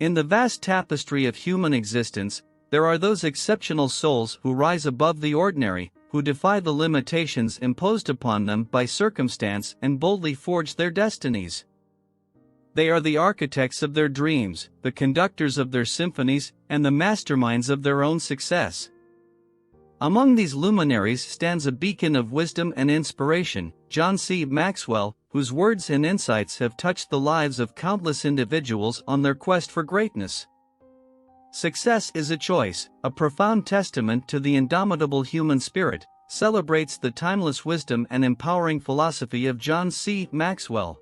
In the vast tapestry of human existence, there are those exceptional souls who rise above the ordinary, who defy the limitations imposed upon them by circumstance and boldly forge their destinies. They are the architects of their dreams, the conductors of their symphonies, and the masterminds of their own success. Among these luminaries stands a beacon of wisdom and inspiration, John C. Maxwell, whose words and insights have touched the lives of countless individuals on their quest for greatness. Success is a choice, a profound testament to the indomitable human spirit, celebrates the timeless wisdom and empowering philosophy of John C. Maxwell.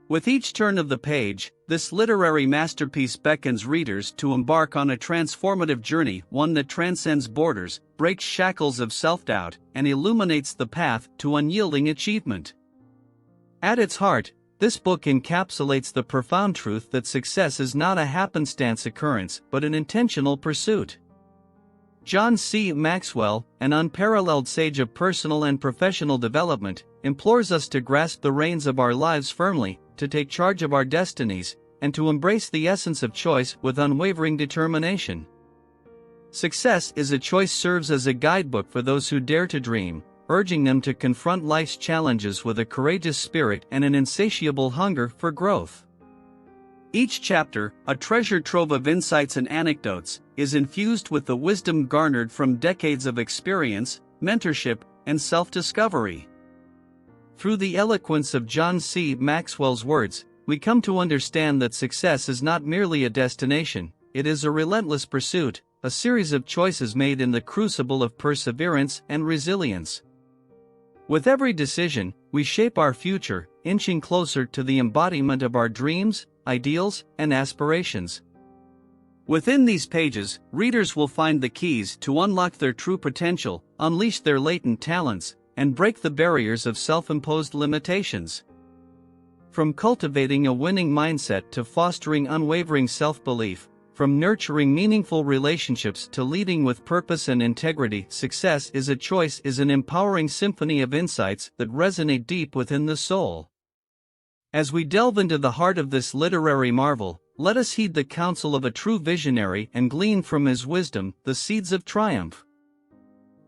With each turn of the page, this literary masterpiece beckons readers to embark on a transformative journey, one that transcends borders, breaks shackles of self-doubt, and illuminates the path to unyielding achievement. At its heart, this book encapsulates the profound truth that success is not a happenstance occurrence but an intentional pursuit. John C. Maxwell, an unparalleled sage of personal and professional development, implores us to grasp the reins of our lives firmly, to take charge of our destinies, and to embrace the essence of choice with unwavering determination. Success is a Choice serves as a guidebook for those who dare to dream, urging them to confront life's challenges with a courageous spirit and an insatiable hunger for growth. Each chapter, a treasure trove of insights and anecdotes, is infused with the wisdom garnered from decades of experience, mentorship, and self-discovery. Through the eloquence of John C. Maxwell's words, we come to understand that success is not merely a destination, it is a relentless pursuit, a series of choices made in the crucible of perseverance and resilience. With every decision, we shape our future, inching closer to the embodiment of our dreams, ideals, and aspirations. Within these pages, readers will find the keys to unlock their true potential, unleash their latent talents, and break the barriers of self-imposed limitations. From cultivating a winning mindset to fostering unwavering self-belief, from nurturing meaningful relationships to leading with purpose and integrity, Success is a Choice is an empowering symphony of insights that resonate deep within the soul. As we delve into the heart of this literary marvel, let us heed the counsel of a true visionary and glean from his wisdom the seeds of triumph.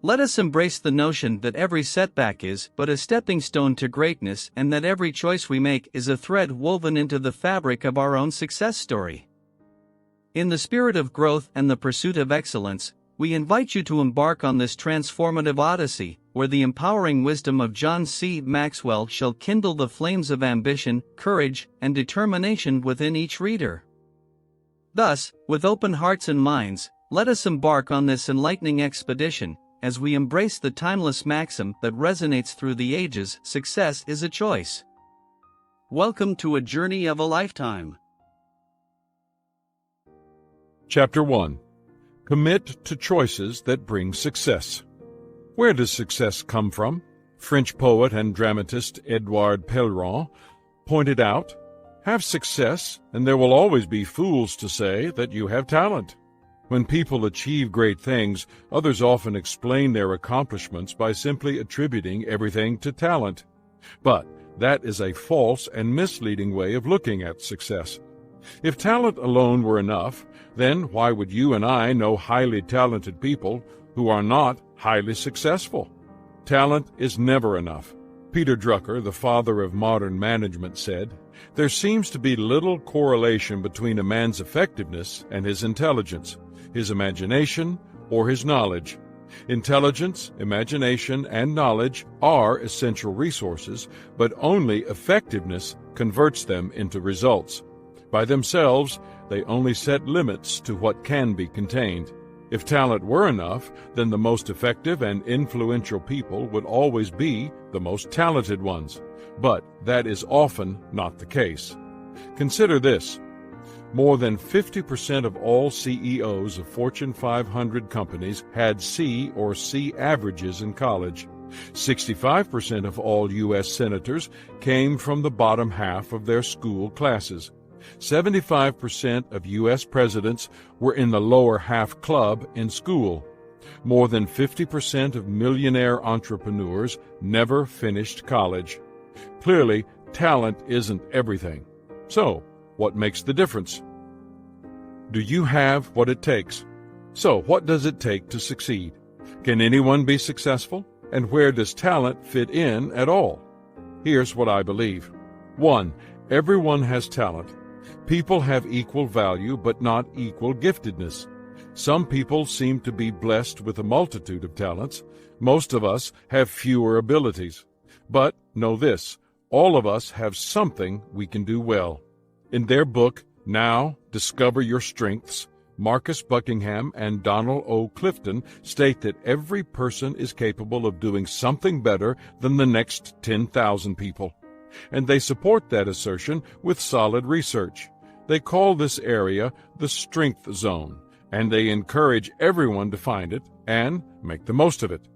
Let us embrace the notion that every setback is but a stepping stone to greatness and that every choice we make is a thread woven into the fabric of our own success story. In the spirit of growth and the pursuit of excellence, we invite you to embark on this transformative odyssey, where the empowering wisdom of John C. Maxwell shall kindle the flames of ambition, courage, and determination within each reader. Thus, with open hearts and minds, let us embark on this enlightening expedition, as we embrace the timeless maxim that resonates through the ages: success is a choice. Welcome to a journey of a lifetime. Chapter 1. Commit to choices that bring success. Where does success come from? French poet and dramatist Edouard Pellerin pointed out, "Have success, and there will always be fools to say that you have talent." When people achieve great things, others often explain their accomplishments by simply attributing everything to talent. But that is a false and misleading way of looking at success. If talent alone were enough, then why would you and I know highly talented people who are not highly successful? Talent is never enough. Peter Drucker, the father of modern management, said, "There seems to be little correlation between a man's effectiveness and his intelligence, his imagination, or his knowledge. Intelligence, imagination, and knowledge are essential resources, but only effectiveness converts them into results. By themselves, they only set limits to what can be contained. If talent were enough, then the most effective and influential people would always be the most talented ones. But that is often not the case. Consider this. More than 50% of all CEOs of Fortune 500 companies had C or C averages in college. 65% of all U.S. senators came from the bottom half of their school classes. 75% of U.S. presidents were in the lower half club in school. More than 50% of millionaire entrepreneurs never finished college. Clearly, talent isn't everything. So, what makes the difference? Do you have what it takes? So, what does it take to succeed? Can anyone be successful? And where does talent fit in at all? Here's what I believe. 1. Everyone has talent. People have equal value, but not equal giftedness. Some people seem to be blessed with a multitude of talents. Most of us have fewer abilities. But know this, all of us have something we can do well. In their book, Now Discover Your Strengths, Marcus Buckingham and Donald O. Clifton state that every person is capable of doing something better than the next 10,000 people. And they support that assertion with solid research. They call this area the strength zone, and they encourage everyone to find it and make the most of it.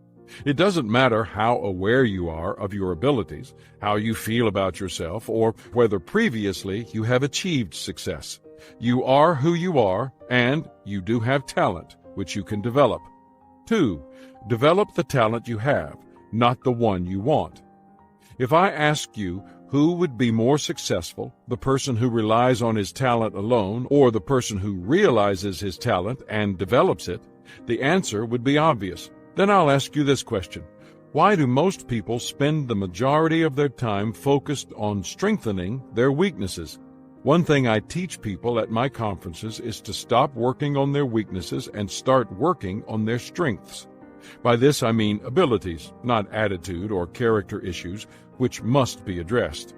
It doesn't matter how aware you are of your abilities, how you feel about yourself, or whether previously you have achieved success. You are who you are, and you do have talent, which you can develop. 2. Develop the talent you have, not the one you want. If I ask you who would be more successful, the person who relies on his talent alone or the person who realizes his talent and develops it, the answer would be obvious. Then I'll ask you this question. Why do most people spend the majority of their time focused on strengthening their weaknesses? One thing I teach people at my conferences is to stop working on their weaknesses and start working on their strengths. By this I mean abilities, not attitude or character issues, which must be addressed.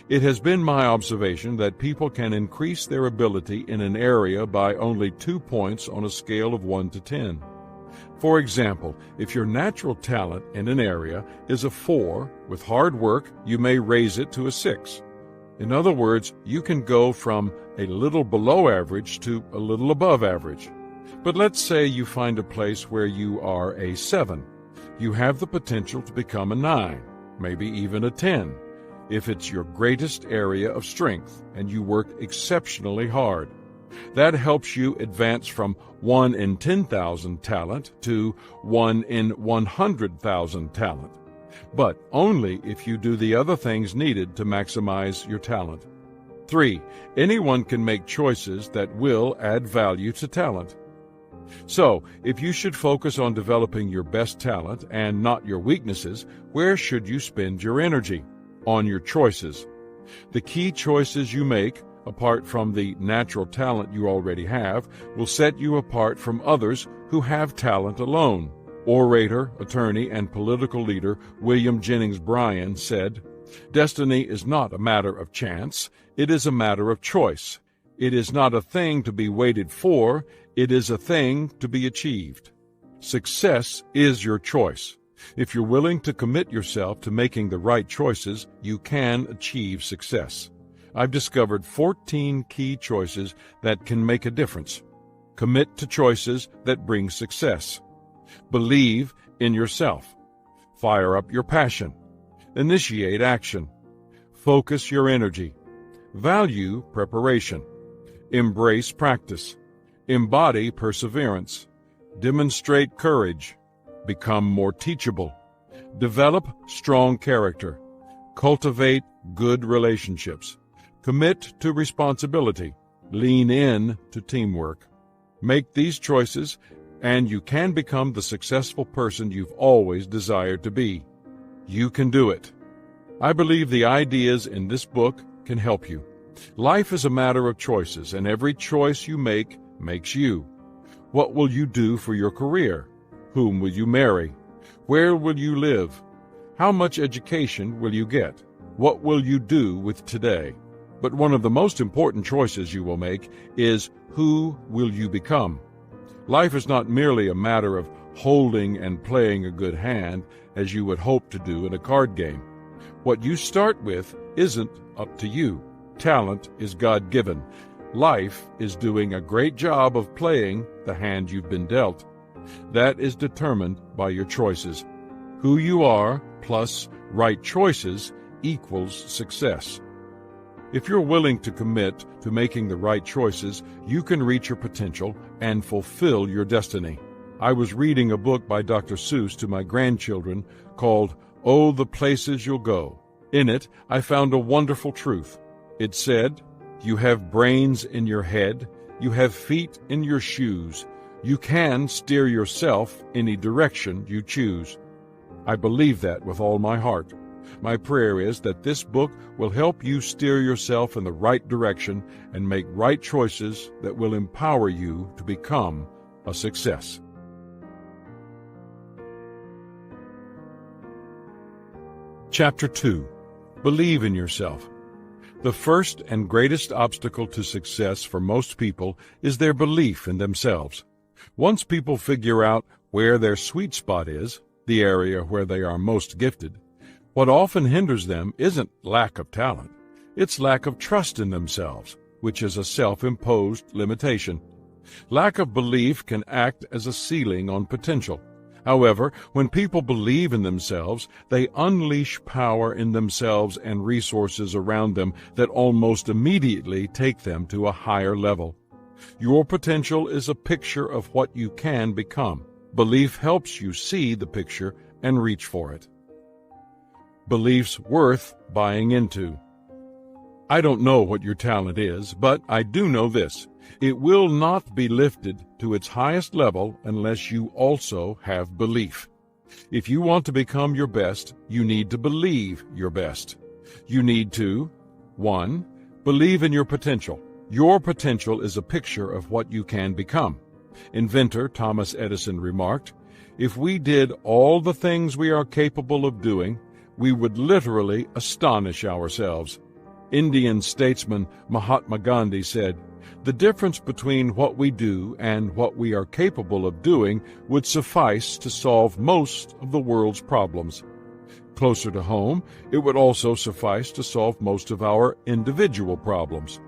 It has been my observation that people can increase their ability in an area by only 2 points on a scale of 1 to 10. For example, if your natural talent in an area is a 4, with hard work you may raise it to a 6. In other words, you can go from a little below average to a little above average. But let's say you find a place where you are a 7. You have the potential to become a 9, maybe even a 10, if it's your greatest area of strength and you work exceptionally hard. That helps you advance from 1 in 10,000 talent to 1 in 100,000 talent. But only if you do the other things needed to maximize your talent. 3. Anyone can make choices that will add value to talent. So, if you should focus on developing your best talent and not your weaknesses, where should you spend your energy? On your choices. The key choices you make, apart from the natural talent you already have, will set you apart from others who have talent alone. Orator, attorney, and political leader William Jennings Bryan said, "Destiny is not a matter of chance, it is a matter of choice. It is not a thing to be waited for, it is a thing to be achieved." Success is your choice. If you're willing to commit yourself to making the right choices, you can achieve success. I've discovered 14 key choices that can make a difference. Commit to choices that bring success. Believe in yourself. Fire up your passion. Initiate action. Focus your energy. Value preparation. Embrace practice. Embody perseverance. Demonstrate courage. Become more teachable. Develop strong character. Cultivate good relationships. Commit to responsibility. Lean in to teamwork. Make these choices, and you can become the successful person you've always desired to be. You can do it. I believe the ideas in this book can help you. Life is a matter of choices, and every choice you make makes you. What will you do for your career? Whom will you marry? Where will you live? How much education will you get? What will you do with today? But one of the most important choices you will make is who will you become? Life is not merely a matter of holding and playing a good hand as you would hope to do in a card game. What you start with isn't up to you. Talent is God-given. Life is doing a great job of playing the hand you've been dealt. That is determined by your choices. Who you are plus right choices equals success. If you're willing to commit to making the right choices, you can reach your potential and fulfill your destiny. I was reading a book by Dr. Seuss to my grandchildren called Oh, the Places You'll Go. In it, I found a wonderful truth. It said, "You have brains in your head, You have feet in your shoes. You can steer yourself any direction you choose. I believe that with all my heart. My prayer is that this book will help you steer yourself in the right direction and make right choices that will empower you to become a success. Chapter 2. Believe in yourself. The first and greatest obstacle to success for most people is their belief in themselves. Once people figure out where their sweet spot is, the area where they are most gifted, what often hinders them isn't lack of talent. It's lack of trust in themselves, which is a self-imposed limitation. Lack of belief can act as a ceiling on potential. However, when people believe in themselves, they unleash power in themselves and resources around them that almost immediately take them to a higher level. Your potential is a picture of what you can become. Belief helps you see the picture and reach for it. Beliefs worth buying into. I don't know what your talent is, but I do know this. It will not be lifted to its highest level unless you also have belief. If you want to become your best, you need to believe your best. You need to, 1. Believe in your potential. Your potential is a picture of what you can become. Inventor Thomas Edison remarked, "If we did all the things we are capable of doing, we would literally astonish ourselves." Indian statesman Mahatma Gandhi said, "The difference between what we do and what we are capable of doing would suffice to solve most of the world's problems." Closer to home, it would also suffice to solve most of our individual problems.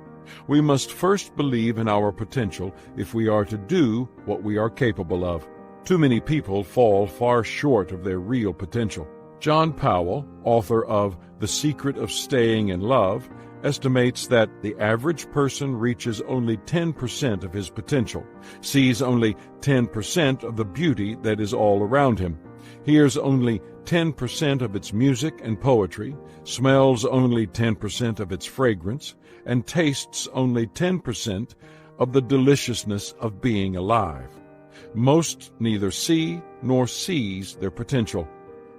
We must first believe in our potential if we are to do what we are capable of. Too many people fall far short of their real potential. John Powell, author of The Secret of Staying in Love, estimates that the average person reaches only 10% of his potential, sees only 10% of the beauty that is all around him, hears only 10% of its music and poetry, smells only 10% of its fragrance, and tastes only 10% of the deliciousness of being alive. Most neither see nor seize their potential.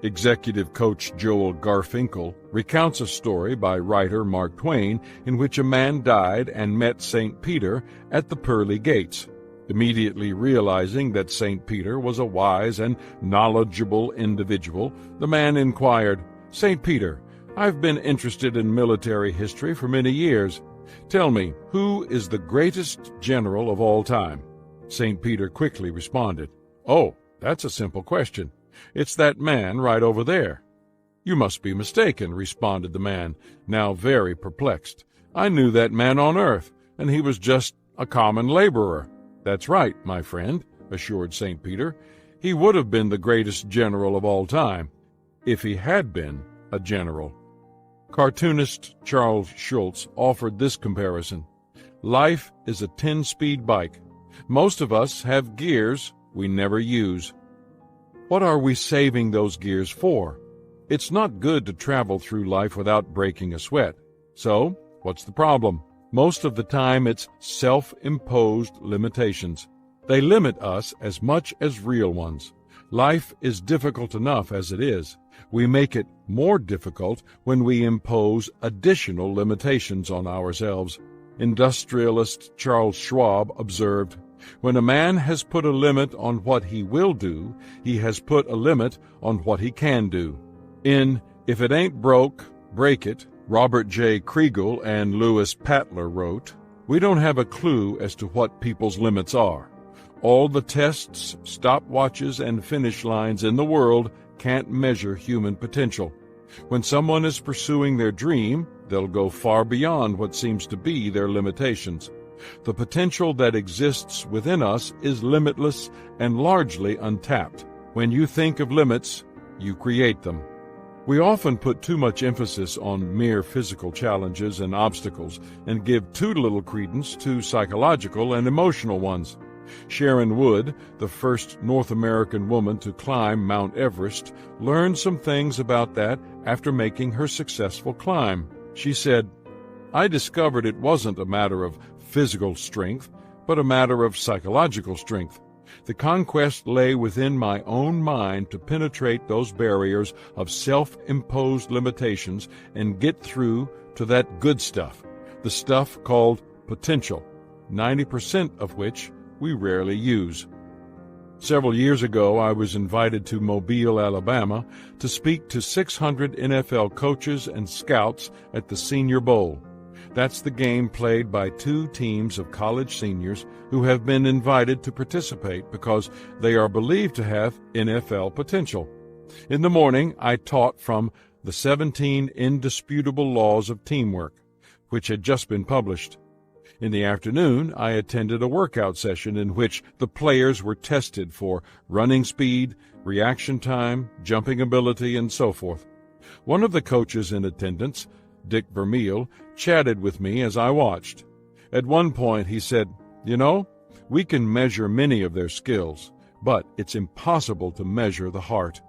Executive coach Joel Garfinkel recounts a story by writer Mark Twain in which a man died and met St. Peter at the pearly gates. Immediately realizing that St. Peter was a wise and knowledgeable individual, the man inquired, "St. Peter, I've been interested in military history for many years. Tell me, who is the greatest general of all time?" St. Peter quickly responded, "Oh, that's a simple question. It's that man right over there." "You must be mistaken," responded the man, now very perplexed. "I knew that man on earth, and he was just a common laborer." "That's right, my friend," assured St. Peter. "He would have been the greatest general of all time, if he had been a general." Cartoonist Charles Schulz offered this comparison. Life is a 10-speed bike. Most of us have gears we never use. What are we saving those gears for? It's not good to travel through life without breaking a sweat. So, what's the problem? Most of the time it's self-imposed limitations. They limit us as much as real ones. Life is difficult enough as it is. We make it more difficult when we impose additional limitations on ourselves. Industrialist Charles Schwab observed, "When a man has put a limit on what he will do, he has put a limit on what he can do." In If It Ain't Broke, Break It, Robert J. Kriegel and Louis Patler wrote, "We don't have a clue as to what people's limits are. All the tests, stopwatches, and finish lines in the world can't measure human potential. When someone is pursuing their dream, they'll go far beyond what seems to be their limitations. The potential that exists within us is limitless and largely untapped. When you think of limits, you create them." We often put too much emphasis on mere physical challenges and obstacles and give too little credence to psychological and emotional ones. Sharon Wood, the first North American woman to climb Mount Everest, learned some things about that after making her successful climb. She said, "I discovered it wasn't a matter of physical strength, but a matter of psychological strength. The conquest lay within my own mind to penetrate those barriers of self-imposed limitations and get through to that good stuff, the stuff called potential, 90% of which we rarely use. Several years ago, I was invited to Mobile, Alabama, to speak to 600 NFL coaches and scouts at the Senior Bowl. That's the game played by two teams of college seniors who have been invited to participate because they are believed to have NFL potential. In the morning, I taught from The 17 Indisputable Laws of Teamwork, which had just been published. In the afternoon, I attended a workout session in which the players were tested for running speed, reaction time, jumping ability, and so forth. One of the coaches in attendance, Dick Vermeil, chatted with me as I watched. At one point he said, "You know, we can measure many of their skills, but it's impossible to measure the heart.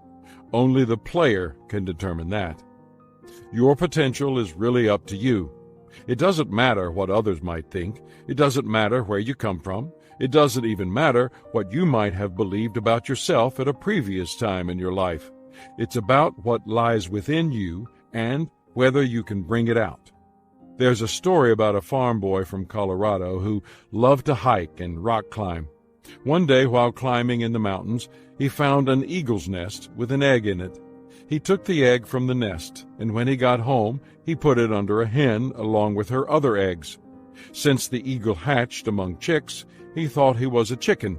Only the player can determine that. Your potential is really up to you. It doesn't matter what others might think. It doesn't matter where you come from. It doesn't even matter what you might have believed about yourself at a previous time in your life. It's about what lies within you and whether you can bring it out." There's a story about a farm boy from Colorado who loved to hike and rock climb. One day while climbing in the mountains, he found an eagle's nest with an egg in it. He took the egg from the nest, and when he got home, he put it under a hen along with her other eggs. Since the eagle hatched among chicks, he thought he was a chicken.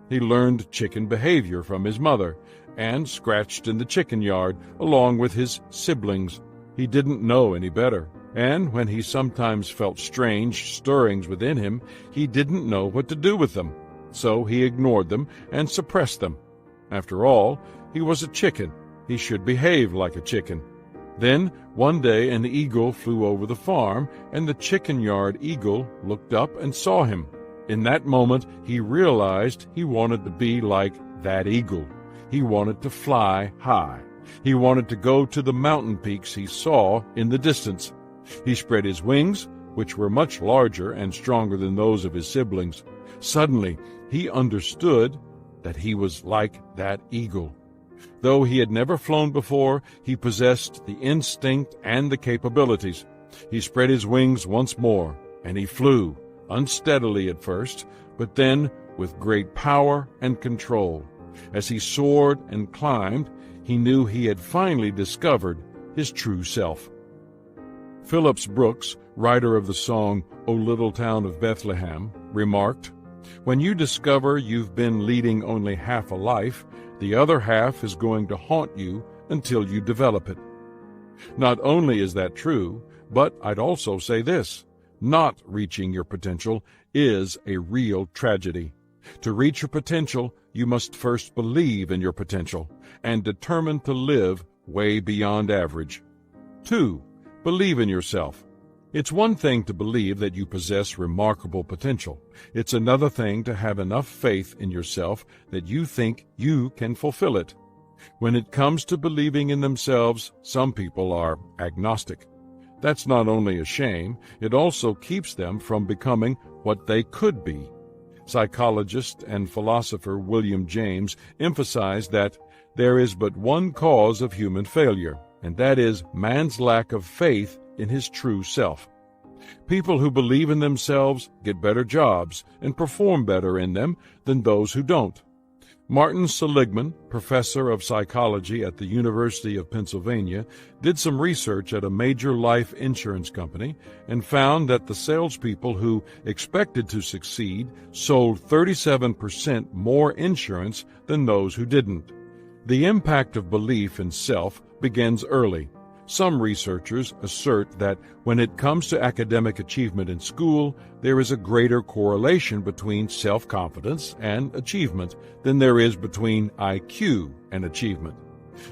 He learned chicken behavior from his mother and scratched in the chicken yard along with his siblings. He didn't know any better, and when he sometimes felt strange stirrings within him, he didn't know what to do with them, so he ignored them and suppressed them. After all, he was a chicken. He should behave like a chicken. Then, one day, an eagle flew over the farm, and the chicken yard eagle looked up and saw him. In that moment, he realized he wanted to be like that eagle. He wanted to fly high. He wanted to go to the mountain peaks he saw in the distance. He spread his wings, which were much larger and stronger than those of his siblings. Suddenly, he understood that he was like that eagle. Though he had never flown before, he possessed the instinct and the capabilities. He spread his wings once more, and he flew, unsteadily at first, but then with great power and control. As he soared and climbed, he knew he had finally discovered his true self. Phillips Brooks, writer of the song "O Little Town of Bethlehem," remarked, "When you discover you've been leading only half a life, the other half is going to haunt you until you develop it." Not only is that true, but I'd also say this: not reaching your potential is a real tragedy. To reach your potential, you must first believe in your potential and determine to live way beyond average. 2. Believe in yourself. It's one thing to believe that you possess remarkable potential. It's another thing to have enough faith in yourself that you think you can fulfill it. When it comes to believing in themselves, some people are agnostic. That's not only a shame, it also keeps them from becoming what they could be. Psychologist and philosopher William James emphasized that there is but one cause of human failure, and that is man's lack of faith in his true self. People who believe in themselves get better jobs and perform better in them than those who don't. Martin Seligman, professor of psychology at the University of Pennsylvania, did some research at a major life insurance company and found that the salespeople who expected to succeed sold 37% more insurance than those who didn't. The impact of belief in self begins early. Some researchers assert that when it comes to academic achievement in school, there is a greater correlation between self-confidence and achievement than there is between IQ and achievement.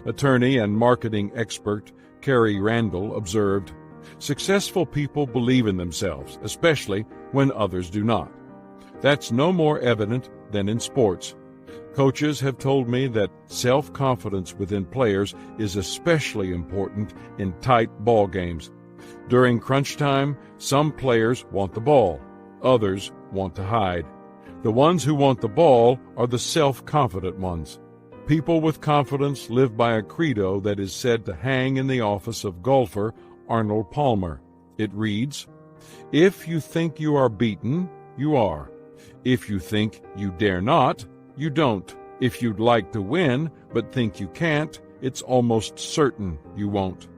Attorney and marketing expert Carrie Randall observed, "Successful people believe in themselves, especially when others do not. That's no more evident than in sports. Coaches have told me that self-confidence within players is especially important in tight ball games. During crunch time, some players want the ball, others want to hide. The ones who want the ball are the self-confident ones. People with confidence live by a credo that is said to hang in the office of golfer Arnold Palmer. It reads, "If you think you are beaten, you are. If you think you dare not, you don't. If you'd like to win but think you can't, it's almost certain you won't."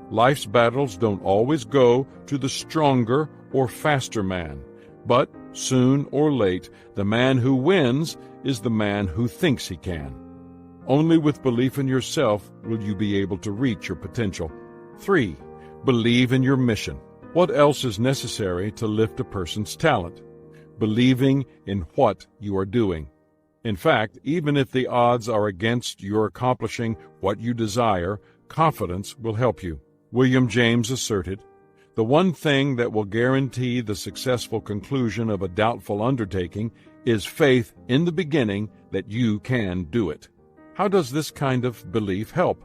Life's battles don't always go to the stronger or faster man, but soon or late, the man who wins is the man who thinks he can. Only with belief in yourself will you be able to reach your potential. 3. Believe in your mission. What else is necessary to lift a person's talent? Believing in what you are doing. In fact, even if the odds are against your accomplishing what you desire, confidence will help you. William James asserted, "The one thing that will guarantee the successful conclusion of a doubtful undertaking is faith in the beginning that you can do it." How does this kind of belief help?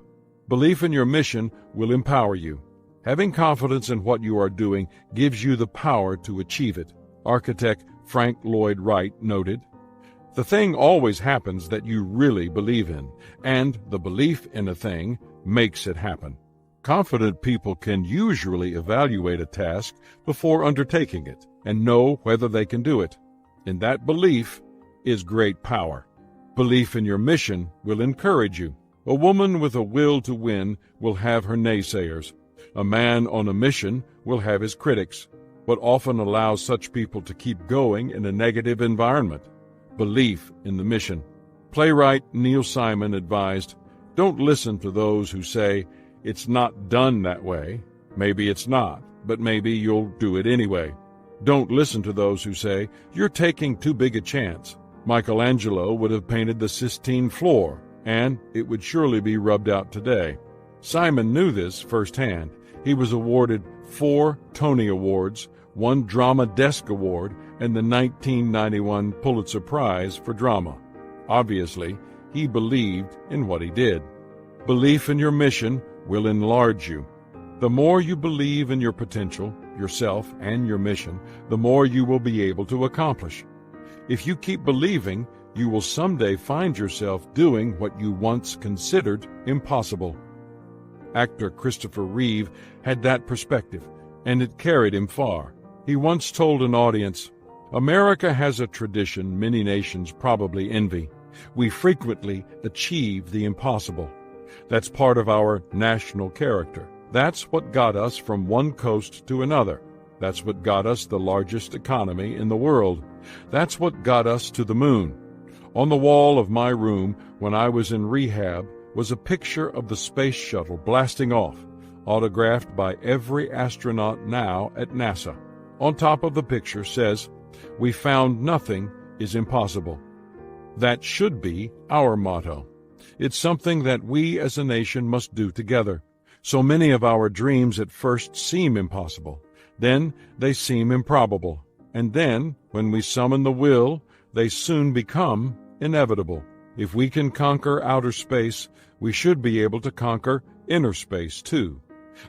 Belief in your mission will empower you. Having confidence in what you are doing gives you the power to achieve it. Architect Frank Lloyd Wright noted, "The thing always happens that you really believe in, and the belief in a thing makes it happen." Confident people can usually evaluate a task before undertaking it and know whether they can do it. In that belief is great power. Belief in your mission will encourage you. A woman with a will to win will have her naysayers. A man on a mission will have his critics. What often allows such people to keep going in a negative environment? Belief in the mission. Playwright Neil Simon advised, "Don't listen to those who say, 'It's not done that way.' Maybe it's not, but maybe you'll do it anyway. Don't listen to those who say, 'You're taking too big a chance.' Michelangelo would have painted the Sistine floor, and it would surely be rubbed out today." Simon knew this firsthand. He was awarded 4 Tony Awards, 1 Drama Desk Award, and the 1991 Pulitzer Prize for Drama. Obviously, he believed in what he did. Belief in your mission will enlarge you. The more you believe in your potential, yourself, and your mission, the more you will be able to accomplish. If you keep believing, you will someday find yourself doing what you once considered impossible. Actor Christopher Reeve had that perspective, and it carried him far. He once told an audience, "America has a tradition many nations probably envy. We frequently achieve the impossible. That's part of our national character. That's what got us from one coast to another. That's what got us the largest economy in the world. That's what got us to the moon." On the wall of my room when I was in rehab was a picture of the space shuttle blasting off, autographed by every astronaut now at NASA. On top of the picture says, "We found nothing is impossible." That should be our motto. It's something that we as a nation must do together. So many of our dreams at first seem impossible. Then they seem improbable. And then, when we summon the will, they soon become inevitable. If we can conquer outer space, we should be able to conquer inner space too.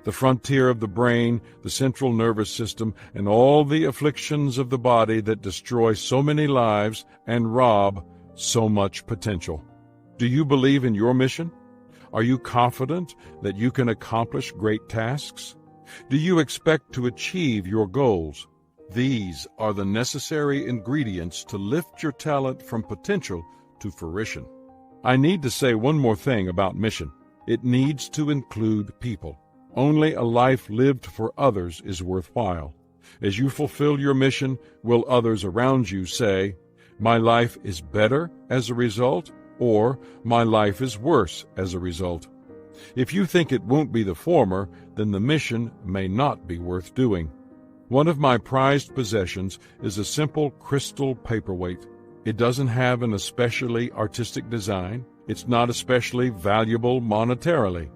The frontier of the brain, the central nervous system, and all the afflictions of the body that destroy so many lives and rob so much potential. Do you believe in your mission? Are you confident that you can accomplish great tasks? Do you expect to achieve your goals? These are the necessary ingredients to lift your talent from potential to fruition. I need to say one more thing about mission. It needs to include people. Only a life lived for others is worthwhile. As you fulfill your mission, will others around you say, "My life is better as a result," or "My life is worse as a result"? If you think it won't be the former, then the mission may not be worth doing. One of my prized possessions is a simple crystal paperweight. It doesn't have an especially artistic design. It's not especially valuable monetarily,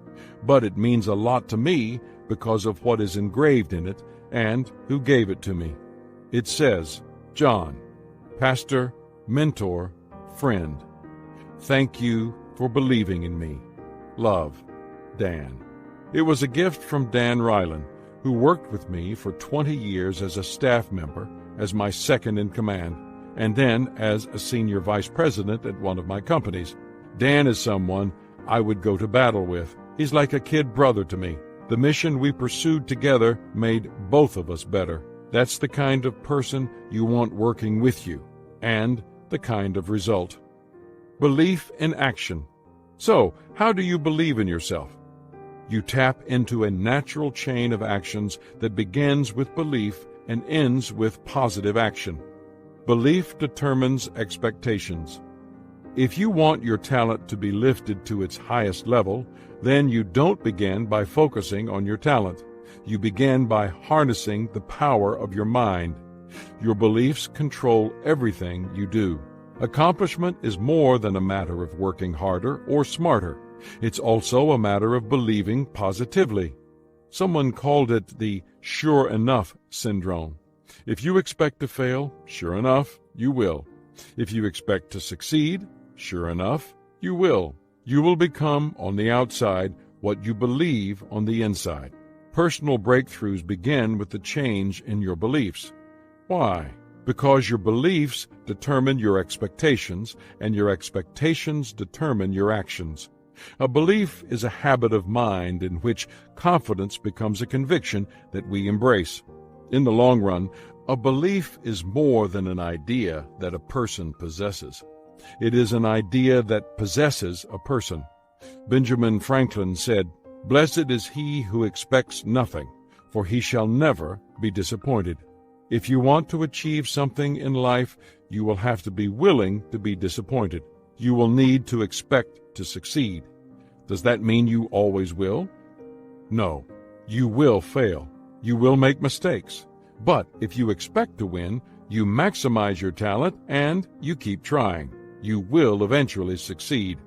but it means a lot to me because of what is engraved in it and who gave it to me. It says, "John, pastor, mentor, friend. Thank you for believing in me. Love, Dan." It was a gift from Dan Ryland, who worked with me for 20 years as a staff member, as my second in command, and then as a senior vice president at one of my companies. Dan is someone I would go to battle with. He's like a kid brother to me. The mission we pursued together made both of us better. That's the kind of person you want working with you, and the kind of result. Belief in action. So, how do you believe in yourself? You tap into a natural chain of actions that begins with belief and ends with positive action. Belief determines expectations. If you want your talent to be lifted to its highest level, then you don't begin by focusing on your talent. You begin by harnessing the power of your mind. Your beliefs control everything you do. Accomplishment is more than a matter of working harder or smarter. It's also a matter of believing positively. Someone called it the sure enough syndrome. If you expect to fail, sure enough, you will. If you expect to succeed, sure enough, you will. You will become, on the outside, what you believe on the inside. Personal breakthroughs begin with the change in your beliefs. Why? Because your beliefs determine your expectations, and your expectations determine your actions. A belief is a habit of mind in which confidence becomes a conviction that we embrace. In the long run, a belief is more than an idea that a person possesses. It is an idea that possesses a person. Benjamin Franklin said, "Blessed is he who expects nothing, for he shall never be disappointed." If you want to achieve something in life, you will have to be willing to be disappointed. You will need to expect to succeed. Does that mean you always will? No. You will fail. You will make mistakes. But if you expect to win, you maximize your talent and you keep trying. You will eventually succeed.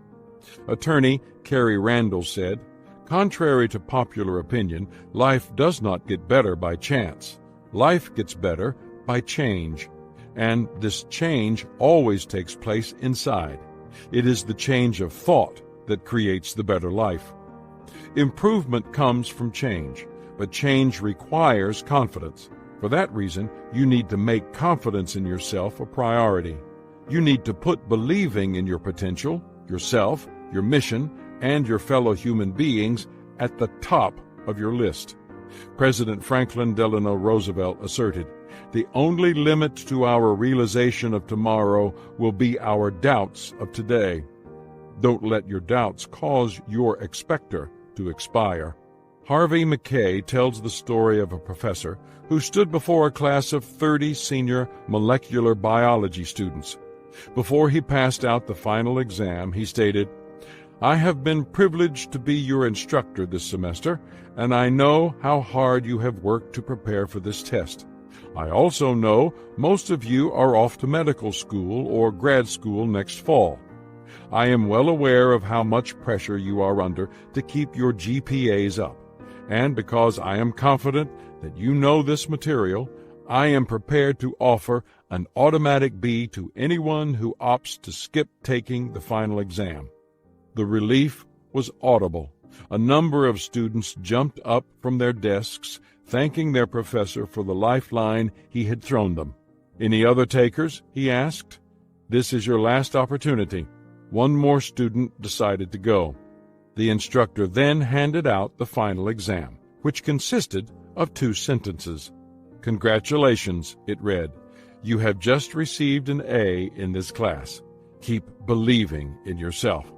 Attorney Carrie Randall said, "Contrary to popular opinion, life does not get better by chance. Life gets better by change, and this change always takes place inside. It is the change of thought that creates the better life." Improvement comes from change, but change requires confidence. For that reason, you need to make confidence in yourself a priority. You need to put believing in your potential, yourself, your mission, and your fellow human beings at the top of your list. President Franklin Delano Roosevelt asserted, "The only limit to our realization of tomorrow will be our doubts of today." Don't let your doubts cause your expector to expire. Harvey Mackay tells the story of a professor who stood before a class of 30 senior molecular biology students. Before he passed out the final exam, he stated, "I have been privileged to be your instructor this semester, and I know how hard you have worked to prepare for this test. I also know most of you are off to medical school or grad school next fall. I am well aware of how much pressure you are under to keep your GPAs up, and because I am confident that you know this material, I am prepared to offer an automatic B to anyone who opts to skip taking the final exam." The relief was audible. A number of students jumped up from their desks, thanking their professor for the lifeline he had thrown them. "Any other takers?" he asked. "This is your last opportunity." One more student decided to go. The instructor then handed out the final exam, which consisted of 2 sentences. "Congratulations," it read. "You have just received an A in this class. Keep believing in yourself."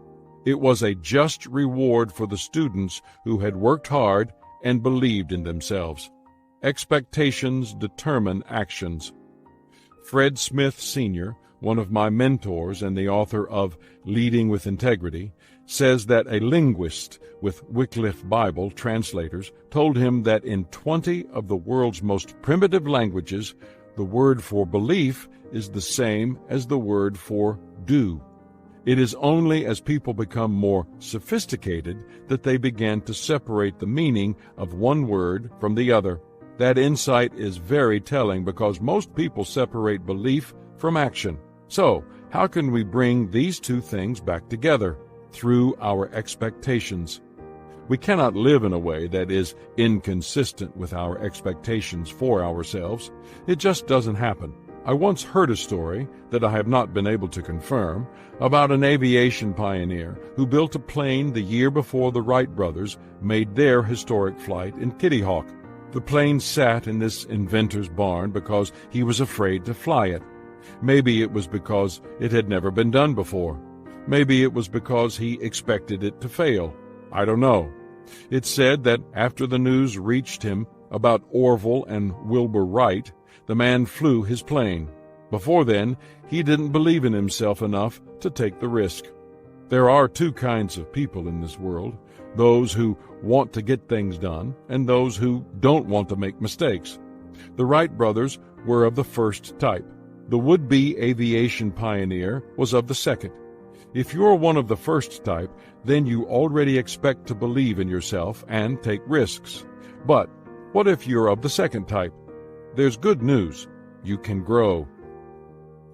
It was a just reward for the students who had worked hard and believed in themselves. Expectations determine actions. Fred Smith, Sr., one of my mentors and the author of Leading with Integrity, says that a linguist with Wycliffe Bible translators told him that in 20 of the world's most primitive languages, the word for belief is the same as the word for do. It is only as people become more sophisticated that they begin to separate the meaning of one word from the other. That insight is very telling because most people separate belief from action. So, how can we bring these 2 things back together? Through our expectations. We cannot live in a way that is inconsistent with our expectations for ourselves. It just doesn't happen. I once heard a story that I have not been able to confirm about an aviation pioneer who built a plane the year before the Wright brothers made their historic flight in Kitty Hawk. The plane sat in this inventor's barn because he was afraid to fly it. Maybe it was because it had never been done before. Maybe it was because he expected it to fail. I don't know. It's said that after the news reached him about Orville and Wilbur Wright, the man flew his plane. Before then, he didn't believe in himself enough to take the risk. There are two kinds of people in this world, those who want to get things done and those who don't want to make mistakes. The Wright brothers were of the first type. The would-be aviation pioneer was of the second. If you're one of the first type, then you already expect to believe in yourself and take risks. But what if you're of the second type? There's good news. You can grow.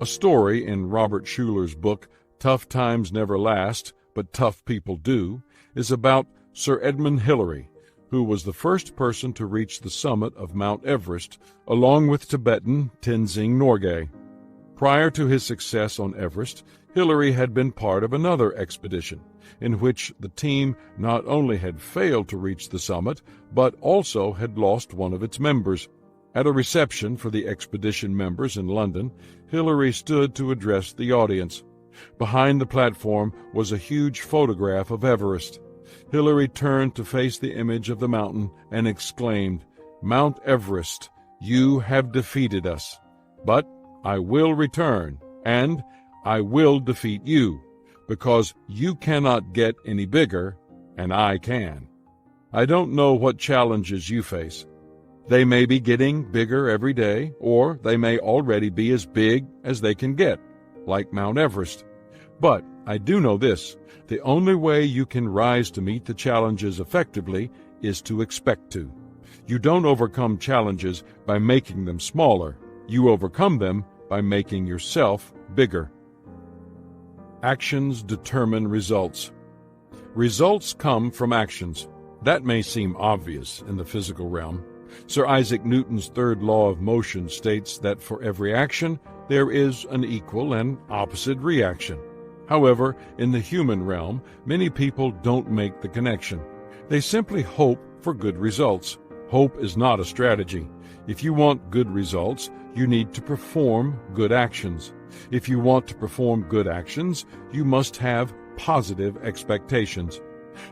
A story in Robert Schuller's book, Tough Times Never Last, But Tough People Do, is about Sir Edmund Hillary, who was the first person to reach the summit of Mount Everest, along with Tibetan Tenzing Norgay. Prior to his success on Everest, Hillary had been part of another expedition, in which the team not only had failed to reach the summit, but also had lost one of its members. At a reception for the expedition members in London, Hillary stood to address the audience. Behind the platform was a huge photograph of Everest. Hillary turned to face the image of the mountain and exclaimed, "Mount Everest, you have defeated us. But I will return, and I will defeat you, because you cannot get any bigger, and I can." I don't know what challenges you face. They may be getting bigger every day, or they may already be as big as they can get, like Mount Everest. But I do know this: the only way you can rise to meet the challenges effectively is to expect to. You don't overcome challenges by making them smaller. You overcome them by making yourself bigger. Actions determine results. Results come from actions. That may seem obvious in the physical realm. Sir Isaac Newton's third law of motion states that for every action, there is an equal and opposite reaction. However, in the human realm, many people don't make the connection. They simply hope for good results. Hope is not a strategy. If you want good results, you need to perform good actions. If you want to perform good actions, you must have positive expectations.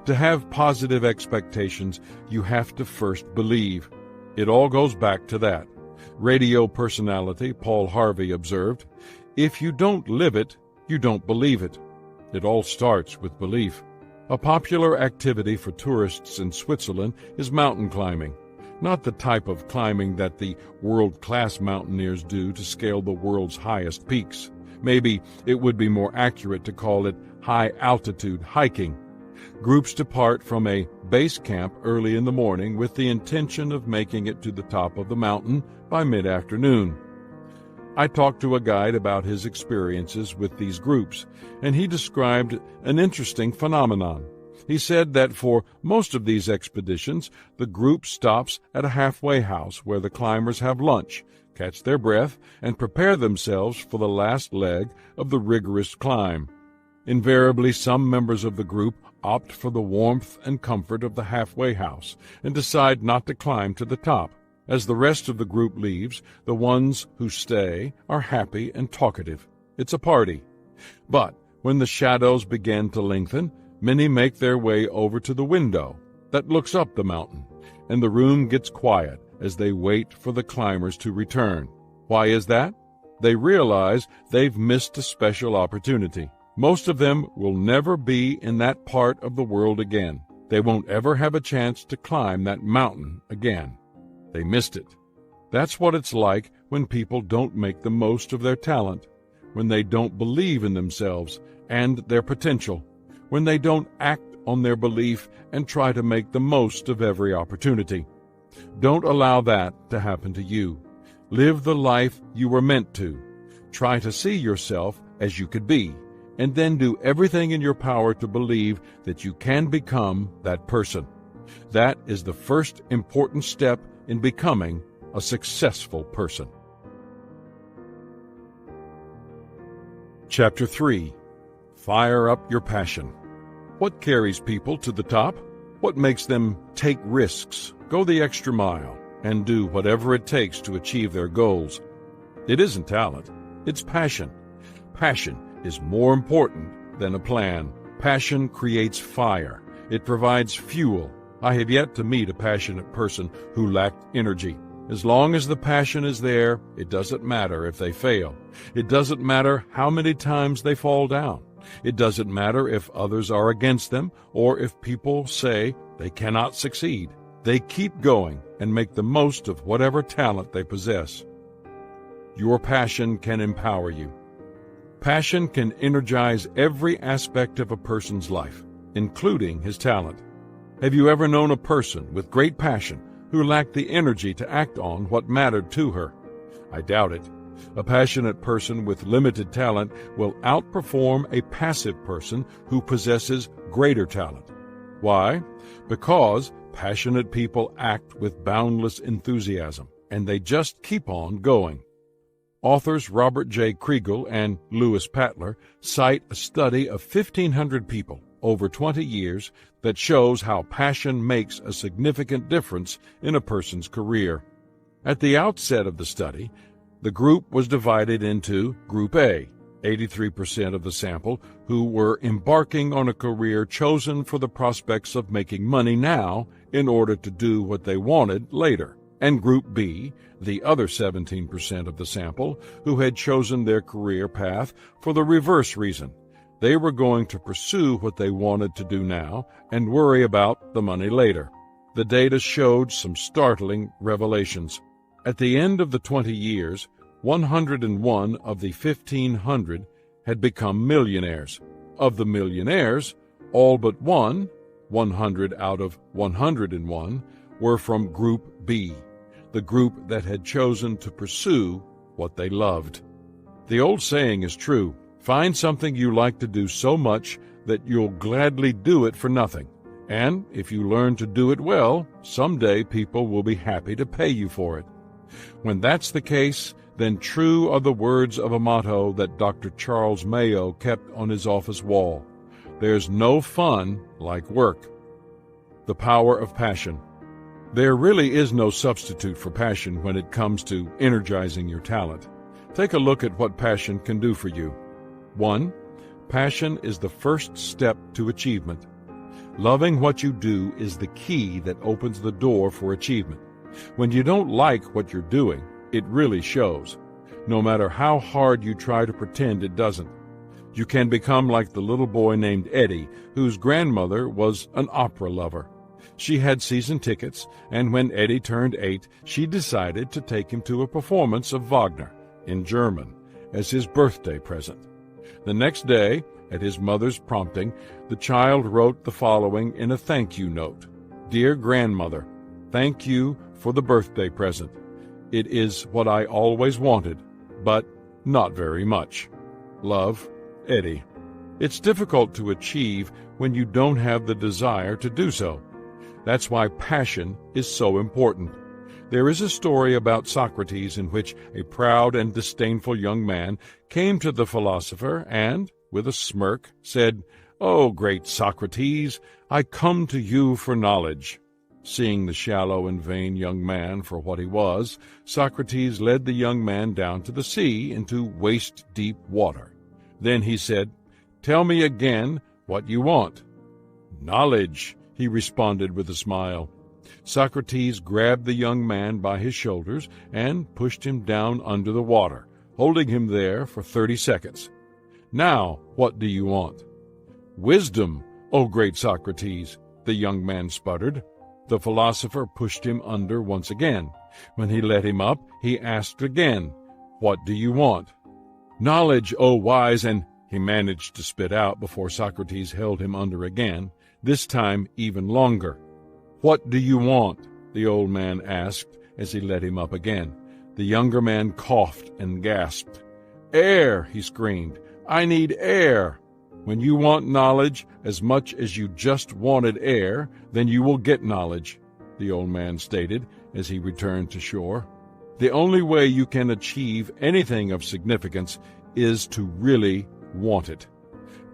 To have positive expectations, you have to first believe. It all goes back to that. Radio personality Paul Harvey observed, "If you don't live it, you don't believe it." It all starts with belief. A popular activity for tourists in Switzerland is mountain climbing. Not the type of climbing that the world-class mountaineers do to scale the world's highest peaks. Maybe it would be more accurate to call it high-altitude hiking. Groups depart from a base camp early in the morning with the intention of making it to the top of the mountain by mid-afternoon. I talked to a guide about his experiences with these groups, and he described an interesting phenomenon. He said that for most of these expeditions, the group stops at a halfway house where the climbers have lunch, catch their breath, and prepare themselves for the last leg of the rigorous climb. Invariably, some members of the group opt for the warmth and comfort of the halfway house and decide not to climb to the top. As the rest of the group leaves, the ones who stay are happy and talkative. It's a party. But when the shadows begin to lengthen, many make their way over to the window that looks up the mountain, and the room gets quiet as they wait for the climbers to return. Why is that? They realize they've missed a special opportunity. Most of them will never be in that part of the world again. They won't ever have a chance to climb that mountain again. They missed it. That's what it's like when people don't make the most of their talent, when they don't believe in themselves and their potential, when they don't act on their belief and try to make the most of every opportunity. Don't allow that to happen to you. Live the life you were meant to. Try to see yourself as you could be, and then do everything in your power to believe that you can become that person. That is the first important step in becoming a successful person. Chapter 3. Fire up your passion. What carries people to the top? What makes them take risks, go the extra mile, and do whatever it takes to achieve their goals? It isn't talent, it's passion. Passion is more important than a plan. Passion creates fire. It provides fuel. I have yet to meet a passionate person who lacked energy. As long as the passion is there, it doesn't matter if they fail. It doesn't matter how many times they fall down. It doesn't matter if others are against them or if people say they cannot succeed. They keep going and make the most of whatever talent they possess. Your passion can empower you. Passion can energize every aspect of a person's life, including his talent. Have you ever known a person with great passion who lacked the energy to act on what mattered to her? I doubt it. A passionate person with limited talent will outperform a passive person who possesses greater talent. Why? Because passionate people act with boundless enthusiasm, and they just keep on going. Authors Robert J. Kriegel and Lewis Patler cite a study of 1,500 people over 20 years that shows how passion makes a significant difference in a person's career. At the outset of the study, the group was divided into Group A, 83% of the sample, who were embarking on a career chosen for the prospects of making money now in order to do what they wanted later, and Group B, the other 17% of the sample, who had chosen their career path for the reverse reason. They were going to pursue what they wanted to do now and worry about the money later. The data showed some startling revelations. At the end of the 20 years, 101 of the 1,500 had become millionaires. Of the millionaires, all but one, 100 out of 101, were from Group B, the group that had chosen to pursue what they loved. The old saying is true. Find something you like to do so much that you'll gladly do it for nothing. And if you learn to do it well, someday people will be happy to pay you for it. When that's the case, then true are the words of a motto that Dr. Charles Mayo kept on his office wall. There's no fun like work. The power of passion. There really is no substitute for passion when it comes to energizing your talent. Take a look at what passion can do for you. 1. Passion is the first step to achievement. Loving what you do is the key that opens the door for achievement. When you don't like what you're doing, it really shows. No matter how hard you try to pretend it doesn't. You can become like the little boy named Eddie, whose grandmother was an opera lover. She had season tickets, and when Eddie turned 8, she decided to take him to a performance of Wagner, in German, as his birthday present. The next day, at his mother's prompting, the child wrote the following in a thank you note. Dear grandmother, thank you for the birthday present. It is what I always wanted, but not very much. Love, Eddie. It's difficult to achieve when you don't have the desire to do so. That's why passion is so important. There is a story about Socrates in which a proud and disdainful young man came to the philosopher and, with a smirk, said, "Oh, great Socrates, I come to you for knowledge." Seeing the shallow and vain young man for what he was, Socrates led the young man down to the sea into waist-deep water. Then he said, "Tell me again what you want." "Knowledge," he responded with a smile. Socrates grabbed the young man by his shoulders and pushed him down under the water, holding him there for 30 seconds. "Now, what do you want?" "Wisdom, O great Socrates," the young man sputtered. The philosopher pushed him under once again. When he let him up, he asked again, "What do you want?" "Knowledge, O wise," and he managed to spit out before Socrates held him under again, this time even longer. "What do you want?" the old man asked as he let him up again. The younger man coughed and gasped. "Air," he screamed. "I need air." When you want knowledge as much as you just wanted air, then you will get knowledge, the old man stated as he returned to shore. The only way you can achieve anything of significance is to really want it.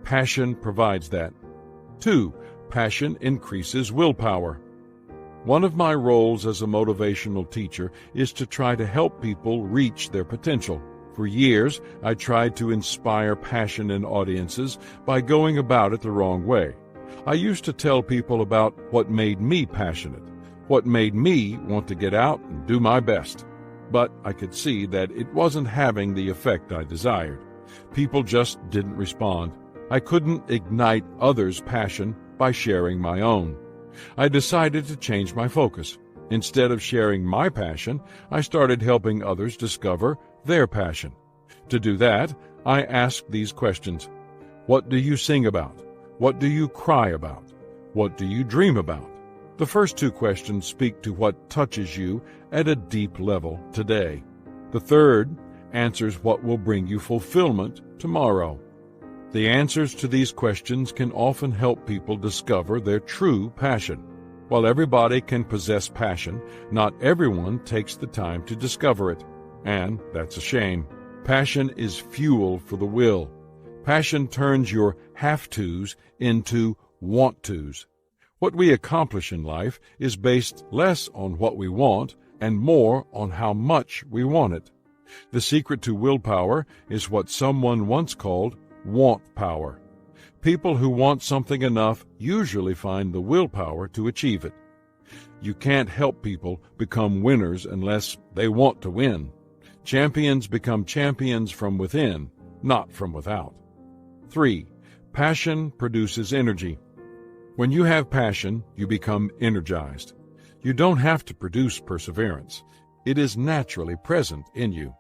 Passion provides that. 2. Passion increases willpower. One of my roles as a motivational teacher is to try to help people reach their potential. For years, I tried to inspire passion in audiences by going about it the wrong way. I used to tell people about what made me passionate, what made me want to get out and do my best. But I could see that it wasn't having the effect I desired. People just didn't respond. I couldn't ignite others' passion by sharing my own. I decided to change my focus. Instead of sharing my passion, I started helping others discover their passion. To do that, I asked these questions. What do you sing about? What do you cry about? What do you dream about? The first two questions speak to what touches you at a deep level today. The third answers what will bring you fulfillment tomorrow. The answers to these questions can often help people discover their true passion. While everybody can possess passion, not everyone takes the time to discover it. And that's a shame. Passion is fuel for the will. Passion turns your have-tos into want-tos. What we accomplish in life is based less on what we want and more on how much we want it. The secret to willpower is what someone once called want power. People who want something enough usually find the willpower to achieve it. You can't help people become winners unless they want to win. Champions become champions from within, not from without. 3. Passion produces energy. When you have passion, you become energized. You don't have to produce perseverance. It is naturally present in you.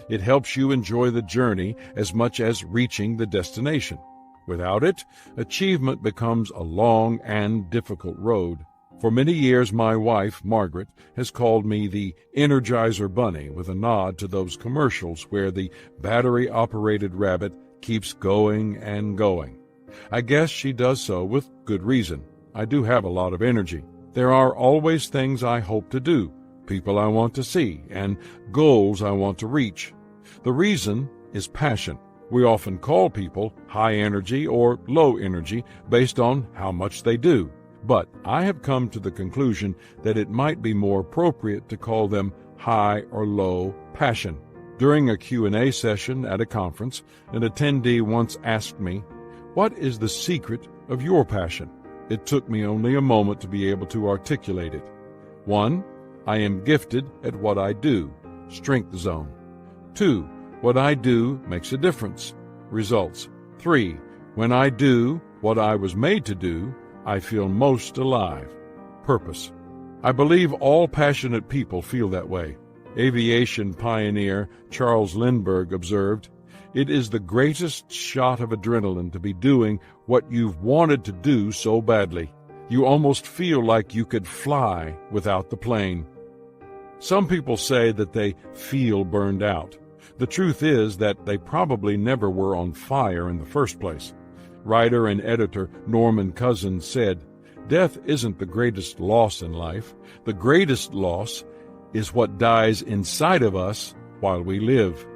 It helps you enjoy the journey as much as reaching the destination. Without it, achievement becomes a long and difficult road. For many years, my wife, Margaret, has called me the Energizer Bunny with a nod to those commercials where the battery-operated rabbit keeps going and going. I guess she does so with good reason. I do have a lot of energy. There are always things I hope to do, people I want to see, and goals I want to reach. The reason is passion. We often call people high energy or low energy based on how much they do. But I have come to the conclusion that it might be more appropriate to call them high or low passion. During a Q&A session at a conference, an attendee once asked me, "What is the secret of your passion?" It took me only a moment to be able to articulate it. 1. I am gifted at what I do, strength zone. 2. What I do makes a difference, results. 3. When I do what I was made to do, I feel most alive, purpose. I believe all passionate people feel that way. Aviation pioneer Charles Lindbergh observed, "It is the greatest shot of adrenaline to be doing what you've wanted to do so badly. You almost feel like you could fly without the plane." Some people say that they feel burned out. The truth is that they probably never were on fire in the first place. Writer and editor Norman Cousins said, "Death isn't the greatest loss in life. The greatest loss is what dies inside of us while we live."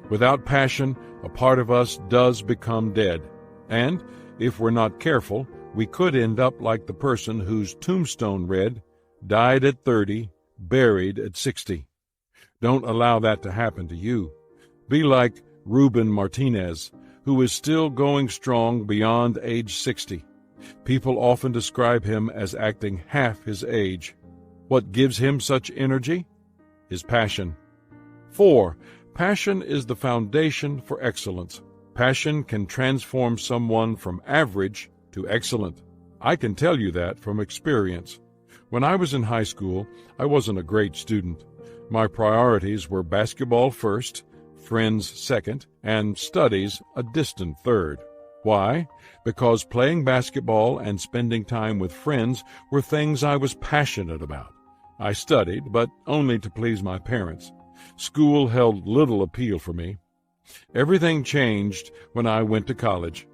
Without passion, a part of us does become dead. And, if we're not careful, we could end up like the person whose tombstone read, "Died at 30, buried at 60. Don't allow that to happen to you. Be like Ruben Martinez, who is still going strong beyond age 60. People often describe him as acting half his age. What gives him such energy? His passion. 4. Passion is the foundation for excellence. Passion can transform someone from average to excellent. I can tell you that from experience. When I was in high school, I wasn't a great student. My priorities were basketball first, friends second, and studies a distant third. Why? Because playing basketball and spending time with friends were things I was passionate about. I studied, but only to please my parents. School held little appeal for me. Everything changed when I went to college.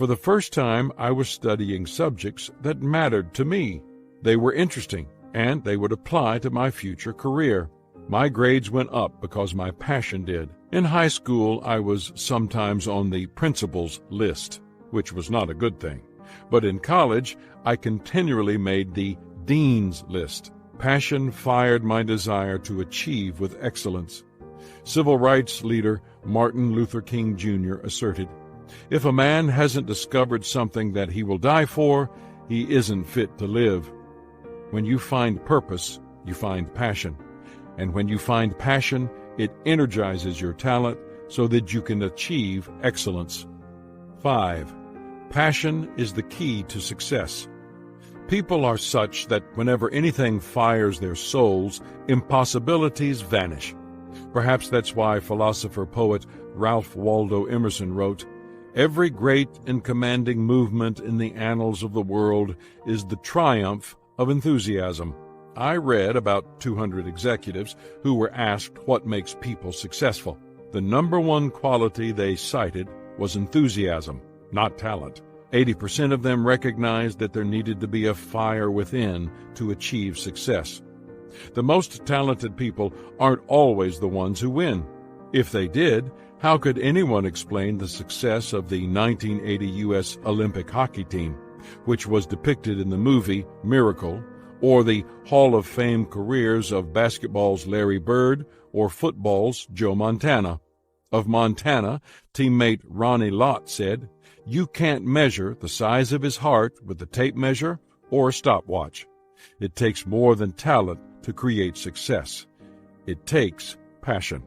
For the first time, I was studying subjects that mattered to me. They were interesting, and they would apply to my future career. My grades went up because my passion did. In high school, I was sometimes on the principal's list, which was not a good thing. But in college, I continually made the dean's list. Passion fired my desire to achieve with excellence. Civil rights leader Martin Luther King Jr. asserted, "If a man hasn't discovered something that he will die for, he isn't fit to live." When you find purpose, you find passion. And when you find passion, it energizes your talent so that you can achieve excellence. 5. Passion is the key to success. People are such that whenever anything fires their souls, impossibilities vanish. Perhaps that's why philosopher-poet Ralph Waldo Emerson wrote, "Every great and commanding movement in the annals of the world is the triumph of enthusiasm." I read about 200 executives who were asked what makes people successful. The number one quality they cited was enthusiasm, not talent. 80% of them recognized that there needed to be a fire within to achieve success. The most talented people aren't always the ones who win. If they did, how could anyone explain the success of the 1980 U.S. Olympic hockey team, which was depicted in the movie Miracle, or the Hall of Fame careers of basketball's Larry Bird or football's Joe Montana? Of Montana, teammate Ronnie Lott said, "You can't measure the size of his heart with a tape measure or a stopwatch. It takes more than talent to create success. It takes passion."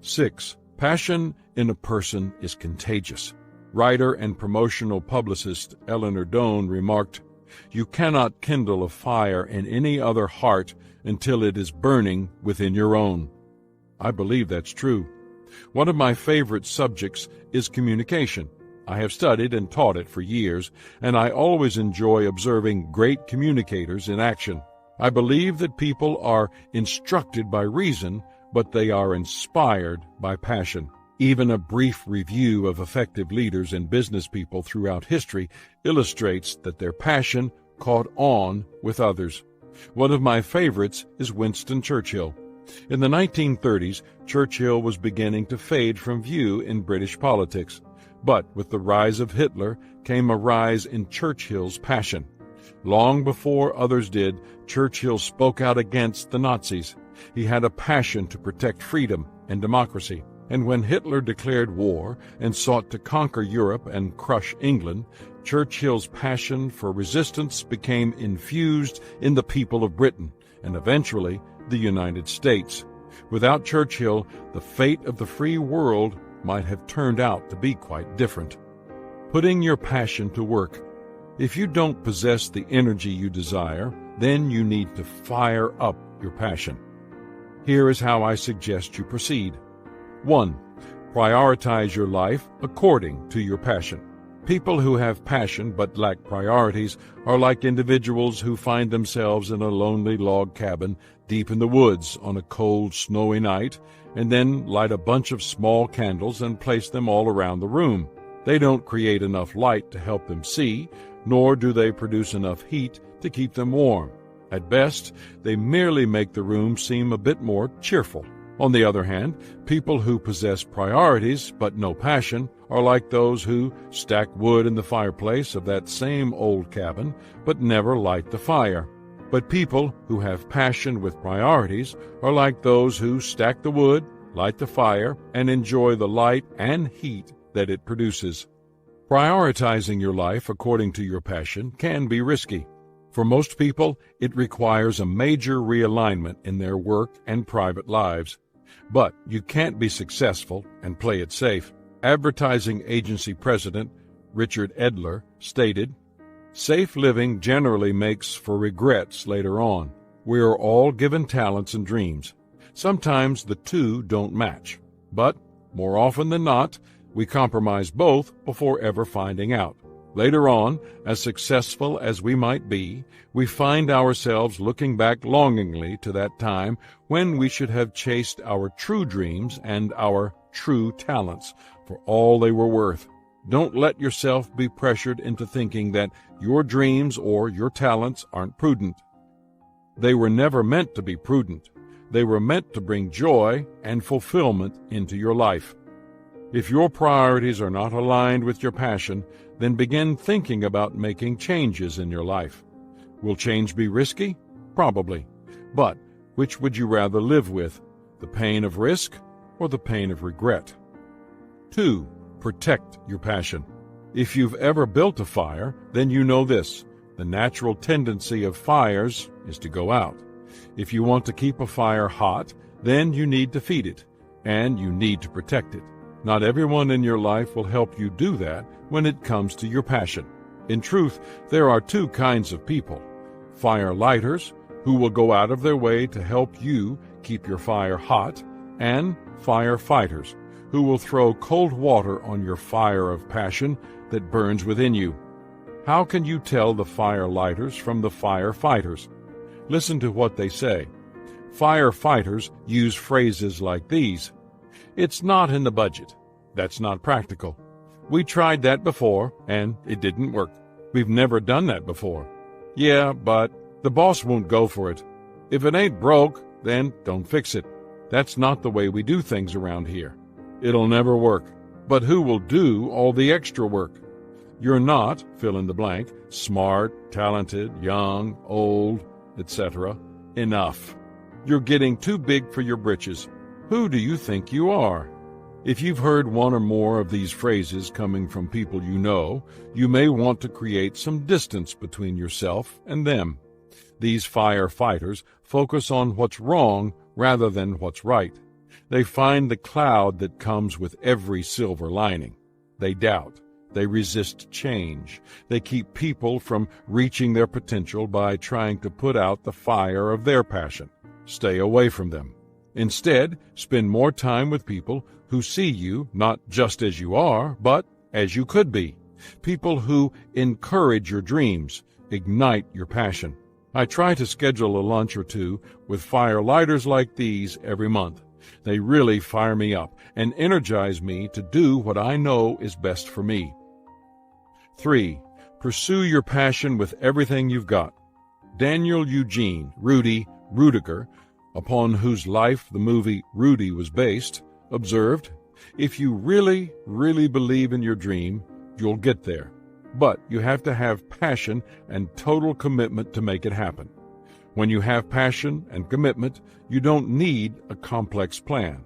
6. Passion in a person is contagious. Writer and promotional publicist Eleanor Doan remarked, "You cannot kindle a fire in any other heart until it is burning within your own." I believe that's true. One of my favorite subjects is communication. I have studied and taught it for years, and I always enjoy observing great communicators in action. I believe that people are instructed by reason, but they are inspired by passion. Even a brief review of effective leaders and business people throughout history illustrates that their passion caught on with others. One of my favorites is Winston Churchill. In the 1930s, Churchill was beginning to fade from view in British politics. But with the rise of Hitler came a rise in Churchill's passion. Long before others did, Churchill spoke out against the Nazis. He had a passion to protect freedom and democracy. And when Hitler declared war and sought to conquer Europe and crush England, Churchill's passion for resistance became infused in the people of Britain and eventually the United States. Without Churchill, the fate of the free world might have turned out to be quite different. Putting your passion to work. If you don't possess the energy you desire, then you need to fire up your passion. Here is how I suggest you proceed. 1. Prioritize your life according to your passion. People who have passion but lack priorities are like individuals who find themselves in a lonely log cabin deep in the woods on a cold, snowy night, and then light a bunch of small candles and place them all around the room. They don't create enough light to help them see, nor do they produce enough heat to keep them warm. At best, they merely make the room seem a bit more cheerful. On the other hand, people who possess priorities but no passion are like those who stack wood in the fireplace of that same old cabin but never light the fire. But people who have passion with priorities are like those who stack the wood, light the fire, and enjoy the light and heat that it produces. Prioritizing your life according to your passion can be risky. For most people, it requires a major realignment in their work and private lives. But you can't be successful and play it safe. Advertising agency president Richard Edler stated, "Safe living generally makes for regrets later on. We are all given talents and dreams. Sometimes the two don't match, but more often than not, we compromise both before ever finding out. Later on, as successful as we might be, we find ourselves looking back longingly to that time when we should have chased our true dreams and our true talents for all they were worth." Don't let yourself be pressured into thinking that your dreams or your talents aren't prudent. They were never meant to be prudent. They were meant to bring joy and fulfillment into your life. If your priorities are not aligned with your passion, then begin thinking about making changes in your life. Will change be risky? Probably. But which would you rather live with, the pain of risk or the pain of regret? 2. Protect your passion. If you've ever built a fire, then you know this. The natural tendency of fires is to go out. If you want to keep a fire hot, then you need to feed it, and you need to protect it. Not everyone in your life will help you do that when it comes to your passion. In truth, there are 2 kinds of people: fire lighters, who will go out of their way to help you keep your fire hot, and firefighters, who will throw cold water on your fire of passion that burns within you. How can you tell the firelighters from the firefighters? Listen to what they say. Firefighters use phrases like these: "It's not in the budget. That's not practical. We tried that before, and it didn't work. We've never done that before. Yeah, but the boss won't go for it. If it ain't broke, then don't fix it. That's not the way we do things around here. It'll never work. But who will do all the extra work? You're not, fill in the blank, smart, talented, young, old, etc. enough. You're getting too big for your britches. Who do you think you are?" If you've heard one or more of these phrases coming from people you know, you may want to create some distance between yourself and them. These firefighters focus on what's wrong rather than what's right. They find the cloud that comes with every silver lining. They doubt. They resist change. They keep people from reaching their potential by trying to put out the fire of their passion. Stay away from them. Instead, spend more time with people who see you not just as you are, but as you could be. People who encourage your dreams, ignite your passion. I try to schedule a lunch or 2 with firelighters like these every month. They really fire me up and energize me to do what I know is best for me. 3. Pursue your passion with everything you've got. Daniel Eugene Rudiger, upon whose life the movie Rudy was based, observed, "If you really, really believe in your dream, you'll get there. But you have to have passion and total commitment to make it happen. When you have passion and commitment, you don't need a complex plan.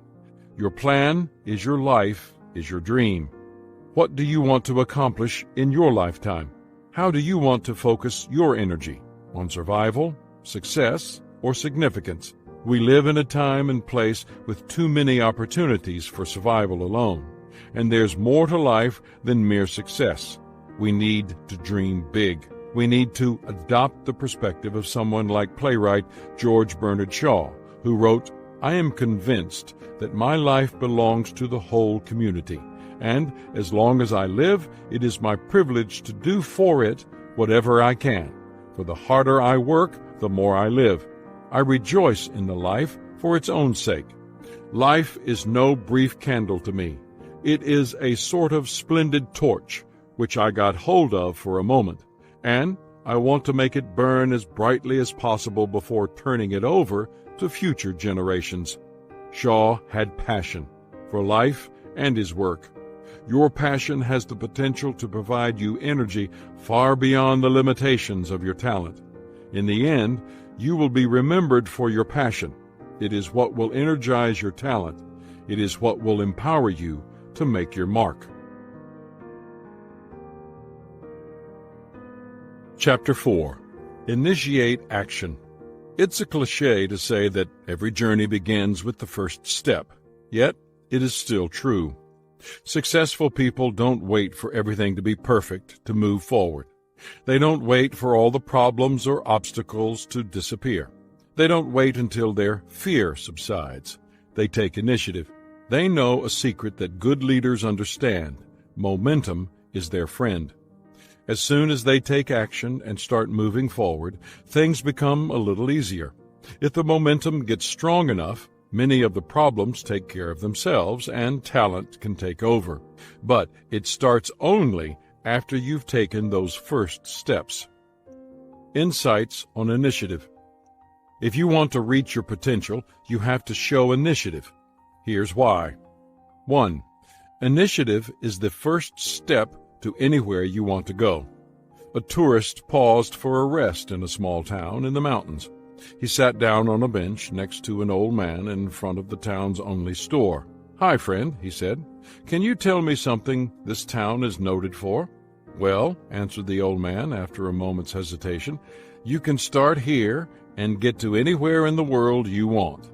Your plan is your life, is your dream. What do you want to accomplish in your lifetime? How do you want to focus your energy? On survival, success, or significance? We live in a time and place with too many opportunities for survival alone, and there's more to life than mere success. We need to dream big. We need to adopt the perspective of someone like playwright George Bernard Shaw, who wrote, "I am convinced that my life belongs to the whole community, and as long as I live, it is my privilege to do for it whatever I can. For the harder I work, the more I live. I rejoice in the life for its own sake. Life is no brief candle to me. It is a sort of splendid torch, which I got hold of for a moment, and I want to make it burn as brightly as possible before turning it over to future generations." Shaw had passion for life and his work. Your passion has the potential to provide you energy far beyond the limitations of your talent. In the end, you will be remembered for your passion. It is what will energize your talent. It is what will empower you to make your mark. Chapter 4. Initiate action. It's a cliché to say that every journey begins with the first step, yet it is still true. Successful people don't wait for everything to be perfect to move forward. They don't wait for all the problems or obstacles to disappear. They don't wait until their fear subsides. They take initiative. They know a secret that good leaders understand. Momentum is their friend. As soon as they take action and start moving forward, things become a little easier. If the momentum gets strong enough, Many of the problems take care of themselves, and talent can take over. But it starts only after you've taken those first steps. Insights on initiative. If you want to reach your potential, you have to show initiative. Here's why. 1. Initiative is the first step to anywhere you want to go. A tourist paused for a rest in a small town in the mountains. He sat down on a bench next to an old man in front of the town's only store. "Hi, friend," he said. "Can you tell me something this town is noted for?" "Well," answered the old man after a moment's hesitation, "you can start here and get to anywhere in the world you want."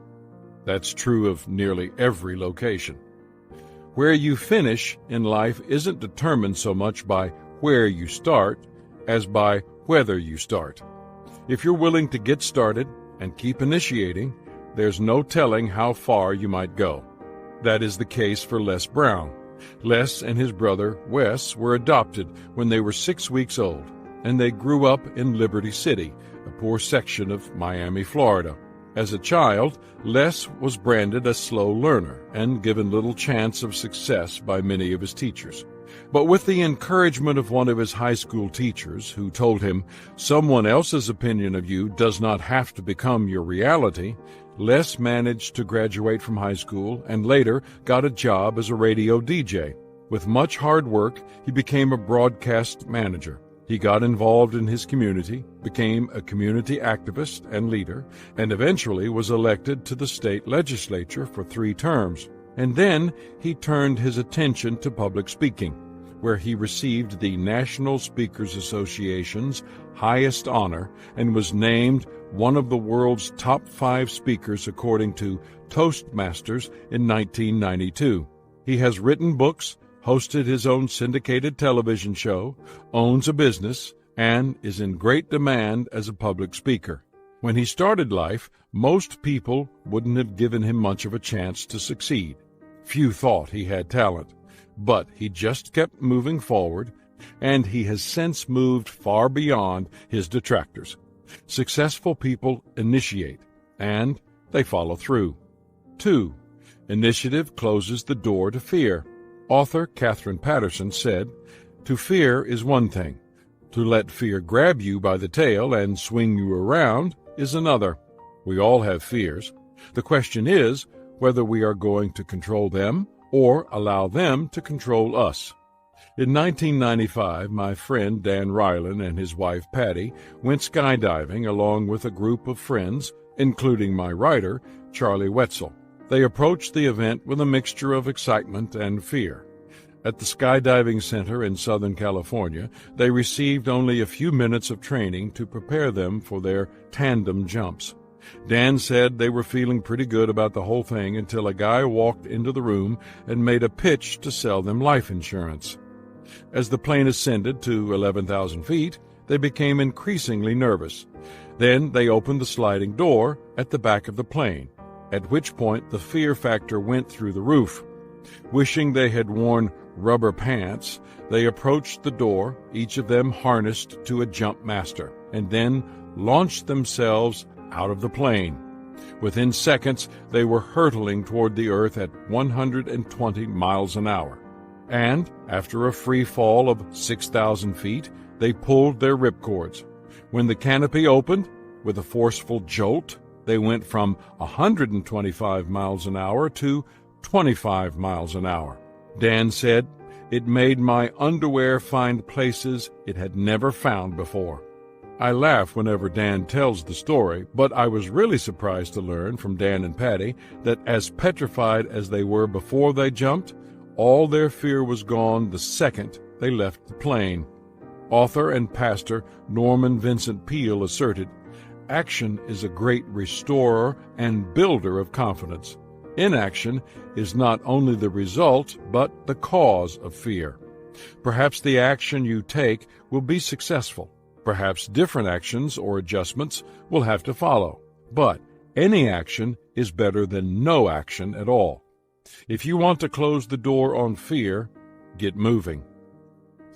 That's true of nearly every location. Where you finish in life isn't determined so much by where you start as by whether you start. If you're willing to get started and keep initiating, there's no telling how far you might go. That is the case for Les Brown. Les and his brother Wes were adopted when they were 6 weeks old, and they grew up in Liberty City, a poor section of Miami, Florida. As a child, Les was branded a slow learner and given little chance of success by many of his teachers. But with the encouragement of one of his high school teachers, who told him, "Someone else's opinion of you does not have to become your reality," Les managed to graduate from high school and later got a job as a radio DJ. With much hard work, he became a broadcast manager. He got involved in his community, became a community activist and leader, and eventually was elected to the state legislature for 3 terms. And then he turned his attention to public speaking, where he received the National Speakers Association's highest honor and was named one of the world's top 5 speakers according to Toastmasters in 1992. He has written books, hosted his own syndicated television show, owns a business, and is in great demand as a public speaker. When he started life, most people wouldn't have given him much of a chance to succeed. Few thought he had talent, but he just kept moving forward, and he has since moved far beyond his detractors. Successful people initiate, and they follow through. 2. Initiative closes the door to fear. Author Catherine Patterson said, "To fear is one thing. To let fear grab you by the tail and swing you around is another." We all have fears. The question is whether we are going to control them or allow them to control us. In 1995, my friend Dan Ryland and his wife Patty went skydiving along with a group of friends, including my writer, Charlie Wetzel. They approached the event with a mixture of excitement and fear. At the skydiving center in Southern California, they received only a few minutes of training to prepare them for their tandem jumps. Dan said they were feeling pretty good about the whole thing until a guy walked into the room and made a pitch to sell them life insurance. As the plane ascended to 11,000 feet, they became increasingly nervous. Then they opened the sliding door at the back of the plane, at which point the fear factor went through the roof. Wishing they had worn rubber pants, they approached the door, each of them harnessed to a jump master, and then launched themselves out of the plane. Within seconds, they were hurtling toward the earth at 120 miles an hour. And, after a free fall of 6,000 feet, they pulled their ripcords. When the canopy opened, with a forceful jolt, they went from 125 miles an hour to 25 miles an hour. Dan said, "It made my underwear find places it had never found before." I laugh whenever Dan tells the story, but I was really surprised to learn from Dan and Patty that as petrified as they were before they jumped, all their fear was gone the second they left the plane. Author and pastor Norman Vincent Peale asserted, "Action is a great restorer and builder of confidence. Inaction is not only the result, but the cause of fear. Perhaps the action you take will be successful. Perhaps different actions or adjustments will have to follow. But any action is better than no action at all. If you want to close the door on fear, get moving."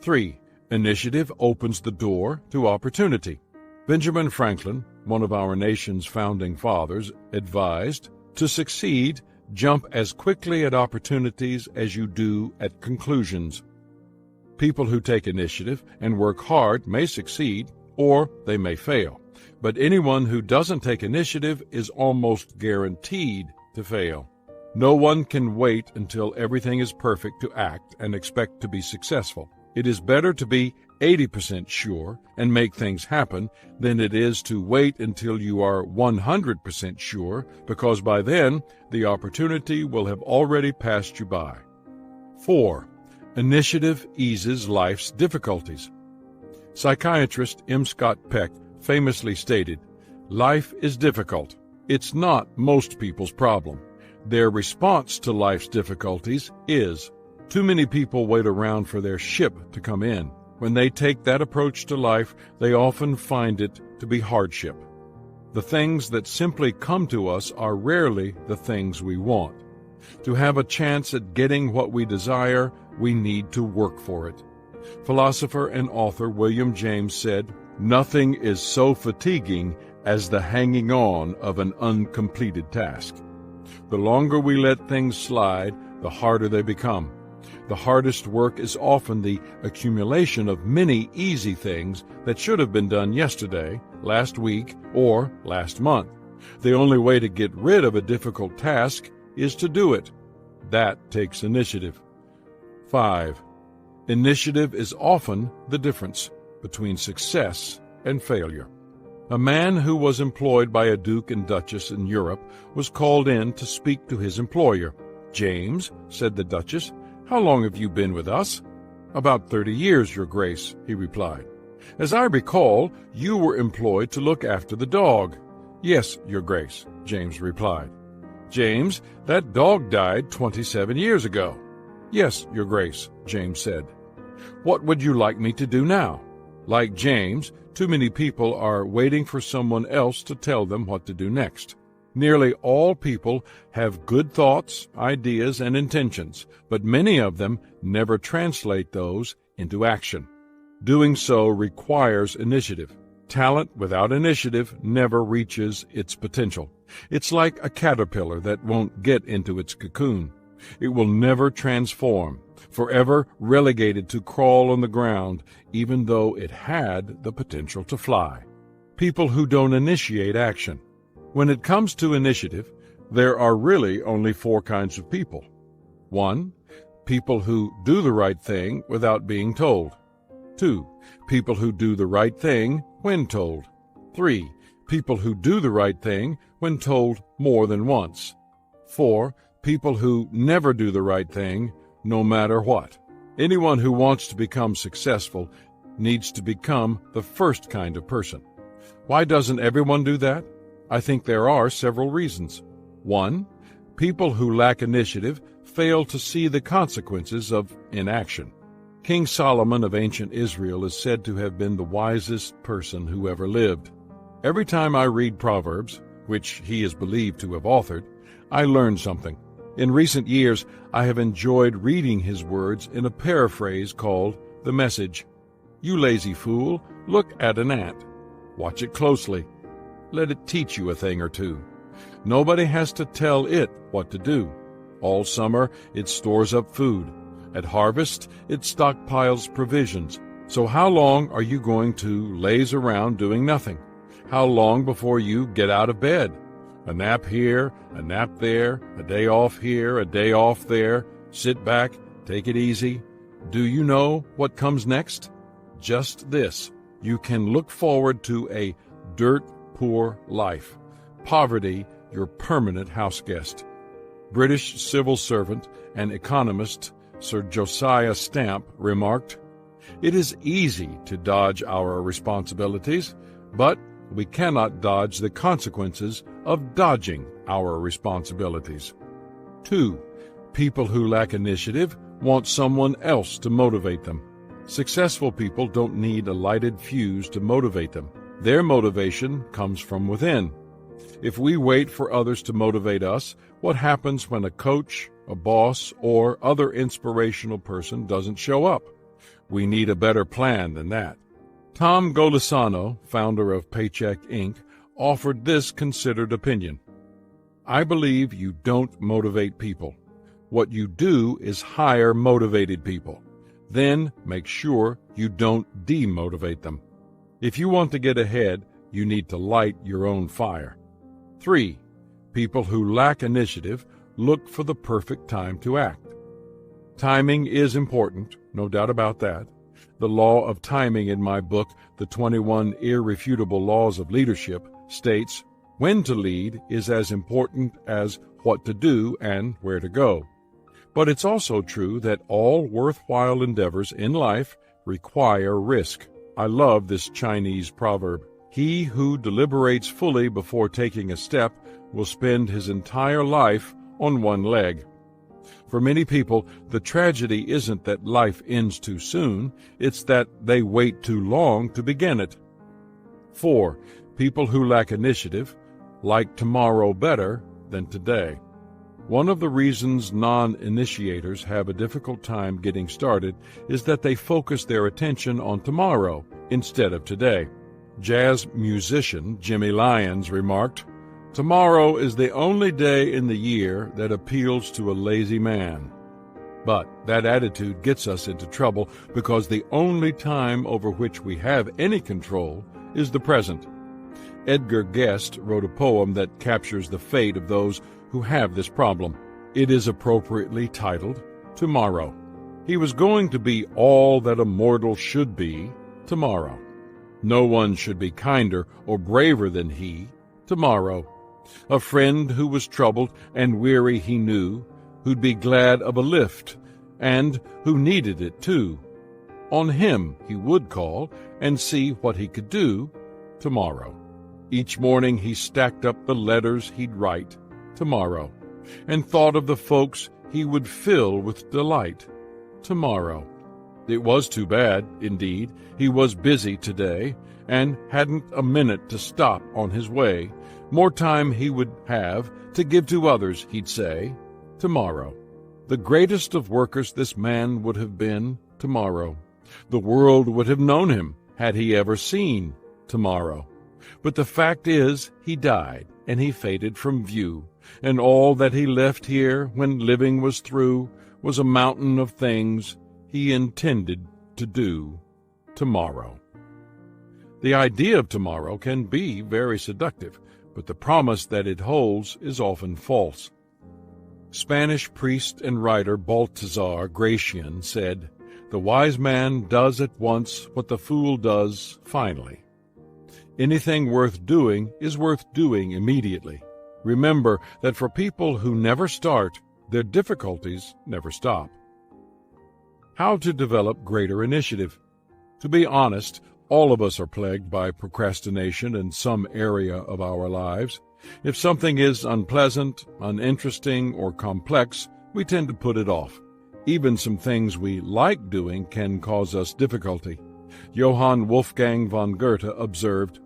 3. Initiative opens the door to opportunity. Benjamin Franklin, one of our nation's founding fathers, advised, To succeed, jump as quickly at opportunities as you do at conclusions. People who take initiative and work hard may succeed, or they may fail. But anyone who doesn't take initiative is almost guaranteed to fail. No one can wait until everything is perfect to act and expect to be successful. It is better to be 80% sure and make things happen than it is to wait until you are 100% sure, because by then the opportunity will have already passed you by. 4. Initiative eases life's difficulties. Psychiatrist M. Scott Peck famously stated, "Life is difficult. It's not most people's problem. Their response to life's difficulties is." Too many people wait around for their ship to come in. When they take that approach to life, they often find it to be hardship. The things that simply come to us are rarely the things we want. To have a chance at getting what we desire, we need to work for it. Philosopher and author William James said, "Nothing is so fatiguing as the hanging on of an uncompleted task." The longer we let things slide, the harder they become. The hardest work is often the accumulation of many easy things that should have been done yesterday, last week, or last month. The only way to get rid of a difficult task is to do it. That takes initiative. 5. Initiative is often the difference between success and failure. A man who was employed by a duke and duchess in Europe was called in to speak to his employer. "James," said the duchess, "how long have you been with us?" "About 30 years, Your Grace," he replied. "As I recall, you were employed to look after the dog." "Yes, Your Grace," James replied. "James, that dog died 27 years ago." "Yes, Your Grace," James said. "What would you like me to do now?" Like James, too many people are waiting for someone else to tell them what to do next. Nearly all people have good thoughts, ideas, and intentions, but many of them never translate those into action. Doing so requires initiative. Talent without initiative never reaches its potential. It's like a caterpillar that won't get into its cocoon. It will never transform, forever relegated to crawl on the ground, even though it had the potential to fly. People who don't initiate action. When it comes to initiative, there are really only 4 kinds of people. 1. People who do the right thing without being told. 2. People who do the right thing when told. 3. People who do the right thing when told more than once. 4. People who never do the right thing, no matter what. Anyone who wants to become successful needs to become the first kind of person. Why doesn't everyone do that? I think there are several reasons. 1. People who lack initiative fail to see the consequences of inaction. King Solomon of ancient Israel is said to have been the wisest person who ever lived. Every time I read Proverbs, which he is believed to have authored, I learn something. In recent years, I have enjoyed reading his words in a paraphrase called The Message. "You lazy fool, look at an ant. Watch it closely. Let it teach you a thing or two. Nobody has to tell it what to do. All summer, it stores up food. At harvest, it stockpiles provisions. So how long are you going to laze around doing nothing? How long before you get out of bed? A nap here, a nap there, a day off here, a day off there. Sit back, take it easy. Do you know what comes next? Just this. You can look forward to a dirt-poor life. Poverty, your permanent houseguest." British civil servant and economist Sir Josiah Stamp remarked, "It is easy to dodge our responsibilities, but we cannot dodge the consequences of dodging our responsibilities." 2. People who lack initiative want someone else to motivate them. Successful people don't need a lighted fuse to motivate them. Their motivation comes from within. If we wait for others to motivate us, what happens when a coach, a boss, or other inspirational person doesn't show up? We need a better plan than that. Tom Golisano, founder of Paycheck Inc., offered this considered opinion. I believe you don't motivate people. What you do is hire motivated people. Then make sure you don't demotivate them. If you want to get ahead, you need to light your own fire. 3. People who lack initiative look for the perfect time to act. Timing is important, no doubt about that. The law of timing in my book, The 21 Irrefutable Laws of Leadership, states, when to lead is as important as what to do and where to go. But it's also true that all worthwhile endeavors in life require risk. I love this Chinese proverb. He who deliberates fully before taking a step will spend his entire life on one leg. For many people, the tragedy isn't that life ends too soon, it's that they wait too long to begin it. 4. People who lack initiative like tomorrow better than today. One of the reasons non-initiators have a difficult time getting started is that they focus their attention on tomorrow instead of today. Jazz musician Jimmy Lyons remarked, "Tomorrow is the only day in the year that appeals to a lazy man." But that attitude gets us into trouble because the only time over which we have any control is the present. Edgar Guest wrote a poem that captures the fate of those who have this problem. It is appropriately titled, Tomorrow. He was going to be all that a mortal should be tomorrow. No one should be kinder or braver than he tomorrow. A friend who was troubled and weary he knew, who'd be glad of a lift, and who needed it too. On him he would call and see what he could do tomorrow. Each morning he stacked up the letters he'd write tomorrow, and thought of the folks he would fill with delight tomorrow. It was too bad, indeed, he was busy today, and hadn't a minute to stop on his way. More time he would have to give to others, he'd say, tomorrow. The greatest of workers this man would have been tomorrow. The world would have known him had he ever seen tomorrow. But the fact is, he died, and he faded from view, and all that he left here when living was through was a mountain of things he intended to do tomorrow. The idea of tomorrow can be very seductive, but the promise that it holds is often false. Spanish priest and writer Baltasar Gracian said, "The wise man does at once what the fool does finally." Anything worth doing is worth doing immediately. Remember that for people who never start, their difficulties never stop. How to develop greater initiative? To be honest, all of us are plagued by procrastination in some area of our lives. If something is unpleasant, uninteresting, or complex, we tend to put it off. Even some things we like doing can cause us difficulty. Johann Wolfgang von Goethe observed,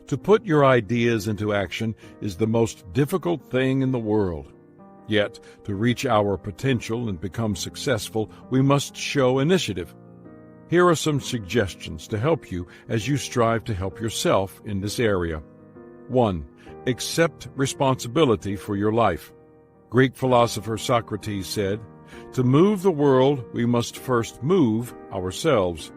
"To put your ideas into action is the most difficult thing in the world. Yet, to reach our potential and become successful, we must show initiative." Here are some suggestions to help you as you strive to help yourself in this area. 1. Accept responsibility for your life. Greek philosopher Socrates said, "To move the world, we must first move ourselves."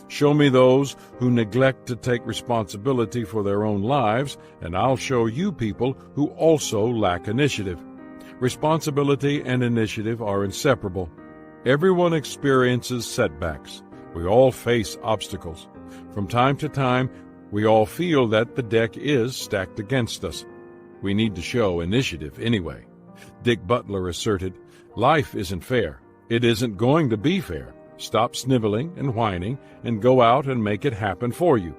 Show me those who neglect to take responsibility for their own lives, and I'll show you people who also lack initiative. Responsibility and initiative are inseparable. Everyone experiences setbacks. We all face obstacles. From time to time, we all feel that the deck is stacked against us. We need to show initiative anyway. Dick Butler asserted, "Life isn't fair. It isn't going to be fair. Stop sniveling and whining and go out and make it happen for you."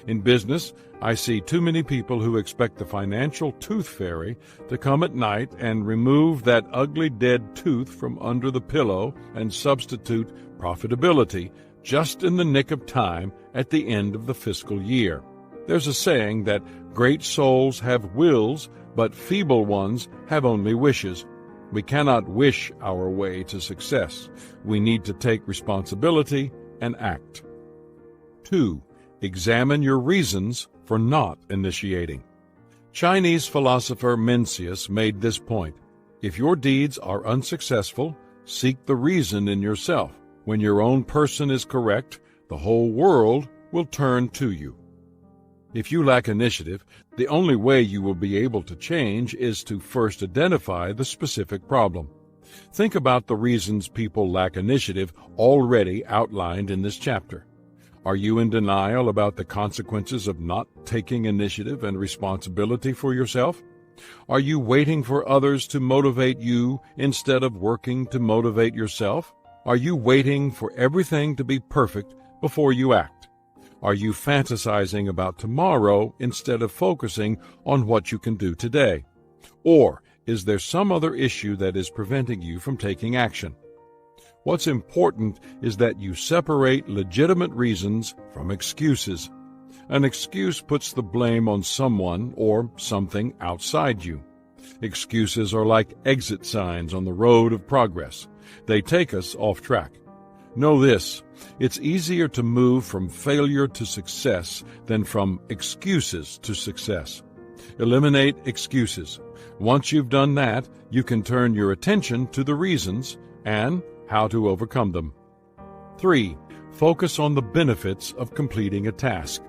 In business, I see too many people who expect the financial tooth fairy to come at night and remove that ugly dead tooth from under the pillow and substitute profitability just in the nick of time at the end of the fiscal year. There's a saying that great souls have wills, but feeble ones have only wishes. We cannot wish our way to success. We need to take responsibility and act. 2. Examine your reasons for not initiating. Chinese philosopher Mencius made this point: if your deeds are unsuccessful, seek the reason in yourself. When your own person is correct, the whole world will turn to you. If you lack initiative, the only way you will be able to change is to first identify the specific problem. Think about the reasons people lack initiative already outlined in this chapter. Are you in denial about the consequences of not taking initiative and responsibility for yourself? Are you waiting for others to motivate you instead of working to motivate yourself? Are you waiting for everything to be perfect before you act? Are you fantasizing about tomorrow instead of focusing on what you can do today? Or is there some other issue that is preventing you from taking action? What's important is that you separate legitimate reasons from excuses. An excuse puts the blame on someone or something outside you. Excuses are like exit signs on the road of progress. They take us off track. Know this: it's easier to move from failure to success than from excuses to success. Eliminate excuses. Once you've done that, you can turn your attention to the reasons and how to overcome them. 3. Focus on the benefits of completing a task.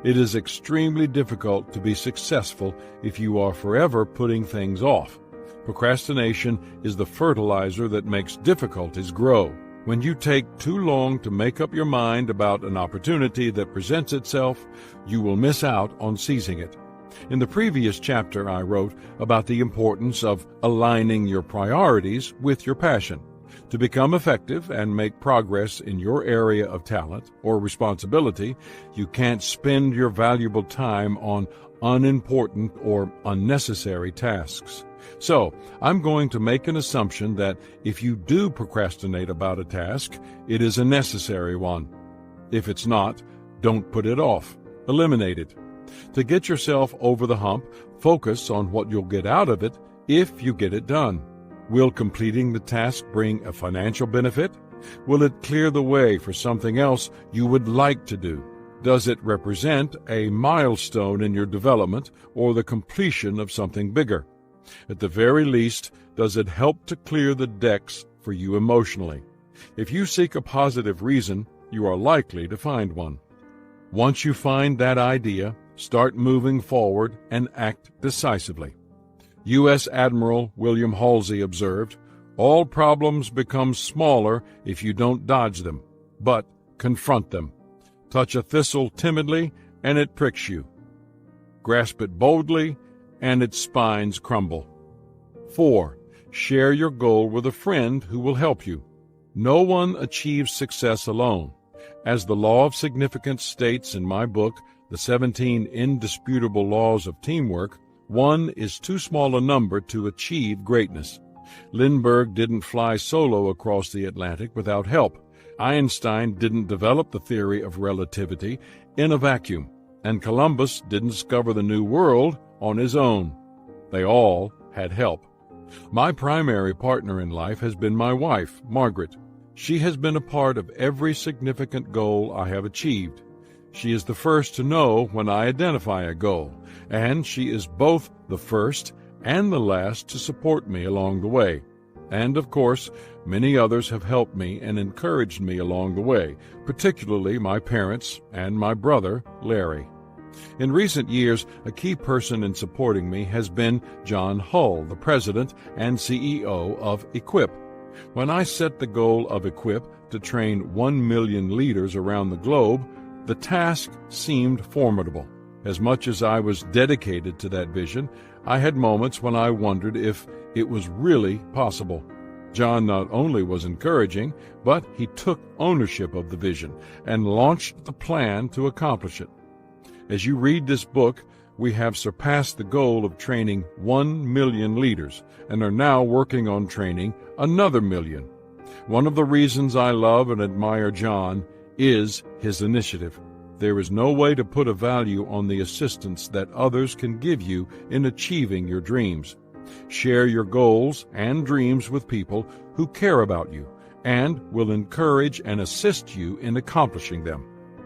It is extremely difficult to be successful if you are forever putting things off. Procrastination is the fertilizer that makes difficulties grow. When you take too long to make up your mind about an opportunity that presents itself, you will miss out on seizing it. In the previous chapter, I wrote about the importance of aligning your priorities with your passion. To become effective and make progress in your area of talent or responsibility, you can't spend your valuable time on unimportant or unnecessary tasks. So, I'm going to make an assumption that if you do procrastinate about a task, it is a necessary one. If it's not, don't put it off. Eliminate it. To get yourself over the hump, focus on what you'll get out of it if you get it done. Will completing the task bring a financial benefit? Will it clear the way for something else you would like to do? Does it represent a milestone in your development or the completion of something bigger? At the very least, does it help to clear the decks for you emotionally? If you seek a positive reason, you are likely to find one. Once you find that idea, start moving forward and act decisively. U.S. Admiral William Halsey observed, "All problems become smaller if you don't dodge them, but confront them. Touch a thistle timidly, and it pricks you. Grasp it boldly, and its spines crumble." 4. Share your goal with a friend who will help you. No one achieves success alone. As the law of significance states in my book, The 17 Indisputable Laws of Teamwork, one is too small a number to achieve greatness. Lindbergh didn't fly solo across the Atlantic without help. Einstein didn't develop the theory of relativity in a vacuum. And Columbus didn't discover the New World on his own. They all had help. My primary partner in life has been my wife, Margaret. She has been a part of every significant goal I have achieved. She is the first to know when I identify a goal, and she is both the first and the last to support me along the way. And, of course, many others have helped me and encouraged me along the way, particularly my parents and my brother, Larry. In recent years, a key person in supporting me has been John Hull, the president and CEO of Equip. When I set the goal of Equip to train 1 million leaders around the globe, the task seemed formidable. As much as I was dedicated to that vision, I had moments when I wondered if it was really possible. John not only was encouraging, but he took ownership of the vision and launched the plan to accomplish it. As you read this book, we have surpassed the goal of training 1 million leaders and are now working on training another million. One of the reasons I love and admire John is his initiative. There is no way to put a value on the assistance that others can give you in achieving your dreams. Share your goals and dreams with people who care about you and will encourage and assist you in accomplishing them.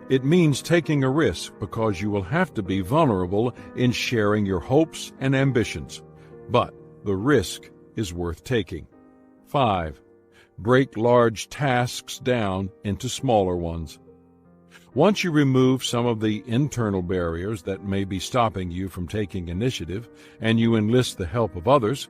It means taking a risk because you will have to be vulnerable in sharing your hopes and ambitions. But the risk is worth taking. 5. Break large tasks down into smaller ones. Once you remove some of the internal barriers that may be stopping you from taking initiative, and you enlist the help of others,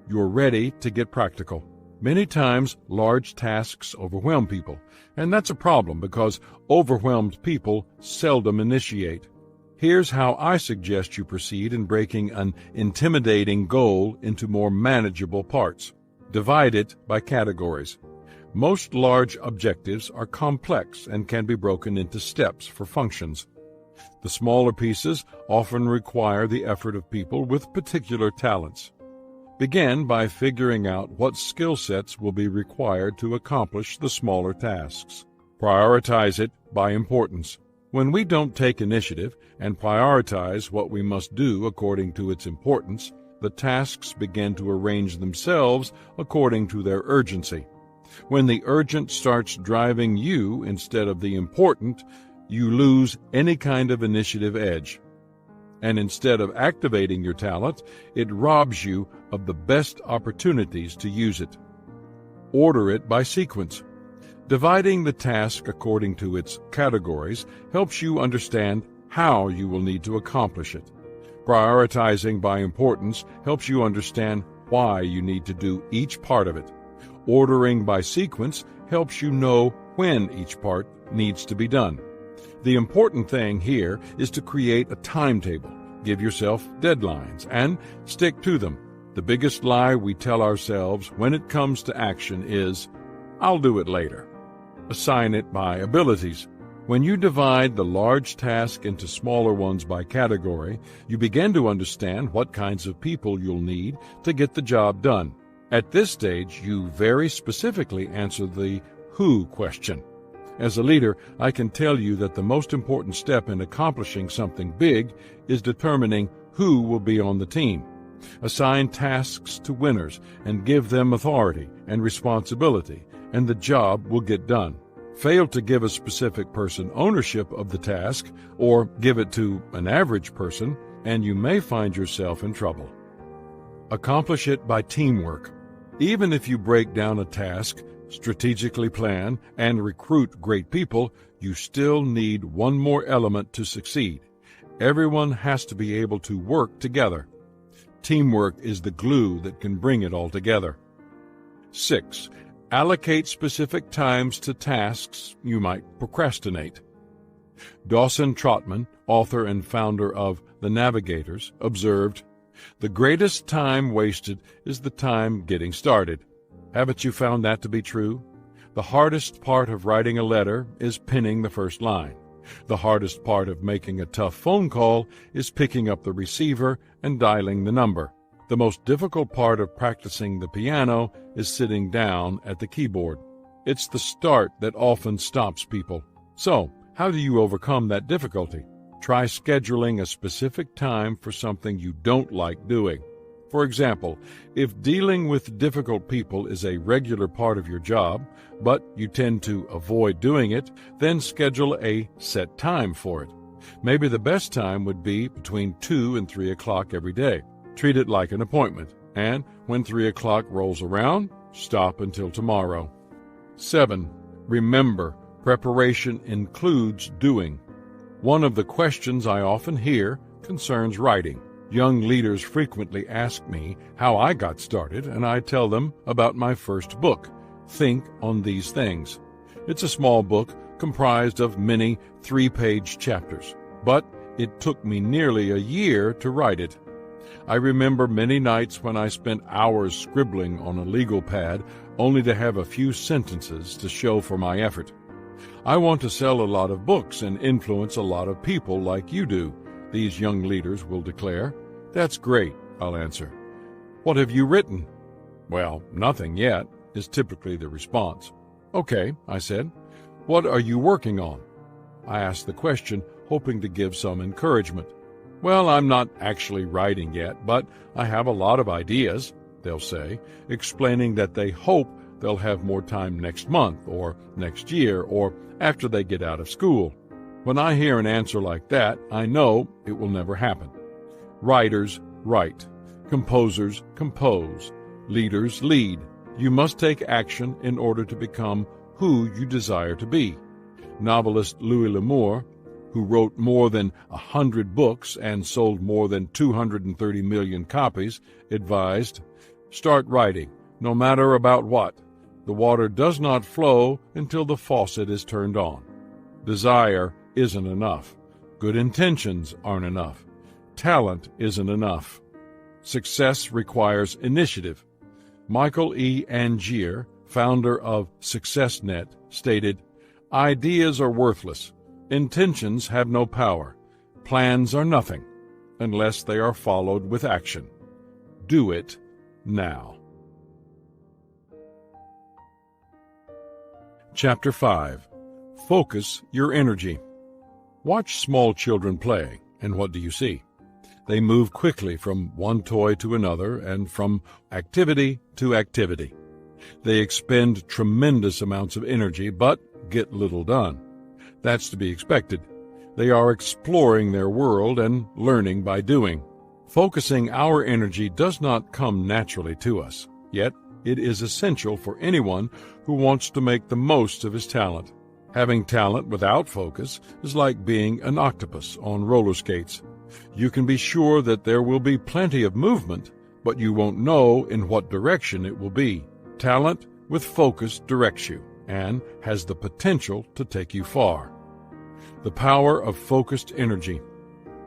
you're ready to get practical. Many times, large tasks overwhelm people, and that's a problem because overwhelmed people seldom initiate. Here's how I suggest you proceed in breaking an intimidating goal into more manageable parts. Divide it by categories. Most large objectives are complex and can be broken into steps for functions. The smaller pieces often require the effort of people with particular talents. Begin by figuring out what skill sets will be required to accomplish the smaller tasks. Prioritize it by importance. When we don't take initiative and prioritize what we must do according to its importance, the tasks begin to arrange themselves according to their urgency. When the urgent starts driving you instead of the important, you lose any kind of initiative edge. And instead of activating your talent, it robs you of the best opportunities to use it. Order it by sequence. Dividing the task according to its categories helps you understand how you will need to accomplish it. Prioritizing by importance helps you understand why you need to do each part of it. Ordering by sequence helps you know when each part needs to be done. The important thing here is to create a timetable, give yourself deadlines, and stick to them. The biggest lie we tell ourselves when it comes to action is, "I'll do it later." Assign it by abilities. When you divide the large task into smaller ones by category, you begin to understand what kinds of people you'll need to get the job done. At this stage, you very specifically answer the who question. As a leader, I can tell you that the most important step in accomplishing something big is determining who will be on the team. Assign tasks to winners and give them authority and responsibility, and the job will get done. Fail to give a specific person ownership of the task or give it to an average person, and you may find yourself in trouble. Accomplish it by teamwork. Even if you break down a task, strategically plan, and recruit great people, you still need one more element to succeed. Everyone has to be able to work together. Teamwork is the glue that can bring it all together. 6. Allocate specific times to tasks you might procrastinate. Dawson Trotman, author and founder of The Navigators, observed, "The greatest time wasted is the time getting started." Haven't you found that to be true? The hardest part of writing a letter is penning the first line. The hardest part of making a tough phone call is picking up the receiver and dialing the number. The most difficult part of practicing the piano is sitting down at the keyboard. It's the start that often stops people. So, how do you overcome that difficulty? Try scheduling a specific time for something you don't like doing. For example, if dealing with difficult people is a regular part of your job, but you tend to avoid doing it, then schedule a set time for it. Maybe the best time would be between 2 and 3 o'clock every day. Treat it like an appointment, and when 3 o'clock rolls around, stop until tomorrow. 7. Remember, preparation includes doing. One of the questions I often hear concerns writing. Young leaders frequently ask me how I got started, and I tell them about my first book, Think on These Things. It's a small book comprised of many 3-page chapters, but it took me nearly a year to write it. I remember many nights when I spent hours scribbling on a legal pad only to have a few sentences to show for my effort. I want to sell a lot of books and influence a lot of people like you do, these young leaders will declare. That's great, I'll answer. What have you written? Well, nothing yet, is typically the response. Okay, I said. What are you working on? I asked the question, hoping to give some encouragement. Well, I'm not actually writing yet, but I have a lot of ideas, they'll say, explaining that they hope they'll have more time next month or next year or after they get out of school. When I hear an answer like that, I know it will never happen. Writers write. Composers compose. Leaders lead. You must take action in order to become who you desire to be. Novelist Louis L'Amour, who wrote more than 100 books and sold more than 230 million copies, advised, "Start writing, no matter about what. The water does not flow until the faucet is turned on." Desire isn't enough. Good intentions aren't enough. Talent isn't enough. Success requires initiative. Michael E. Angier, founder of SuccessNet, stated, "Ideas are worthless. Intentions have no power. Plans are nothing unless they are followed with action. Do it now." Chapter 5. Focus your energy. Watch small children play, and what do you see? They move quickly from one toy to another and from activity to activity. They expend tremendous amounts of energy, but get little done. That's to be expected. They are exploring their world and learning by doing. Focusing our energy does not come naturally to us, yet it is essential for anyone who wants to make the most of his talent. Having talent without focus is like being an octopus on roller skates. You can be sure that there will be plenty of movement, but you won't know in what direction it will be. Talent with focus directs you and has the potential to take you far. The power of focused energy.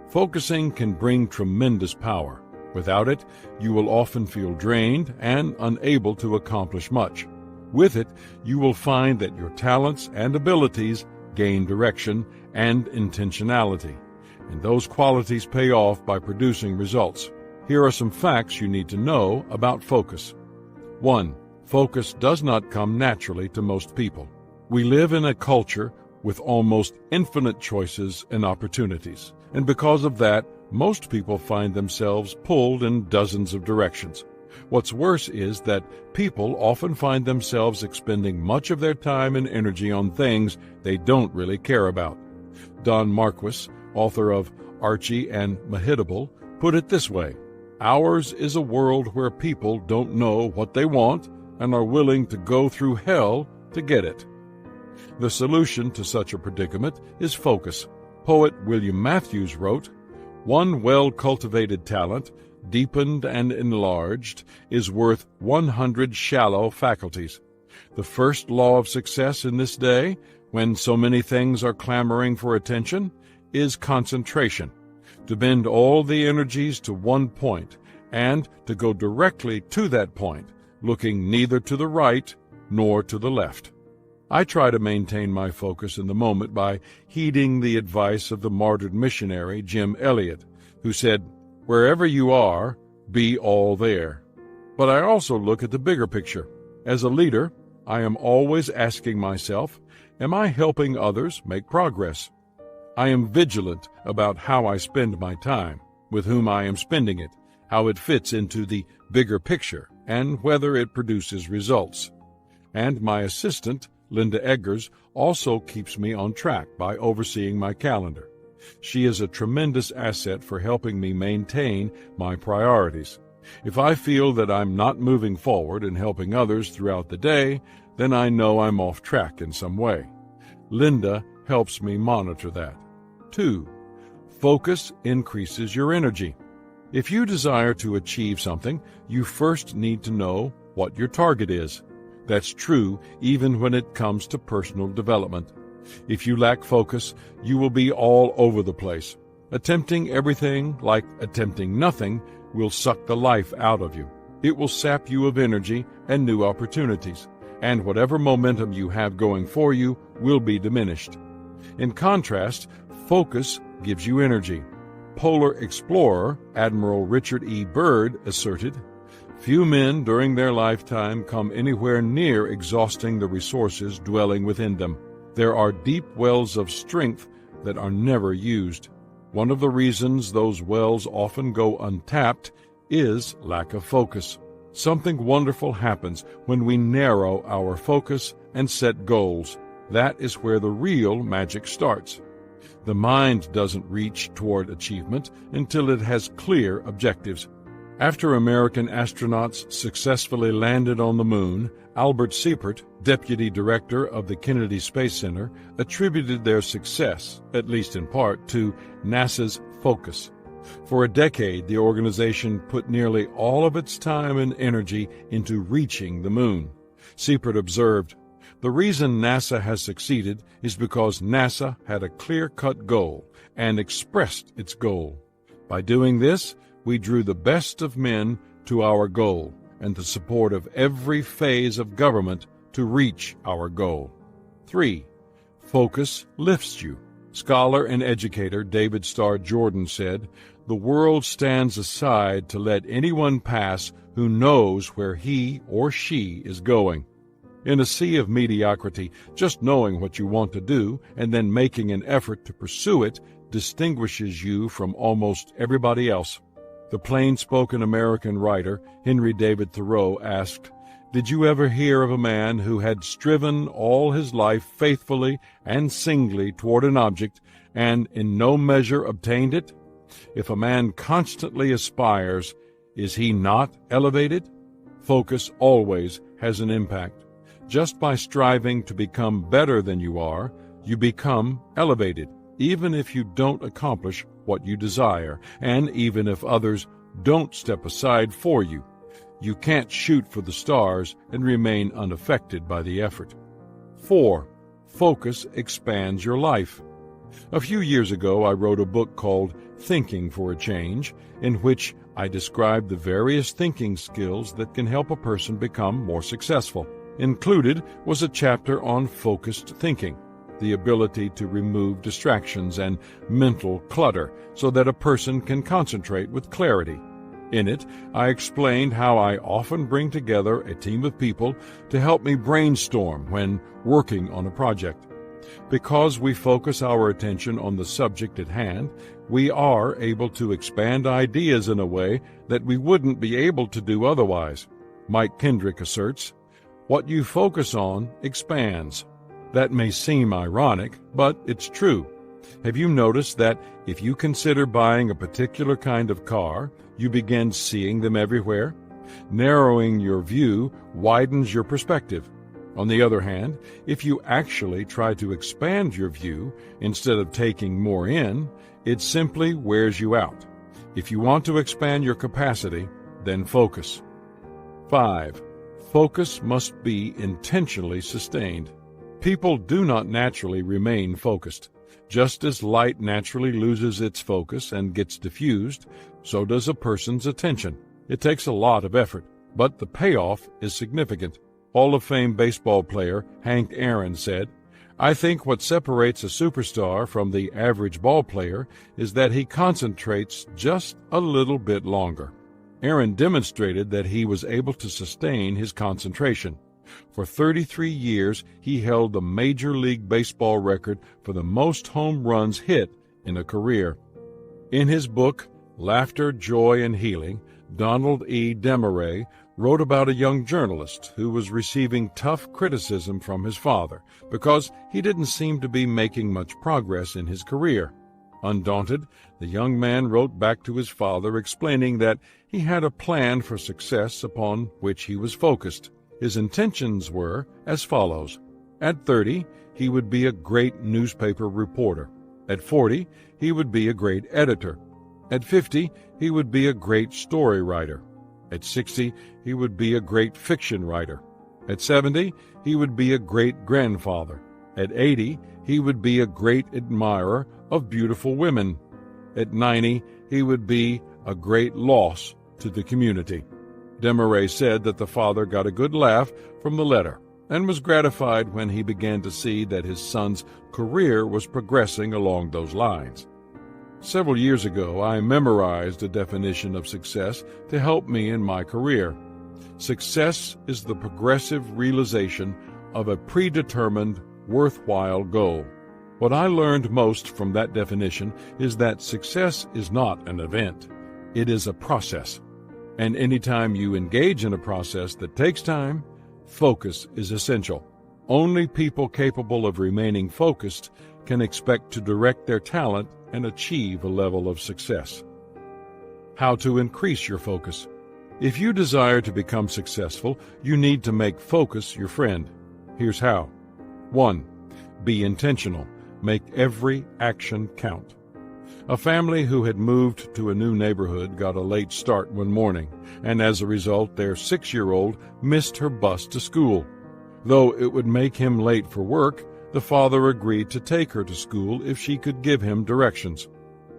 Focusing can bring tremendous power. Without it, you will often feel drained and unable to accomplish much. With it, you will find that your talents and abilities gain direction and intentionality, and those qualities pay off by producing results. Here are some facts you need to know about focus. 1. Focus does not come naturally to most people. We live in a culture with almost infinite choices and opportunities, and because of that, most people find themselves pulled in dozens of directions. What's worse is that people often find themselves expending much of their time and energy on things they don't really care about. Don Marquis, author of Archie and Mahitable, put it this way: "Ours is a world where people don't know what they want and are willing to go through hell to get it." The solution to such a predicament is focus. Poet William Matthews wrote, "One well-cultivated talent, deepened and enlarged, is worth 100 shallow faculties." The first law of success in this day, when so many things are clamoring for attention, is concentration. To bend all the energies to one point, and to go directly to that point, looking neither to the right nor to the left. I try to maintain my focus in the moment by heeding the advice of the martyred missionary Jim Elliot, who said, "Wherever you are, be all there." But I also look at the bigger picture. As a leader, I am always asking myself, am I helping others make progress? I am vigilant about how I spend my time, with whom I am spending it, how it fits into the bigger picture, and whether it produces results. And my assistant, Linda Eggers, also keeps me on track by overseeing my calendar. She is a tremendous asset for helping me maintain my priorities. If I feel that I'm not moving forward and helping others throughout the day, then I know I'm off track in some way. Linda helps me monitor that. 2. Focus increases your energy. If you desire to achieve something, you first need to know what your target is. That's true even when it comes to personal development. If you lack focus, you will be all over the place. Attempting everything, like attempting nothing, will suck the life out of you. It will sap you of energy and new opportunities, and whatever momentum you have going for you will be diminished. In contrast, focus gives you energy. Polar explorer Admiral Richard E. Byrd asserted, "Few men during their lifetime come anywhere near exhausting the resources dwelling within them. There are deep wells of strength that are never used. One of the reasons those wells often go untapped is lack of focus. Something wonderful happens when we narrow our focus and set goals. That is where the real magic starts. The mind doesn't reach toward achievement until it has clear objectives. After American astronauts successfully landed on the moon, Albert Seipert, deputy director of the Kennedy Space Center, attributed their success, at least in part, to NASA's focus. For a decade, the organization put nearly all of its time and energy into reaching the moon. Seipert observed, "The reason NASA has succeeded is because NASA had a clear-cut goal and expressed its goal. By doing this, we drew the best of men to our goal and the support of every phase of government to reach our goal." 3. Focus lifts you. Scholar and educator David Starr Jordan said, "The world stands aside to let anyone pass who knows where he or she is going." In a sea of mediocrity, just knowing what you want to do and then making an effort to pursue it distinguishes you from almost everybody else. The plain-spoken American writer Henry David Thoreau asked, "Did you ever hear of a man who had striven all his life faithfully and singly toward an object and in no measure obtained it? If a man constantly aspires, is he not elevated?" Focus always has an impact. Just by striving to become better than you are, you become elevated, even if you don't accomplish what you desire, and even if others don't step aside for you. You can't shoot for the stars and remain unaffected by the effort. 4. Focus expands your life. A few years ago, I wrote a book called Thinking for a Change, in which I described the various thinking skills that can help a person become more successful. Included was a chapter on focused thinking, the ability to remove distractions and mental clutter so that a person can concentrate with clarity. In it, I explained how I often bring together a team of people to help me brainstorm when working on a project. Because we focus our attention on the subject at hand, we are able to expand ideas in a way that we wouldn't be able to do otherwise. Mike Kendrick asserts, "What you focus on expands." That may seem ironic, but it's true. Have you noticed that if you consider buying a particular kind of car, you begin seeing them everywhere? Narrowing your view widens your perspective. On the other hand, if you actually try to expand your view instead of taking more in, it simply wears you out. If you want to expand your capacity, then focus. 5. Focus must be intentionally sustained. People do not naturally remain focused. Just as light naturally loses its focus and gets diffused, so does a person's attention. It takes a lot of effort, but the payoff is significant. Hall of Fame baseball player Hank Aaron said, "I think what separates a superstar from the average ball player is that he concentrates just a little bit longer." Aaron demonstrated that he was able to sustain his concentration. For 33 years, he held the Major League Baseball record for the most home runs hit in a career. In his book, Laughter, Joy, and Healing, Donald E. Desmarais wrote about a young journalist who was receiving tough criticism from his father because he didn't seem to be making much progress in his career. Undaunted, the young man wrote back to his father explaining that he had a plan for success upon which he was focused. His intentions were as follows. At 30, he would be a great newspaper reporter. At 40, he would be a great editor. At 50, he would be a great story writer. At 60, he would be a great fiction writer. At 70, he would be a great grandfather. At 80, he would be a great admirer of beautiful women. At 90, he would be a great loss to the community. Desmarais said that the father got a good laugh from the letter and was gratified when he began to see that his son's career was progressing along those lines. Several years ago, I memorized a definition of success to help me in my career. Success is the progressive realization of a predetermined, worthwhile goal. What I learned most from that definition is that success is not an event. It is a process. And anytime you engage in a process that takes time, focus is essential. Only people capable of remaining focused can expect to direct their talent and achieve a level of success. How to increase your focus. If you desire to become successful, you need to make focus your friend. Here's how. 1. Be intentional. Make every action count. A family who had moved to a new neighborhood got a late start one morning, and as a result, their 6-year-old missed her bus to school. Though it would make him late for work, the father agreed to take her to school if she could give him directions.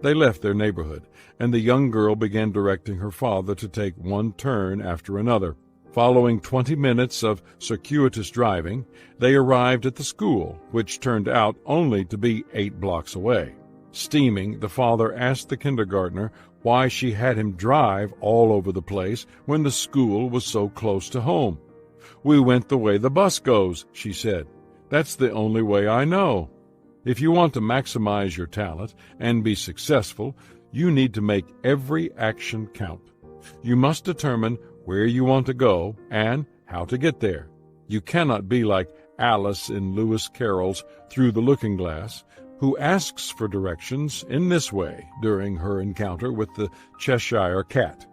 They left their neighborhood, and the young girl began directing her father to take one turn after another. Following 20 minutes of circuitous driving, they arrived at the school, which turned out only to be 8 blocks away. Steaming, the father asked the kindergartner why she had him drive all over the place when the school was so close to home. "We went the way the bus goes," she said. "That's the only way I know." If you want to maximize your talent and be successful, you need to make every action count. You must determine where you want to go and how to get there. You cannot be like Alice in Lewis Carroll's Through the Looking Glass, who asks for directions in this way during her encounter with the Cheshire Cat.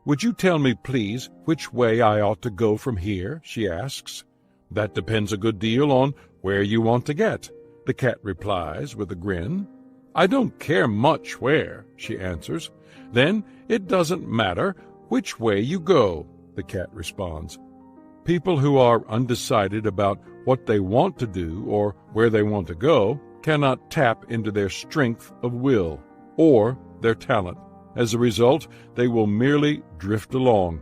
"Would you tell me, please, which way I ought to go from here?" she asks. "That depends a good deal on where you want to get," the cat replies with a grin. "I don't care much where," she answers. "Then it doesn't matter which way you go," the cat responds. People who are undecided about what they want to do or where they want to go cannot tap into their strength of will or their talent. As a result, they will merely drift along.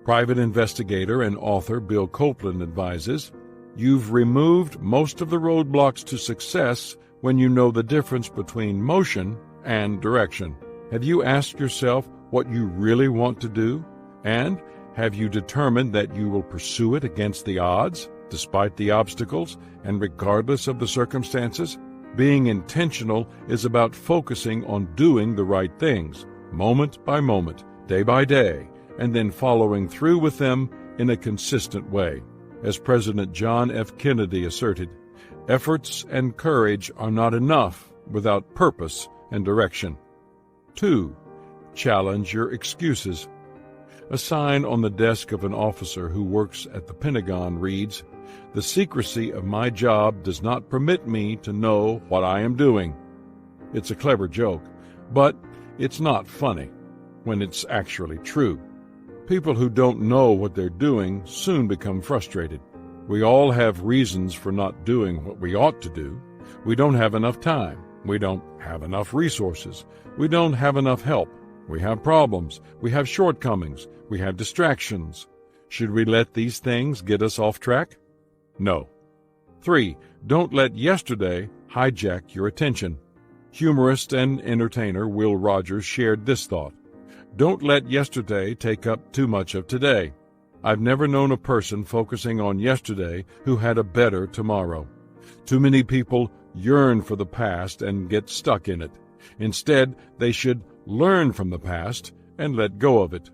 Private investigator and author Bill Copeland advises, "You've removed most of the roadblocks to success when you know the difference between motion and direction." Have you asked yourself what you really want to do? And have you determined that you will pursue it against the odds, despite the obstacles, and regardless of the circumstances? Being intentional is about focusing on doing the right things, moment by moment, day by day, and then following through with them in a consistent way. As President John F. Kennedy asserted, efforts and courage are not enough without purpose and direction. 2. Challenge your excuses. A sign on the desk of an officer who works at the Pentagon reads, "The secrecy of my job does not permit me to know what I am doing." It's a clever joke, but it's not funny when it's actually true. People who don't know what they're doing soon become frustrated. We all have reasons for not doing what we ought to do. We don't have enough time. We don't have enough resources. We don't have enough help. We have problems. We have shortcomings. We have distractions. Should we let these things get us off track? No. 3. Don't let yesterday hijack your attention. Humorist and entertainer Will Rogers shared this thought: "Don't let yesterday take up too much of today." I've never known a person focusing on yesterday who had a better tomorrow. Too many people yearn for the past and get stuck in it. Instead, they should learn from the past and let go of it.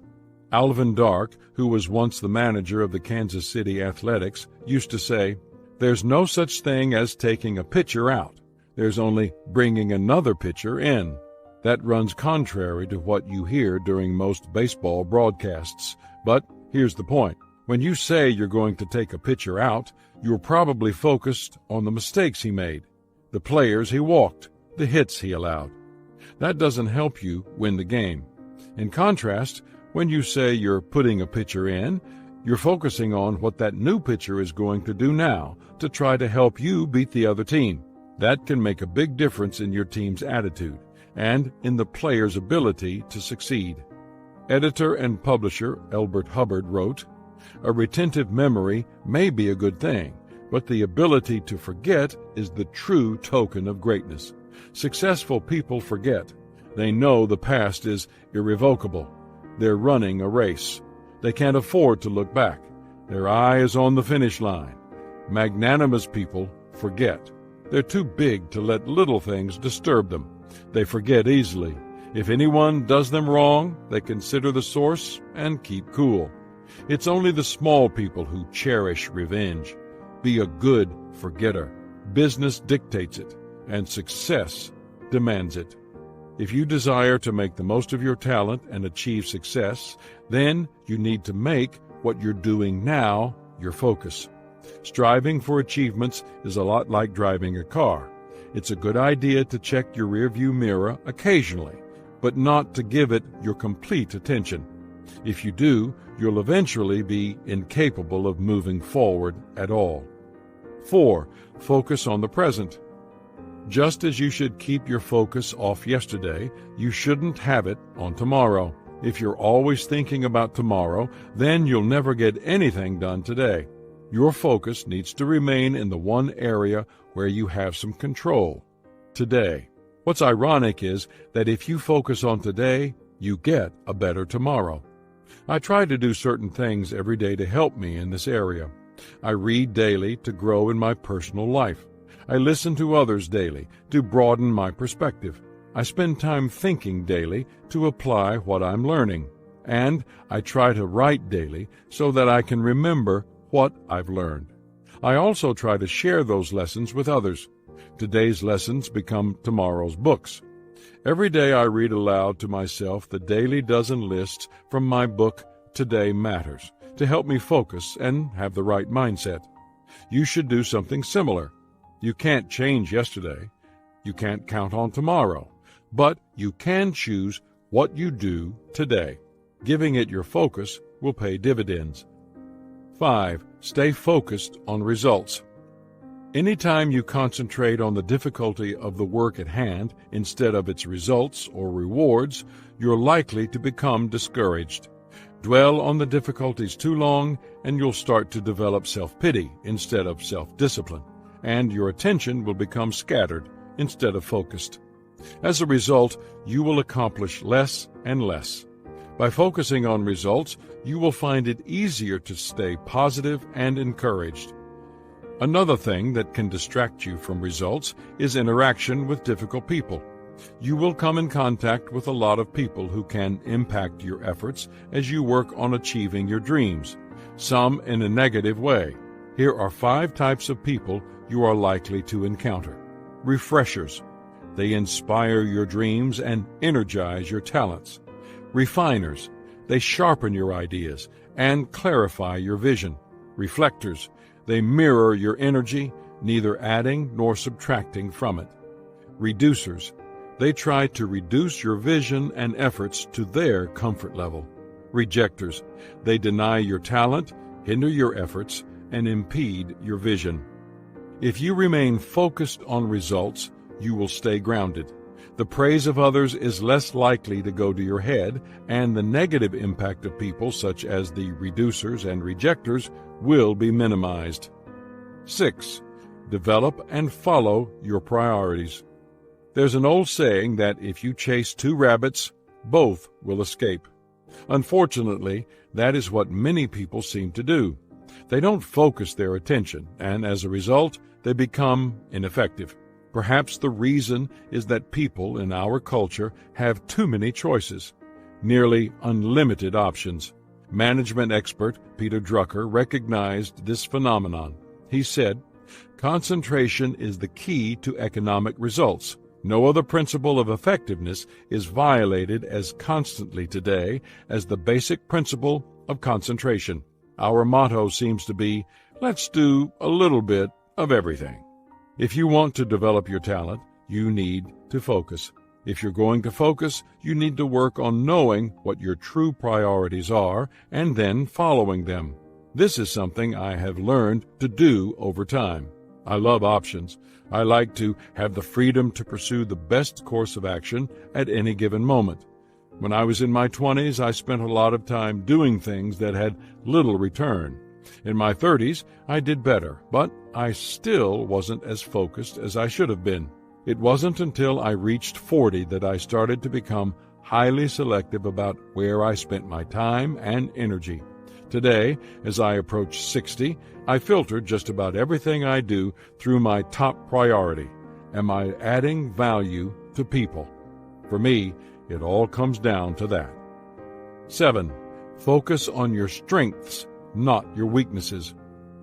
Alvin Dark, who was once the manager of the Kansas City Athletics, used to say, "There's no such thing as taking a pitcher out. There's only bringing another pitcher in." That runs contrary to what you hear during most baseball broadcasts. But here's the point. When you say you're going to take a pitcher out, you're probably focused on the mistakes he made, the players he walked, the hits he allowed. That doesn't help you win the game. In contrast, when you say you're putting a pitcher in, you're focusing on what that new pitcher is going to do now to try to help you beat the other team. That can make a big difference in your team's attitude and in the player's ability to succeed. Editor and publisher Elbert Hubbard wrote, "A retentive memory may be a good thing, but the ability to forget is the true token of greatness. Successful people forget. They know the past is irrevocable. They're running a race. They can't afford to look back. Their eye is on the finish line. Magnanimous people forget. They're too big to let little things disturb them. They forget easily. If anyone does them wrong, they consider the source and keep cool. It's only the small people who cherish revenge. Be a good forgetter. Business dictates it. and success demands it. If you desire to make the most of your talent and achieve success, then you need to make what you're doing now your focus. Striving for achievements is a lot like driving a car. It's a good idea to check your rearview mirror occasionally, but not to give it your complete attention. If you do, you'll eventually be incapable of moving forward at all. 4. Focus on the present. Just as you should keep your focus off yesterday, you shouldn't have it on tomorrow. If you're always thinking about tomorrow, then you'll never get anything done today. Your focus needs to remain in the one area where you have some control, today. What's ironic is that if you focus on today, you get a better tomorrow. I try to do certain things every day to help me in this area. I read daily to grow in my personal life. I listen to others daily to broaden my perspective. I spend time thinking daily to apply what I'm learning. And I try to write daily so that I can remember what I've learned. I also try to share those lessons with others. Today's lessons become tomorrow's books. Every day I read aloud to myself the daily dozen lists from my book, Today Matters, to help me focus and have the right mindset. You should do something similar. You can't change yesterday. You can't count on tomorrow. But you can choose what you do today. Giving it your focus will pay dividends. 5. Stay focused on results. Anytime you concentrate on the difficulty of the work at hand instead of its results or rewards, you're likely to become discouraged. Dwell on the difficulties too long, and you'll start to develop self-pity instead of self-discipline, and your attention will become scattered instead of focused. As a result, you will accomplish less and less. By focusing on results, you will find it easier to stay positive and encouraged. Another thing that can distract you from results is interaction with difficult people. You will come in contact with a lot of people who can impact your efforts as you work on achieving your dreams, some in a negative way. Here are 5 types of people you are likely to encounter. Refreshers. They inspire your dreams and energize your talents. Refiners. They sharpen your ideas and clarify your vision. Reflectors. They mirror your energy, neither adding nor subtracting from it. Reducers. They try to reduce your vision and efforts to their comfort level. Rejectors. They deny your talent, hinder your efforts, and impede your vision. If you remain focused on results, you will stay grounded. The praise of others is less likely to go to your head, and the negative impact of people, such as the reducers and rejectors, will be minimized. 6. Develop and follow your priorities. There's an old saying that if you chase 2 rabbits, both will escape. Unfortunately, that is what many people seem to do. They don't focus their attention, and as a result, they become ineffective. Perhaps the reason is that people in our culture have too many choices, nearly unlimited options. Management expert Peter Drucker recognized this phenomenon. He said, "Concentration is the key to economic results. No other principle of effectiveness is violated as constantly today as the basic principle of concentration." Our motto seems to be, let's do a little bit of everything. If you want to develop your talent, you need to focus. If you're going to focus, you need to work on knowing what your true priorities are and then following them. This is something I have learned to do over time. I love options. I like to have the freedom to pursue the best course of action at any given moment. When I was in my 20s, I spent a lot of time doing things that had little return. In my 30s, I did better, but I still wasn't as focused as I should have been. It wasn't until I reached 40 that I started to become highly selective about where I spent my time and energy. Today, as I approach 60, I filter just about everything I do through my top priority. Am I adding value to people? For me, it all comes down to that. 7. Focus on your strengths, not your weaknesses.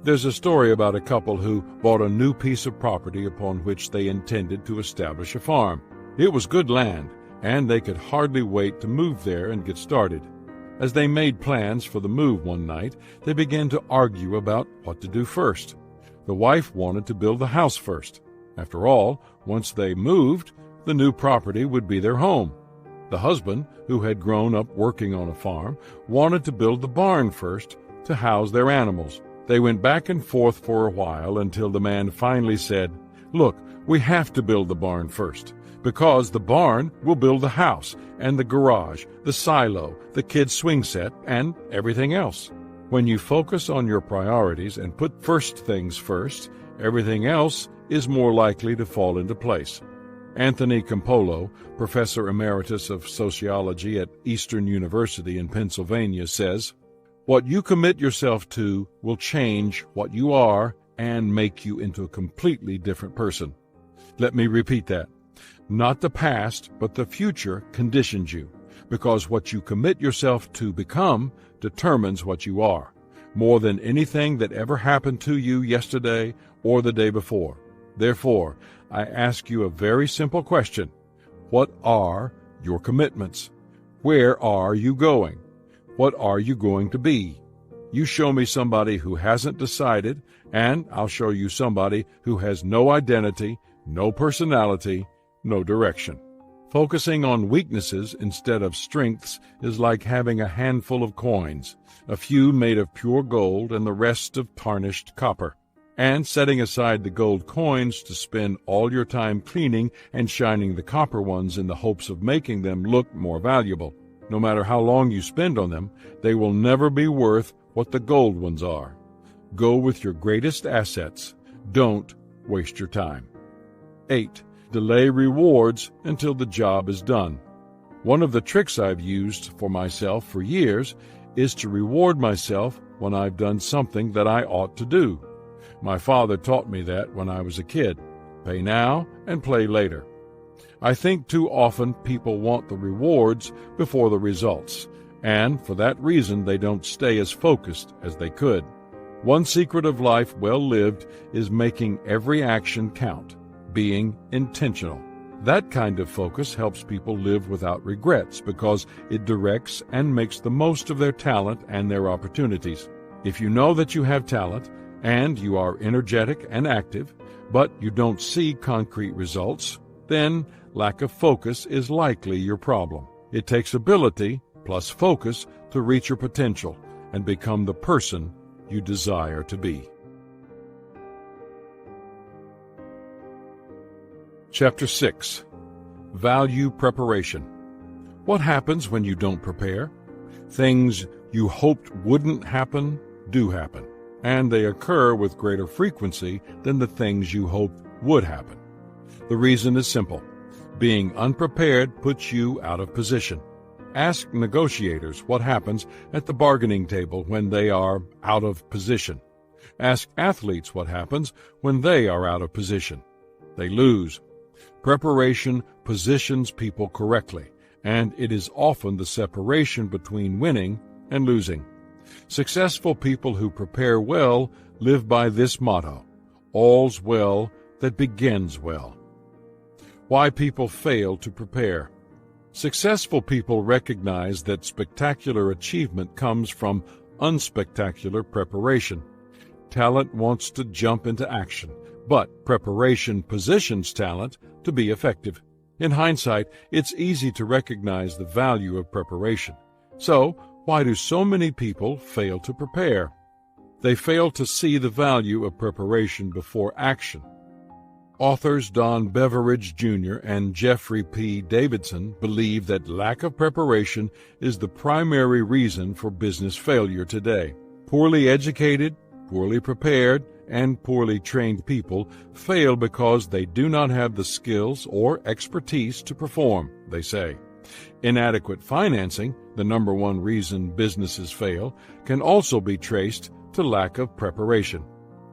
There's a story about a couple who bought a new piece of property upon which they intended to establish a farm. It was good land, and they could hardly wait to move there and get started. As they made plans for the move one night, they began to argue about what to do first. The wife wanted to build the house first. After all, once they moved, the new property would be their home. The husband, who had grown up working on a farm, wanted to build the barn first to house their animals. They went back and forth for a while until the man finally said, "Look, we have to build the barn first, because the barn will build the house and the garage, the silo, the kids' swing set, and everything else." When you focus on your priorities and put first things first, everything else is more likely to fall into place. Anthony Campolo, professor emeritus of sociology at Eastern University in Pennsylvania, says, "What you commit yourself to will change what you are and make you into a completely different person." Let me repeat that. Not the past, but the future conditions you, because what you commit yourself to become determines what you are, more than anything that ever happened to you yesterday or the day before. Therefore, I ask you a very simple question. What are your commitments? Where are you going? What are you going to be? You show me somebody who hasn't decided, and I'll show you somebody who has no identity, no personality, no direction. Focusing on weaknesses instead of strengths is like having a handful of coins, a few made of pure gold and the rest of tarnished copper, and setting aside the gold coins to spend all your time cleaning and shining the copper ones in the hopes of making them look more valuable. No matter how long you spend on them, they will never be worth what the gold ones are. Go with your greatest assets. Don't waste your time. 8. Delay rewards until the job is done. One of the tricks I've used for myself for years is to reward myself when I've done something that I ought to do. My father taught me that when I was a kid. Pay now and play later. I think too often people want the rewards before the results, and for that reason they don't stay as focused as they could. One secret of life well lived is making every action count, being intentional. That kind of focus helps people live without regrets because it directs and makes the most of their talent and their opportunities. If you know that you have talent and you are energetic and active, but you don't see concrete results, then lack of focus is likely your problem. It takes ability plus focus to reach your potential and become the person you desire to be. Chapter 6. Value preparation. What happens when you don't prepare? Things you hoped wouldn't happen do happen, and they occur with greater frequency than the things you hoped would happen. The reason is simple. Being unprepared puts you out of position. Ask negotiators what happens at the bargaining table when they are out of position. Ask athletes what happens when they are out of position. They lose. Preparation positions people correctly, and it is often the separation between winning and losing. Successful people who prepare well live by this motto: all's well that begins well. Why people fail to prepare. Successful people recognize that spectacular achievement comes from unspectacular preparation. Talent wants to jump into action, but preparation positions talent to be effective. In hindsight, it's easy to recognize the value of preparation. So, why do so many people fail to prepare? They fail to see the value of preparation before action. Authors Don Beveridge Jr. and Jeffrey P. Davidson believe that lack of preparation is the primary reason for business failure today. Poorly educated, poorly prepared, and poorly trained people fail because they do not have the skills or expertise to perform, they say. Inadequate financing, the number one reason businesses fail, can also be traced to lack of preparation.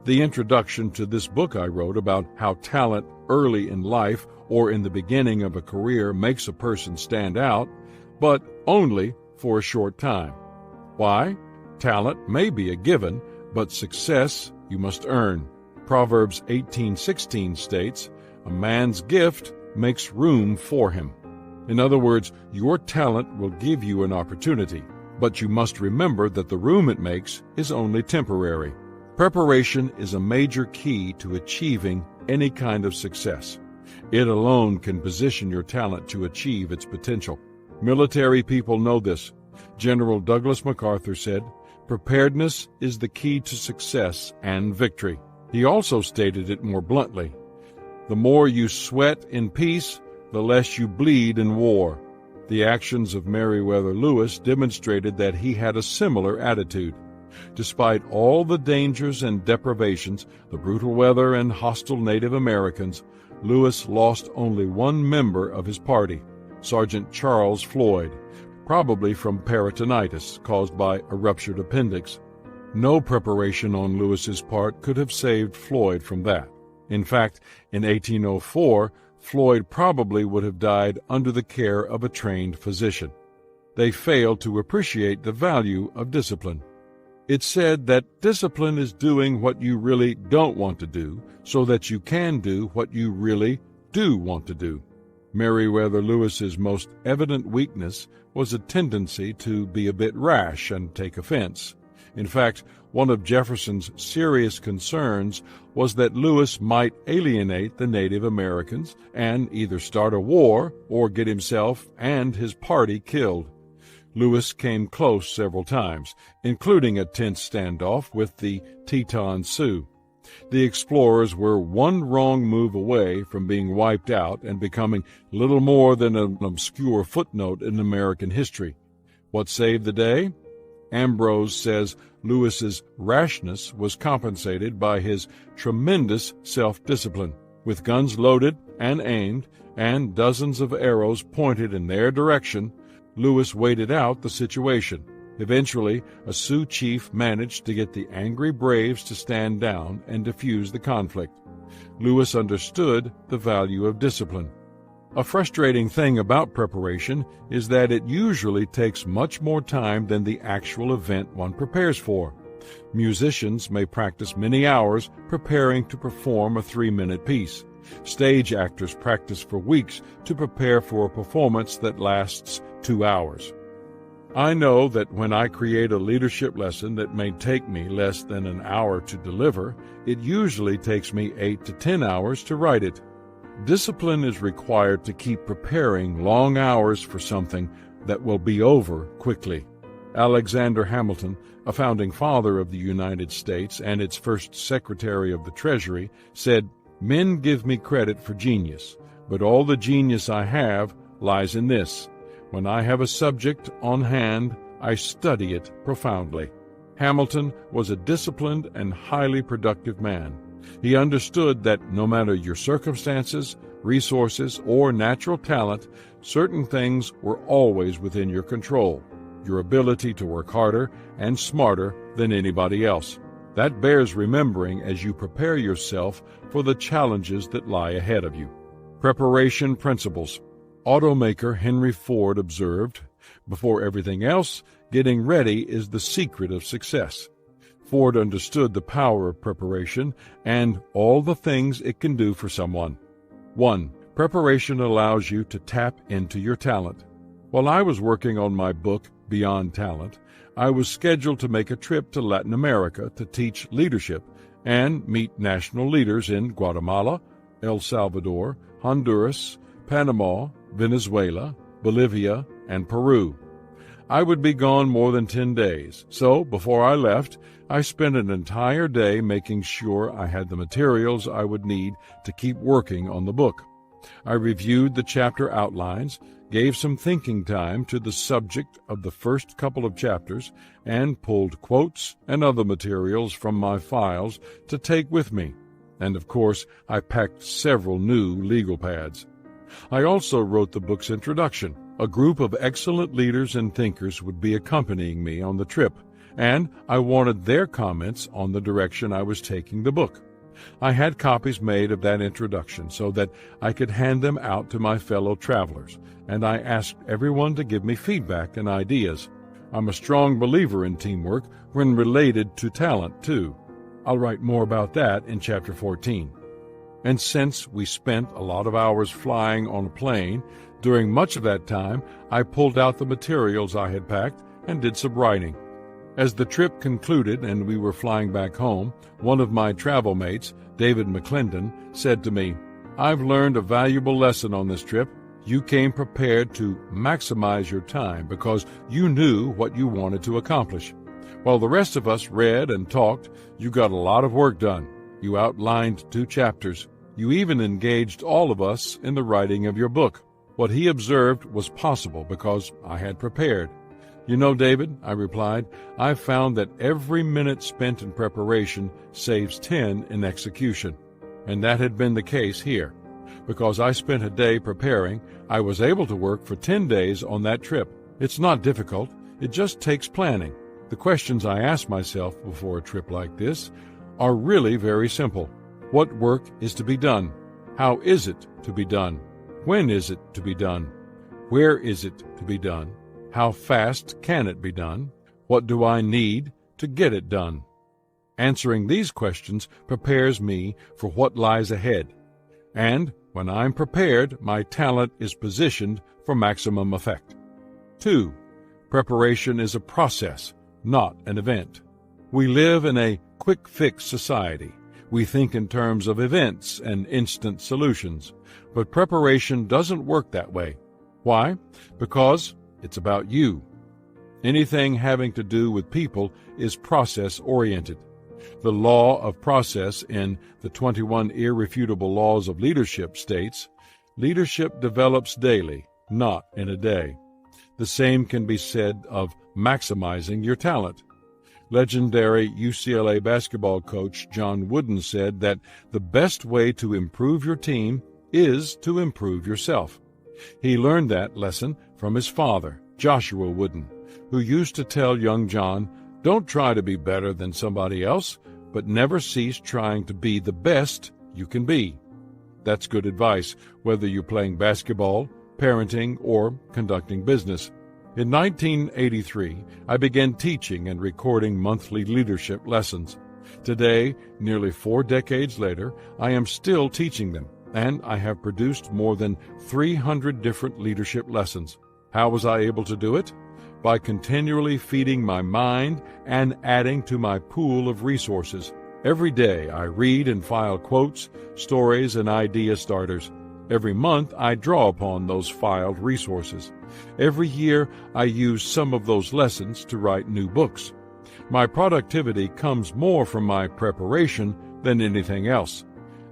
The introduction to this book I wrote about how talent early in life or in the beginning of a career makes a person stand out, but only for a short time. Why? Talent may be a given, but success you must earn. Proverbs 18:16 states, "A man's gift makes room for him." In other words, your talent will give you an opportunity, but you must remember that the room it makes is only temporary. Preparation is a major key to achieving any kind of success. It alone can position your talent to achieve its potential. Military people know this. General Douglas MacArthur said, "Preparedness is the key to success and victory." He also stated it more bluntly, "The more you sweat in peace, the less you bleed in war." The actions of Meriwether Lewis demonstrated that he had a similar attitude. Despite all the dangers and deprivations, the brutal weather and hostile Native Americans, Lewis lost only one member of his party, Sergeant Charles Floyd, probably from peritonitis caused by a ruptured appendix. No preparation on Lewis's part could have saved Floyd from that. In fact, in 1804, Floyd probably would have died under the care of a trained physician. They failed to appreciate the value of discipline. It's said that discipline is doing what you really don't want to do so that you can do what you really do want to do. Meriwether Lewis's most evident weakness was a tendency to be a bit rash and take offense. In fact, one of Jefferson's serious concerns was that Lewis might alienate the Native Americans and either start a war or get himself and his party killed. Lewis came close several times, including a tense standoff with the Teton Sioux. The explorers were one wrong move away from being wiped out and becoming little more than an obscure footnote in American history. What saved the day? Ambrose says Lewis's rashness was compensated by his tremendous self-discipline. With guns loaded and aimed and dozens of arrows pointed in their direction, Lewis waited out the situation. Eventually, a Sioux chief managed to get the angry braves to stand down and defuse the conflict. Lewis understood the value of discipline. A frustrating thing about preparation is that it usually takes much more time than the actual event one prepares for. Musicians may practice many hours preparing to perform a 3-minute piece. Stage actors practice for weeks to prepare for a performance that lasts 2 hours. I know that when I create a leadership lesson that may take me less than an hour to deliver, it usually takes me 8 to 10 hours to write it. Discipline is required to keep preparing long hours for something that will be over quickly. Alexander Hamilton, a founding father of the United States and its first Secretary of the Treasury, said, "Men give me credit for genius, but all the genius I have lies in this. When I have a subject on hand, I study it profoundly." Hamilton was a disciplined and highly productive man. He understood that no matter your circumstances, resources, or natural talent, certain things were always within your control, your ability to work harder and smarter than anybody else. That bears remembering as you prepare yourself for the challenges that lie ahead of you. Preparation principles. Automaker Henry Ford observed, "Before everything else, getting ready is the secret of success." Ford understood the power of preparation and all the things it can do for someone. 1. Preparation allows you to tap into your talent. While I was working on my book, Beyond Talent, I was scheduled to make a trip to Latin America to teach leadership and meet national leaders in Guatemala, El Salvador, Honduras, Panama, Venezuela, Bolivia, and Peru. I would be gone more than 10 days, so before I left, I spent an entire day making sure I had the materials I would need to keep working on the book. I reviewed the chapter outlines, gave some thinking time to the subject of the first couple of chapters, and pulled quotes and other materials from my files to take with me. And of course, I packed several new legal pads. I also wrote the book's introduction. A group of excellent leaders and thinkers would be accompanying me on the trip, and I wanted their comments on the direction I was taking the book. I had copies made of that introduction so that I could hand them out to my fellow travelers, and I asked everyone to give me feedback and ideas. I'm a strong believer in teamwork when related to talent, too. I'll write more about that in Chapter 14. And since we spent a lot of hours flying on a plane, during much of that time I pulled out the materials I had packed and did some writing. As the trip concluded and we were flying back home, one of my travel mates, David McClendon, said to me, "I've learned a valuable lesson on this trip. You came prepared to maximize your time because you knew what you wanted to accomplish. While the rest of us read and talked, you got a lot of work done. You outlined 2 chapters. You even engaged all of us in the writing of your book." What he observed was possible because I had prepared. "You know, David," I replied, "I've found that every minute spent in preparation saves 10 in execution." And that had been the case here. Because I spent a day preparing, I was able to work for 10 days on that trip. It's not difficult. It just takes planning. The questions I ask myself before a trip like this are really very simple. What work is to be done? How is it to be done? When is it to be done? Where is it to be done? How fast can it be done? What do I need to get it done? Answering these questions prepares me for what lies ahead. And when I'm prepared, my talent is positioned for maximum effect. 2. Preparation is a process, not an event. We live in a quick-fix society. We think in terms of events and instant solutions. But preparation doesn't work that way. Why? Because it's about you. Anything having to do with people is process-oriented. The law of process in the 21 Irrefutable Laws of Leadership states, "Leadership develops daily, not in a day." The same can be said of maximizing your talent. Legendary UCLA basketball coach John Wooden said that the best way to improve your team is to improve yourself. He learned that lesson from his father, Joshua Wooden, who used to tell young John, "Don't try to be better than somebody else, but never cease trying to be the best you can be." That's good advice, whether you're playing basketball, parenting, or conducting business. In 1983, I began teaching and recording monthly leadership lessons. Today, nearly 4 decades later, I am still teaching them, and I have produced more than 300 different leadership lessons. How was I able to do it? By continually feeding my mind and adding to my pool of resources. Every day I read and file quotes, stories, and idea starters. Every month I draw upon those filed resources. Every year I use some of those lessons to write new books. My productivity comes more from my preparation than anything else.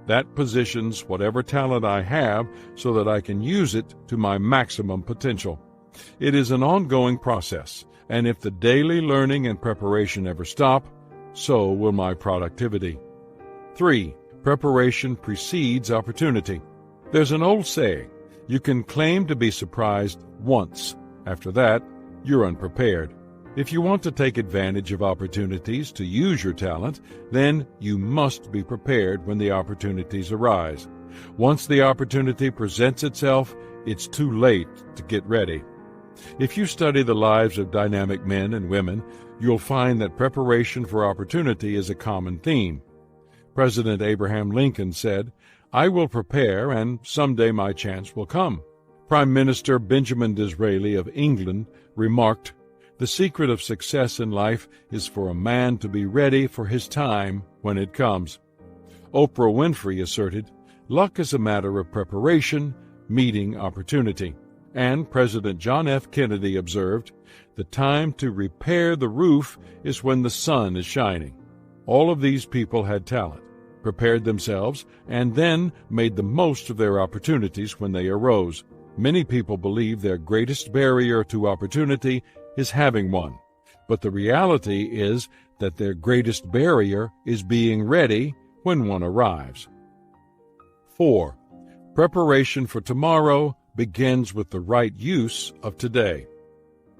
That positions whatever talent I have so that I can use it to my maximum potential. It is an ongoing process, and if the daily learning and preparation ever stop, so will my productivity. 3. Preparation precedes opportunity. There's an old saying, you can claim to be surprised once. After that, you're unprepared. If you want to take advantage of opportunities to use your talent, then you must be prepared when the opportunities arise. Once the opportunity presents itself, it's too late to get ready. If you study the lives of dynamic men and women, you'll find that preparation for opportunity is a common theme. President Abraham Lincoln said, "I will prepare, and someday my chance will come." Prime Minister Benjamin Disraeli of England remarked, "The secret of success in life is for a man to be ready for his time when it comes." Oprah Winfrey asserted, "Luck is a matter of preparation, meeting opportunity." And President John F. Kennedy observed, "The time to repair the roof is when the sun is shining." All of these people had talent, prepared themselves, and then made the most of their opportunities when they arose. Many people believe their greatest barrier to opportunity is having one, but the reality is that their greatest barrier is being ready when one arrives. 4. Preparation for tomorrow begins with the right use of today.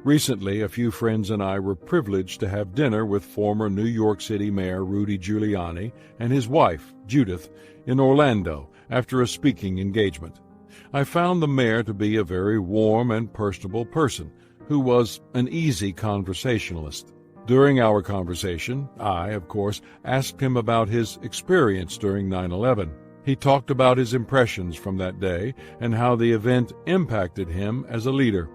Recently, a few friends and I were privileged to have dinner with former New York City Mayor Rudy Giuliani and his wife, Judith, in Orlando after a speaking engagement. I found the mayor to be a very warm and personable person who was an easy conversationalist. During our conversation, I, of course, asked him about his experience during 9/11. He talked about his impressions from that day and how the event impacted him as a leader.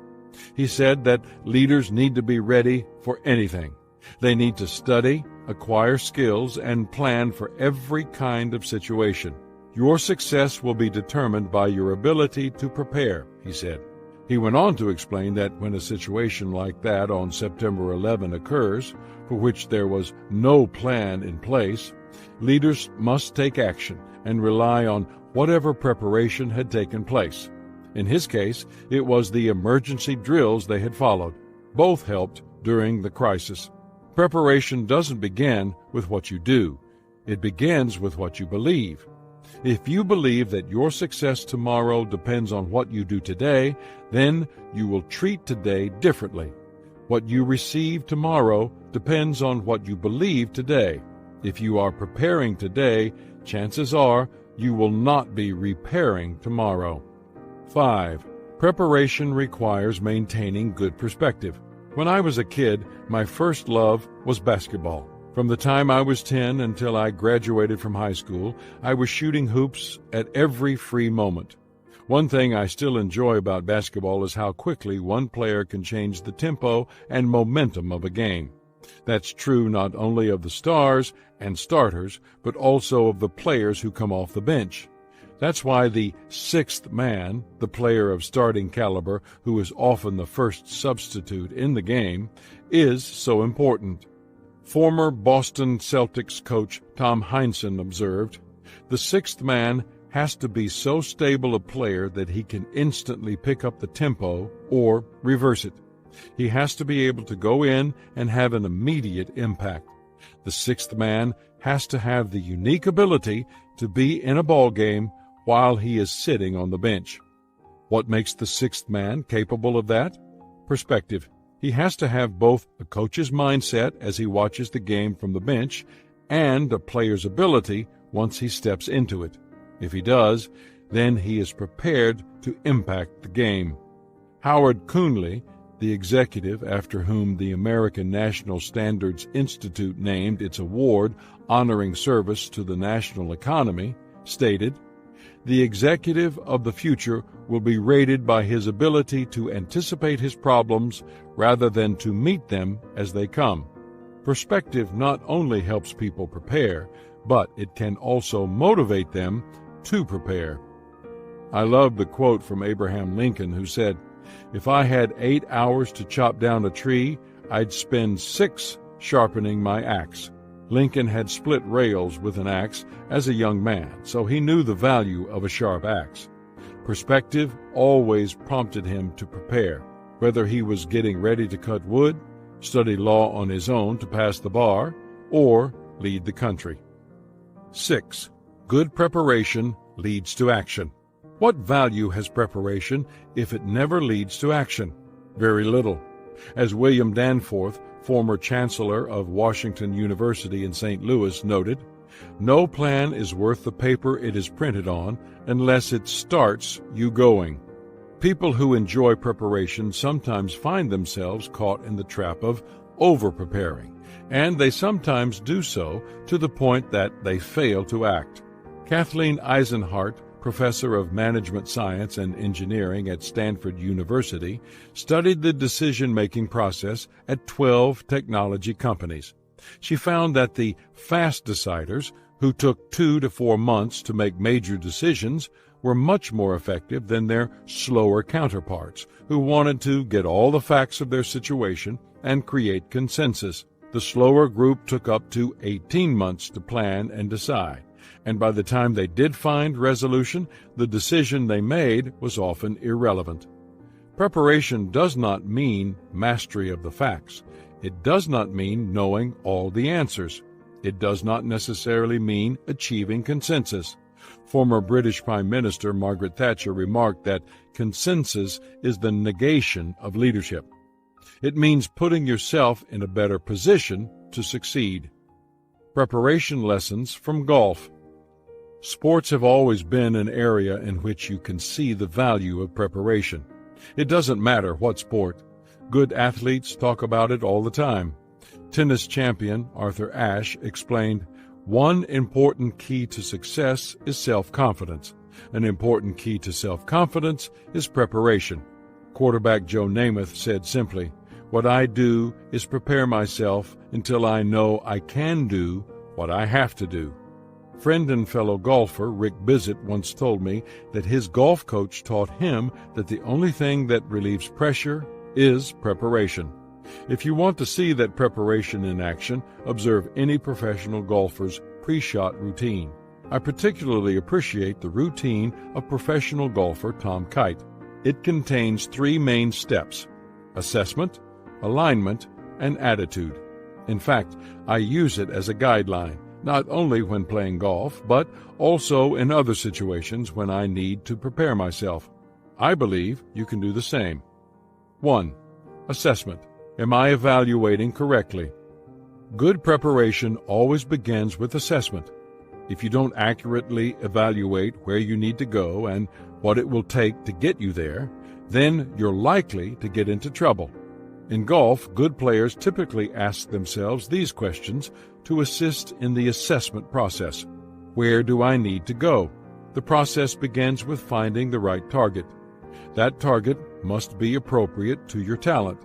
He said that leaders need to be ready for anything. They need to study, acquire skills, and plan for every kind of situation. Your success will be determined by your ability to prepare, he said. He went on to explain that when a situation like that on September 11 occurs, for which there was no plan in place, leaders must take action and rely on whatever preparation had taken place. In his case, it was the emergency drills they had followed. Both helped during the crisis. Preparation doesn't begin with what you do. It begins with what you believe. If you believe that your success tomorrow depends on what you do today, then you will treat today differently. What you receive tomorrow depends on what you believe today. If you are preparing today, chances are you will not be repairing tomorrow. 5. Preparation requires maintaining good perspective. When I was a kid, my first love was basketball. From the time I was 10 until I graduated from high school, I was shooting hoops at every free moment. One thing I still enjoy about basketball is how quickly one player can change the tempo and momentum of a game. That's true not only of the stars and starters, but also of the players who come off the bench. That's why the sixth man, the player of starting caliber who is often the first substitute in the game, is so important. Former Boston Celtics coach Tom Heinsohn observed, "The sixth man has to be so stable a player that he can instantly pick up the tempo or reverse it. He has to be able to go in and have an immediate impact. The sixth man has to have the unique ability to be in a ball game while he is sitting on the bench." What makes the sixth man capable of that? Perspective. He has to have both a coach's mindset as he watches the game from the bench and a player's ability once he steps into it. If he does, then he is prepared to impact the game. Howard Coonley, the executive after whom the American National Standards Institute named its award honoring service to the national economy, stated, "The executive of the future will be rated by his ability to anticipate his problems rather than to meet them as they come." Perspective not only helps people prepare, but it can also motivate them to prepare. I love the quote from Abraham Lincoln, who said, "If I had 8 hours to chop down a tree, I'd spend 6 sharpening my axe." Lincoln had split rails with an axe as a young man, so he knew the value of a sharp axe. Perspective always prompted him to prepare, whether he was getting ready to cut wood, study law on his own to pass the bar, or lead the country. 6. Good preparation leads to action. What value has preparation if it never leads to action? Very little. As William Danforth, former chancellor of Washington University in St. Louis, noted, "No plan is worth the paper it is printed on unless it starts you going." People who enjoy preparation sometimes find themselves caught in the trap of over-preparing, and they sometimes do so to the point that they fail to act. Kathleen Eisenhart, professor of management science and engineering at Stanford University, studied the decision-making process at 12 technology companies. She found that the fast deciders, who took 2 to 4 months to make major decisions, were much more effective than their slower counterparts, who wanted to get all the facts of their situation and create consensus. The slower group took up to 18 months to plan and decide, and by the time they did find resolution, the decision they made was often irrelevant. Preparation does not mean mastery of the facts. It does not mean knowing all the answers. It does not necessarily mean achieving consensus. Former British Prime Minister Margaret Thatcher remarked that consensus is the negation of leadership. It means putting yourself in a better position to succeed. Preparation lessons from golf. Sports have always been an area in which you can see the value of preparation. It doesn't matter what sport. Good athletes talk about it all the time. Tennis champion Arthur Ashe explained, "One important key to success is self-confidence. An important key to self-confidence is preparation." Quarterback Joe Namath said simply, "What I do is prepare myself until I know I can do what I have to do." Friend and fellow golfer Rick Bizzett once told me that his golf coach taught him that the only thing that relieves pressure is preparation. If you want to see that preparation in action, observe any professional golfer's pre-shot routine. I particularly appreciate the routine of professional golfer Tom Kite. It contains 3 main steps: assessment, alignment, and attitude. In fact, I use it as a guideline, not only when playing golf, but also in other situations when I need to prepare myself. I believe you can do the same. 1. Assessment. Am I evaluating correctly? Good preparation always begins with assessment. If you don't accurately evaluate where you need to go and what it will take to get you there, then you're likely to get into trouble. In golf, good players typically ask themselves these questions to assist in the assessment process. Where do I need to go? The process begins with finding the right target. That target must be appropriate to your talent.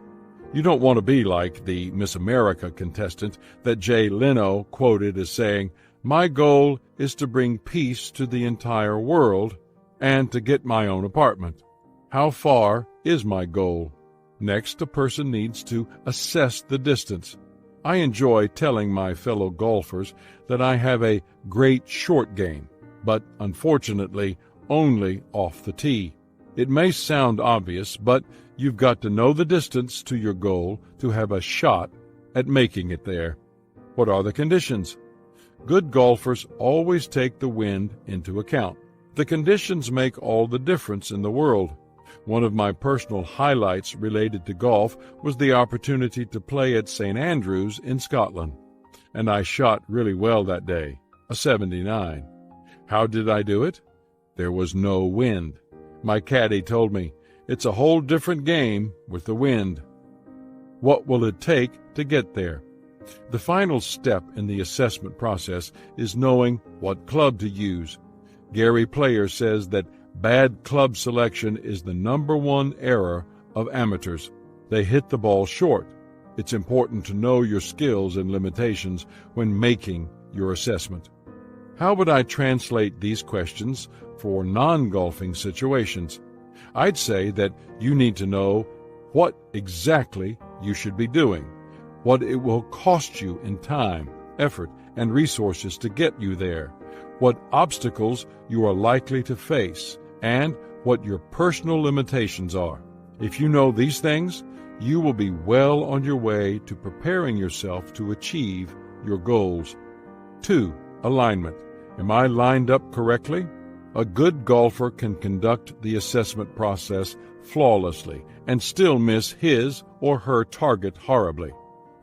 You don't want to be like the Miss America contestant that Jay Leno quoted as saying, "My goal is to bring peace to the entire world and to get my own apartment." How far is my goal? Next, a person needs to assess the distance. I enjoy telling my fellow golfers that I have a great short game, but unfortunately only off the tee. It may sound obvious, but you've got to know the distance to your goal to have a shot at making it there. What are the conditions? Good golfers always take the wind into account. The conditions make all the difference in the world. One of my personal highlights related to golf was the opportunity to play at St. Andrews in Scotland. And I shot really well that day, a 79. How did I do it? There was no wind. My caddy told me, "It's a whole different game with the wind." What will it take to get there? The final step in the assessment process is knowing what club to use. Gary Player says that bad club selection is the #1 error of amateurs. They hit the ball short. It's important to know your skills and limitations when making your assessment. How would I translate these questions for non-golfing situations? I'd say that you need to know what exactly you should be doing, what it will cost you in time, effort, and resources to get you there, what obstacles you are likely to face, and what your personal limitations are. If you know these things, you will be well on your way to preparing yourself to achieve your goals. 2. Alignment. Am I lined up correctly? A good golfer can conduct the assessment process flawlessly and still miss his or her target horribly.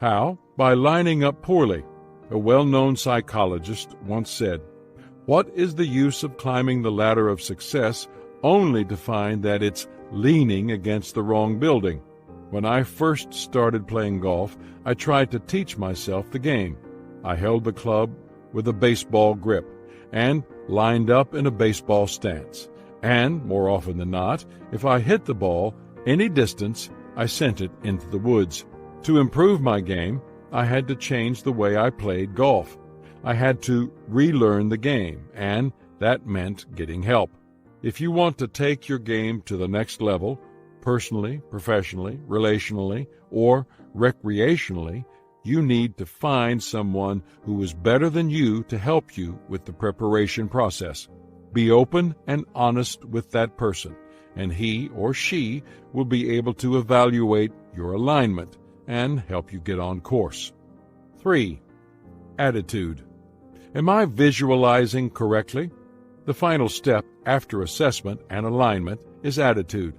How? By lining up poorly. A well-known psychologist once said, "What is the use of climbing the ladder of success only to find that it's leaning against the wrong building?" When I first started playing golf, I tried to teach myself the game. I held the club with a baseball grip and lined up in a baseball stance. And, more often than not, if I hit the ball any distance, I sent it into the woods. To improve my game, I had to change the way I played golf. I had to relearn the game, and that meant getting help. If you want to take your game to the next level, personally, professionally, relationally, or recreationally, you need to find someone who is better than you to help you with the preparation process. Be open and honest with that person, and he or she will be able to evaluate your alignment and help you get on course. 3. Attitude. Am I visualizing correctly? The final step after assessment and alignment is attitude.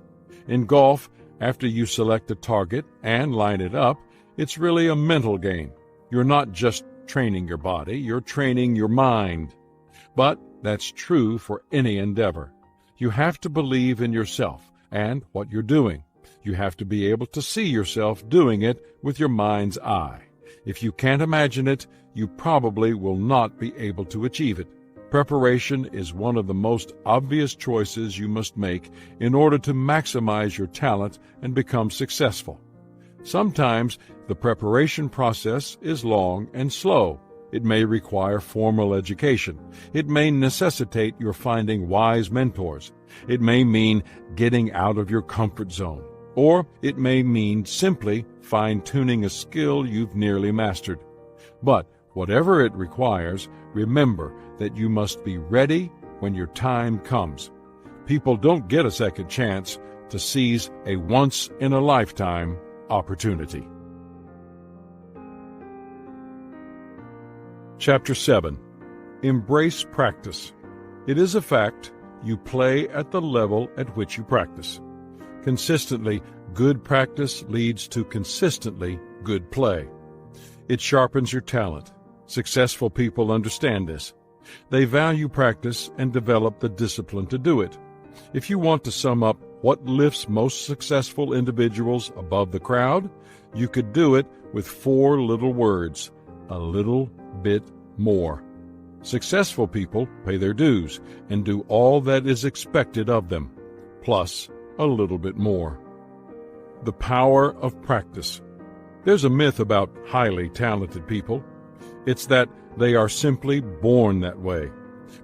In golf, after you select a target and line it up, it's really a mental game. You're not just training your body, you're training your mind. But that's true for any endeavor. You have to believe in yourself and what you're doing. You have to be able to see yourself doing it with your mind's eye. If you can't imagine it, you probably will not be able to achieve it. Preparation is one of the most obvious choices you must make in order to maximize your talent and become successful. Sometimes the preparation process is long and slow. It may require formal education. It may necessitate your finding wise mentors. It may mean getting out of your comfort zone. Or it may mean simply fine-tuning a skill you've nearly mastered. But whatever it requires, remember that you must be ready when your time comes. People don't get a second chance to seize a once-in-a-lifetime opportunity. Chapter 7. Embrace practice. It is a fact you play at the level at which you practice. Consistently good practice leads to consistently good play. It sharpens your talent. Successful people understand this. They value practice and develop the discipline to do it. If you want to sum up what lifts most successful individuals above the crowd, you could do it with 4 little words: a little bit more. Successful people pay their dues and do all that is expected of them, plus a little bit more. The power of practice. There's a myth about highly talented people. It's that they are simply born that way.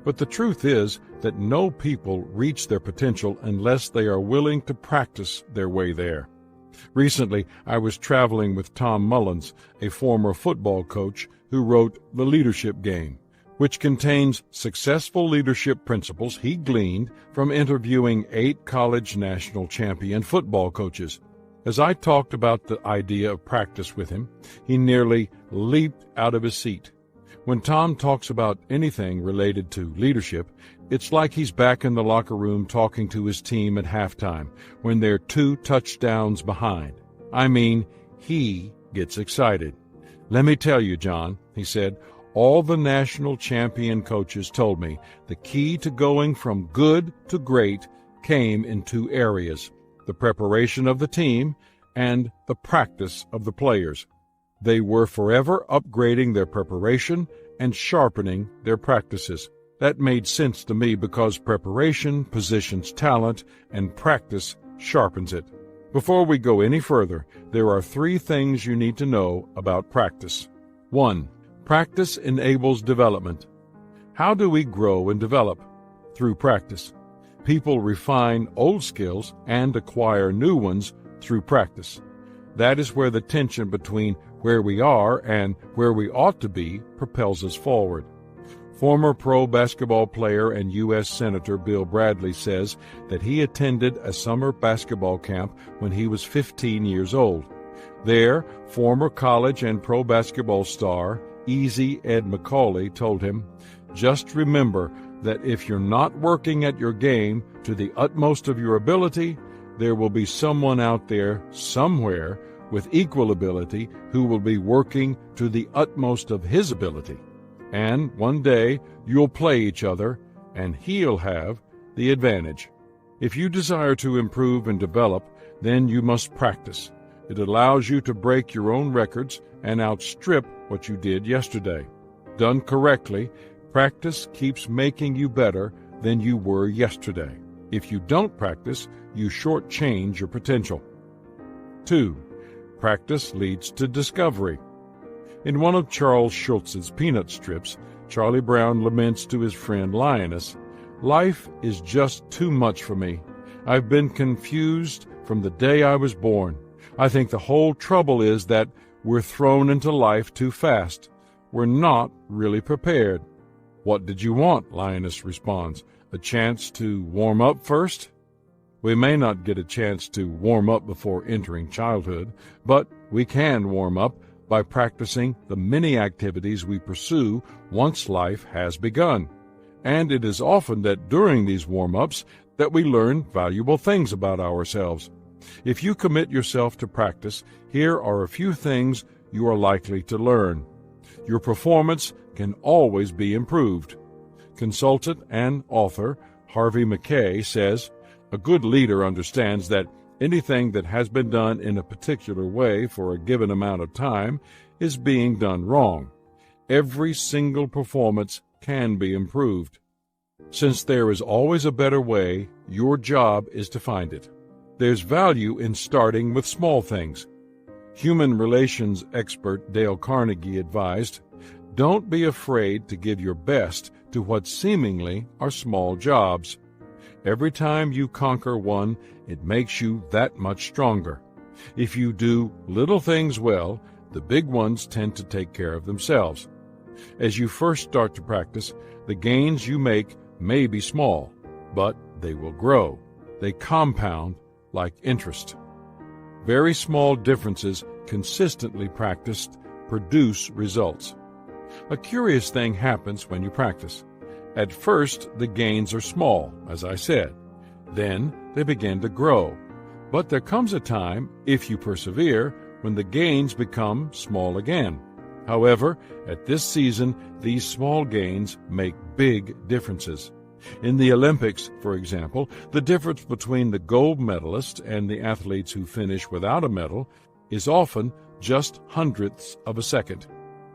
But the truth is that no people reach their potential unless they are willing to practice their way there. Recently, I was traveling with Tom Mullins, a former football coach who wrote The Leadership Game, which contains successful leadership principles he gleaned from interviewing 8 college national champion football coaches. As I talked about the idea of practice with him, he nearly leaped out of his seat. When Tom talks about anything related to leadership, it's like he's back in the locker room talking to his team at halftime when they're 2 touchdowns behind. I mean, he gets excited. "Let me tell you, John," he said, "all the national champion coaches told me the key to going from good to great came in 2 areas: the preparation of the team and the practice of the players. They were forever upgrading their preparation and sharpening their practices." That made sense to me because preparation positions talent and practice sharpens it. Before we go any further, there are 3 things you need to know about practice. 1. Practice enables development. How do we grow and develop? Through practice. People refine old skills and acquire new ones through practice. That is where the tension between where we are and where we ought to be propels us forward. Former pro basketball player and U.S. Senator Bill Bradley says that he attended a summer basketball camp when he was 15 years old. There, former college and pro basketball star Easy Ed McCauley told him, "Just remember that if you're not working at your game to the utmost of your ability, there will be someone out there somewhere with equal ability who will be working to the utmost of his ability. And one day you'll play each other, and he'll have the advantage." If you desire to improve and develop, then you must practice. It allows you to break your own records and outstrip what you did yesterday. Done correctly, practice keeps making you better than you were yesterday. If you don't practice, you shortchange your potential. 2. Practice leads to discovery. In one of Charles Schulz's Peanut strips, Charlie Brown laments to his friend Linus, "Life is just too much for me. I've been confused from the day I was born. I think the whole trouble is that we're thrown into life too fast. We're not really prepared." "What did you want?" Linus responds. "A chance to warm up first?" We may not get a chance to warm up before entering childhood, but we can warm up by practicing the many activities we pursue once life has begun. And it is often that during these warm-ups that we learn valuable things about ourselves. If you commit yourself to practice, here are a few things you are likely to learn. Your performance can always be improved. Consultant and author Harvey Mackay says, "A good leader understands that anything that has been done in a particular way for a given amount of time is being done wrong. Every single performance can be improved. Since there is always a better way, your job is to find it. There's value in starting with small things. Human relations expert Dale Carnegie advised, "Don't be afraid to give your best to what seemingly are small jobs. Every time you conquer one, it makes you that much stronger. If you do little things well, the big ones tend to take care of themselves." As you first start to practice, the gains you make may be small, but they will grow. They compound like interest. Very small differences consistently practiced produce results. A curious thing happens when you practice. At first, the gains are small, as I said. Then they begin to grow. But there comes a time, if you persevere, when the gains become small again. However, at this season, these small gains make big differences. In the Olympics, for example, the difference between the gold medalist and the athletes who finish without a medal is often just hundredths of a second.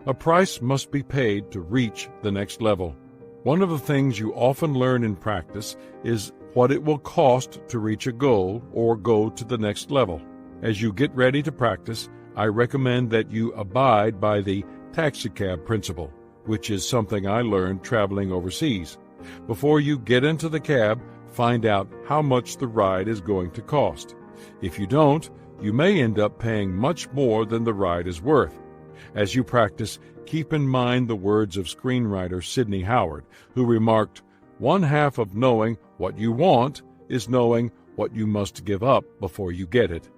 A price must be paid to reach the next level. One of the things you often learn in practice is what it will cost to reach a goal or go to the next level. As you get ready to practice, I recommend that you abide by the taxicab principle, which is something I learned traveling overseas. Before you get into the cab, find out how much the ride is going to cost. If you don't, you may end up paying much more than the ride is worth. As you practice, keep in mind the words of screenwriter Sidney Howard, who remarked, "One half of knowing what you want is knowing what you must give up before you get it."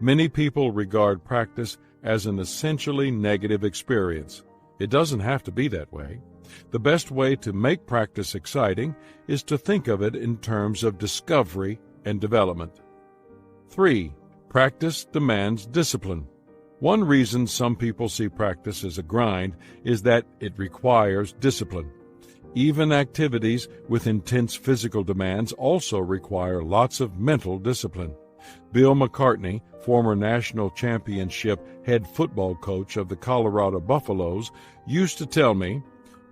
Many people regard practice as an essentially negative experience. It doesn't have to be that way. The best way to make practice exciting is to think of it in terms of discovery and development. 3. Practice demands discipline. One reason some people see practice as a grind is that it requires discipline. Even activities with intense physical demands also require lots of mental discipline. Bill McCartney, former national championship head football coach of the Colorado Buffaloes, used to tell me,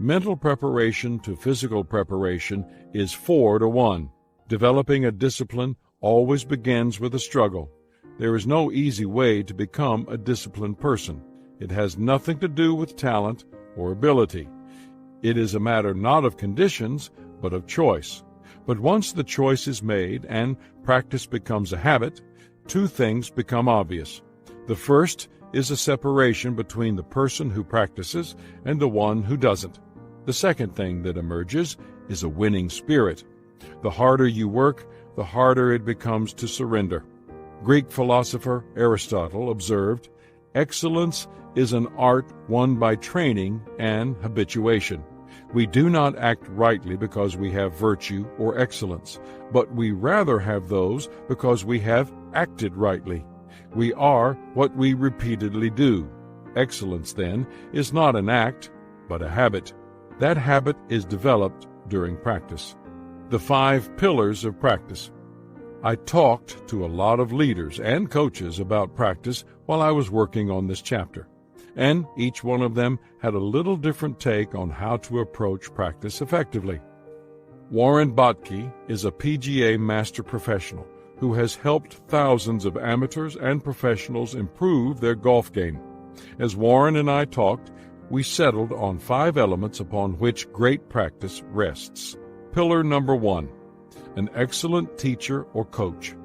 "Mental preparation to physical preparation is 4-to-1. Developing a discipline always begins with a struggle. There is no easy way to become a disciplined person. It has nothing to do with talent or ability. It is a matter not of conditions, but of choice. But once the choice is made and practice becomes a habit, two things become obvious. The first is a separation between the person who practices and the one who doesn't. The second thing that emerges is a winning spirit. The harder you work, the harder it becomes to surrender. Greek philosopher Aristotle observed, "Excellence is an art won by training and habituation. We do not act rightly because we have virtue or excellence, but we rather have those because we have acted rightly. We are what we repeatedly do. Excellence, then, is not an act, but a habit. That habit is developed during practice." The 5 pillars of practice. I talked to a lot of leaders and coaches about practice while I was working on this chapter, and each one of them had a little different take on how to approach practice effectively. Warren Botke is a PGA master professional who has helped thousands of amateurs and professionals improve their golf game. As Warren and I talked, we settled on 5 elements upon which great practice rests. Pillar number 1. An excellent teacher or coach.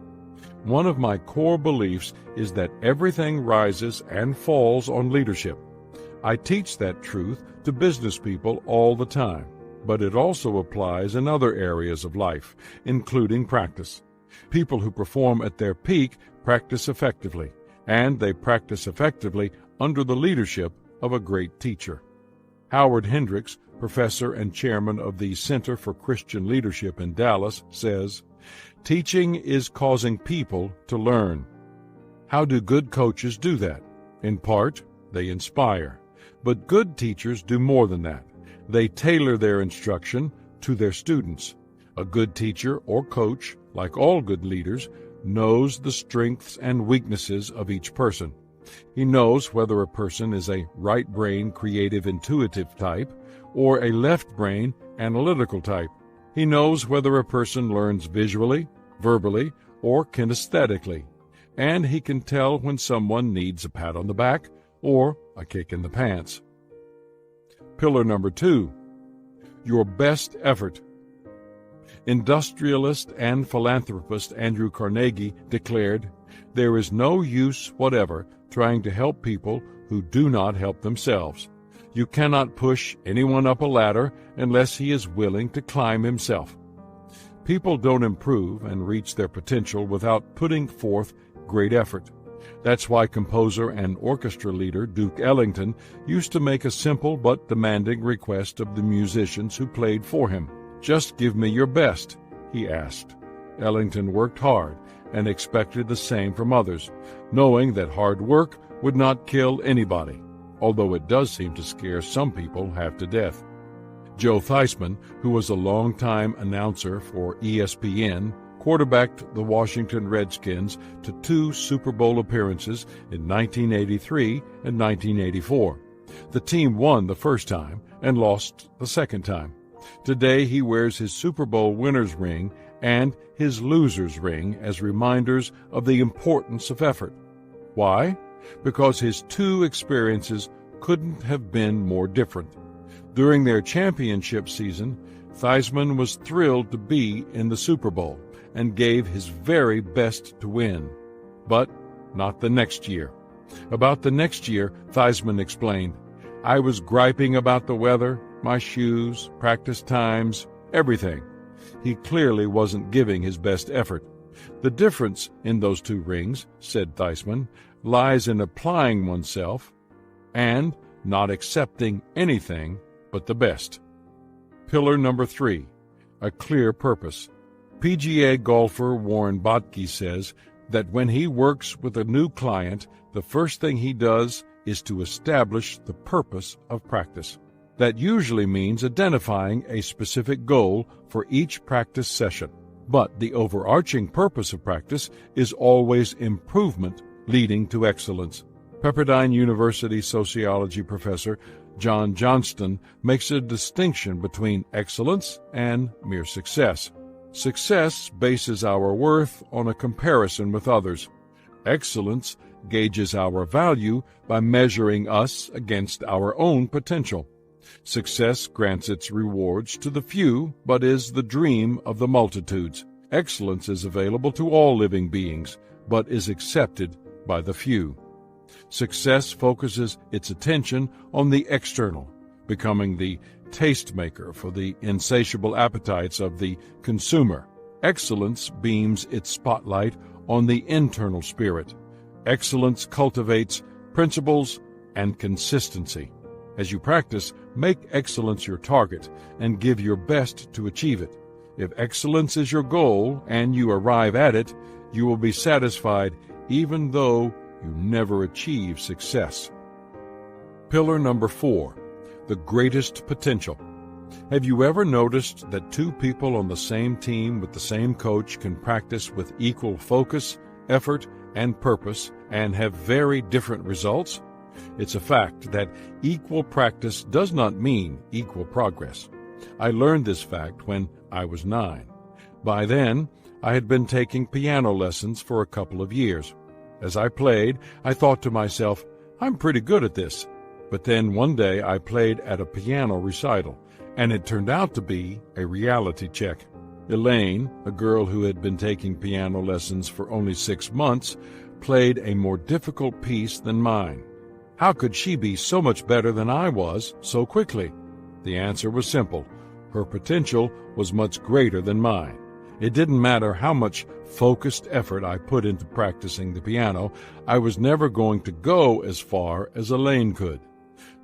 One of my core beliefs is that everything rises and falls on leadership. I teach that truth to business people all the time, but it also applies in other areas of life, including practice. People who perform at their peak practice effectively, and they practice effectively under the leadership of a great teacher. Howard Hendricks, professor and chairman of the Center for Christian Leadership in Dallas, says, "Teaching is causing people to learn." How do good coaches do that? In part, they inspire. But good teachers do more than that. They tailor their instruction to their students. A good teacher or coach, like all good leaders, knows the strengths and weaknesses of each person. He knows whether a person is a right-brain creative intuitive type or a left-brain analytical type. He knows whether a person learns visually, verbally, or kinesthetically, and he can tell when someone needs a pat on the back or a kick in the pants. Pillar number 2, your best effort. Industrialist and philanthropist Andrew Carnegie declared, "There is no use whatever trying to help people who do not help themselves. You cannot push anyone up a ladder unless he is willing to climb himself." People don't improve and reach their potential without putting forth great effort. That's why composer and orchestra leader Duke Ellington used to make a simple but demanding request of the musicians who played for him. "Just give me your best," he asked. Ellington worked hard and expected the same from others, knowing that hard work would not kill anybody, although it does seem to scare some people half to death. Joe Theismann, who was a longtime announcer for ESPN, quarterbacked the Washington Redskins to 2 Super Bowl appearances in 1983 and 1984. The team won the first time and lost the second time. Today he wears his Super Bowl winner's ring and his loser's ring as reminders of the importance of effort. Why? Because his 2 experiences couldn't have been more different. During their championship season, Theismann was thrilled to be in the Super Bowl and gave his very best to win. But not the next year. About the next year, Theismann explained, "I was griping about the weather, my shoes, practice times, everything." He clearly wasn't giving his best effort. "The difference in those 2 rings," said Theismann, "lies in applying oneself and not accepting anything but the best." Pillar number 3, a clear purpose. PGA golfer Warren Botke says that when he works with a new client, the first thing he does is to establish the purpose of practice. That usually means identifying a specific goal for each practice session. But the overarching purpose of practice is always improvement leading to excellence. Pepperdine University sociology professor John Johnston makes a distinction between excellence and mere success. Success bases our worth on a comparison with others. Excellence gauges our value by measuring us against our own potential. Success grants its rewards to the few, but is the dream of the multitudes. Excellence is available to all living beings, but is accepted by the few. Success focuses its attention on the external, becoming the tastemaker for the insatiable appetites of the consumer. Excellence beams its spotlight on the internal spirit. Excellence cultivates principles and consistency. As you practice, make excellence your target and give your best to achieve it. If excellence is your goal and you arrive at it, you will be satisfied even though you never achieve success. Pillar number 4, the greatest potential. Have you ever noticed that 2 people on the same team with the same coach can practice with equal focus, effort, and purpose and have very different results? It's a fact that equal practice does not mean equal progress. I learned this fact when I was 9. By then, I had been taking piano lessons for a couple of years. As I played, I thought to myself, I'm pretty good at this. But then one day I played at a piano recital, and it turned out to be a reality check. Elaine, a girl who had been taking piano lessons for only 6 months, played a more difficult piece than mine. How could she be so much better than I was so quickly? The answer was simple. Her potential was much greater than mine. It didn't matter how much focused effort I put into practicing the piano, I was never going to go as far as Elaine could.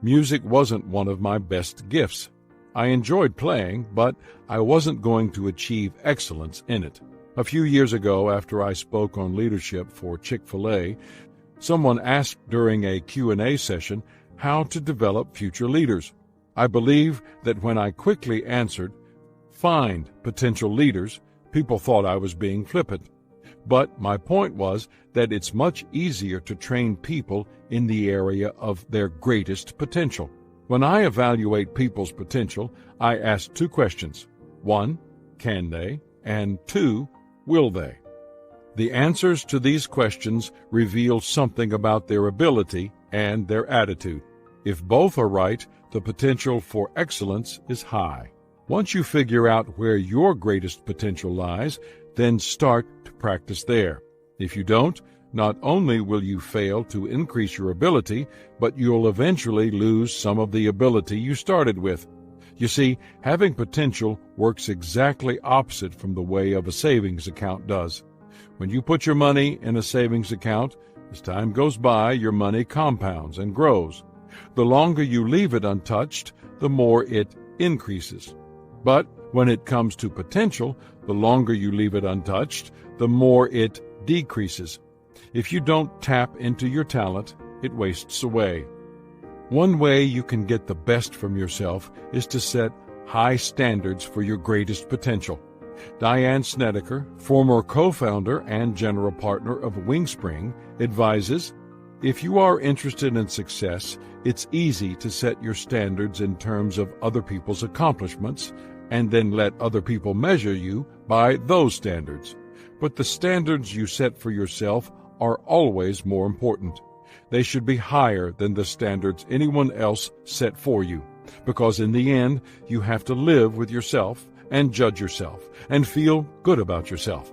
Music wasn't one of my best gifts. I enjoyed playing, but I wasn't going to achieve excellence in it. A few years ago, after I spoke on leadership for Chick-fil-A, someone asked during a Q&A session how to develop future leaders. I believe that when I quickly answered, "Find potential leaders," people thought I was being flippant. But my point was that it's much easier to train people in the area of their greatest potential. When I evaluate people's potential, I ask two questions. 1, can they? And 2, will they? The answers to these questions reveal something about their ability and their attitude. If both are right, the potential for excellence is high. Once you figure out where your greatest potential lies, then start to practice there. If you don't, not only will you fail to increase your ability, but you'll eventually lose some of the ability you started with. You see, having potential works exactly opposite from the way of a savings account does. When you put your money in a savings account, as time goes by, your money compounds and grows. The longer you leave it untouched, the more it increases. But when it comes to potential, the longer you leave it untouched, the more it decreases. If you don't tap into your talent, it wastes away. One way you can get the best from yourself is to set high standards for your greatest potential. Diane Snedeker, former co-founder and general partner of Wingspring, advises, if you are interested in success, it's easy to set your standards in terms of other people's accomplishments and then let other people measure you by those standards. But the standards you set for yourself are always more important. They should be higher than the standards anyone else set for you, because in the end, you have to live with yourself and judge yourself and feel good about yourself.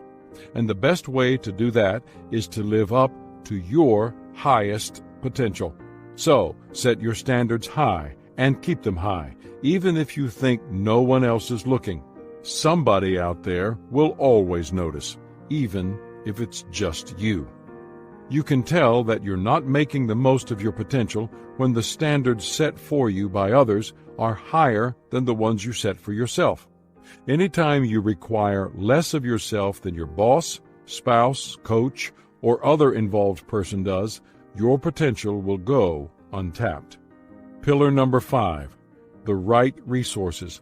And the best way to do that is to live up to your highest potential. So, set your standards high and keep them high, even if you think no one else is looking. Somebody out there will always notice, even if it's just you. You can tell that you're not making the most of your potential when the standards set for you by others are higher than the ones you set for yourself. Anytime you require less of yourself than your boss, spouse, coach, or other involved person does, your potential will go untapped. Pillar number 5, the right resources.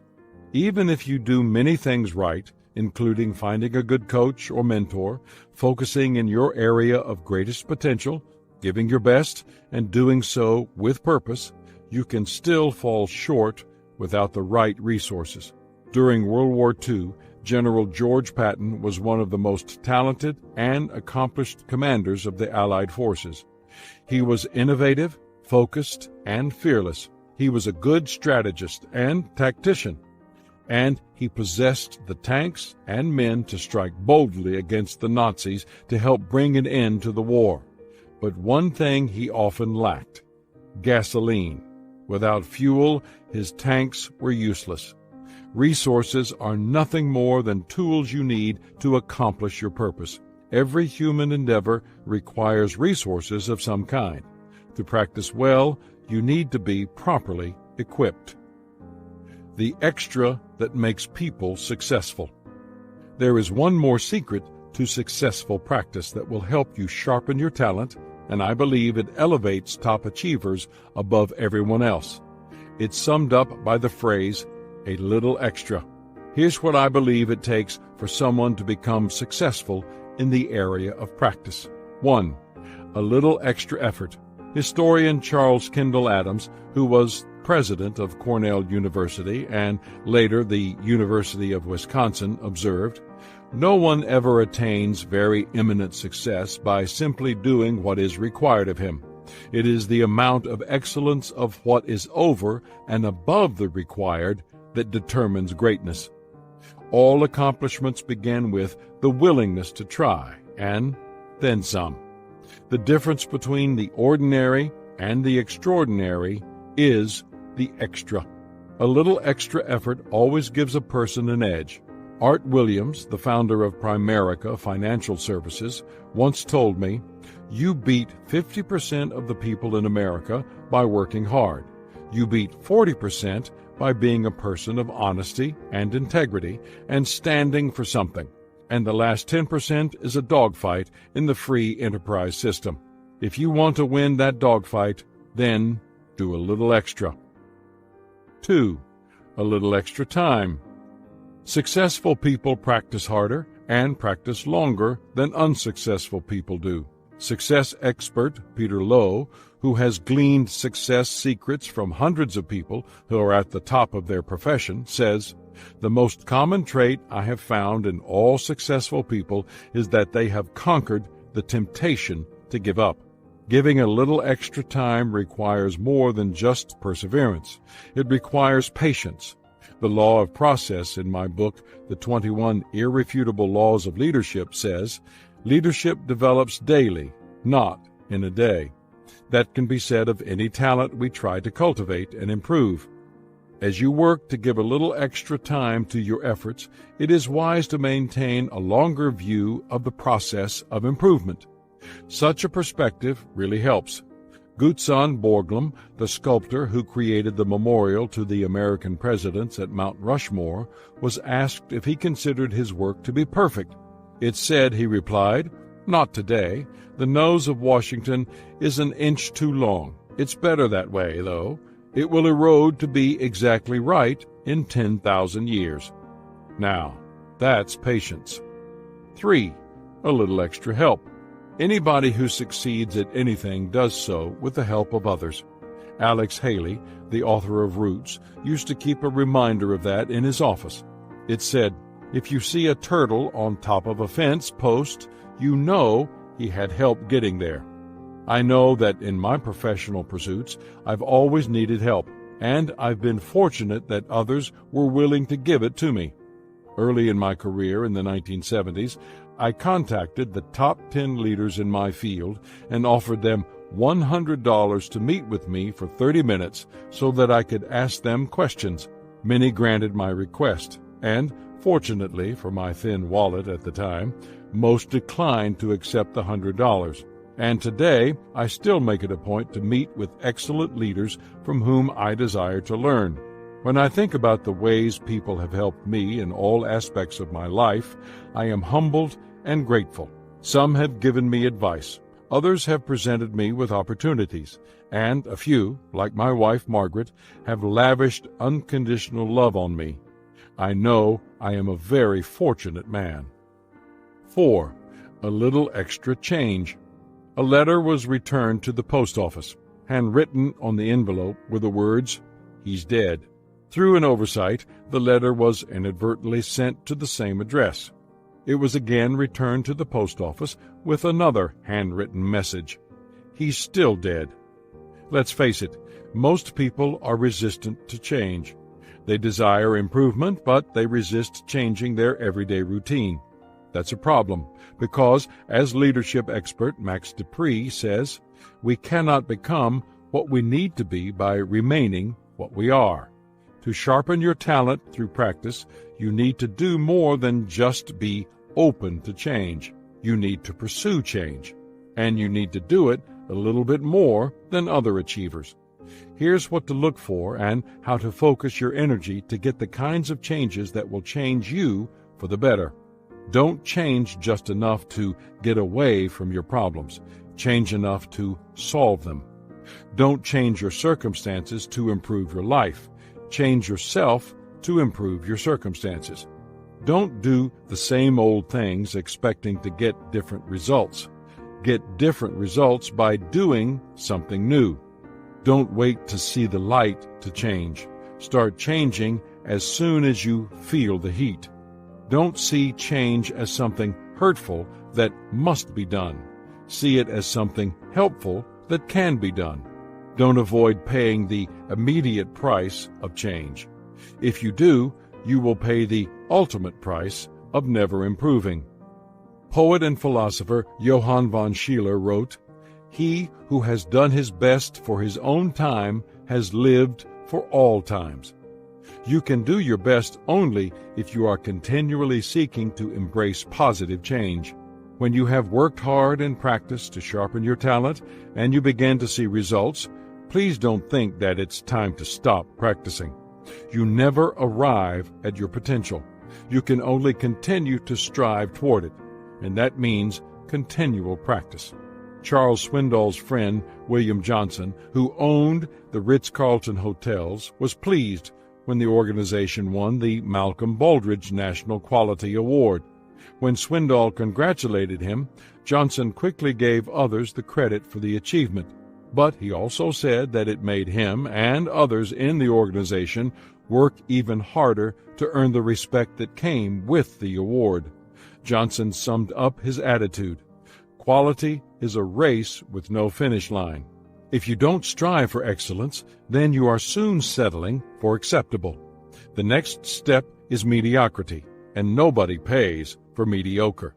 Even if you do many things right, including finding a good coach or mentor, focusing in your area of greatest potential, giving your best, and doing so with purpose, you can still fall short without the right resources. During World War II, General George Patton was one of the most talented and accomplished commanders of the Allied forces. He was innovative, focused, and fearless. He was a good strategist and tactician, and he possessed the tanks and men to strike boldly against the Nazis to help bring an end to the war. But one thing he often lacked: gasoline. Without fuel, his tanks were useless. Resources are nothing more than tools you need to accomplish your purpose. Every human endeavor requires resources of some kind. To practice well, you need to be properly equipped. The extra that makes people successful. There is one more secret to successful practice that will help you sharpen your talent, and I believe it elevates top achievers above everyone else. It's summed up by the phrase, a little extra. Here's what I believe it takes for someone to become successful in the area of practice. 1. A little extra effort. Historian Charles Kendall Adams, who was president of Cornell University and later the University of Wisconsin, observed, "No one ever attains very eminent success by simply doing what is required of him. It is the amount of excellence of what is over and above the required that determines greatness. All accomplishments begin with the willingness to try, and then some. The difference between the ordinary and the extraordinary is the extra. A little extra effort always gives a person an edge. Art Williams, the founder of Primerica Financial Services, once told me, "You beat 50% of the people in America by working hard. You beat 40% by being a person of honesty and integrity and standing for something. And the last 10% is a dogfight in the free enterprise system. If you want to win that dogfight, then do a little extra." 2. A little extra time. Successful people practice harder, and practice longer than unsuccessful people do. Success expert Peter Lowe, who has gleaned success secrets from hundreds of people who are at the top of their profession, says, "The most common trait I have found in all successful people is that they have conquered the temptation to give up. Giving a little extra time requires more than just perseverance. It requires patience. The law of process in my book, The 21 Irrefutable Laws of Leadership, says, leadership develops daily, not in a day. That can be said of any talent we try to cultivate and improve. As you work to give a little extra time to your efforts, it is wise to maintain a longer view of the process of improvement. Such a perspective really helps. Gutzon Borglum, the sculptor who created the memorial to the American presidents at Mount Rushmore, was asked if he considered his work to be perfect. It's said he replied, "Not today. The nose of Washington is an inch too long. It's better that way, though. It will erode to be exactly right in 10,000 years. Now, that's patience. 3. A little extra help. Anybody who succeeds at anything does so with the help of others. Alex Haley, the author of Roots, used to keep a reminder of that in his office. It said, "If you see a turtle on top of a fence post, you know he had help getting there." I know that in my professional pursuits, I've always needed help, and I've been fortunate that others were willing to give it to me. Early in my career in the 1970s, I contacted the top 10 leaders in my field and offered them $100 to meet with me for 30 minutes so that I could ask them questions. Many granted my request, and, fortunately for my thin wallet at the time, most declined to accept the $100. And today, I still make it a point to meet with excellent leaders from whom I desire to learn. When I think about the ways people have helped me in all aspects of my life, I am humbled and grateful. Some have given me advice. Others have presented me with opportunities. And a few, like my wife Margaret, have lavished unconditional love on me. I know I am a very fortunate man. 4. A little extra change. A letter was returned to the post office. Handwritten on the envelope were the words, "He's dead." Through an oversight, the letter was inadvertently sent to the same address. It was again returned to the post office with another handwritten message. "He's still dead." Let's face it, most people are resistant to change. They desire improvement, but they resist changing their everyday routine. That's a problem, because, as leadership expert Max Dupree says, we cannot become what we need to be by remaining what we are. To sharpen your talent through practice, you need to do more than just be open to change. You need to pursue change, and you need to do it a little bit more than other achievers. Here's what to look for and how to focus your energy to get the kinds of changes that will change you for the better. Don't change just enough to get away from your problems. Change enough to solve them. Don't change your circumstances to improve your life. Change yourself to improve your circumstances. Don't do the same old things expecting to get different results. Get different results by doing something new. Don't wait to see the light to change. Start changing as soon as you feel the heat. Don't see change as something hurtful that must be done. See it as something helpful that can be done. Don't avoid paying the immediate price of change. If you do, you will pay the ultimate price of never improving. Poet and philosopher Johann von Schiller wrote, "He who has done his best for his own time has lived for all times." You can do your best only if you are continually seeking to embrace positive change. When you have worked hard in practice to sharpen your talent and you begin to see results, please don't think that it's time to stop practicing. You never arrive at your potential. You can only continue to strive toward it, and that means continual practice. Charles Swindoll's friend, William Johnson, who owned the Ritz-Carlton hotels, was pleased when the organization won the Malcolm Baldrige National Quality Award. When Swindoll congratulated him, Johnson quickly gave others the credit for the achievement, but he also said that it made him and others in the organization work even harder to earn the respect that came with the award. Johnson summed up his attitude: "Quality is a race with no finish line. If you don't strive for excellence, then you are soon settling for acceptable. The next step is mediocrity, and nobody pays for mediocre.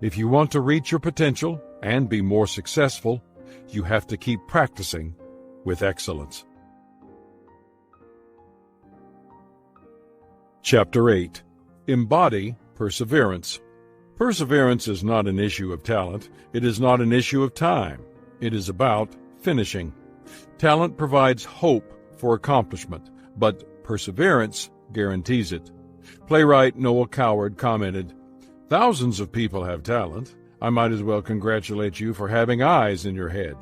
If you want to reach your potential and be more successful, you have to keep practicing with excellence." Chapter 8. Embody Perseverance. Perseverance is not an issue of talent. It is not an issue of time. It is about finishing. Talent provides hope for accomplishment, but perseverance guarantees it. Playwright Noel Coward commented, "Thousands of people have talent. I might as well congratulate you for having eyes in your head.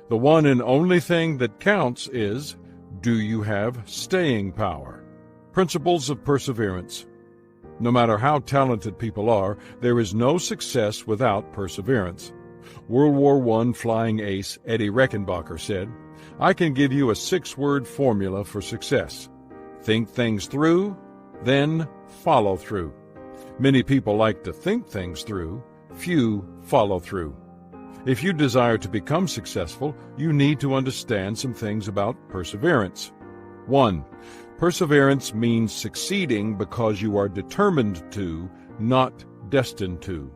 The one and only thing that counts is, do you have staying power?" Principles of perseverance. No matter how talented people are, there is no success without perseverance. World War I flying ace Eddie Rechenbacher said, "I can give you a 6-word formula for success. Think things through, then follow through." Many people like to think things through, few follow through. If you desire to become successful, you need to understand some things about perseverance. 1. Perseverance means succeeding because you are determined to, not destined to.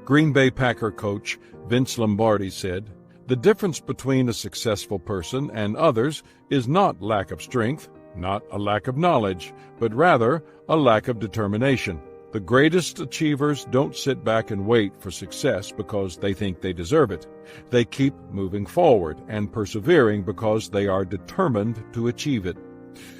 Green Bay Packer coach Vince Lombardi said, "The difference between a successful person and others is not lack of strength, not a lack of knowledge, but rather a lack of determination. The greatest achievers don't sit back and wait for success because they think they deserve it. They keep moving forward and persevering because they are determined to achieve it."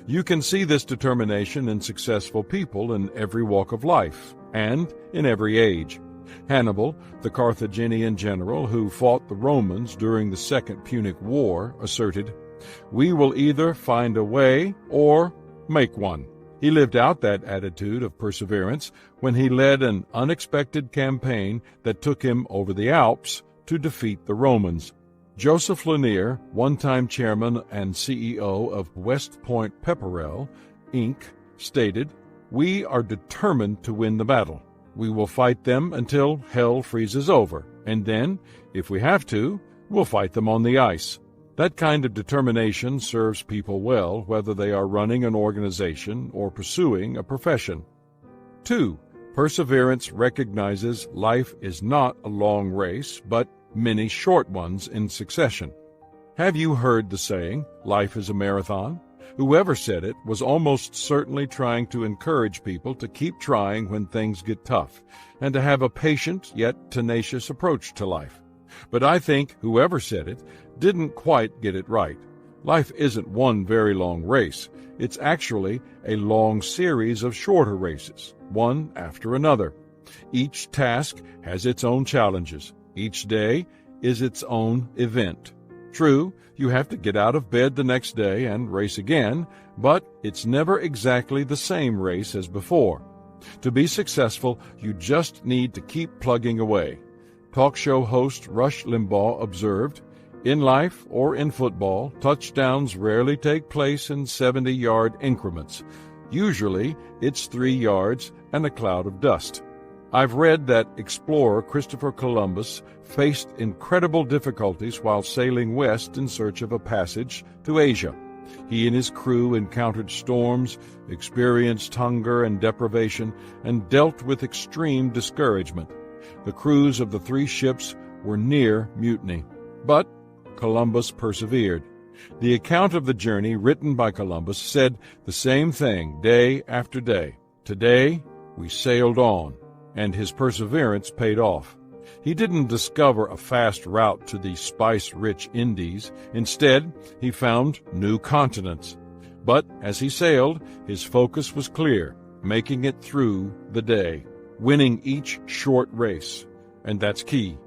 You can see this determination in successful people in every walk of life and in every age. Hannibal, the Carthaginian general who fought the Romans during the Second Punic War, asserted, "We will either find a way or make one." He lived out that attitude of perseverance when he led an unexpected campaign that took him over the Alps to defeat the Romans. Joseph Lanier, one-time chairman and CEO of West Point Pepperell, Inc., stated, "We are determined to win the battle. We will fight them until hell freezes over, and then, if we have to, we'll fight them on the ice." That kind of determination serves people well, whether they are running an organization or pursuing a profession. 2. Perseverance recognizes life is not a long race, but many short ones in succession. Have you heard the saying, "Life is a marathon"? Whoever said it was almost certainly trying to encourage people to keep trying when things get tough, and to have a patient yet tenacious approach to life. But I think whoever said it didn't quite get it right. Life isn't one very long race. It's actually a long series of shorter races, one after another. Each task has its own challenges. Each day is its own event. True, you have to get out of bed the next day and race again, but it's never exactly the same race as before. To be successful, you just need to keep plugging away. Talk show host Rush Limbaugh observed, "In life or in football, touchdowns rarely take place in 70-yard increments. Usually, it's 3 yards and a cloud of dust." I've read that explorer Christopher Columbus faced incredible difficulties while sailing west in search of a passage to Asia. He and his crew encountered storms, experienced hunger and deprivation, and dealt with extreme discouragement. The crews of the 3 ships were near mutiny, but Columbus persevered. The account of the journey written by Columbus said the same thing day after day. Today, we sailed on, and his perseverance paid off. He didn't discover a fast route to the spice-rich Indies. Instead, he found new continents. But as he sailed, his focus was clear, making it through the day, winning each short race. And that's key.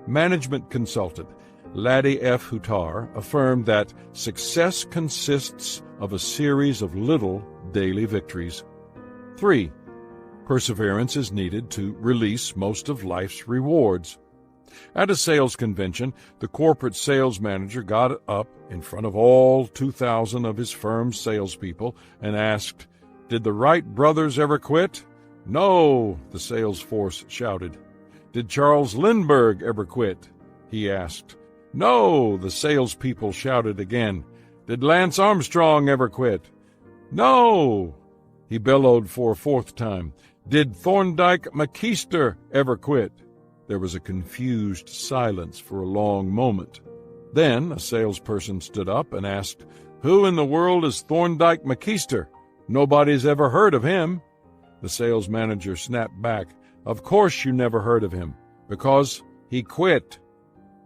Management consultant Laddie F. Hutar affirmed that success consists of a series of little daily victories. 3. Perseverance is needed to release most of life's rewards. At a sales convention, the corporate sales manager got up in front of all 2,000 of his firm's salespeople and asked, "Did the Wright brothers ever quit?" "No," the sales force shouted. "Did Charles Lindbergh ever quit?" he asked. "No," the salespeople shouted again. "Did Lance Armstrong ever quit?" "No," he bellowed for a fourth time. "Did Thorndike McKeister ever quit?" There was a confused silence for a long moment. Then a salesperson stood up and asked, "Who in the world is Thorndike McKeister? Nobody's ever heard of him." The sales manager snapped back, "Of course you never heard of him, because he quit."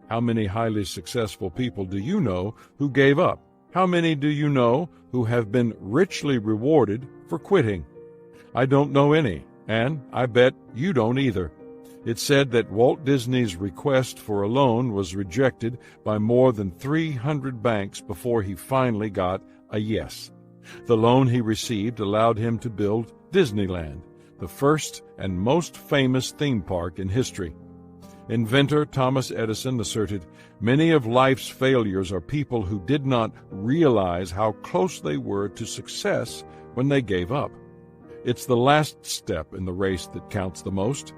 How many highly successful people do you know who gave up? How many do you know who have been richly rewarded for quitting? I don't know any, and I bet you don't either. It's said that Walt Disney's request for a loan was rejected by more than 300 banks before he finally got a yes. The loan he received allowed him to build Disneyland, the first and most famous theme park in history. Inventor Thomas Edison asserted, "Many of life's failures are people who did not realize how close they were to success when they gave up." It's the last step in the race that counts the most.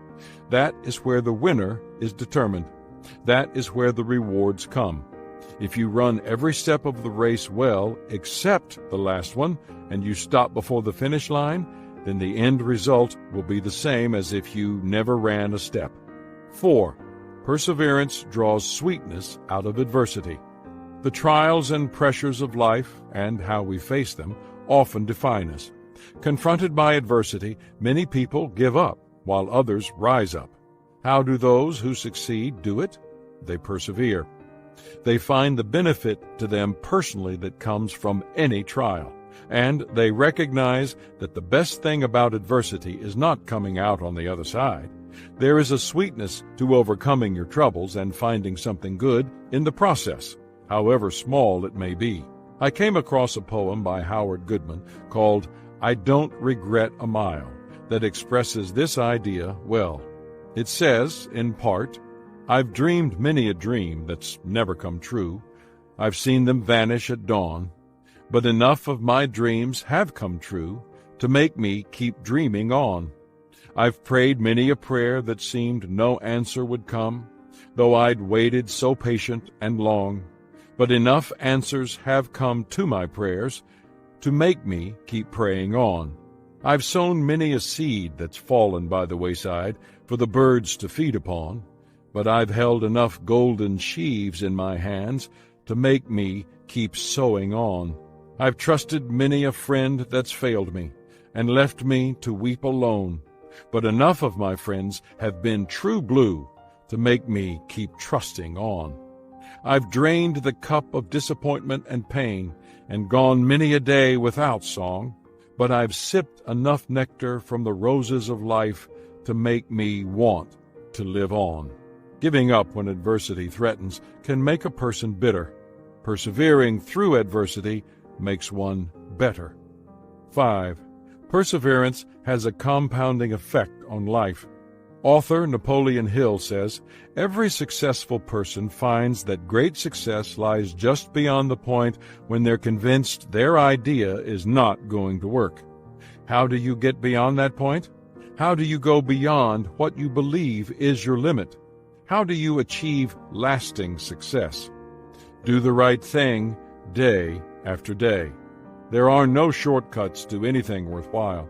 That is where the winner is determined. That is where the rewards come. If you run every step of the race well, except the last one, and you stop before the finish line, then the end result will be the same as if you never ran a step. 4. Perseverance draws sweetness out of adversity. The trials and pressures of life, and how we face them, often define us. Confronted by adversity, many people give up, while others rise up. How do those who succeed do it? They persevere. They find the benefit to them personally that comes from any trial, and they recognize that the best thing about adversity is not coming out on the other side. There is a sweetness to overcoming your troubles and finding something good in the process, however small it may be. I came across a poem by Howard Goodman called "I Don't Regret a Mile" that expresses this idea well. It says, in part, "I've dreamed many a dream that's never come true. I've seen them vanish at dawn. But enough of my dreams have come true to make me keep dreaming on. I've prayed many a prayer that seemed no answer would come, though I'd waited so patient and long. But enough answers have come to my prayers to make me keep praying on. I've sown many a seed that's fallen by the wayside for the birds to feed upon, but I've held enough golden sheaves in my hands to make me keep sowing on. I've trusted many a friend that's failed me and left me to weep alone, but enough of my friends have been true blue to make me keep trusting on. I've drained the cup of disappointment and pain and gone many a day without song, but I've sipped enough nectar from the roses of life to make me want to live on." Giving up when adversity threatens can make a person bitter. Persevering through adversity makes one better. 5. Perseverance has a compounding effect on life. Author Napoleon Hill says, "Every successful person finds that great success lies just beyond the point when they're convinced their idea is not going to work." How do you get beyond that point? How do you go beyond what you believe is your limit? How do you achieve lasting success? Do the right thing day after day. There are no shortcuts to anything worthwhile.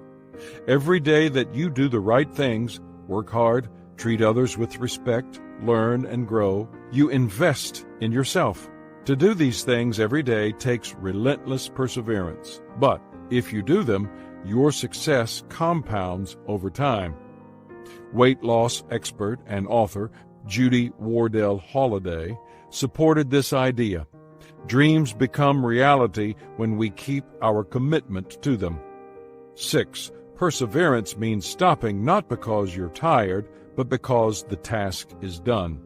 Every day that you do the right things, work hard, treat others with respect, learn and grow, you invest in yourself. To do these things every day takes relentless perseverance, but if you do them, your success compounds over time. Weight loss expert and author Judy Wardell Holliday supported this idea. Dreams become reality when we keep our commitment to them. 6. Perseverance means stopping not because you're tired, but because the task is done.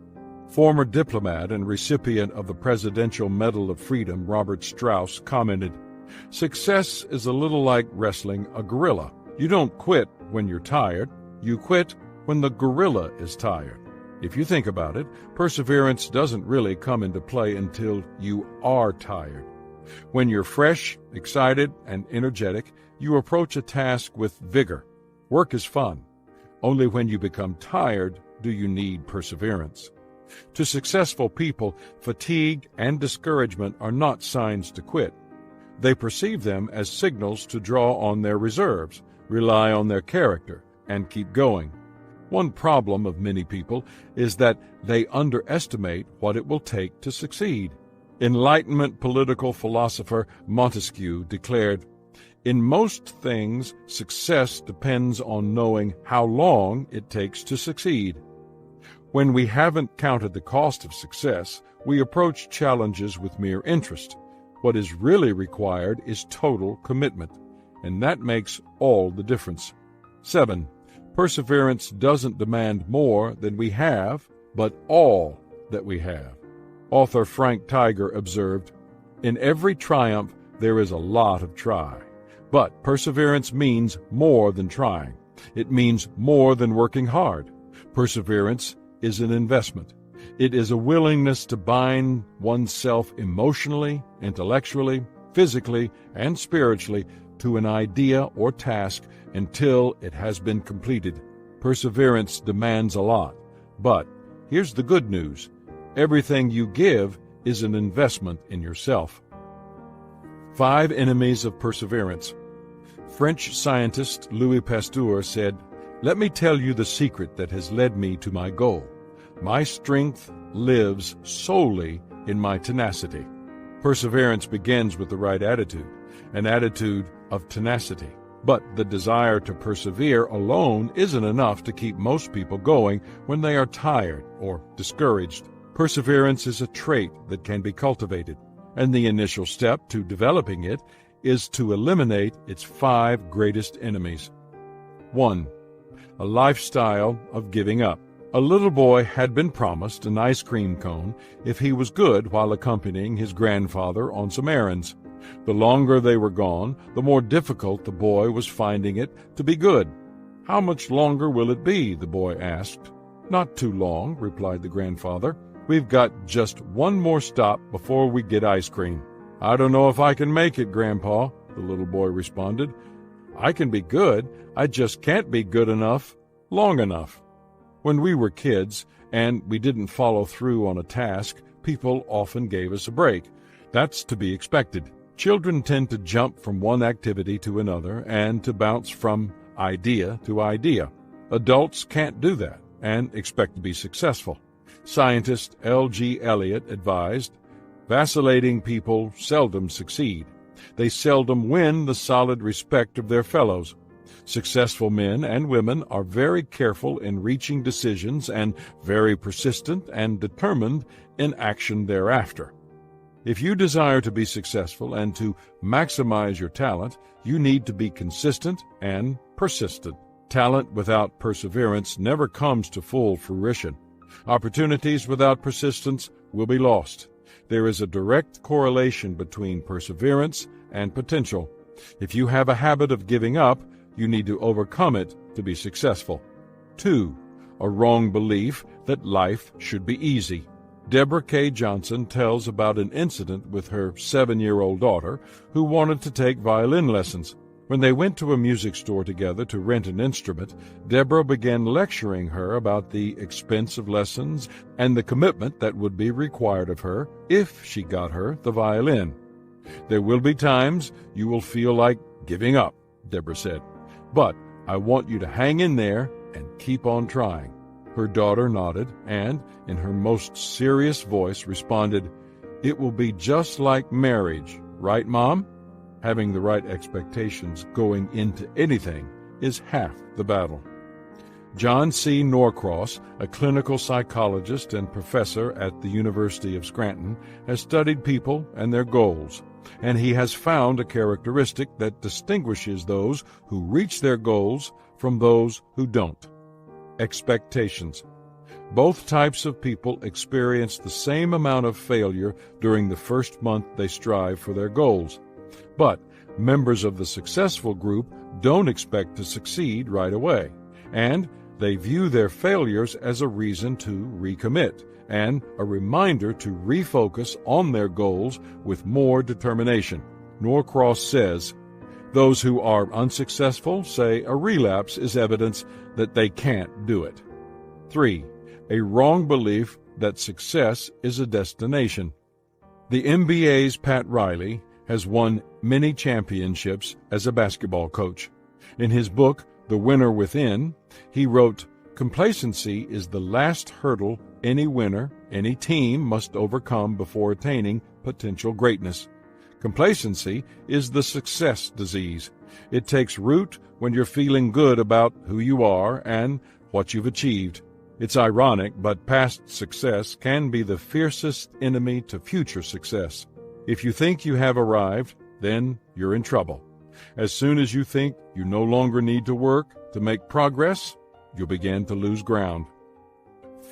Former diplomat and recipient of the Presidential Medal of Freedom, Robert Strauss, commented, "Success is a little like wrestling a gorilla. You don't quit when you're tired. You quit when the gorilla is tired. If you think about it, perseverance doesn't really come into play until you are tired. When you're fresh, excited, and energetic, you approach a task with vigor. Work is fun. Only when you become tired do you need perseverance. To successful people, fatigue and discouragement are not signs to quit. They perceive them as signals to draw on their reserves, rely on their character, and keep going. One problem of many people is that they underestimate what it will take to succeed. Enlightenment political philosopher Montesquieu declared, "In most things, success depends on knowing how long it takes to succeed." When we haven't counted the cost of success, we approach challenges with mere interest. What is really required is total commitment, and that makes all the difference. 7. Perseverance doesn't demand more than we have, but all that we have. Author Frank Tiger observed, "In every triumph there is a lot of try. But perseverance means more than trying. It means more than working hard. Perseverance is an investment. It is a willingness to bind oneself emotionally, intellectually, physically, and spiritually to an idea or task until it has been completed. Perseverance demands a lot. But here's the good news. Everything you give is an investment in yourself." 5 enemies of perseverance. French scientist Louis Pasteur said, "Let me tell you the secret that has led me to my goal. My strength lives solely in my tenacity." Perseverance begins with the right attitude, an attitude of tenacity. But the desire to persevere alone isn't enough to keep most people going when they are tired or discouraged. Perseverance is a trait that can be cultivated, and the initial step to developing it is to eliminate its 5 greatest enemies. 1. A lifestyle of giving up. A little boy had been promised an ice cream cone if he was good while accompanying his grandfather on some errands. The longer they were gone, the more difficult the boy was finding it to be good. "How much longer will it be?" the boy asked. "Not too long," replied the grandfather. "We've got just one more stop before we get ice cream." "I don't know if I can make it, Grandpa," the little boy responded. "I can be good, I just can't be good enough long enough." When we were kids and we didn't follow through on a task, people often gave us a break. That's to be expected. Children tend to jump from one activity to another and to bounce from idea to idea. Adults can't do that and expect to be successful. Scientist L.G. Elliott advised, "Vacillating people seldom succeed. They seldom win the solid respect of their fellows. Successful men and women are very careful in reaching decisions and very persistent and determined in action thereafter." If you desire to be successful and to maximize your talent, you need to be consistent and persistent. Talent without perseverance never comes to full fruition. Opportunities without persistence will be lost. There is a direct correlation between perseverance and potential. If you have a habit of giving up, you need to overcome it to be successful. 2. A wrong belief that life should be easy. Deborah K. Johnson tells about an incident with her 7-year-old daughter who wanted to take violin lessons. When they went to a music store together to rent an instrument, Deborah began lecturing her about the expense of lessons and the commitment that would be required of her if she got her the violin. "There will be times you will feel like giving up," Deborah said, "but I want you to hang in there and keep on trying." Her daughter nodded and, in her most serious voice, responded, "It will be just like marriage, right, Mom?" Having the right expectations going into anything is half the battle. John C. Norcross, a clinical psychologist and professor at the University of Scranton, has studied people and their goals, and he has found a characteristic that distinguishes those who reach their goals from those who don't: expectations. Both types of people experience the same amount of failure during the first month they strive for their goals. But members of the successful group don't expect to succeed right away, and they view their failures as a reason to recommit and a reminder to refocus on their goals with more determination. Norcross says, "Those who are unsuccessful say a relapse is evidence that they can't do it." 3. A wrong belief that success is a destination. The NBA's Pat Riley has won many championships as a basketball coach. In his book, The Winner Within, he wrote, "Complacency is the last hurdle any winner, any team must overcome before attaining potential greatness. Complacency is the success disease. It takes root when you're feeling good about who you are and what you've achieved. It's ironic, but past success can be the fiercest enemy to future success. If you think you have arrived, then you're in trouble. As soon as you think you no longer need to work to make progress, you'll begin to lose ground."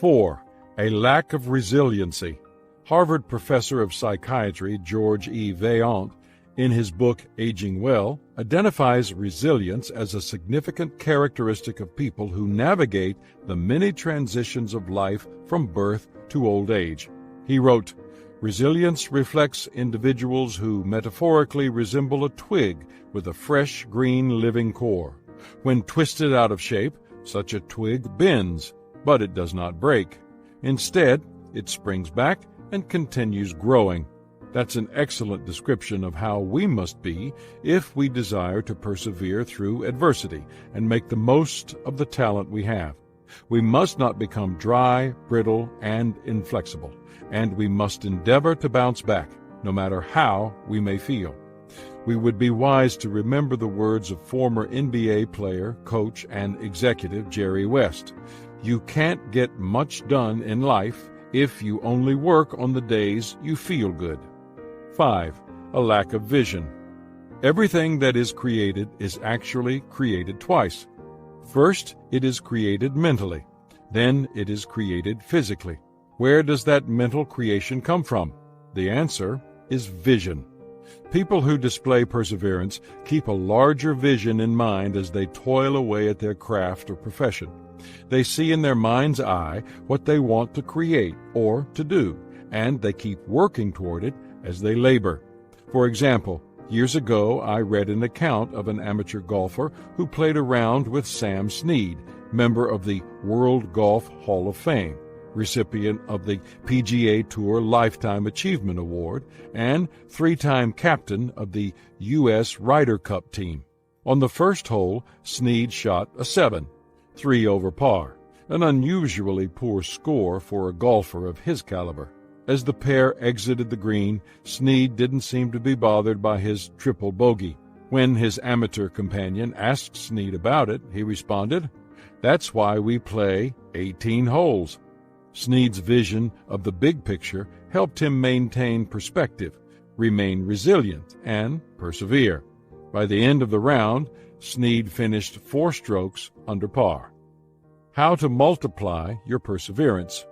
4. A lack of resiliency. Harvard professor of psychiatry George E. Vaillant, in his book Aging Well, identifies resilience as a significant characteristic of people who navigate the many transitions of life from birth to old age. He wrote, "Resilience reflects individuals who metaphorically resemble a twig with a fresh, green, living core. When twisted out of shape, such a twig bends, but it does not break. Instead, it springs back and continues growing." That's an excellent description of how we must be if we desire to persevere through adversity and make the most of the talent we have. We must not become dry, brittle, and inflexible, and we must endeavor to bounce back, no matter how we may feel. We would be wise to remember the words of former NBA player, coach, and executive Jerry West. "You can't get much done in life if you only work on the days you feel good." 5. A lack of vision. Everything that is created is actually created twice. First, it is created mentally. Then it is created physically. Where does that mental creation come from? The answer is vision. People who display perseverance keep a larger vision in mind as they toil away at their craft or profession. They see in their mind's eye what they want to create or to do, and they keep working toward it as they labor. For example, years ago I read an account of an amateur golfer who played around with Sam Snead, member of the World Golf Hall of Fame, recipient of the PGA Tour Lifetime Achievement Award, and three-time captain of the U.S. Ryder Cup team. On the first hole, Snead shot a 7, 3 over par, an unusually poor score for a golfer of his caliber. As the pair exited the green, Snead didn't seem to be bothered by his triple bogey. When his amateur companion asked Snead about it, he responded, "That's why we play 18 holes." Snead's vision of the big picture helped him maintain perspective, remain resilient, and persevere. By the end of the round, Snead finished 4 strokes under par. How to multiply your perseverance.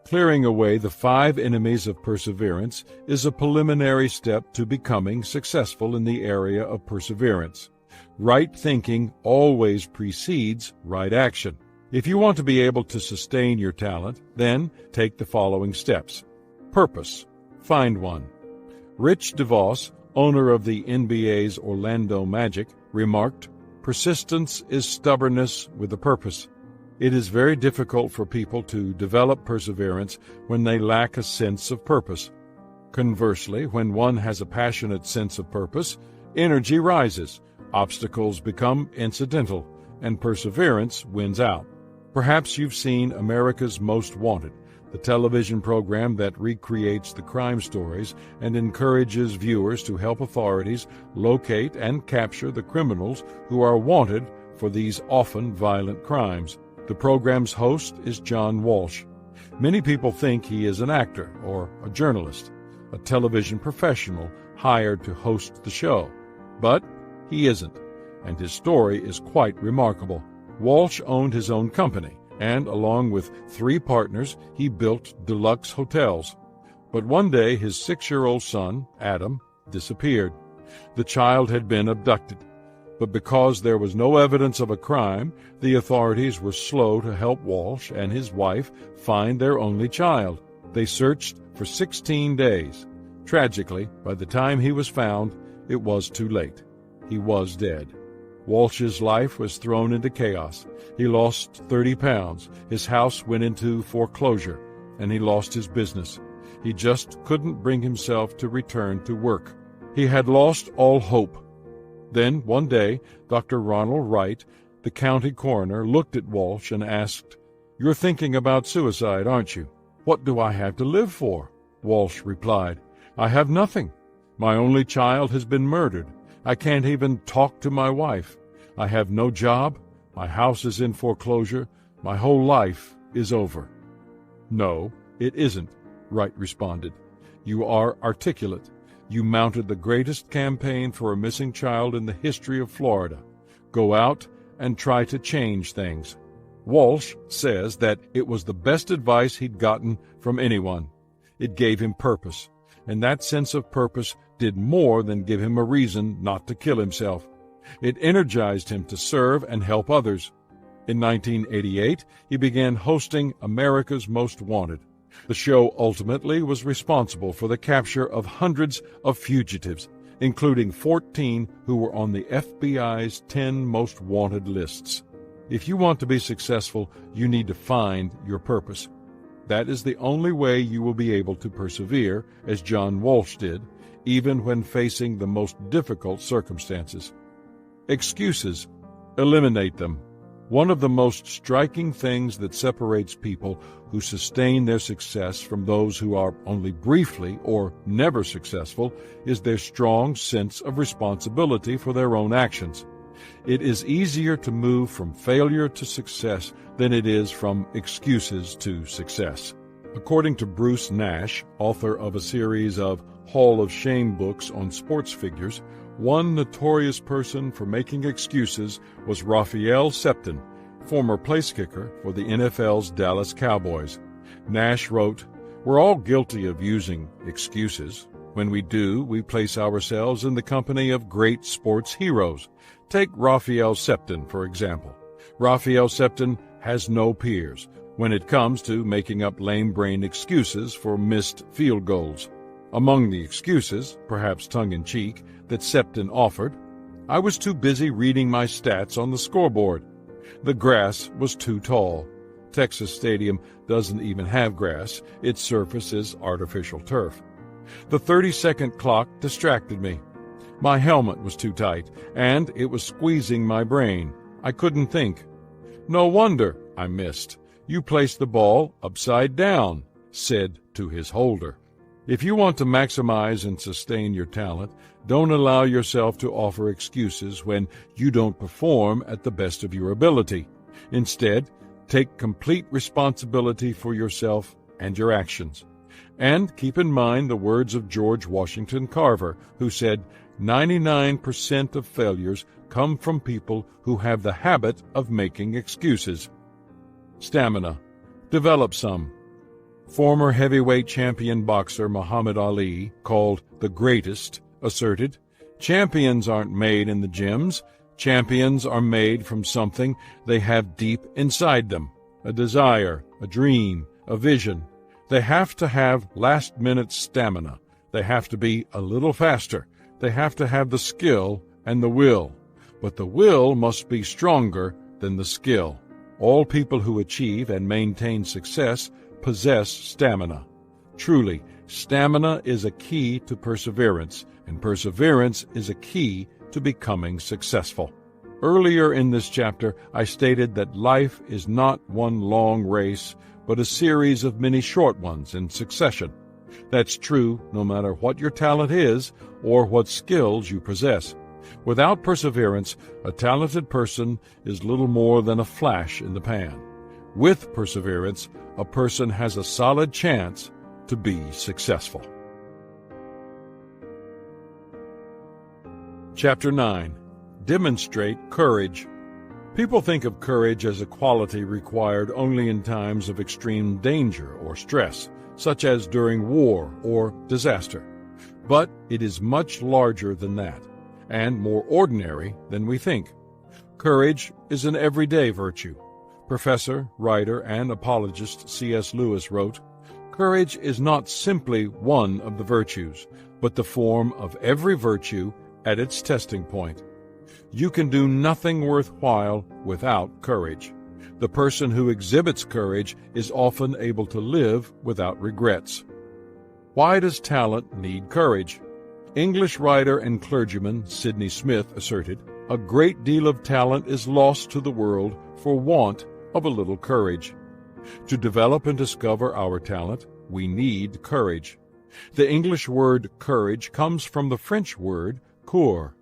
Clearing away the 5 enemies of perseverance is a preliminary step to becoming successful in the area of perseverance. Right thinking always precedes right action. If you want to be able to sustain your talent, then take the following steps. Purpose. Find one. Rich DeVos, owner of the NBA's Orlando Magic, remarked, "Persistence is stubbornness with a purpose." It is very difficult for people to develop perseverance when they lack a sense of purpose. Conversely, when one has a passionate sense of purpose, energy rises, obstacles become incidental, and perseverance wins out. Perhaps you've seen America's Most Wanted, the television program that recreates the crime stories and encourages viewers to help authorities locate and capture the criminals who are wanted for these often violent crimes. The program's host is John Walsh. Many people think he is an actor or a journalist, a television professional hired to host the show. But he isn't, and his story is quite remarkable. Walsh owned his own company, and along with 3 partners, he built deluxe hotels. But one day his 6-year-old son, Adam, disappeared. The child had been abducted. But because there was no evidence of a crime, the authorities were slow to help Walsh and his wife find their only child. They searched for 16 days. Tragically, by the time he was found, it was too late. He was dead. Walsh's life was thrown into chaos. He lost 30 pounds. His house went into foreclosure, and he lost his business. He just couldn't bring himself to return to work. He had lost all hope. Then, one day, Dr. Ronald Wright, the county coroner, looked at Walsh and asked, "You're thinking about suicide, aren't you?" "What do I have to live for?" Walsh replied. "I have nothing. My only child has been murdered. I can't even talk to my wife. I have no job. My house is in foreclosure. My whole life is over." "No, it isn't," Wright responded. "You are articulate. You mounted the greatest campaign for a missing child in the history of Florida. Go out and try to change things." Walsh says that it was the best advice he'd gotten from anyone. It gave him purpose, and that sense of purpose did more than give him a reason not to kill himself. It energized him to serve and help others. In 1988, he began hosting America's Most Wanted. The show ultimately was responsible for the capture of hundreds of fugitives, including 14 who were on the FBI's 10 most wanted lists. If you want to be successful, you need to find your purpose. That is the only way you will be able to persevere, as John Walsh did, even when facing the most difficult circumstances. Excuses. Eliminate them. One of the most striking things that separates people who sustain their success from those who are only briefly or never successful is their strong sense of responsibility for their own actions. It is easier to move from failure to success than it is from excuses to success. According to Bruce Nash, author of a series of Hall of Shame books on sports figures, one notorious person for making excuses was Raphael Septon, former place kicker for the NFL's Dallas Cowboys. Nash wrote, "We're all guilty of using excuses. When we do, we place ourselves in the company of great sports heroes. Take Raphael Septon, for example. Raphael Septon has no peers when it comes to making up lame-brain excuses for missed field goals. Among the excuses, perhaps tongue-in-cheek, that Septon offered, I was too busy reading my stats on the scoreboard. The grass was too tall. Texas Stadium doesn't even have grass. Its surface is artificial turf. The 30-second clock distracted me. My helmet was too tight, and it was squeezing my brain. I couldn't think. No wonder I missed. You placed the ball upside down," said to his holder. If you want to maximize and sustain your talent, don't allow yourself to offer excuses when you don't perform at the best of your ability. Instead, take complete responsibility for yourself and your actions. And keep in mind the words of George Washington Carver, who said, 99% of failures come from people who have the habit of making excuses. Stamina. Develop some. Former heavyweight champion boxer Muhammad Ali, called the greatest, asserted, "Champions aren't made in the gyms. Champions are made from something they have deep inside them, a desire, a dream, a vision. They have to have last-minute stamina. They have to be a little faster. They have to have the skill and the will. But the will must be stronger than the skill. All people who achieve and maintain success possess stamina. Truly, stamina is a key to perseverance, and perseverance is a key to becoming successful." Earlier in this chapter, I stated that life is not one long race, but a series of many short ones in succession. That's true no matter what your talent is or what skills you possess. Without perseverance, a talented person is little more than a flash in the pan. With perseverance, a person has a solid chance to be successful. Chapter 9. Demonstrate courage. People think of courage as a quality required only in times of extreme danger or stress, such as during war or disaster. But it is much larger than that, and more ordinary than we think. Courage is an everyday virtue. Professor, writer, and apologist C.S. Lewis wrote, "Courage is not simply one of the virtues, but the form of every virtue at its testing point. You can do nothing worthwhile without courage. The person who exhibits courage is often able to live without regrets." Why does talent need courage? English writer and clergyman Sidney Smith asserted, "A great deal of talent is lost to the world for want of a little courage." To develop and discover our talent, we need courage. The English word courage comes from the French word coeur,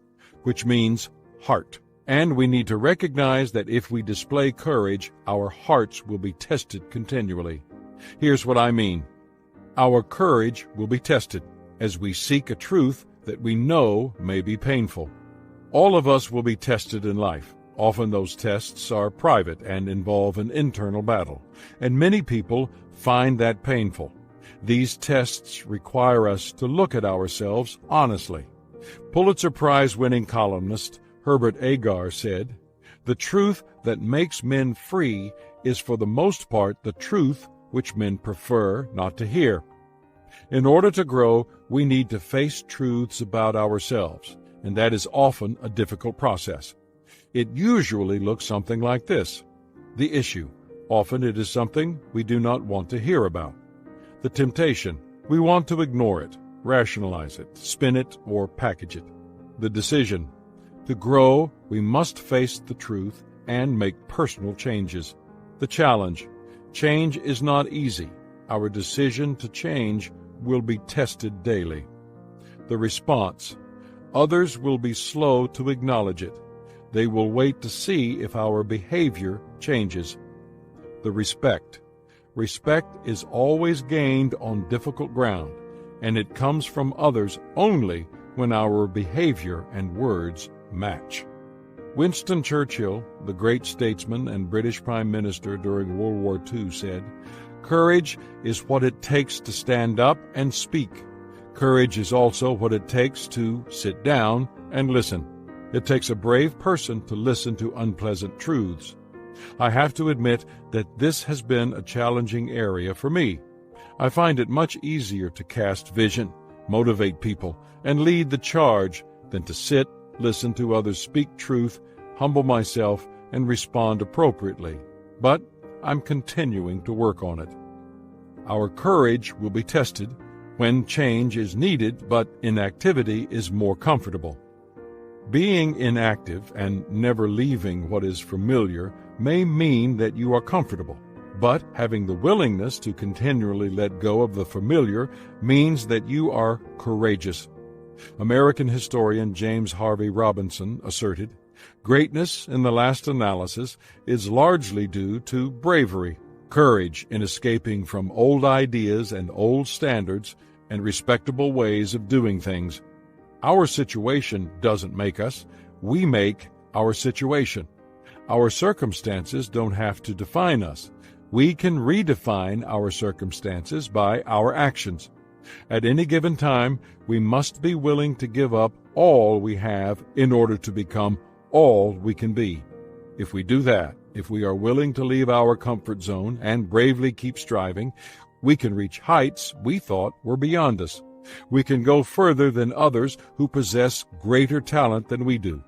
which means heart. And we need to recognize that if we display courage, our hearts will be tested continually. Here's what I mean. Our courage will be tested as we seek a truth that we know may be painful. All of us will be tested in life. Often those tests are private and involve an internal battle, and many people find that painful. These tests require us to look at ourselves honestly. Pulitzer Prize-winning columnist Herbert Agar said, "The truth that makes men free is for the most part the truth which men prefer not to hear." In order to grow, we need to face truths about ourselves, and that is often a difficult process. It usually looks something like this. The issue. Often it is something we do not want to hear about. The temptation. We want to ignore it, rationalize it, spin it, or package it. The decision. To grow, we must face the truth and make personal changes. The challenge. Change is not easy. Our decision to change will be tested daily. The response. Others will be slow to acknowledge it. They will wait to see if our behavior changes. The respect. Respect is always gained on difficult ground, and it comes from others only when our behavior and words match. Winston Churchill, the great statesman and British Prime Minister during World War II, said, "Courage is what it takes to stand up and speak. Courage is also what it takes to sit down and listen. It takes a brave person to listen to unpleasant truths." I have to admit that this has been a challenging area for me. I find it much easier to cast vision, motivate people, and lead the charge than to sit, listen to others speak truth, humble myself, and respond appropriately. But I'm continuing to work on it. Our courage will be tested when change is needed, but inactivity is more comfortable. Being inactive and never leaving what is familiar may mean that you are comfortable, but having the willingness to continually let go of the familiar means that you are courageous. American historian James Harvey Robinson asserted, "Greatness, in the last analysis, is largely due to bravery, courage in escaping from old ideas and old standards and respectable ways of doing things. Our situation doesn't make us. We make our situation. Our circumstances don't have to define us. We can redefine our circumstances by our actions. At any given time, we must be willing to give up all we have in order to become all we can be. If we do that, if we are willing to leave our comfort zone and bravely keep striving, we can reach heights we thought were beyond us. We can go further than others who possess greater talent than we do."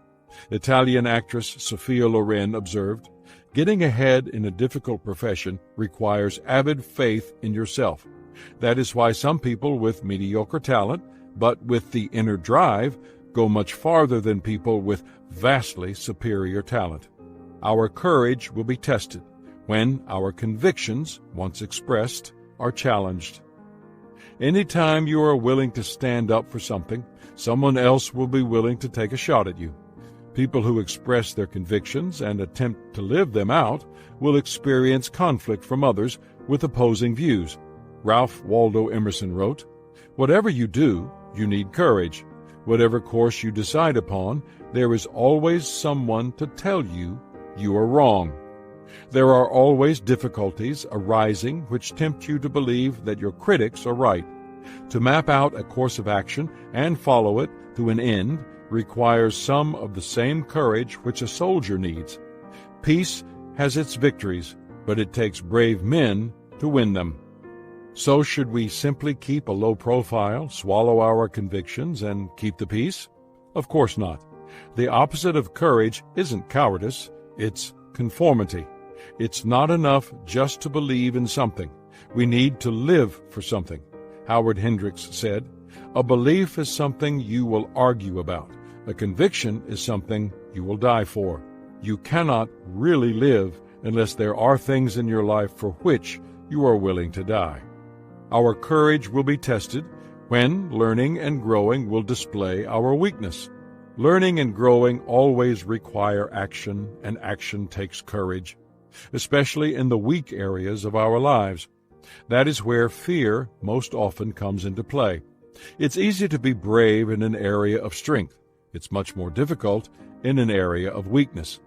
Italian actress Sophia Loren observed, "Getting ahead in a difficult profession requires avid faith in yourself. That is why some people with mediocre talent, but with the inner drive, go much farther than people with vastly superior talent." Our courage will be tested when our convictions, once expressed, are challenged. Any time you are willing to stand up for something, someone else will be willing to take a shot at you. People who express their convictions and attempt to live them out will experience conflict from others with opposing views. Ralph Waldo Emerson wrote, "Whatever you do, you need courage. Whatever course you decide upon, there is always someone to tell you you are wrong. There are always difficulties arising which tempt you to believe that your critics are right. To map out a course of action and follow it to an end requires some of the same courage which a soldier needs. Peace has its victories, but it takes brave men to win them. So should we simply keep a low profile, swallow our convictions, and keep the peace? Of course not. The opposite of courage isn't cowardice, it's conformity. It's not enough just to believe in something. We need to live for something. Howard Hendricks said, "A belief is something you will argue about. A conviction is something you will die for." You cannot really live unless there are things in your life for which you are willing to die. Our courage will be tested when learning and growing will display our weakness. Learning and growing always require action, and action takes courage, especially in the weak areas of our lives. That is where fear most often comes into play. It's easy to be brave in an area of strength. It's much more difficult in an area of weakness.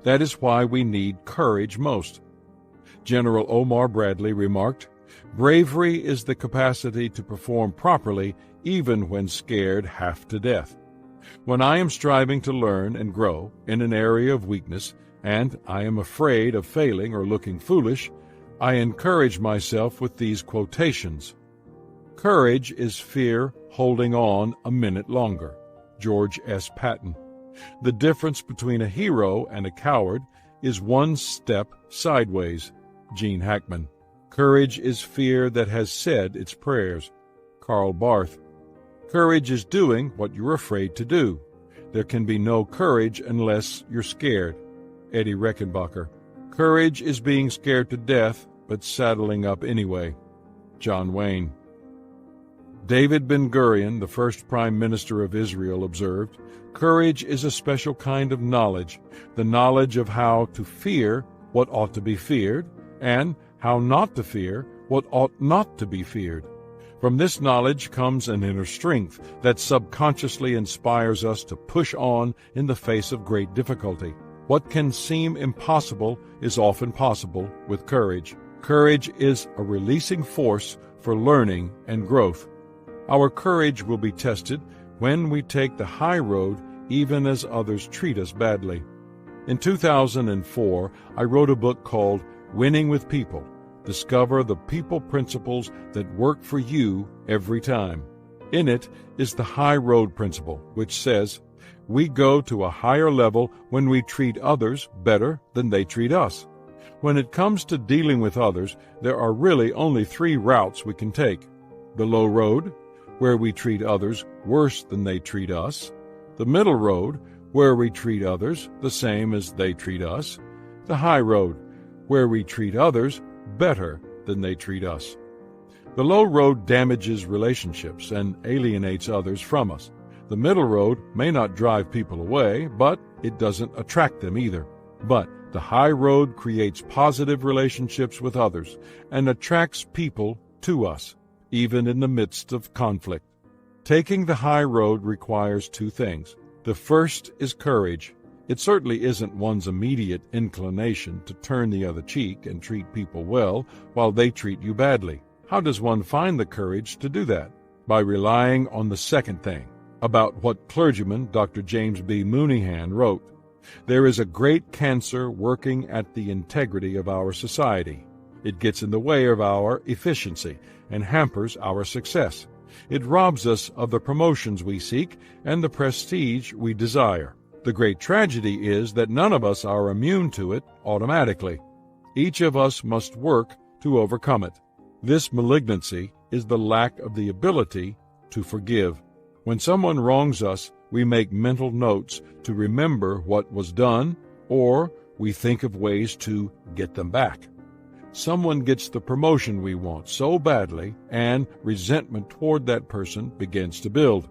That is why we need courage most. General Omar Bradley remarked, "Bravery is the capacity to perform properly even when scared half to death." When I am striving to learn and grow in an area of weakness, and I am afraid of failing or looking foolish, I encourage myself with these quotations. "Courage is fear holding on a minute longer." George S. Patton. "The difference between a hero and a coward is one step sideways." Gene Hackman. "Courage is fear that has said its prayers." Karl Barth. "Courage is doing what you're afraid to do. There can be no courage unless you're scared." Eddie Reckenbacher. "Courage is being scared to death, but saddling up anyway." John Wayne. David Ben-Gurion, the first Prime Minister of Israel, observed, "Courage is a special kind of knowledge, the knowledge of how to fear what ought to be feared, and how not to fear what ought not to be feared. From this knowledge comes an inner strength that subconsciously inspires us to push on in the face of great difficulty. What can seem impossible is often possible with courage. Courage is a releasing force for learning and growth. Our courage will be tested when we take the high road even as others treat us badly. In 2004, I wrote a book called Winning with People. Discover the people principles that work for you every time. In it is the high road principle, which says, we go to a higher level when we treat others better than they treat us. When it comes to dealing with others, there are really only 3 routes we can take. The low road, where we treat others worse than they treat us. The middle road, where we treat others the same as they treat us. The high road, where we treat others better than they treat us. The low road damages relationships and alienates others from us. The middle road may not drive people away, but it doesn't attract them either. But the high road creates positive relationships with others and attracts people to us, even in the midst of conflict. Taking the high road requires 2 things. The first is courage. It certainly isn't one's immediate inclination to turn the other cheek and treat people well while they treat you badly. How does one find the courage to do that? By relying on the second thing, about what clergyman Dr. James B. Mooneyhan wrote. There is a great cancer working at the integrity of our society. It gets in the way of our efficiency and hampers our success. It robs us of the promotions we seek and the prestige we desire. The great tragedy is that none of us are immune to it automatically. Each of us must work to overcome it. This malignancy is the lack of the ability to forgive. When someone wrongs us, we make mental notes to remember what was done, or we think of ways to get them back. Someone gets the promotion we want so badly, and resentment toward that person begins to build.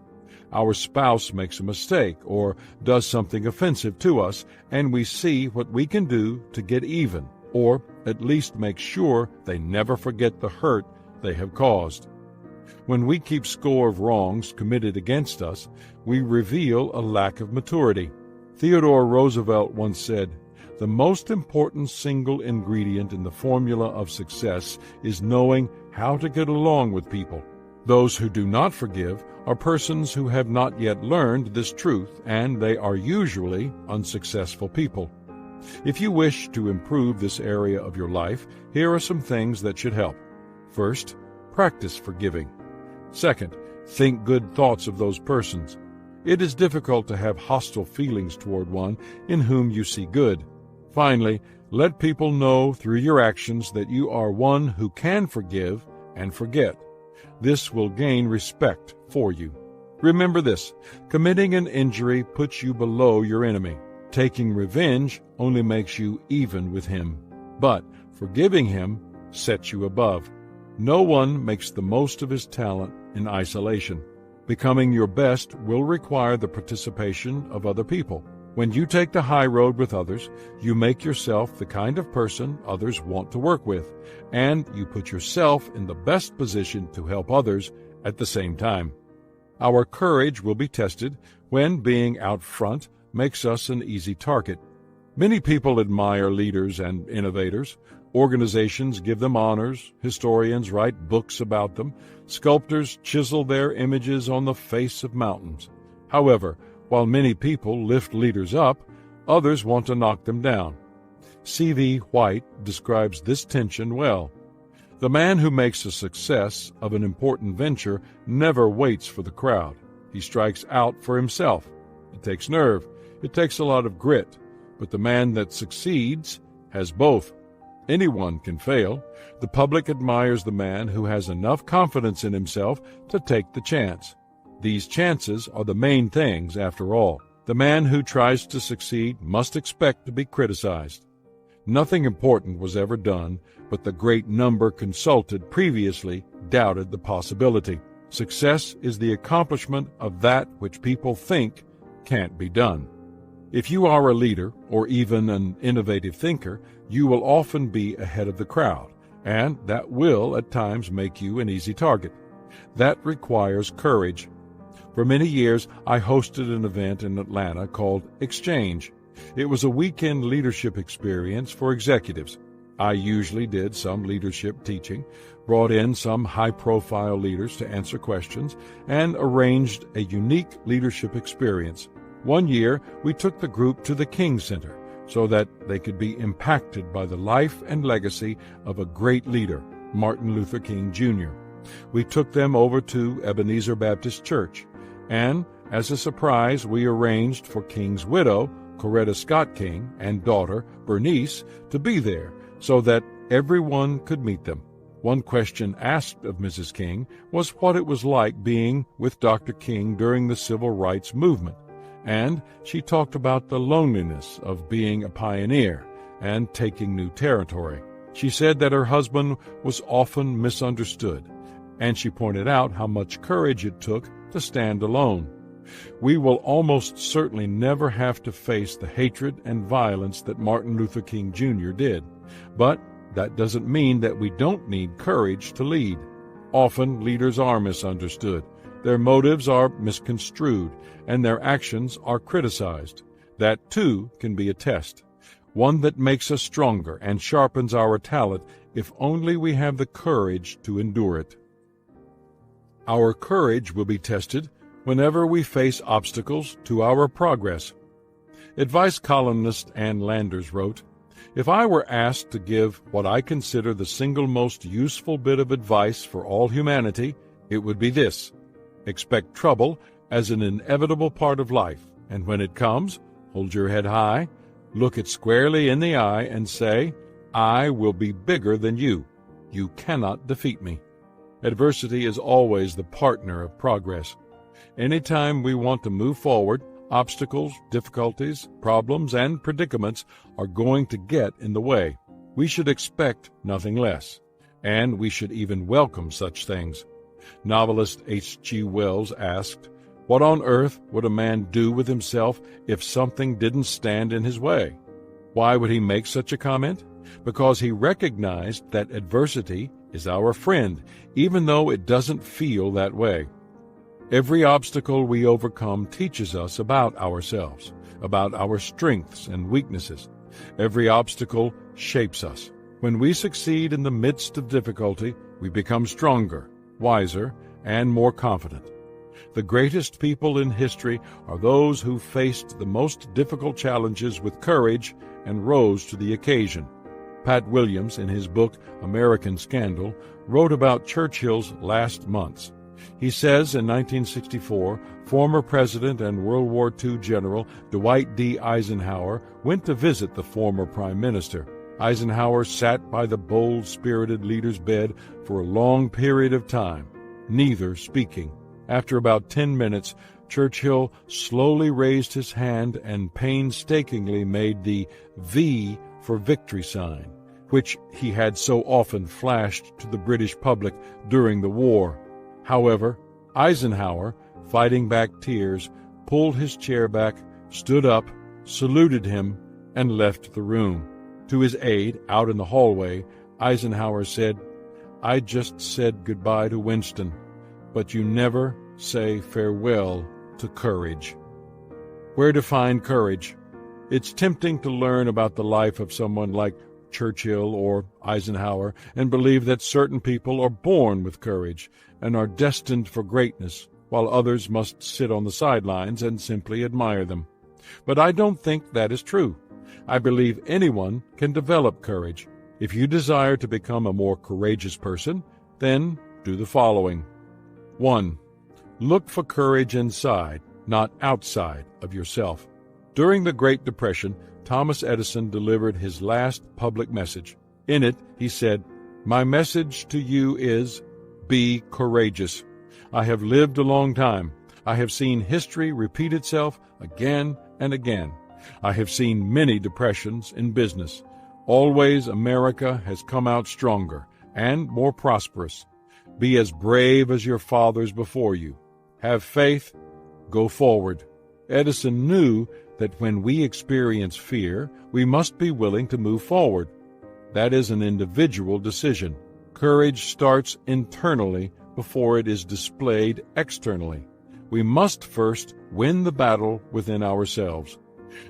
Our spouse makes a mistake or does something offensive to us, and we see what we can do to get even, or at least make sure they never forget the hurt they have caused. When we keep score of wrongs committed against us, we reveal a lack of maturity. Theodore Roosevelt once said, "The most important single ingredient in the formula of success is knowing how to get along with people." Those who do not forgive are persons who have not yet learned this truth, and they are usually unsuccessful people. If you wish to improve this area of your life, here are some things that should help. First, practice forgiving. Second, think good thoughts of those persons. It is difficult to have hostile feelings toward one in whom you see good. Finally, let people know through your actions that you are one who can forgive and forget. This will gain respect for you. Remember this: committing an injury puts you below your enemy. Taking revenge only makes you even with him. But forgiving him sets you above. No one makes the most of his talent in isolation. Becoming your best will require the participation of other people. When you take the high road with others, you make yourself the kind of person others want to work with, and you put yourself in the best position to help others at the same time. Our courage will be tested when being out front makes us an easy target. Many people admire leaders and innovators. Organizations give them honors, historians write books about them, sculptors chisel their images on the face of mountains. However, while many people lift leaders up, others want to knock them down. C.V. White describes this tension well. The man who makes a success of an important venture never waits for the crowd. He strikes out for himself. It takes nerve. It takes a lot of grit. But the man that succeeds has both. Anyone can fail. The public admires the man who has enough confidence in himself to take the chance. These chances are the main things, after all. The man who tries to succeed must expect to be criticized. Nothing important was ever done, but the great number consulted previously doubted the possibility. Success is the accomplishment of that which people think can't be done. If you are a leader, or even an innovative thinker, you will often be ahead of the crowd, and that will at times make you an easy target. That requires courage. For many years, I hosted an event in Atlanta called Exchange. It was a weekend leadership experience for executives. I usually did some leadership teaching, brought in some high-profile leaders to answer questions, and arranged a unique leadership experience. One year, we took the group to the King Center so that they could be impacted by the life and legacy of a great leader, Martin Luther King, Jr. We took them over to Ebenezer Baptist Church, and as a surprise, we arranged for King's widow, Coretta Scott King, and daughter, Bernice, to be there so that everyone could meet them. One question asked of Mrs. King was what it was like being with Dr. King during the Civil Rights Movement, and she talked about the loneliness of being a pioneer and taking new territory. She said that her husband was often misunderstood, and she pointed out how much courage it took to stand alone. We will almost certainly never have to face the hatred and violence that Martin Luther King Jr. did, but that doesn't mean that we don't need courage to lead. Often leaders are misunderstood. Their motives are misconstrued, and their actions are criticized. That, too, can be a test, one that makes us stronger and sharpens our talent if only we have the courage to endure it. Our courage will be tested whenever we face obstacles to our progress. Advice columnist Ann Landers wrote, "If I were asked to give what I consider the single most useful bit of advice for all humanity, it would be this: expect trouble as an inevitable part of life, and when it comes, hold your head high, look it squarely in the eye, and say, 'I will be bigger than you. You cannot defeat me.' Adversity is always the partner of progress. Anytime we want to move forward, obstacles, difficulties, problems, and predicaments are going to get in the way. We should expect nothing less, and we should even welcome such things. Novelist H.G. Wells asked, "What on earth would a man do with himself if something didn't stand in his way?" Why would he make such a comment? Because he recognized that adversity is our friend, even though it doesn't feel that way. Every obstacle we overcome teaches us about ourselves, about our strengths and weaknesses. Every obstacle shapes us. When we succeed in the midst of difficulty, we become stronger, wiser, and more confident. The greatest people in history are those who faced the most difficult challenges with courage and rose to the occasion. Pat Williams, in his book American Scandal, wrote about Churchill's last months. He says in 1964, former President and World War II General Dwight D. Eisenhower went to visit the former Prime Minister. Eisenhower sat by the bold-spirited leader's bed for a long period of time, neither speaking. After about 10 minutes, Churchill slowly raised his hand and painstakingly made the V for victory sign, which he had so often flashed to the British public during the war. However, Eisenhower, fighting back tears, pulled his chair back, stood up, saluted him, and left the room. To his aide, out in the hallway, Eisenhower said, "I just said goodbye to Winston, but you never say farewell to courage." Where to find courage? It's tempting to learn about the life of someone like Churchill or Eisenhower and believe that certain people are born with courage and are destined for greatness, while others must sit on the sidelines and simply admire them. But I don't think that is true. I believe anyone can develop courage. If you desire to become a more courageous person, then do the following. 1. Look for courage inside, not outside of yourself. During the Great Depression, Thomas Edison delivered his last public message. In it, he said, "My message to you is, be courageous. I have lived a long time. I have seen history repeat itself again and again. I have seen many depressions in business. Always America has come out stronger and more prosperous. Be as brave as your fathers before you. Have faith. Go forward." Edison knew that when we experience fear, we must be willing to move forward. That is an individual decision. Courage starts internally before it is displayed externally. We must first win the battle within ourselves.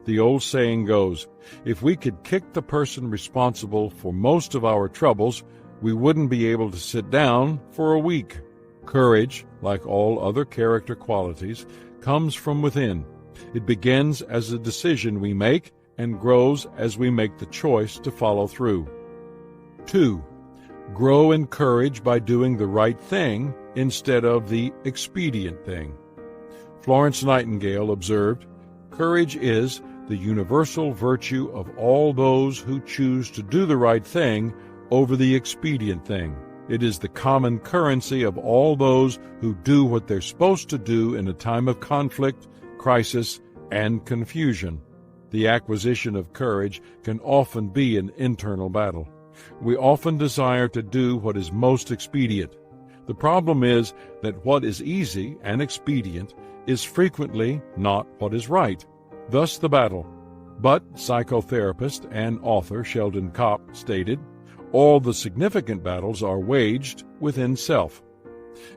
The old saying goes, if we could kick the person responsible for most of our troubles, we wouldn't be able to sit down for a week. Courage, like all other character qualities, comes from within. It begins as a decision we make and grows as we make the choice to follow through. 2. Grow in courage by doing the right thing instead of the expedient thing. Florence Nightingale observed, "Courage is the universal virtue of all those who choose to do the right thing over the expedient thing. It is the common currency of all those who do what they're supposed to do in a time of conflict, crisis, and confusion." The acquisition of courage can often be an internal battle. We often desire to do what is most expedient. The problem is that what is easy and expedient is frequently not what is right. Thus the battle. But psychotherapist and author Sheldon Kopp stated, all the significant battles are waged within self.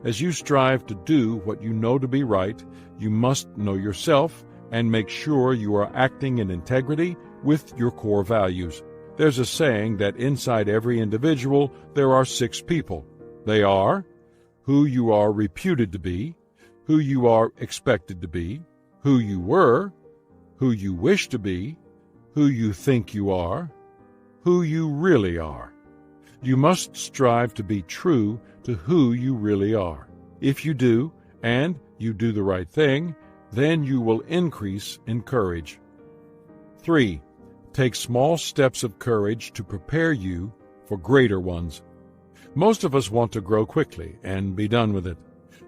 As you strive to do what you know to be right, you must know yourself and make sure you are acting in integrity with your core values. There's a saying that inside every individual there are 6 people. They are who you are reputed to be, who you are expected to be, who you were, who you wish to be, who you think you are, who you really are. You must strive to be true to who you really are. If you do, and you do the right thing, then you will increase in courage. 3. Take small steps of courage to prepare you for greater ones. Most of us want to grow quickly and be done with it.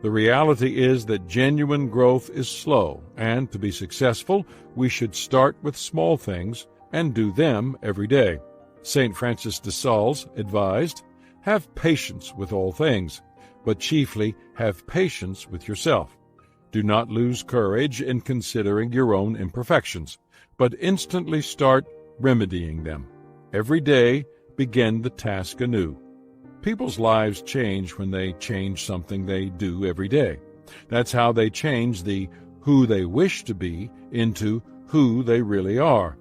The reality is that genuine growth is slow, and to be successful, we should start with small things and do them every day. St. Francis de Sales advised, "Have patience with all things, but chiefly have patience with yourself. Do not lose courage in considering your own imperfections, but instantly start remedying them. Every day, begin the task anew." People's lives change when they change something they do every day. That's how they change the who they wish to be into who they really are.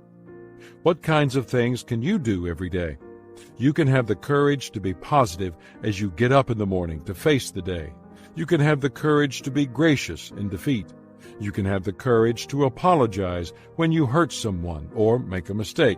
What kinds of things can you do every day? You can have the courage to be positive as you get up in the morning to face the day. You can have the courage to be gracious in defeat. You can have the courage to apologize when you hurt someone or make a mistake.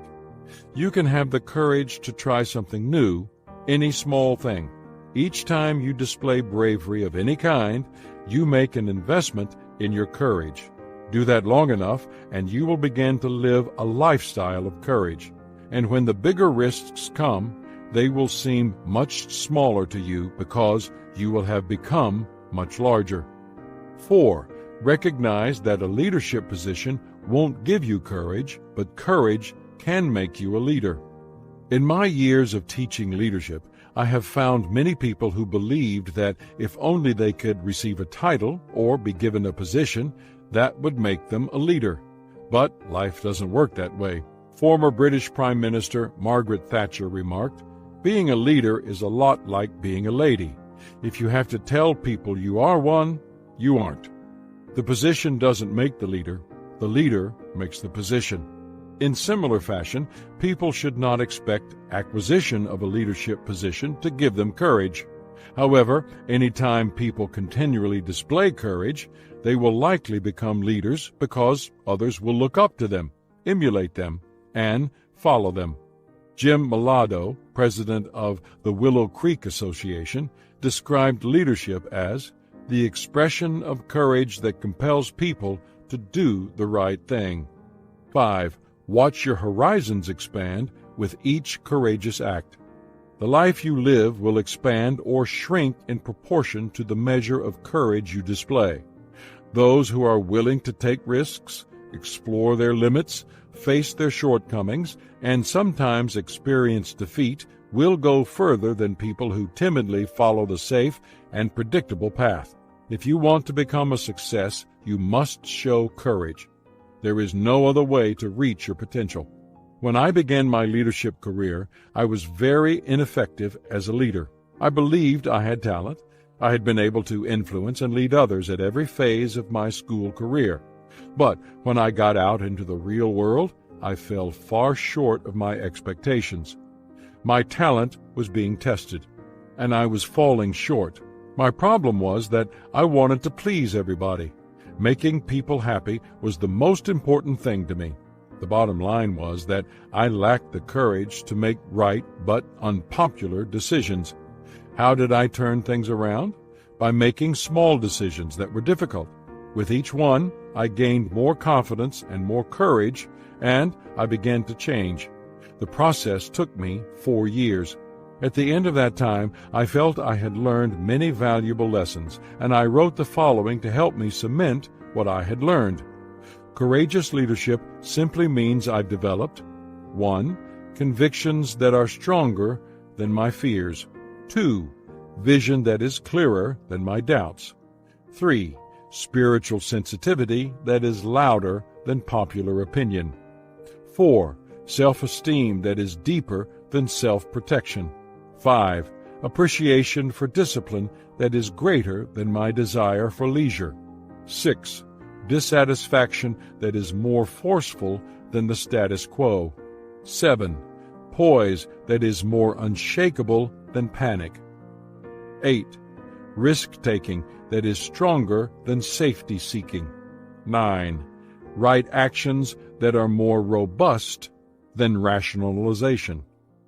You can have the courage to try something new, any small thing. Each time you display bravery of any kind, you make an investment in your courage. Do that long enough, and you will begin to live a lifestyle of courage. And when the bigger risks come, they will seem much smaller to you because you will have become much larger. 4. Recognize that a leadership position won't give you courage, but courage can make you a leader. In my years of teaching leadership, I have found many people who believed that if only they could receive a title or be given a position, that would make them a leader. But life doesn't work that way. Former British Prime Minister Margaret Thatcher remarked, "Being a leader is a lot like being a lady. If you have to tell people you are one, you aren't." The position doesn't make the leader makes the position. In similar fashion, people should not expect acquisition of a leadership position to give them courage. However, any time people continually display courage, they will likely become leaders because others will look up to them, emulate them, and follow them. Jim Malado, president of the Willow Creek Association, described leadership as the expression of courage that compels people to do the right thing. 5. Watch your horizons expand with each courageous act. The life you live will expand or shrink in proportion to the measure of courage you display. Those who are willing to take risks, explore their limits, face their shortcomings, and sometimes experience defeat will go further than people who timidly follow the safe and predictable path. If you want to become a success, you must show courage. There is no other way to reach your potential. When I began my leadership career, I was very ineffective as a leader. I believed I had talent. I had been able to influence and lead others at every phase of my school career. But when I got out into the real world, I fell far short of my expectations. My talent was being tested, and I was falling short. My problem was that I wanted to please everybody. Making people happy was the most important thing to me. The bottom line was that I lacked the courage to make right but unpopular decisions. How did I turn things around? By making small decisions that were difficult. With each one, I gained more confidence and more courage, and I began to change. The process took me 4 years. At the end of that time, I felt I had learned many valuable lessons, and I wrote the following to help me cement what I had learned. Courageous leadership simply means I've developed 1. Convictions that are stronger than my fears. 2. Vision that is clearer than my doubts. 3. Spiritual sensitivity that is louder than popular opinion. 4. Self-esteem that is deeper than self-protection. 5. Appreciation for discipline that is greater than my desire for leisure. 6. Dissatisfaction that is more forceful than the status quo. 7. Poise that is more unshakable than panic. 8. Risk-taking that is stronger than safety-seeking. 9. Right actions that are more robust than rationalization.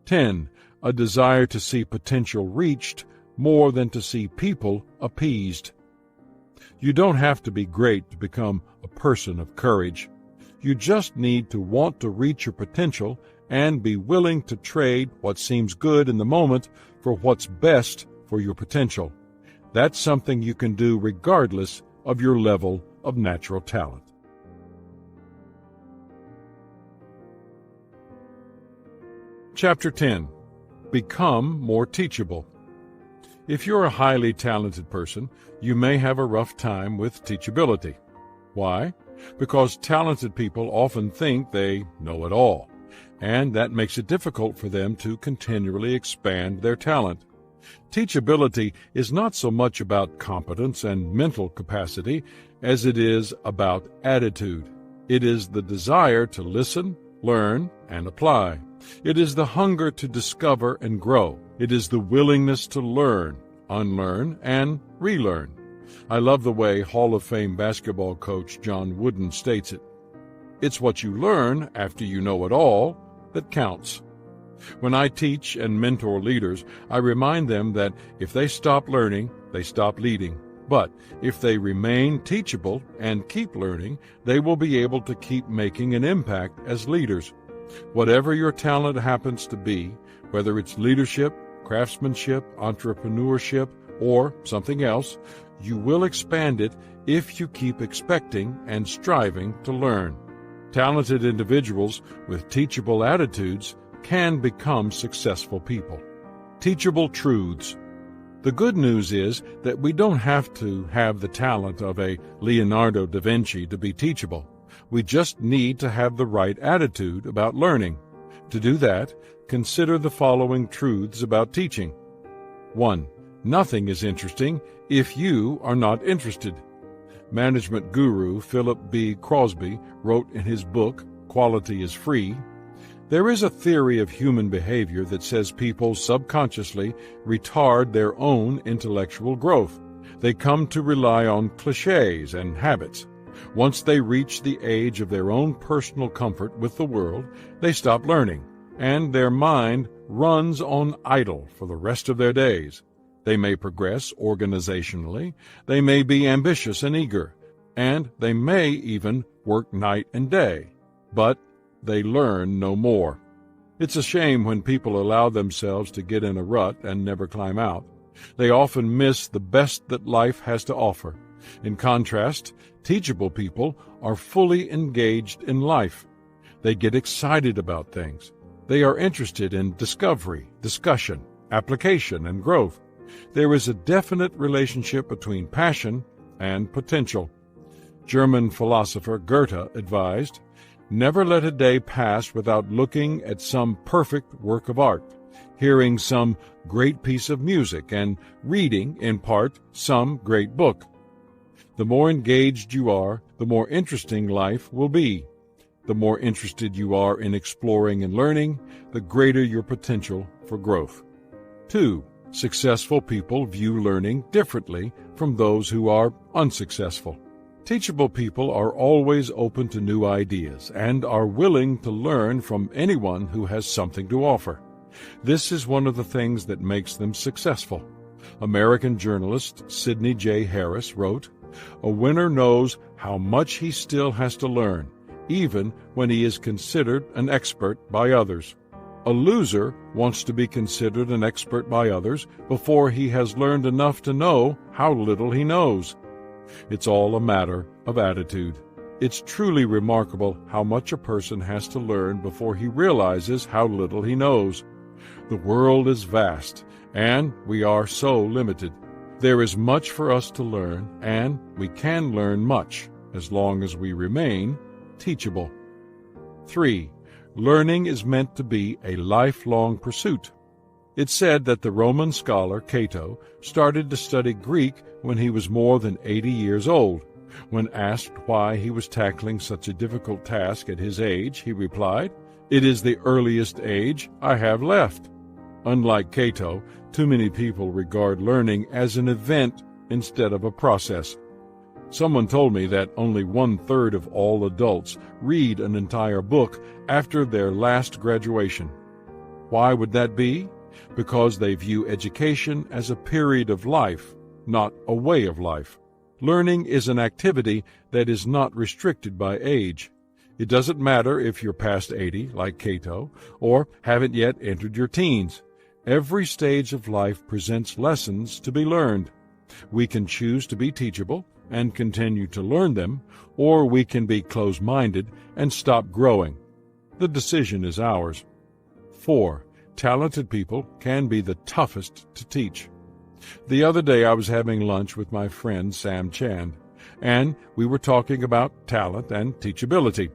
10. A desire to see potential reached more than to see people appeased. You don't have to be great to become a person of courage. You just need to want to reach your potential and be willing to trade what seems good in the moment for what's best for your potential. That's something you can do regardless of your level of natural talent. Chapter 10. Become more teachable. If you're a highly talented person, you may have a rough time with teachability. Why? Because talented people often think they know it all, and that makes it difficult for them to continually expand their talent. Teachability is not so much about competence and mental capacity as it is about attitude. It is the desire to listen, learn, and apply. It is the hunger to discover and grow. It is the willingness to learn, unlearn, and relearn. I love the way Hall of Fame basketball coach John Wooden states it. It's what you learn after you know it all that counts. When I teach and mentor leaders, I remind them that if they stop learning, they stop leading. But if they remain teachable and keep learning, they will be able to keep making an impact as leaders. Whatever your talent happens to be, whether it's leadership, craftsmanship, entrepreneurship, or something else, you will expand it if you keep expecting and striving to learn. Talented individuals with teachable attitudes can become successful people. Teachable truths. The good news is that we don't have to have the talent of a Leonardo da Vinci to be teachable. We just need to have the right attitude about learning. To do that, consider the following truths about teaching. 1. Nothing is interesting if you are not interested. Management guru Philip B. Crosby wrote in his book, Quality is Free, "There is a theory of human behavior that says people subconsciously retard their own intellectual growth. They come to rely on cliches and habits. Once they reach the age of their own personal comfort with the world, they stop learning, and their mind runs on idle for the rest of their days. They may progress organizationally, they may be ambitious and eager, and they may even work night and day, but they learn no more. It's a shame when people allow themselves to get in a rut and never climb out. They often miss the best that life has to offer. In contrast, teachable people are fully engaged in life. They get excited about things. They are interested in discovery, discussion, application, and growth. There is a definite relationship between passion and potential. German philosopher Goethe advised, "Never let a day pass without looking at some perfect work of art, hearing some great piece of music, and reading, in part, some great book." The more engaged you are, the more interesting life will be. The more interested you are in exploring and learning, the greater your potential for growth. 2. Successful people view learning differently from those who are unsuccessful. Teachable people are always open to new ideas and are willing to learn from anyone who has something to offer. This is one of the things that makes them successful. American journalist Sidney J. Harris wrote, "A winner knows how much he still has to learn, even when he is considered an expert by others. A loser wants to be considered an expert by others before he has learned enough to know how little he knows." It's all a matter of attitude. It's truly remarkable how much a person has to learn before he realizes how little he knows. The world is vast, and we are so limited. There is much for us to learn, and we can learn much as long as we remain teachable. 3. Learning is meant to be a lifelong pursuit. It's said that the Roman scholar Cato started to study Greek when he was more than 80 years old. When asked why he was tackling such a difficult task at his age, he replied, "It is the earliest age I have left." Unlike Cato, too many people regard learning as an event instead of a process. Someone told me that only 1/3 of all adults read an entire book after their last graduation. Why would that be? Because they view education as a period of life, not a way of life. Learning is an activity that is not restricted by age. It doesn't matter if you're past 80, like Cato, or haven't yet entered your teens. Every stage of life presents lessons to be learned. We can choose to be teachable and continue to learn them, or we can be closed-minded and stop growing. The decision is ours. 4. Talented people can be the toughest to teach. The other day I was having lunch with my friend Sam Chand, and we were talking about talent and teachability.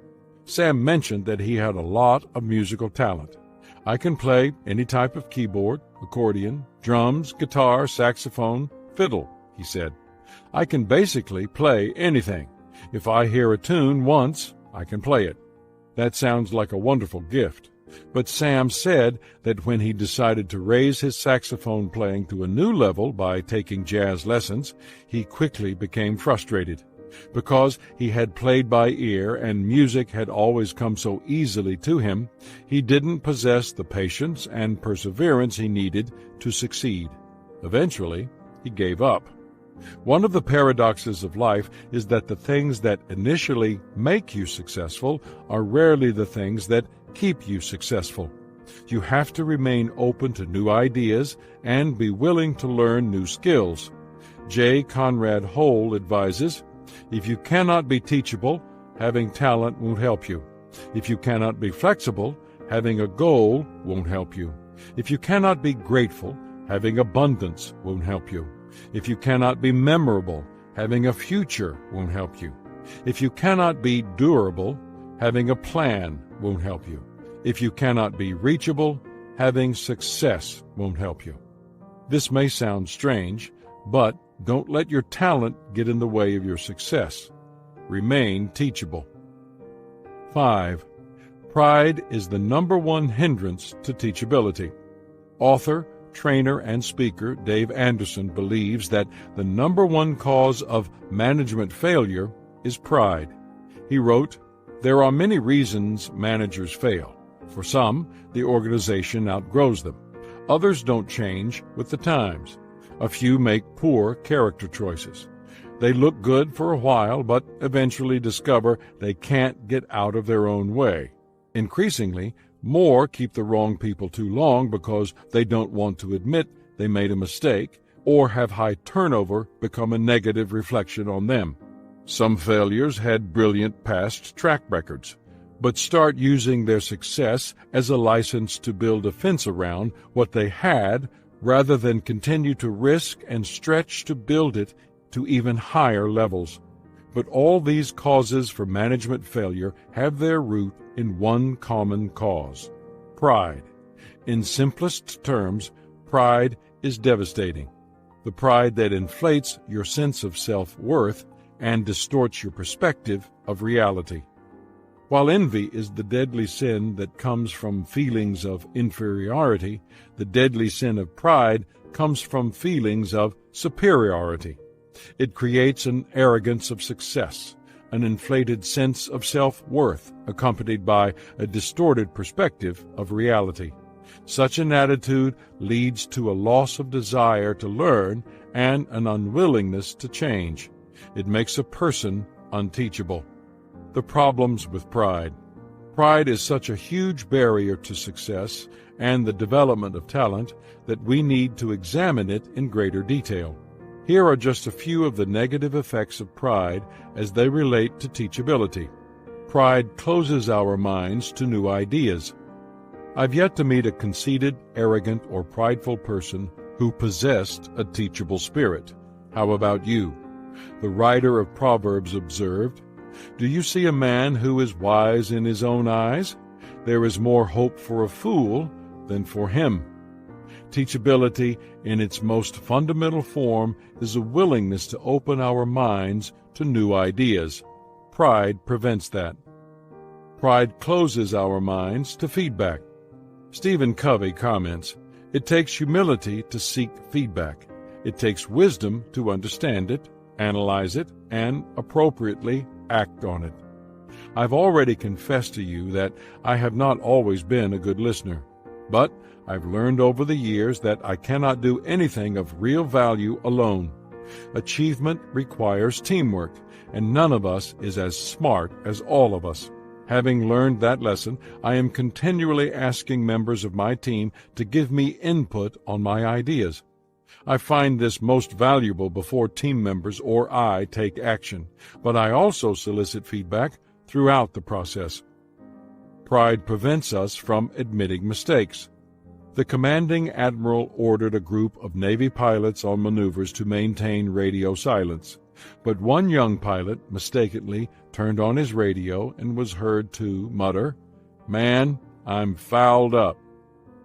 Sam mentioned that he had a lot of musical talent. "I can play any type of keyboard, accordion, drums, guitar, saxophone, fiddle," he said. "I can basically play anything. If I hear a tune once, I can play it." That sounds like a wonderful gift, But Sam said that when he decided to raise his saxophone playing to a new level by taking jazz lessons, he quickly became frustrated. Because he had played by ear and music had always come so easily to him, he didn't possess the patience and perseverance he needed to succeed. Eventually, he gave up. One of the paradoxes of life is that the things that initially make you successful are rarely the things that keep you successful. You have to remain open to new ideas and be willing to learn new skills. J. Conrad Hole advises, "If you cannot be teachable, having talent won't help you. If you cannot be flexible, having a goal won't help you. If you cannot be grateful, having abundance won't help you. If you cannot be memorable, having a future won't help you. If you cannot be durable, having a plan won't help you. If you cannot be reachable, having success won't help you." This may sound strange, but don't let your talent get in the way of your success. Remain teachable. 5. Pride is the number one hindrance to teachability. Author, trainer, and speaker Dave Anderson believes that the number one cause of management failure is pride. He wrote, "There are many reasons managers fail. For some, the organization outgrows them. Others don't change with the times. A few make poor character choices. They look good for a while, but eventually discover they can't get out of their own way. Increasingly, more keep the wrong people too long because they don't want to admit they made a mistake or have high turnover become a negative reflection on them. Some failures had brilliant past track records, but start using their success as a license to build a fence around what they had rather than continue to risk and stretch to build it to even higher levels. But all these causes for management failure have their root in one common cause: pride. In simplest terms, pride is devastating. The pride that inflates your sense of self-worth and distorts your perspective of reality. While envy is the deadly sin that comes from feelings of inferiority, the deadly sin of pride comes from feelings of superiority. It creates an arrogance of success, an inflated sense of self-worth accompanied by a distorted perspective of reality. Such an attitude leads to a loss of desire to learn and an unwillingness to change. It makes a person unteachable. The problems with pride. Pride is such a huge barrier to success and the development of talent that we need to examine it in greater detail. Here are just a few of the negative effects of pride as they relate to teachability. Pride closes our minds to new ideas. I've yet to meet a conceited, arrogant, or prideful person who possessed a teachable spirit. How about you? The writer of Proverbs observed, "Do you see a man who is wise in his own eyes? There is more hope for a fool than for him." Teachability, in its most fundamental form, is a willingness to open our minds to new ideas. Pride prevents that. Pride closes our minds to feedback. Stephen Covey comments, "It takes humility to seek feedback. It takes wisdom to understand it, analyze it, and appropriately act on it." I've already confessed to you that I have not always been a good listener, but I've learned over the years that I cannot do anything of real value alone. Achievement requires teamwork, and none of us is as smart as all of us. Having learned that lesson, I am continually asking members of my team to give me input on my ideas. I find this most valuable before team members or I take action, but I also solicit feedback throughout the process. Pride prevents us from admitting mistakes. The commanding admiral ordered a group of Navy pilots on maneuvers to maintain radio silence, but one young pilot mistakenly turned on his radio and was heard to mutter, "Man, I'm fouled up."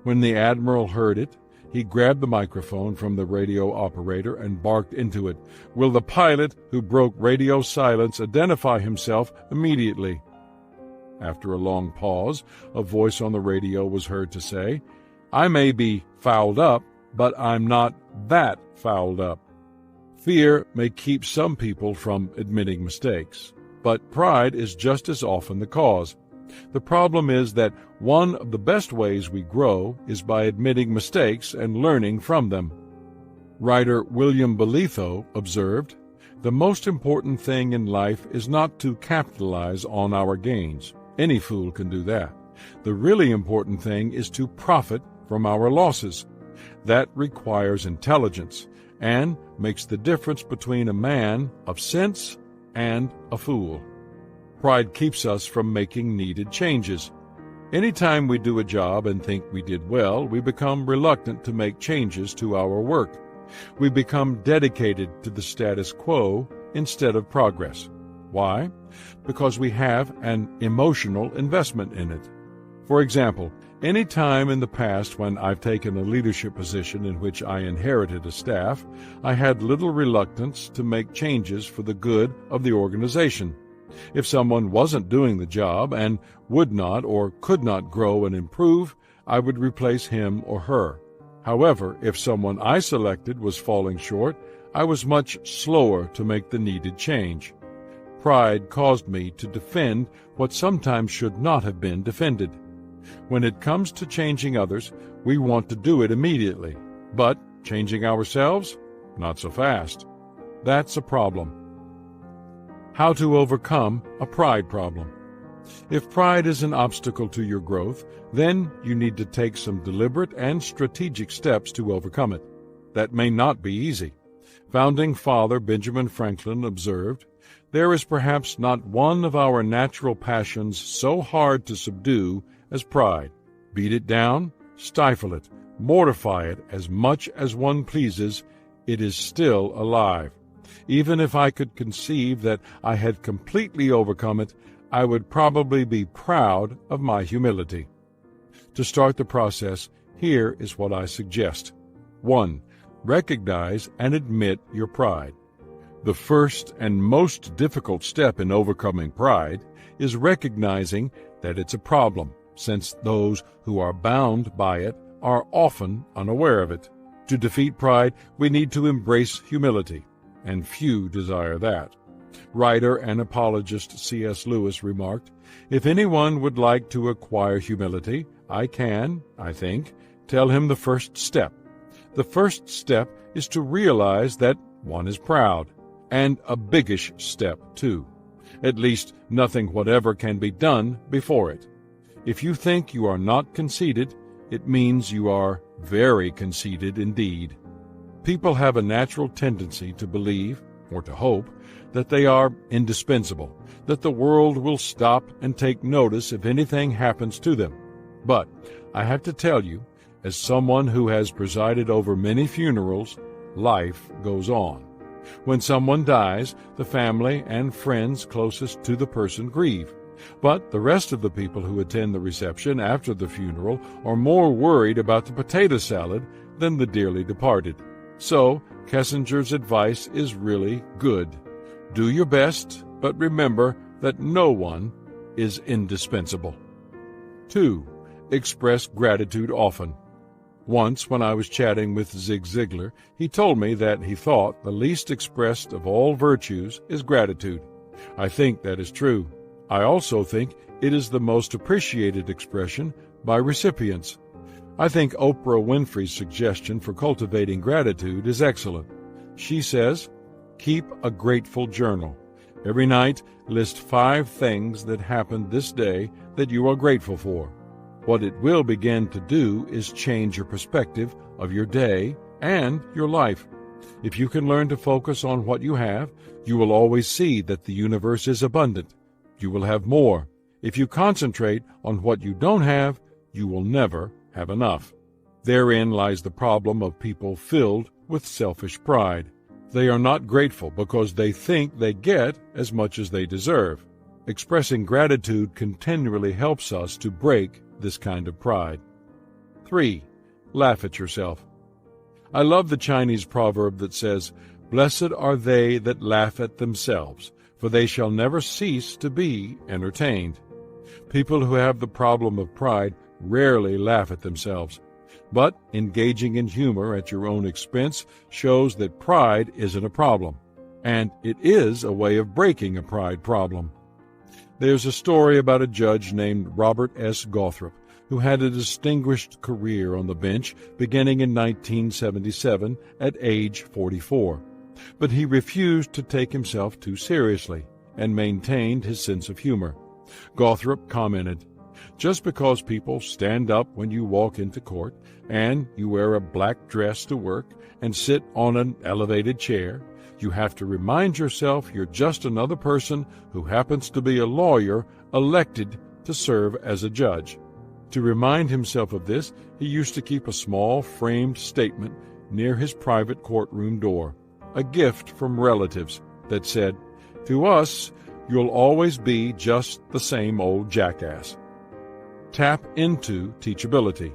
When the admiral heard it, he grabbed the microphone from the radio operator and barked into it, "Will the pilot who broke radio silence identify himself immediately?" After a long pause, a voice on the radio was heard to say, "I may be fouled up, but I'm not that fouled up." Fear may keep some people from admitting mistakes, but pride is just as often the cause. The problem is that one of the best ways we grow is by admitting mistakes and learning from them. Writer William Bolitho observed, "The most important thing in life is not to capitalize on our gains. Any fool can do that. The really important thing is to profit from our losses. That requires intelligence and makes the difference between a man of sense and a fool." Pride keeps us from making needed changes. Anytime we do a job and think we did well, we become reluctant to make changes to our work. We become dedicated to the status quo instead of progress. Why? Because we have an emotional investment in it. For example, any time in the past when I've taken a leadership position in which I inherited a staff, I had little reluctance to make changes for the good of the organization. If someone wasn't doing the job and would not or could not grow and improve, I would replace him or her. However, if someone I selected was falling short, I was much slower to make the needed change. Pride caused me to defend what sometimes should not have been defended. When it comes to changing others, we want to do it immediately. But changing ourselves? Not so fast. That's a problem. How to overcome a pride problem. If pride is an obstacle to your growth, then you need to take some deliberate and strategic steps to overcome it. That may not be easy. Founding Father Benjamin Franklin observed, "There is perhaps not one of our natural passions so hard to subdue as pride. Beat it down, stifle it, mortify it as much as one pleases, it is still alive. Even if I could conceive that I had completely overcome it, I would probably be proud of my humility." To start the process, here is what I suggest. 1. Recognize and admit your pride. The first and most difficult step in overcoming pride is recognizing that it's a problem, since those who are bound by it are often unaware of it. To defeat pride, we need to embrace humility, and few desire that. Writer and apologist C.S. Lewis remarked, "If anyone would like to acquire humility, I can, I think, tell him the first step. The first step is to realize that one is proud, and a biggish step, too. At least nothing whatever can be done before it. If you think you are not conceited, it means you are very conceited indeed." People have a natural tendency to believe, or to hope, that they are indispensable, that the world will stop and take notice if anything happens to them. But I have to tell you, as someone who has presided over many funerals, life goes on. When someone dies, the family and friends closest to the person grieve. But the rest of the people who attend the reception after the funeral are more worried about the potato salad than the dearly departed. So, Kessinger's advice is really good. Do your best, but remember that no one is indispensable. 2. Express gratitude often. Once, when I was chatting with Zig Ziglar, he told me that he thought the least expressed of all virtues is gratitude. I think that is true. I also think it is the most appreciated expression by recipients. I think Oprah Winfrey's suggestion for cultivating gratitude is excellent. She says, "Keep a grateful journal. Every night, list 5 things that happened this day that you are grateful for." What it will begin to do is change your perspective of your day and your life. If you can learn to focus on what you have, you will always see that the universe is abundant. You will have more. If you concentrate on what you don't have, you will never have enough. Therein lies the problem of people filled with selfish pride. They are not grateful because they think they get as much as they deserve. Expressing gratitude continually helps us to break this kind of pride. 3. Laugh at yourself. I love the Chinese proverb that says, "Blessed are they that laugh at themselves, for they shall never cease to be entertained." People who have the problem of pride rarely laugh at themselves. But engaging in humor at your own expense shows that pride isn't a problem, and it is a way of breaking a pride problem. There's a story about a judge named Robert S. Gothrop, who had a distinguished career on the bench beginning in 1977 at age 44. But he refused to take himself too seriously and maintained his sense of humor. Gothrop commented, "Just because people stand up when you walk into court, and you wear a black dress to work and sit on an elevated chair, you have to remind yourself you're just another person who happens to be a lawyer elected to serve as a judge." To remind himself of this, he used to keep a small framed statement near his private courtroom door, a gift from relatives that said, "To us, you'll always be just the same old jackass." Tap into teachability.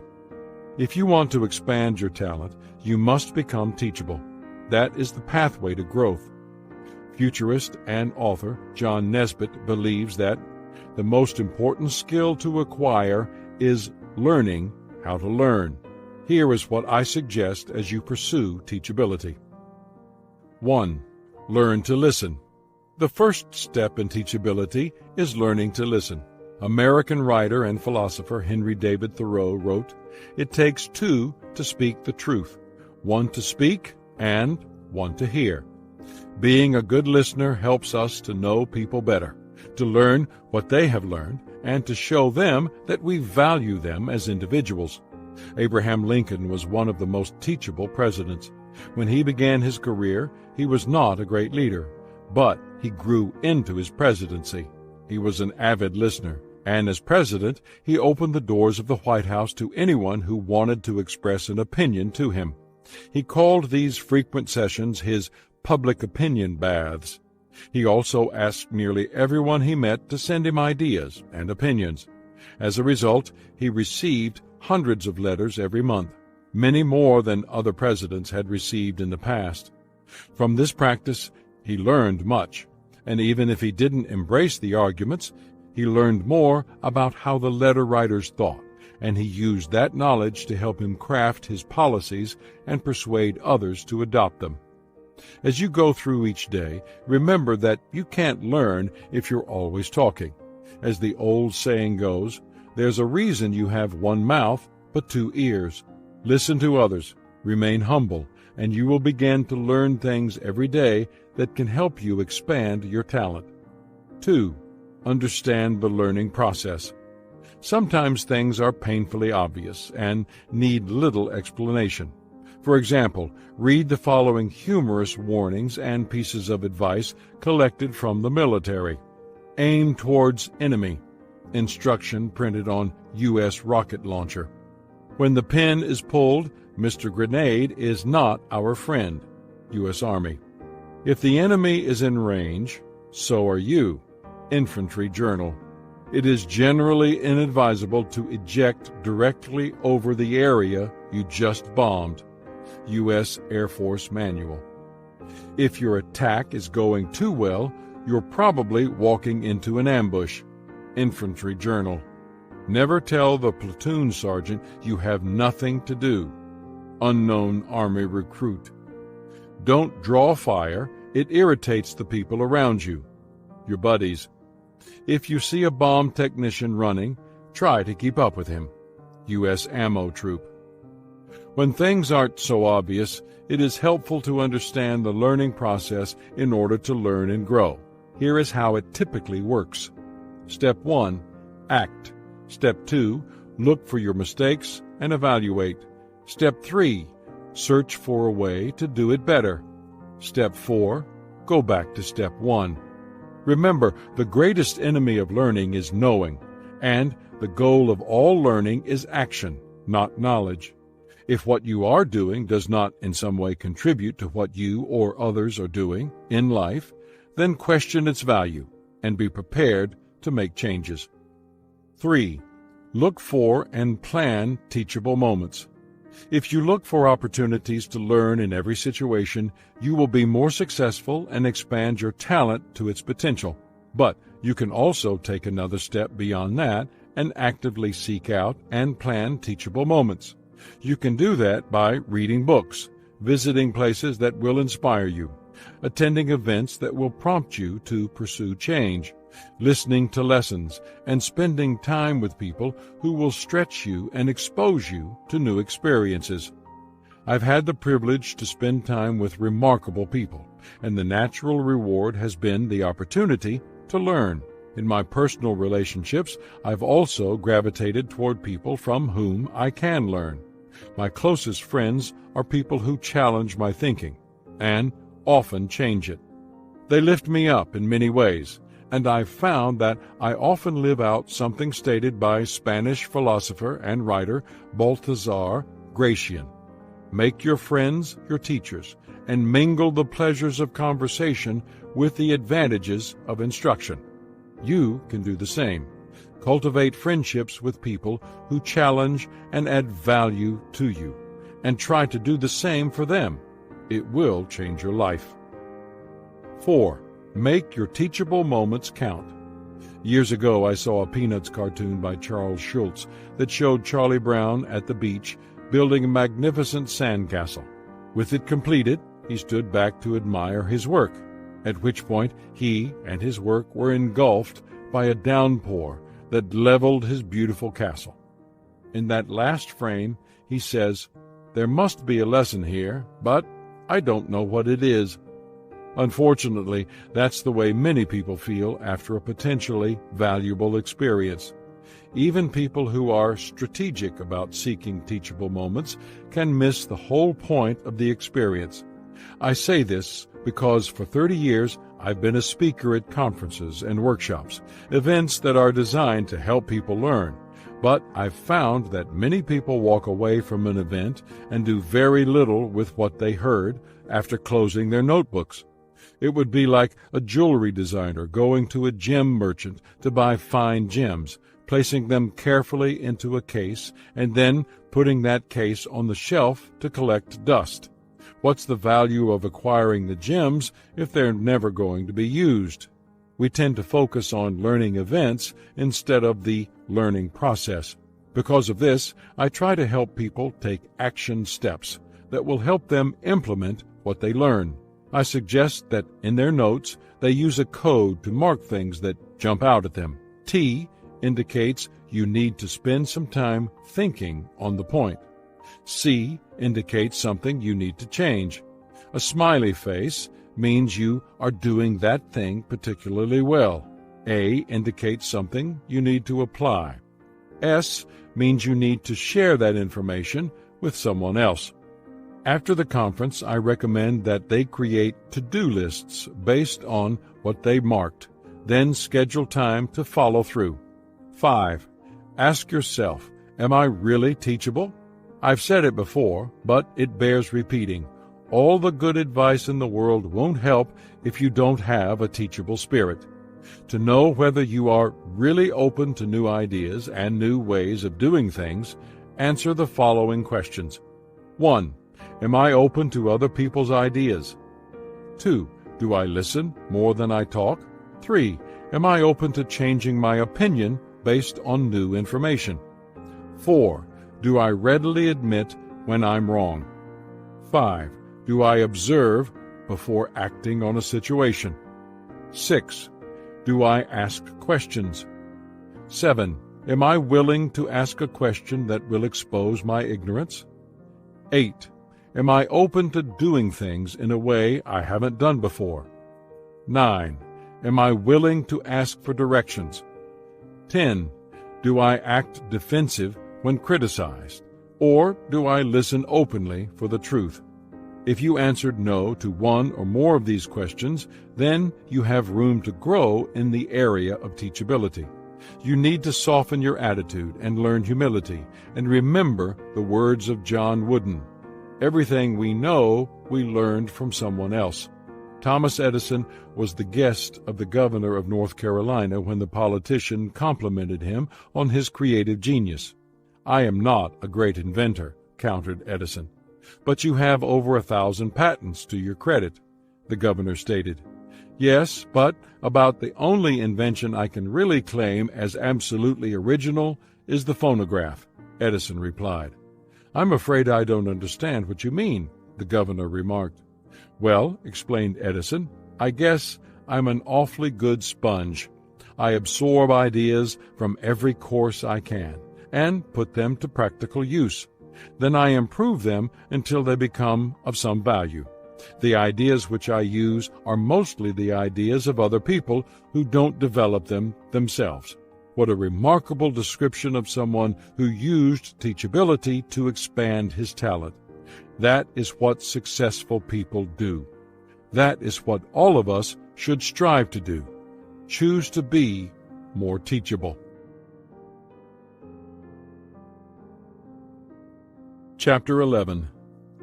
If you want to expand your talent, you must become teachable. That is the pathway to growth. Futurist and author John Nesbitt believes that the most important skill to acquire is learning how to learn. Here is what I suggest as you pursue teachability. 1. Learn to listen. The first step in teachability is learning to listen. American writer and philosopher Henry David Thoreau wrote, "It takes two to speak the truth, one to speak and one to hear." Being a good listener helps us to know people better, to learn what they have learned, and to show them that we value them as individuals. Abraham Lincoln was one of the most teachable presidents. When he began his career, he was not a great leader, but he grew into his presidency. He was an avid listener, and as president, he opened the doors of the White House to anyone who wanted to express an opinion to him. He called these frequent sessions his public opinion baths. He also asked nearly everyone he met to send him ideas and opinions. As a result, he received hundreds of letters every month, many more than other presidents had received in the past. From this practice, he learned much, and even if he didn't embrace the arguments, he learned more about how the letter writers thought, and he used that knowledge to help him craft his policies and persuade others to adopt them. As you go through each day, remember that you can't learn if you're always talking. As the old saying goes, there's a reason you have one mouth but two ears. Listen to others, remain humble, and you will begin to learn things every day that can help you expand your talent. 2. Understand the learning process. Sometimes things are painfully obvious and need little explanation. For example, read the following humorous warnings and pieces of advice collected from the military. Aim towards enemy. Instruction printed on U.S. rocket launcher. When the pin is pulled, Mr. Grenade is not our friend. U.S. Army. If the enemy is in range, so are you. Infantry Journal. It is generally inadvisable to eject directly over the area you just bombed. U.S. Air Force Manual. If your attack is going too well, you're probably walking into an ambush. Infantry Journal. Never tell the platoon sergeant you have nothing to do. Unknown Army Recruit. Don't draw fire. It irritates the people around you. Your buddies. If you see a bomb technician running, try to keep up with him. U.S. Ammo Troop. When things aren't so obvious, it is helpful to understand the learning process in order to learn and grow. Here is how it typically works. Step 1. Act. Step 2. Look for your mistakes and evaluate. Step 3. Search for a way to do it better. Step 4. Go back to Step 1. Remember, the greatest enemy of learning is knowing, and the goal of all learning is action, not knowledge. If what you are doing does not in some way contribute to what you or others are doing in life, then question its value and be prepared to make changes. 3. Look for and plan teachable moments. If you look for opportunities to learn in every situation, you will be more successful and expand your talent to its potential. But You can also take another step beyond that and actively seek out and plan teachable moments. You can do that by reading books, visiting places that will inspire you, attending events that will prompt you to pursue change, listening to lessons, and spending time with people who will stretch you and expose you to new experiences. I've had the privilege to spend time with remarkable people, and the natural reward has been the opportunity to learn. In my personal relationships, I've also gravitated toward people from whom I can learn. My closest friends are people who challenge my thinking, and often change it. They lift me up in many ways, and I've found that I often live out something stated by Spanish philosopher and writer Baltasar Gracian. Make your friends your teachers, and mingle the pleasures of conversation with the advantages of instruction. You can do the same. Cultivate friendships with people who challenge and add value to you, and try to do the same for them. It will change your life. 4. Make your teachable moments count. Years ago, I saw a Peanuts cartoon by Charles Schulz that showed Charlie Brown at the beach building a magnificent sandcastle. With it completed, he stood back to admire his work, at which point he and his work were engulfed by a downpour that leveled his beautiful castle. In that last frame, he says, "There must be a lesson here, but I don't know what it is." Unfortunately, that's the way many people feel after a potentially valuable experience. Even people who are strategic about seeking teachable moments can miss the whole point of the experience. I say this because for 30 years I've been a speaker at conferences and workshops, events that are designed to help people learn. But I've found that many people walk away from an event and do very little with what they heard after closing their notebooks. It would be like a jewelry designer going to a gem merchant to buy fine gems, placing them carefully into a case, and then putting that case on the shelf to collect dust. What's the value of acquiring the gems if they're never going to be used? We tend to focus on learning events instead of the learning process. Because of this, I try to help people take action steps that will help them implement what they learn. I suggest that in their notes they use a code to mark things that jump out at them. T indicates you need to spend some time thinking on the point. C indicates something you need to change. A smiley face means you are doing that thing particularly well. A indicates something you need to apply. S means you need to share that information with someone else. After the conference, I recommend that they create to-do lists based on what they marked, then schedule time to follow through. 5. Ask yourself, am I really teachable? I've said it before, but it bears repeating. All the good advice in the world won't help if you don't have a teachable spirit. To know whether you are really open to new ideas and new ways of doing things, answer the following questions. 1. Am I open to other people's ideas? 2. Do I listen more than I talk? 3. Am I open to changing my opinion based on new information? 4. Do I readily admit when I'm wrong? 5. Do I observe before acting on a situation? 6. Do I ask questions? 7. Am I willing to ask a question that will expose my ignorance? 8. Am I open to doing things in a way I haven't done before? 9. Am I willing to ask for directions? 10. Do I act defensive when criticized, or do I listen openly for the truth? If you answered no to one or more of these questions, then you have room to grow in the area of teachability. You need to soften your attitude and learn humility, and remember the words of John Wooden. Everything we know, we learned from someone else. Thomas Edison was the guest of the governor of North Carolina when the politician complimented him on his creative genius. "I am not a great inventor," countered Edison. "But you have over 1,000 patents to your credit," the governor stated. Yes, but about the only invention I can really claim as absolutely original is the phonograph, Edison replied. I'm afraid I don't understand what you mean, the governor remarked. Well, explained Edison, I guess I'm an awfully good sponge. I absorb ideas from every course I can and put them to practical use. Then I improve them until they become of some value. The ideas which I use are mostly the ideas of other people who don't develop them themselves. What a remarkable description of someone who used teachability to expand his talent. That is what successful people do. That is what all of us should strive to do. Choose to be more teachable. Chapter 11.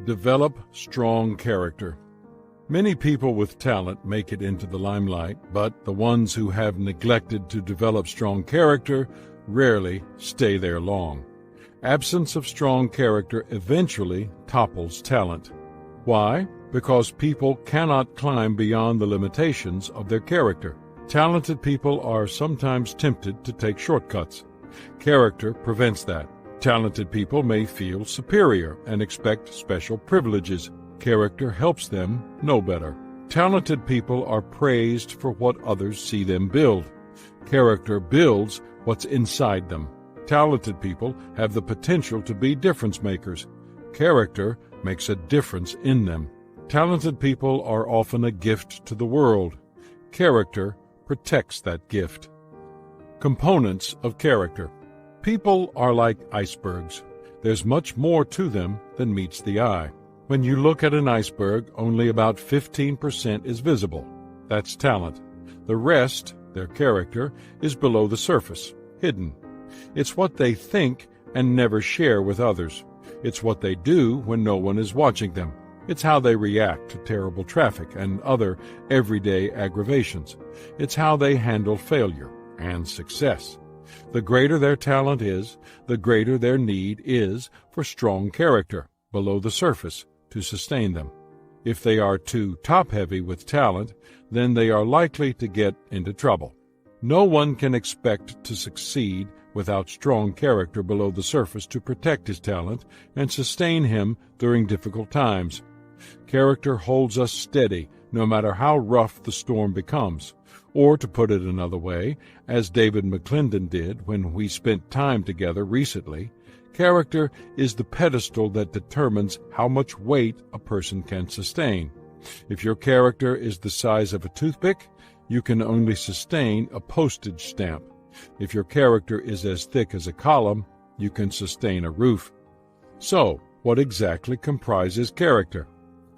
Develop strong character. Many people with talent make it into the limelight, but the ones who have neglected to develop strong character rarely stay there long. Absence of strong character eventually topples talent. Why? Because people cannot climb beyond the limitations of their character. Talented people are sometimes tempted to take shortcuts. Character prevents that. Talented people may feel superior and expect special privileges. Character helps them know better. Talented people are praised for what others see them build. Character builds what's inside them. Talented people have the potential to be difference makers. Character makes a difference in them. Talented people are often a gift to the world. Character protects that gift. Components of character. People are like icebergs. There's much more to them than meets the eye. When you look at an iceberg, only about 15% is visible. That's talent. The rest, their character, is below the surface, hidden. It's what they think and never share with others. It's what they do when no one is watching them. It's how they react to terrible traffic and other everyday aggravations. It's how they handle failure and success. The greater their talent is, the greater their need is for strong character below the surface to sustain them. If they are too top-heavy with talent, then they are likely to get into trouble. No one can expect to succeed without strong character below the surface to protect his talent and sustain him during difficult times. Character holds us steady no matter how rough the storm becomes. Or, to put it another way, as David McClendon did when we spent time together recently, character is the pedestal that determines how much weight a person can sustain. If your character is the size of a toothpick, you can only sustain a postage stamp. If your character is as thick as a column, you can sustain a roof. So, what exactly comprises character?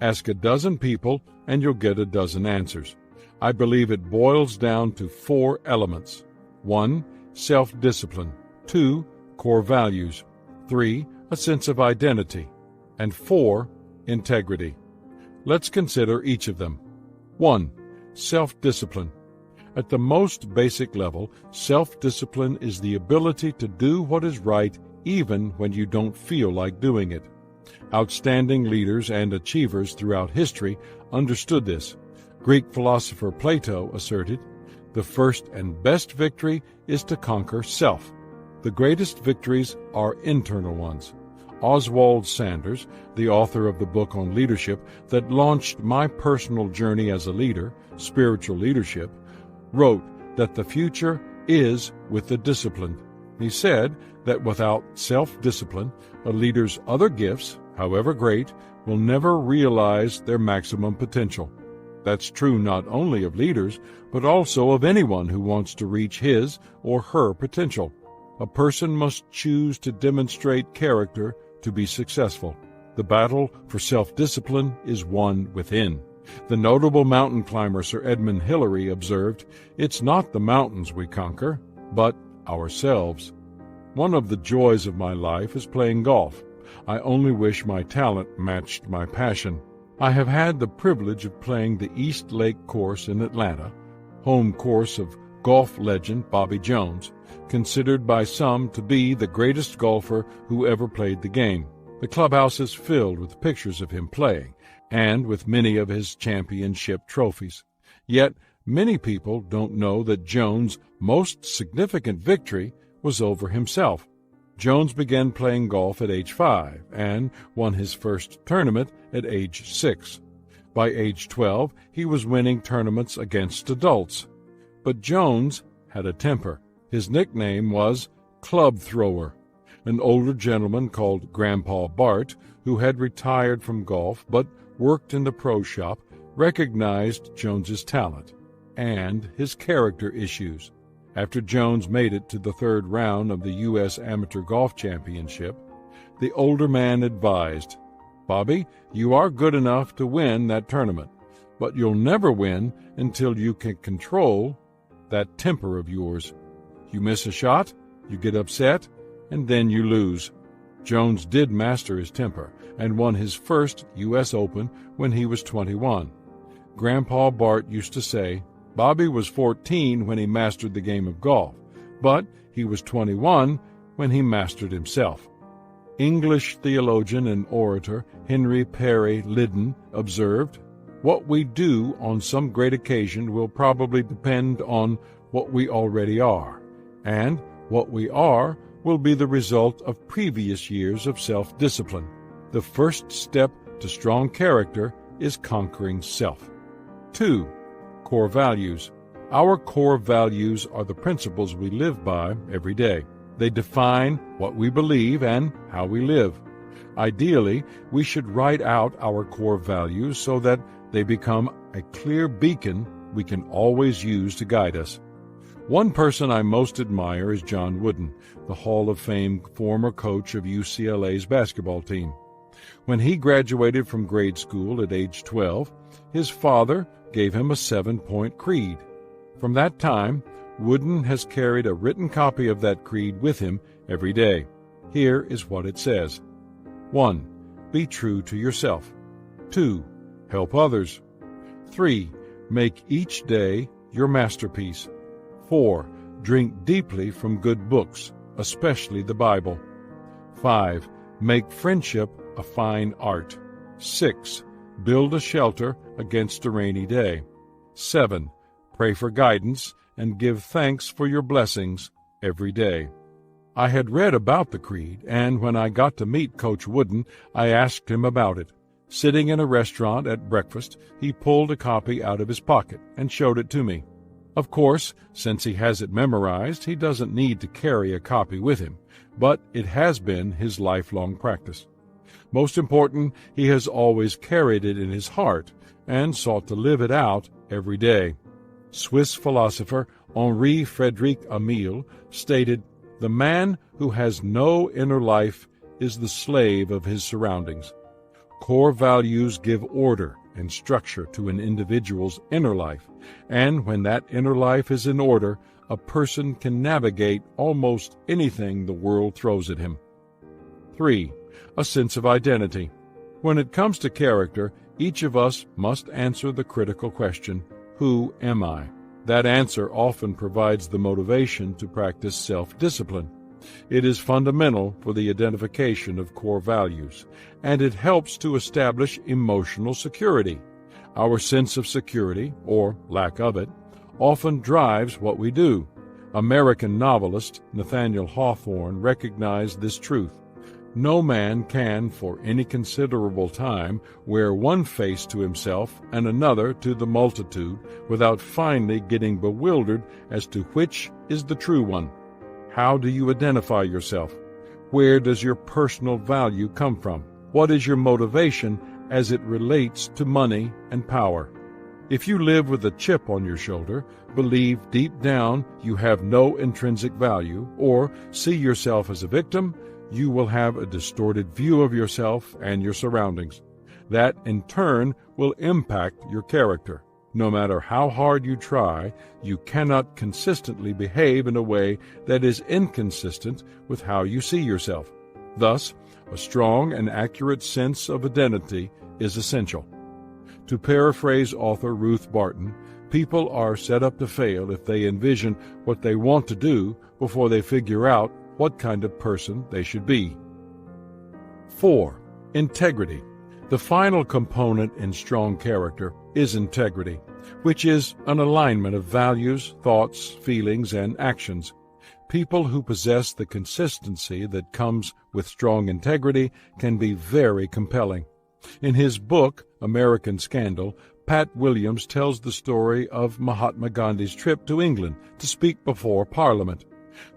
Ask a dozen people and you'll get a dozen answers. I believe it boils down to 4 elements. 1. Self-discipline. 2. Core values. 3. A sense of identity. And 4. Integrity. Let's consider each of them. 1. Self-discipline. At the most basic level, self-discipline is the ability to do what is right even when you don't feel like doing it. Outstanding leaders and achievers throughout history understood this. Greek philosopher Plato asserted, "The first and best victory is to conquer self." The greatest victories are internal ones. Oswald Sanders, the author of the book on leadership that launched my personal journey as a leader, Spiritual Leadership, wrote that the future is with the disciplined. He said that without self-discipline, a leader's other gifts, however great, will never realize their maximum potential. That's true not only of leaders, but also of anyone who wants to reach his or her potential. A person must choose to demonstrate character to be successful. The battle for self-discipline is won within. The notable mountain climber Sir Edmund Hillary observed, "It's not the mountains we conquer, but ourselves." One of the joys of my life is playing golf. I only wish my talent matched my passion. I have had the privilege of playing the East Lake course in Atlanta, home course of golf legend Bobby Jones, considered by some to be the greatest golfer who ever played the game. The clubhouse is filled with pictures of him playing, and with many of his championship trophies. Yet many people don't know that Jones' most significant victory was over himself. Jones began playing golf at age 5 and won his first tournament at age 6. By age 12, he was winning tournaments against adults. But Jones had a temper. His nickname was Club Thrower. An older gentleman called Grandpa Bart, who had retired from golf but worked in the pro shop, recognized Jones's talent and his character issues. After Jones made it to the third round of the U.S. Amateur Golf Championship, the older man advised, "Bobby, you are good enough to win that tournament, but you'll never win until you can control that temper of yours. You miss a shot, you get upset, and then you lose." Jones did master his temper and won his first U.S. Open when he was 21. Grandpa Bart used to say, Bobby was 14 when he mastered the game of golf, but he was 21 when he mastered himself. English theologian and orator Henry Perry Lyddon observed, "What we do on some great occasion will probably depend on what we already are, and what we are will be the result of previous years of self-discipline. The first step to strong character is conquering self." 2. Core values. Our core values are the principles we live by every day. They define what we believe and how we live. Ideally, we should write out our core values so that they become a clear beacon we can always use to guide us. One person I most admire is John Wooden, the Hall of Fame former coach of UCLA's basketball team. When he graduated from grade school at age 12, his father gave him a 7-point creed. From that time, Wooden has carried a written copy of that creed with him every day. Here is what it says. 1. Be true to yourself. 2. Help others. 3. Make each day your masterpiece. 4. Drink deeply from good books, especially the Bible. 5. Make friendship a fine art. 6. Build a shelter against a rainy day. 7. Pray for guidance and give thanks for your blessings every day. I had read about the creed, and when I got to meet Coach Wooden, I asked him about it. Sitting in a restaurant at breakfast, he pulled a copy out of his pocket and showed it to me. Of course, since he has it memorized, he doesn't need to carry a copy with him, but it has been his lifelong practice. Most important, he has always carried it in his heart and sought to live it out every day. Swiss philosopher Henri Frédéric Amiel stated, "The man who has no inner life is the slave of his surroundings." Core values give order and structure to an individual's inner life, and when that inner life is in order, a person can navigate almost anything the world throws at him. 3. A sense of identity. When it comes to character, each of us must answer the critical question, who am I? That answer often provides the motivation to practice self-discipline. It is fundamental for the identification of core values, and it helps to establish emotional security. Our sense of security, or lack of it, often drives what we do. American novelist Nathaniel Hawthorne recognized this truth. No man can, for any considerable time, wear one face to himself and another to the multitude without finally getting bewildered as to which is the true one. How do you identify yourself? Where does your personal value come from? What is your motivation as it relates to money and power? If you live with a chip on your shoulder, believe deep down you have no intrinsic value, or see yourself as a victim, you will have a distorted view of yourself and your surroundings. That, in turn, will impact your character. No matter how hard you try, you cannot consistently behave in a way that is inconsistent with how you see yourself. Thus, a strong and accurate sense of identity is essential. To paraphrase author Ruth Barton, people are set up to fail if they envision what they want to do before they figure out what kind of person they should be. 4. Integrity. The final component in strong character is integrity, which is an alignment of values, thoughts, feelings, and actions. People who possess the consistency that comes with strong integrity can be very compelling. In his book, American Scandal, Pat Williams tells the story of Mahatma Gandhi's trip to England to speak before Parliament.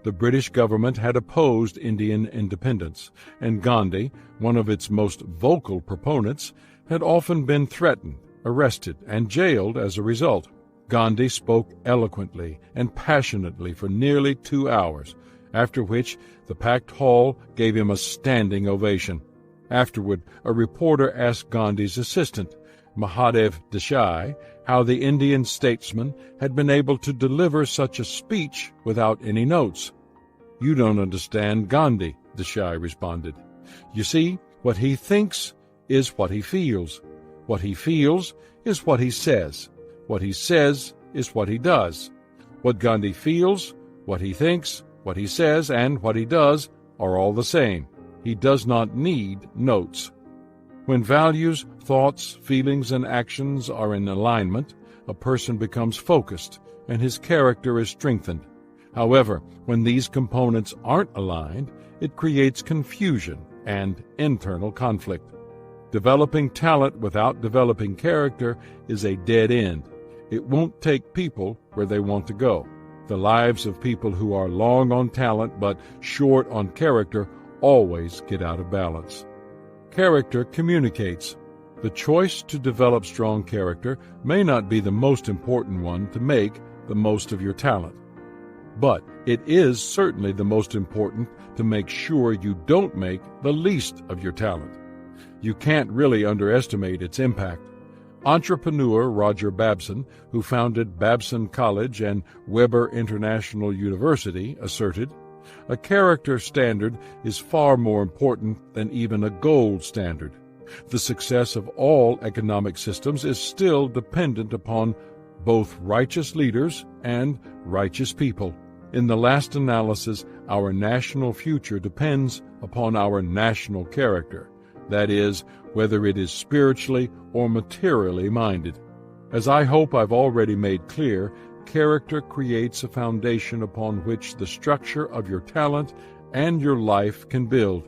The British government had opposed Indian independence, and Gandhi, one of its most vocal proponents, had often been threatened, arrested, and jailed as a result. Gandhi spoke eloquently and passionately for nearly 2 hours, after which the packed hall gave him a standing ovation. Afterward, a reporter asked Gandhi's assistant, Mahadev Desai, how the Indian statesman had been able to deliver such a speech without any notes. "You don't understand Gandhi," Desai responded. "You see, what he thinks is what he feels. What he feels is what he says. What he says is what he does. What Gandhi feels, what he thinks, what he says, and what he does are all the same. He does not need notes." When values, thoughts, feelings, and actions are in alignment, a person becomes focused, and his character is strengthened. However, when these components aren't aligned, it creates confusion and internal conflict. Developing talent without developing character is a dead end. It won't take people where they want to go. The lives of people who are long on talent but short on character always get out of balance. Character communicates. The choice to develop strong character may not be the most important one to make the most of your talent. But it is certainly the most important to make sure you don't make the least of your talent. You can't really underestimate its impact. Entrepreneur Roger Babson, who founded Babson College and Weber International University, asserted, "A character standard is far more important than even a gold standard. The success of all economic systems is still dependent upon both righteous leaders and righteous people. In the last analysis, our national future depends upon our national character, that is, whether it is spiritually or materially minded. As I hope I've already made clear, character creates a foundation upon which the structure of your talent and your life can build.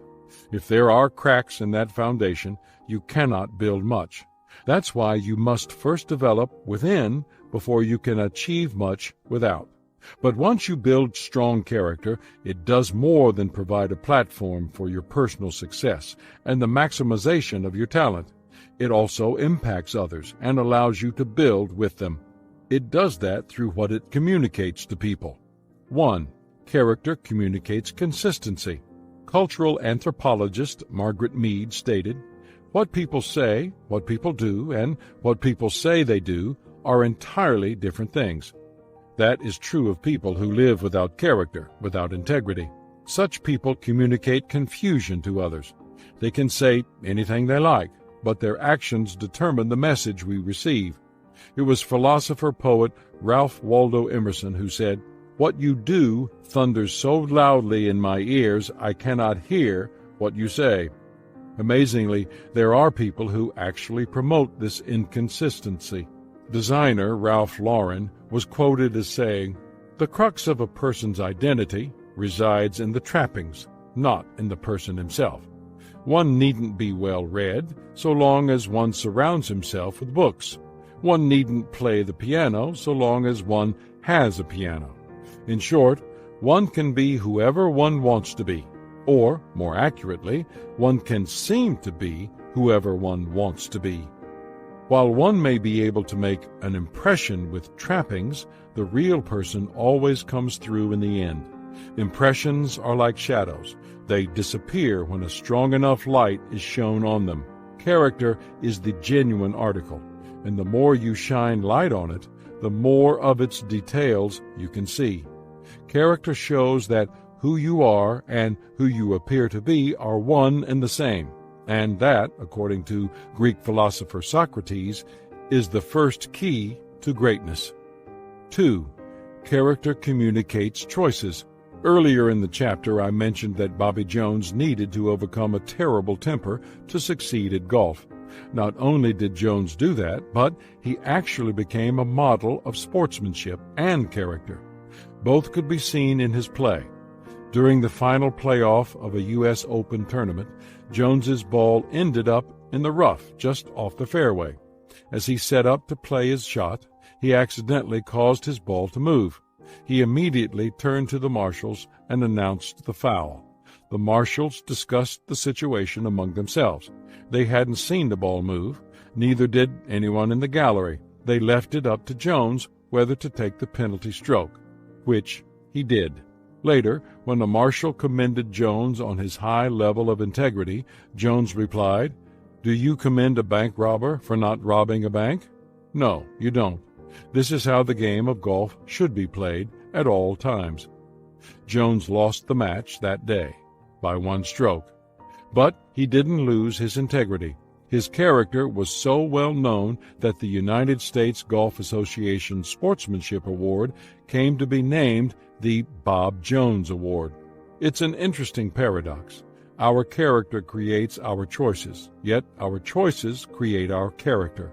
If there are cracks in that foundation, you cannot build much. That's why you must first develop within before you can achieve much without. But once you build strong character, it does more than provide a platform for your personal success and the maximization of your talent. It also impacts others and allows you to build with them. It does that through what it communicates to people. 1. Character communicates consistency. Cultural anthropologist Margaret Mead stated, "What people say, what people do, and what people say they do are entirely different things." That is true of people who live without character, without integrity. Such people communicate confusion to others. They can say anything they like, but their actions determine the message we receive. It was philosopher-poet Ralph Waldo Emerson who said, "What you do thunders so loudly in my ears I cannot hear what you say." Amazingly, there are people who actually promote this inconsistency. Designer Ralph Lauren was quoted as saying, "The crux of a person's identity resides in the trappings, not in the person himself. One needn't be well read, so long as one surrounds himself with books. One needn't play the piano, so long as one has a piano. In short, one can be whoever one wants to be, or, more accurately, one can seem to be whoever one wants to be. While one may be able to make an impression with trappings, the real person always comes through in the end. Impressions are like shadows. They disappear when a strong enough light is shone on them. Character is the genuine article, and the more you shine light on it, the more of its details you can see. Character shows that who you are and who you appear to be are one and the same, and that, according to Greek philosopher Socrates, is the first key to greatness. 2. Character communicates choices. Earlier in the chapter, I mentioned that Bobby Jones needed to overcome a terrible temper to succeed at golf. Not only did Jones do that, but he actually became a model of sportsmanship and character. Both could be seen in his play. During the final playoff of a U.S. Open tournament, Jones's ball ended up in the rough just off the fairway. As he set up to play his shot, he accidentally caused his ball to move. He immediately turned to the marshals and announced the foul. The marshals discussed the situation among themselves. They hadn't seen the ball move. Neither did anyone in the gallery. They left it up to Jones whether to take the penalty stroke, which he did. Later, when the marshal commended Jones on his high level of integrity, Jones replied, "Do you commend a bank robber for not robbing a bank? No, you don't. This is how the game of golf should be played at all times." Jones lost the match that day by one stroke. But he didn't lose his integrity. His character was so well known that the United States Golf Association Sportsmanship Award came to be named the Bob Jones Award. It's an interesting paradox. Our character creates our choices, yet our choices create our character.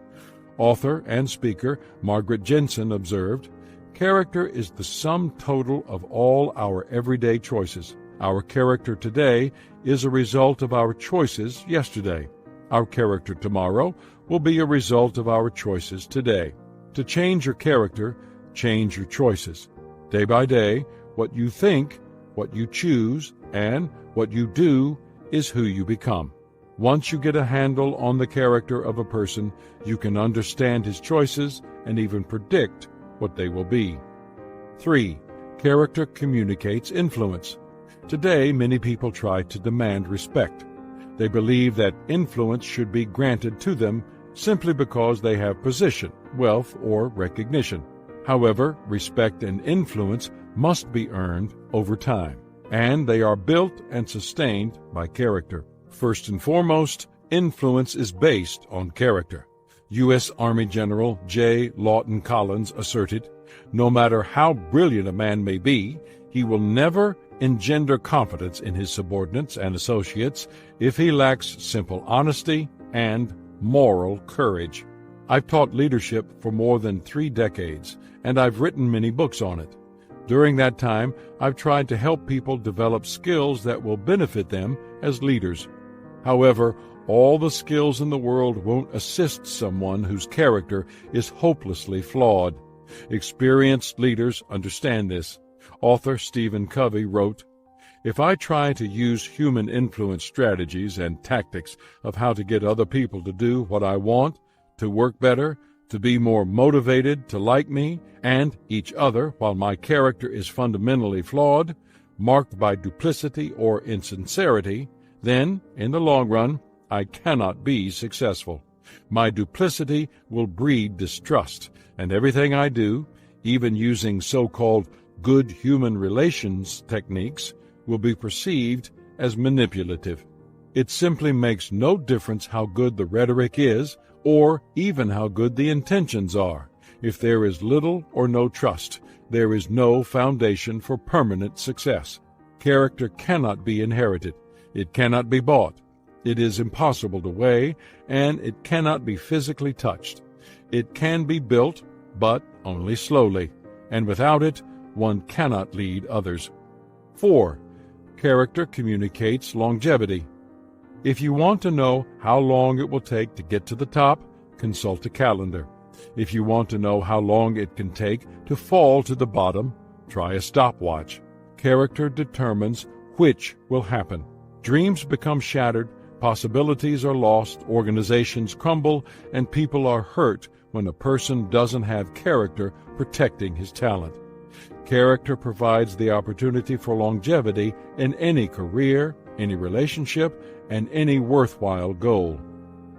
Author and speaker Margaret Jensen observed, "Character is the sum total of all our everyday choices. Our character today is a result of our choices yesterday. Our character tomorrow will be a result of our choices today. To change your character, change your choices. Day by day, what you think, what you choose, and what you do is who you become. Once you get a handle on the character of a person, you can understand his choices and even predict what they will be." 3. Character communicates influence. Today, many people try to demand respect. They believe that influence should be granted to them simply because they have position, wealth, or recognition. However, respect and influence must be earned over time, and they are built and sustained by character. First and foremost, influence is based on character. U.S. Army General J. Lawton Collins asserted, "No matter how brilliant a man may be, he will never engender confidence in his subordinates and associates if he lacks simple honesty and moral courage." I've taught leadership for more than 3 decades, and I've written many books on it. During that time, I've tried to help people develop skills that will benefit them as leaders. However, all the skills in the world won't assist someone whose character is hopelessly flawed. Experienced leaders understand this. Author Stephen Covey wrote, "If I try to use human influence strategies and tactics of how to get other people to do what I want, to work better, to be more motivated, to like me and each other while my character is fundamentally flawed, marked by duplicity or insincerity, then, in the long run, I cannot be successful. My duplicity will breed distrust, and everything I do, even using so-called good human relations techniques, will be perceived as manipulative. It simply makes no difference how good the rhetoric is, or even how good the intentions are. If there is little or no trust, there is no foundation for permanent success. Character cannot be inherited. It cannot be bought. It is impossible to weigh, and it cannot be physically touched. It can be built, but only slowly, and without it, one cannot lead others. 4. Character communicates longevity. If you want to know how long it will take to get to the top, consult a calendar. If you want to know how long it can take to fall to the bottom, try a stopwatch. Character determines which will happen. Dreams become shattered, possibilities are lost, organizations crumble, and people are hurt when a person doesn't have character protecting his talent. Character provides the opportunity for longevity in any career, any relationship, and any worthwhile goal.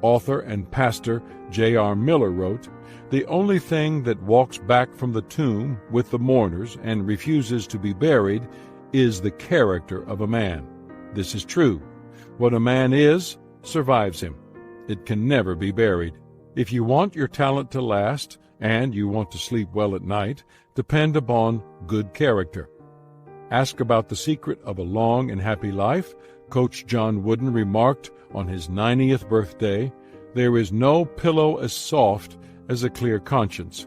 Author and pastor J.R. Miller wrote, "The only thing that walks back from the tomb with the mourners and refuses to be buried is the character of a man. This is true. What a man is survives him. It can never be buried. If you want your talent to last, and you want to sleep well at night, depend upon good character." Asked about the secret of a long and happy life, Coach John Wooden remarked on his 90th birthday, There is no pillow as soft as a clear conscience.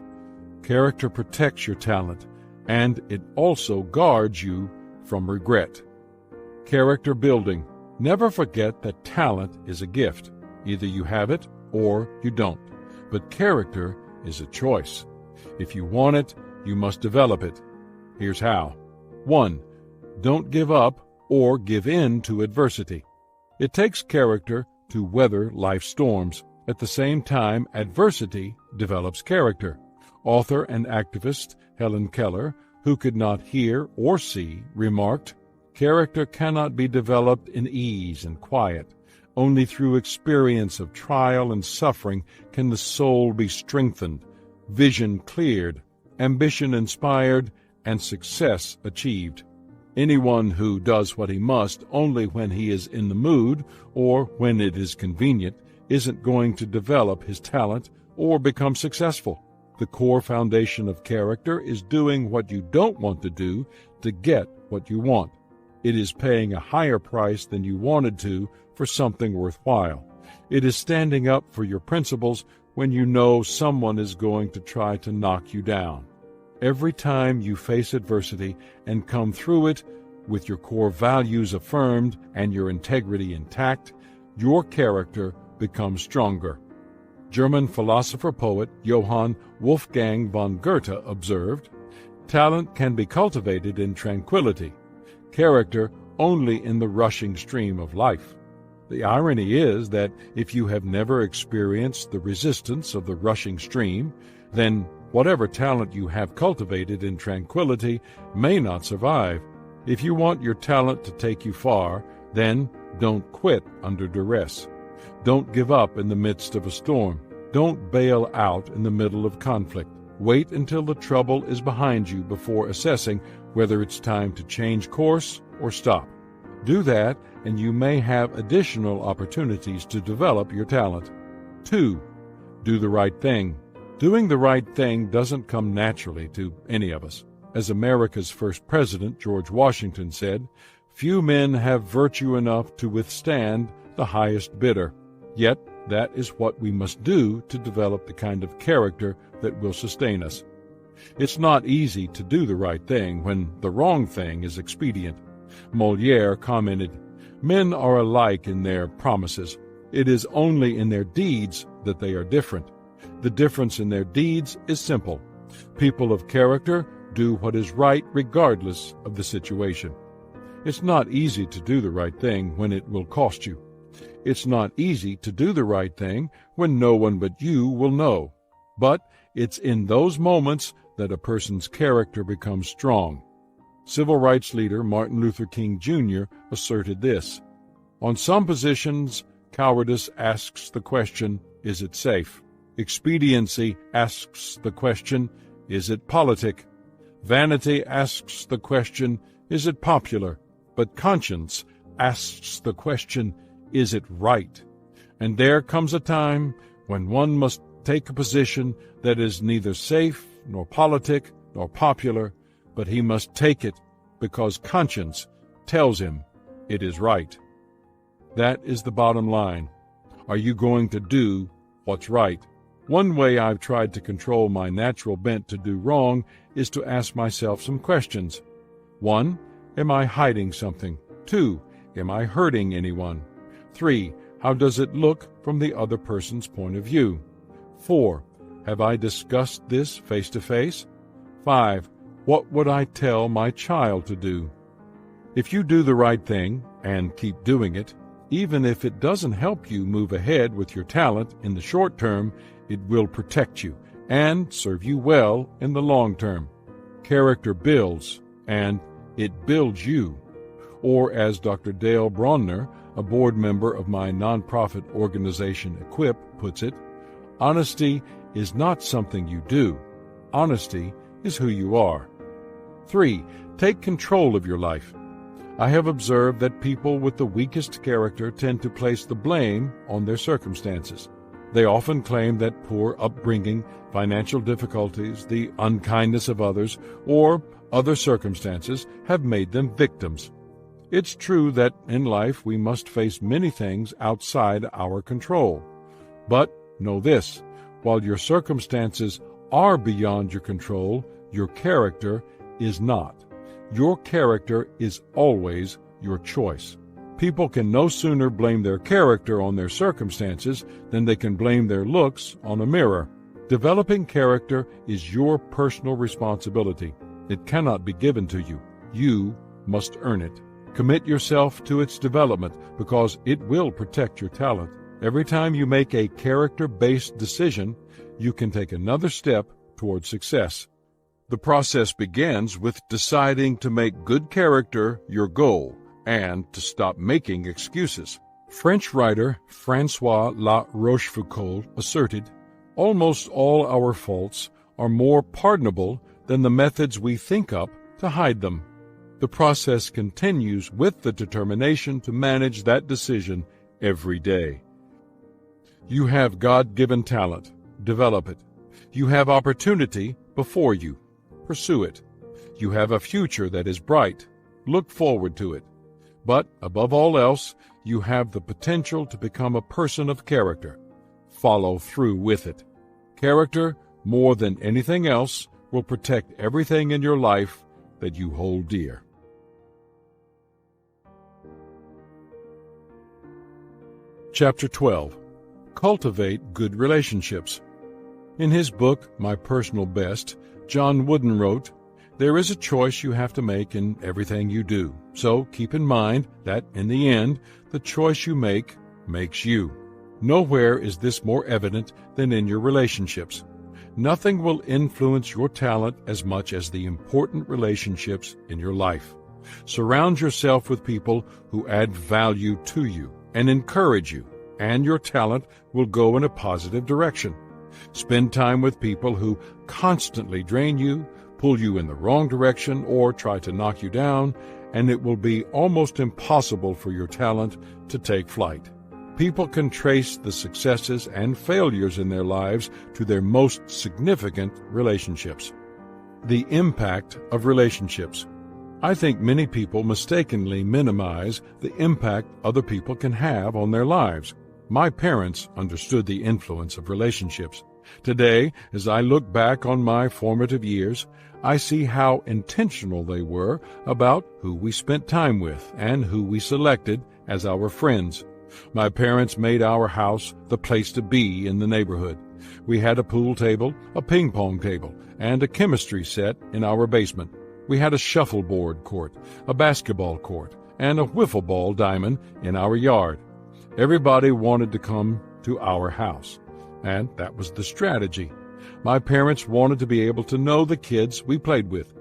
Character protects your talent, and it also guards you from regret. Character building. Never forget that talent is a gift. Either you have it or you don't. But character is a choice. If you want it, you must develop it. Here's how. 1. Don't give up or give in to adversity. It takes character to weather life's storms. At the same time, adversity develops character. Author and activist Helen Keller, who could not hear or see, remarked, "Character cannot be developed in ease and quiet. Only through experience of trial and suffering can the soul be strengthened, vision cleared, ambition inspired, and success achieved. Anyone who does what he must only when he is in the mood or when it is convenient isn't going to develop his talent or become successful. The core foundation of character is doing what you don't want to do to get what you want. It is paying a higher price than you wanted to for something worthwhile. It is standing up for your principles when you know someone is going to try to knock you down. Every time you face adversity and come through it with your core values affirmed and your integrity intact, your character becomes stronger." German philosopher-poet Johann Wolfgang von Goethe observed, "Talent can be cultivated in tranquility, character only in the rushing stream of life." The irony is that if you have never experienced the resistance of the rushing stream, then whatever talent you have cultivated in tranquility may not survive. If you want your talent to take you far, then don't quit under duress. Don't give up in the midst of a storm. Don't bail out in the middle of conflict. Wait until the trouble is behind you before assessing whether it's time to change course or stop. Do that, and you may have additional opportunities to develop your talent. 2. Do the right thing. Doing the right thing doesn't come naturally to any of us. As America's first president, George Washington, said, "Few men have virtue enough to withstand the highest bidder." Yet, that is what we must do to develop the kind of character that will sustain us. It's not easy to do the right thing when the wrong thing is expedient. Molière commented, "Men are alike in their promises. It is only in their deeds that they are different. The difference in their deeds is simple. People of character do what is right regardless of the situation." It's not easy to do the right thing when it will cost you. It's not easy to do the right thing when no one but you will know. But it's in those moments that a person's character becomes strong. Civil rights leader Martin Luther King Jr. asserted this, "On some positions, cowardice asks the question, is it safe? Expediency asks the question, is it politic? Vanity asks the question, is it popular? But conscience asks the question, is it right? And there comes a time when one must take a position that is neither safe, nor politic, nor popular, but he must take it because conscience tells him it is right." That is the bottom line. Are you going to do what's right? One way I've tried to control my natural bent to do wrong is to ask myself some questions. 1. Am I hiding something? 2. Am I hurting anyone? 3. How does it look from the other person's point of view? 4. Have I discussed this face to face? 5. What would I tell my child to do? If you do the right thing and keep doing it, even if it doesn't help you move ahead with your talent in the short term, it will protect you and serve you well in the long term. Character builds, and it builds you. Or as Dr. Dale Bronner, a board member of my nonprofit organization Equip, puts it, honesty is not something you do. Honesty is who you are. 3. Take control of your life. I have observed that people with the weakest character tend to place the blame on their circumstances. They often claim that poor upbringing, financial difficulties, the unkindness of others, or other circumstances have made them victims. It's true that in life we must face many things outside our control. But know this, while your circumstances are beyond your control, your character is not. Your character is always your choice. People can no sooner blame their character on their circumstances than they can blame their looks on a mirror. Developing character is your personal responsibility. It cannot be given to you. You must earn it. Commit yourself to its development because it will protect your talent. Every time you make a character-based decision, you can take another step toward success. The process begins with deciding to make good character your goal and to stop making excuses. French writer François La Rochefoucauld asserted, "Almost all our faults are more pardonable than the methods we think up to hide them." The process continues with the determination to manage that decision every day. You have God-given talent. Develop it. You have opportunity before you. Pursue it. You have a future that is bright. Look forward to it. But, above all else, you have the potential to become a person of character. Follow through with it. Character, more than anything else, will protect everything in your life that you hold dear. Chapter 12. Cultivate good relationships. In his book, My Personal Best, John Wooden wrote, "There is a choice you have to make in everything you do, so keep in mind that, in the end, the choice you make makes you." Nowhere is this more evident than in your relationships. Nothing will influence your talent as much as the important relationships in your life. Surround yourself with people who add value to you and encourage you, and your talent will go in a positive direction. Spend time with people who constantly drain you, pull you in the wrong direction, or try to knock you down, and it will be almost impossible for your talent to take flight. People can trace the successes and failures in their lives to their most significant relationships. The impact of relationships. I think many people mistakenly minimize the impact other people can have on their lives. My parents understood the influence of relationships. Today, as I look back on my formative years, I see how intentional they were about who we spent time with and who we selected as our friends. My parents made our house the place to be in the neighborhood. We had a pool table, a ping-pong table, and a chemistry set in our basement. We had a shuffleboard court, a basketball court, and a wiffle ball diamond in our yard. Everybody wanted to come to our house, and that was the strategy. My parents wanted to be able to know the kids we played with.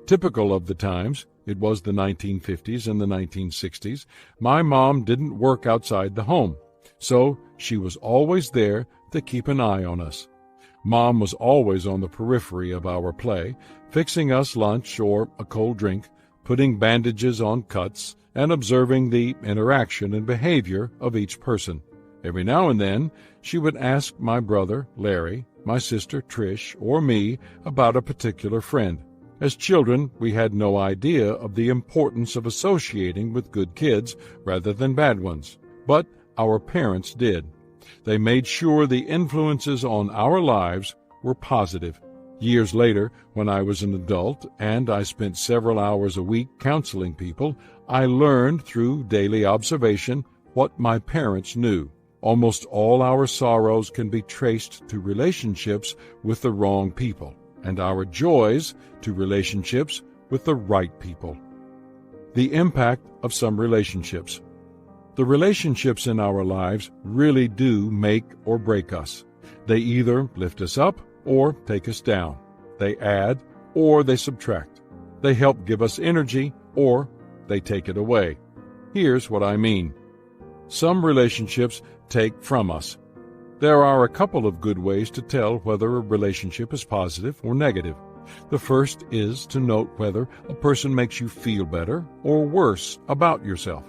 Typical of the times, it was the 1950s and the 1960s, my mom didn't work outside the home, so she was always there to keep an eye on us. Mom was always on the periphery of our play, fixing us lunch or a cold drink, putting bandages on cuts, and observing the interaction and behavior of each person. Every now and then, she would ask my brother, Larry, my sister, Trish, or me about a particular friend. As children, we had no idea of the importance of associating with good kids rather than bad ones. But our parents did. They made sure the influences on our lives were positive. Years later, when I was an adult and I spent several hours a week counseling people, I learned through daily observation what my parents knew. Almost all our sorrows can be traced to relationships with the wrong people, and our joys to relationships with the right people. The impact of some relationships. The relationships in our lives really do make or break us. They either lift us up or take us down. They add or they subtract. They help give us energy or they take it away. Here's what I mean. Some relationships take from us. There are a couple of good ways to tell whether a relationship is positive or negative. The first is to note whether a person makes you feel better or worse about yourself.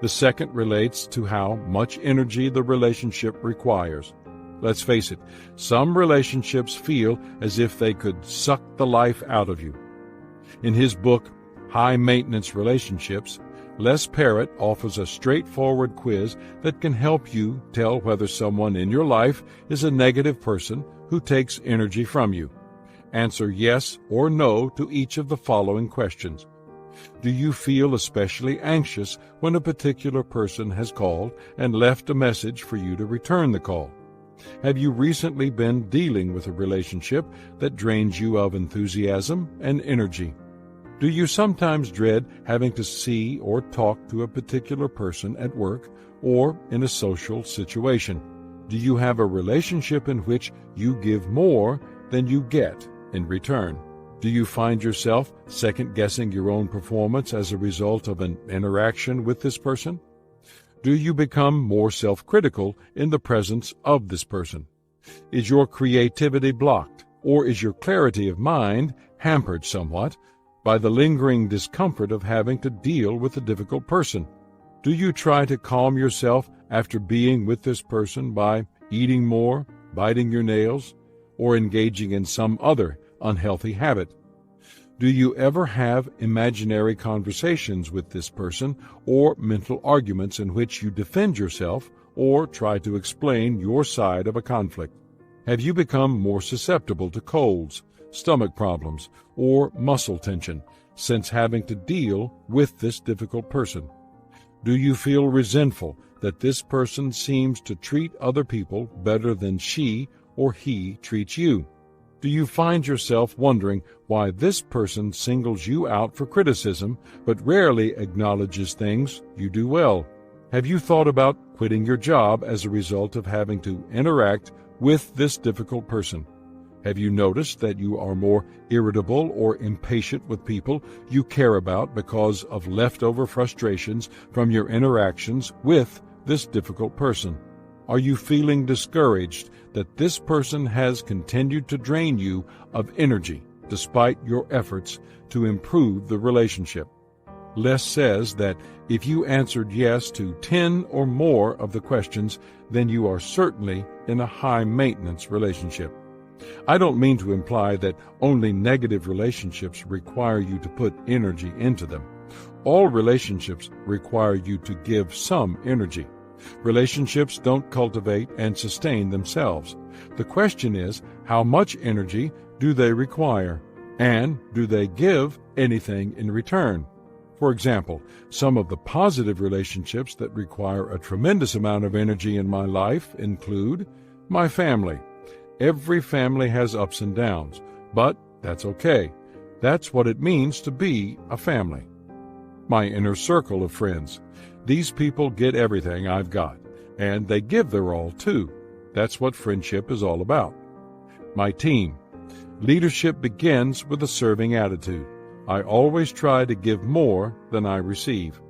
The second relates to how much energy the relationship requires. Let's face it, some relationships feel as if they could suck the life out of you. In his book, High Maintenance Relationships, Les Parrott offers a straightforward quiz that can help you tell whether someone in your life is a negative person who takes energy from you. Answer yes or no to each of the following questions. Do you feel especially anxious when a particular person has called and left a message for you to return the call? Have you recently been dealing with a relationship that drains you of enthusiasm and energy? Do you sometimes dread having to see or talk to a particular person at work or in a social situation? Do you have a relationship in which you give more than you get in return? Do you find yourself second-guessing your own performance as a result of an interaction with this person? Do you become more self-critical in the presence of this person? Is your creativity blocked, or is your clarity of mind hampered somewhat by the lingering discomfort of having to deal with a difficult person? Do you try to calm yourself after being with this person by eating more, biting your nails, or engaging in some other unhealthy habit? Do you ever have imaginary conversations with this person or mental arguments in which you defend yourself or try to explain your side of a conflict? Have you become more susceptible to colds, stomach problems, or muscle tension since having to deal with this difficult person? Do you feel resentful that this person seems to treat other people better than she or he treats you? Do you find yourself wondering why this person singles you out for criticism but rarely acknowledges things you do well? Have you thought about quitting your job as a result of having to interact with this difficult person? Have you noticed that you are more irritable or impatient with people you care about because of leftover frustrations from your interactions with this difficult person? Are you feeling discouraged that this person has continued to drain you of energy despite your efforts to improve the relationship? Les says that if you answered yes to 10 or more of the questions, then you are certainly in a high-maintenance relationship. I don't mean to imply that only negative relationships require you to put energy into them. All relationships require you to give some energy. Relationships don't cultivate and sustain themselves. The question is, how much energy do they require? And do they give anything in return? For example, some of the positive relationships that require a tremendous amount of energy in my life include my family. Every family has ups and downs, but that's okay. That's what it means to be a family. My inner circle of friends. These people get everything I've got, and they give their all too. That's what friendship is all about. My team. Leadership begins with a serving attitude. I always try to give more than I receive.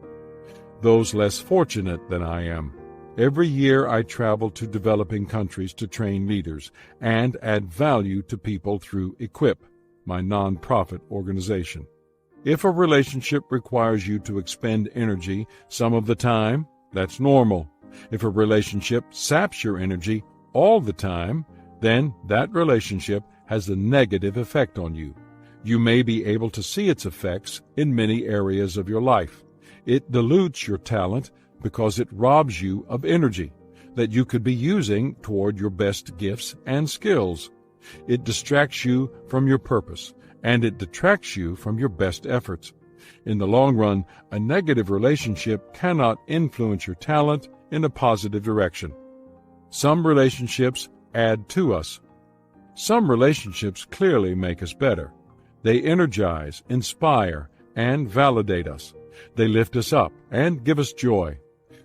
Those less fortunate than I am. Every year I travel to developing countries to train leaders and add value to people through Equip, my nonprofit organization. If a relationship requires you to expend energy some of the time, that's normal. If a relationship saps your energy all the time, then that relationship has a negative effect on you. You may be able to see its effects in many areas of your life. It dilutes your talent because it robs you of energy that you could be using toward your best gifts and skills. It distracts you from your purpose, and it detracts you from your best efforts. In the long run, a negative relationship cannot influence your talent in a positive direction. Some relationships add to us. Some relationships clearly make us better. They energize, inspire, and validate us. They lift us up and give us joy.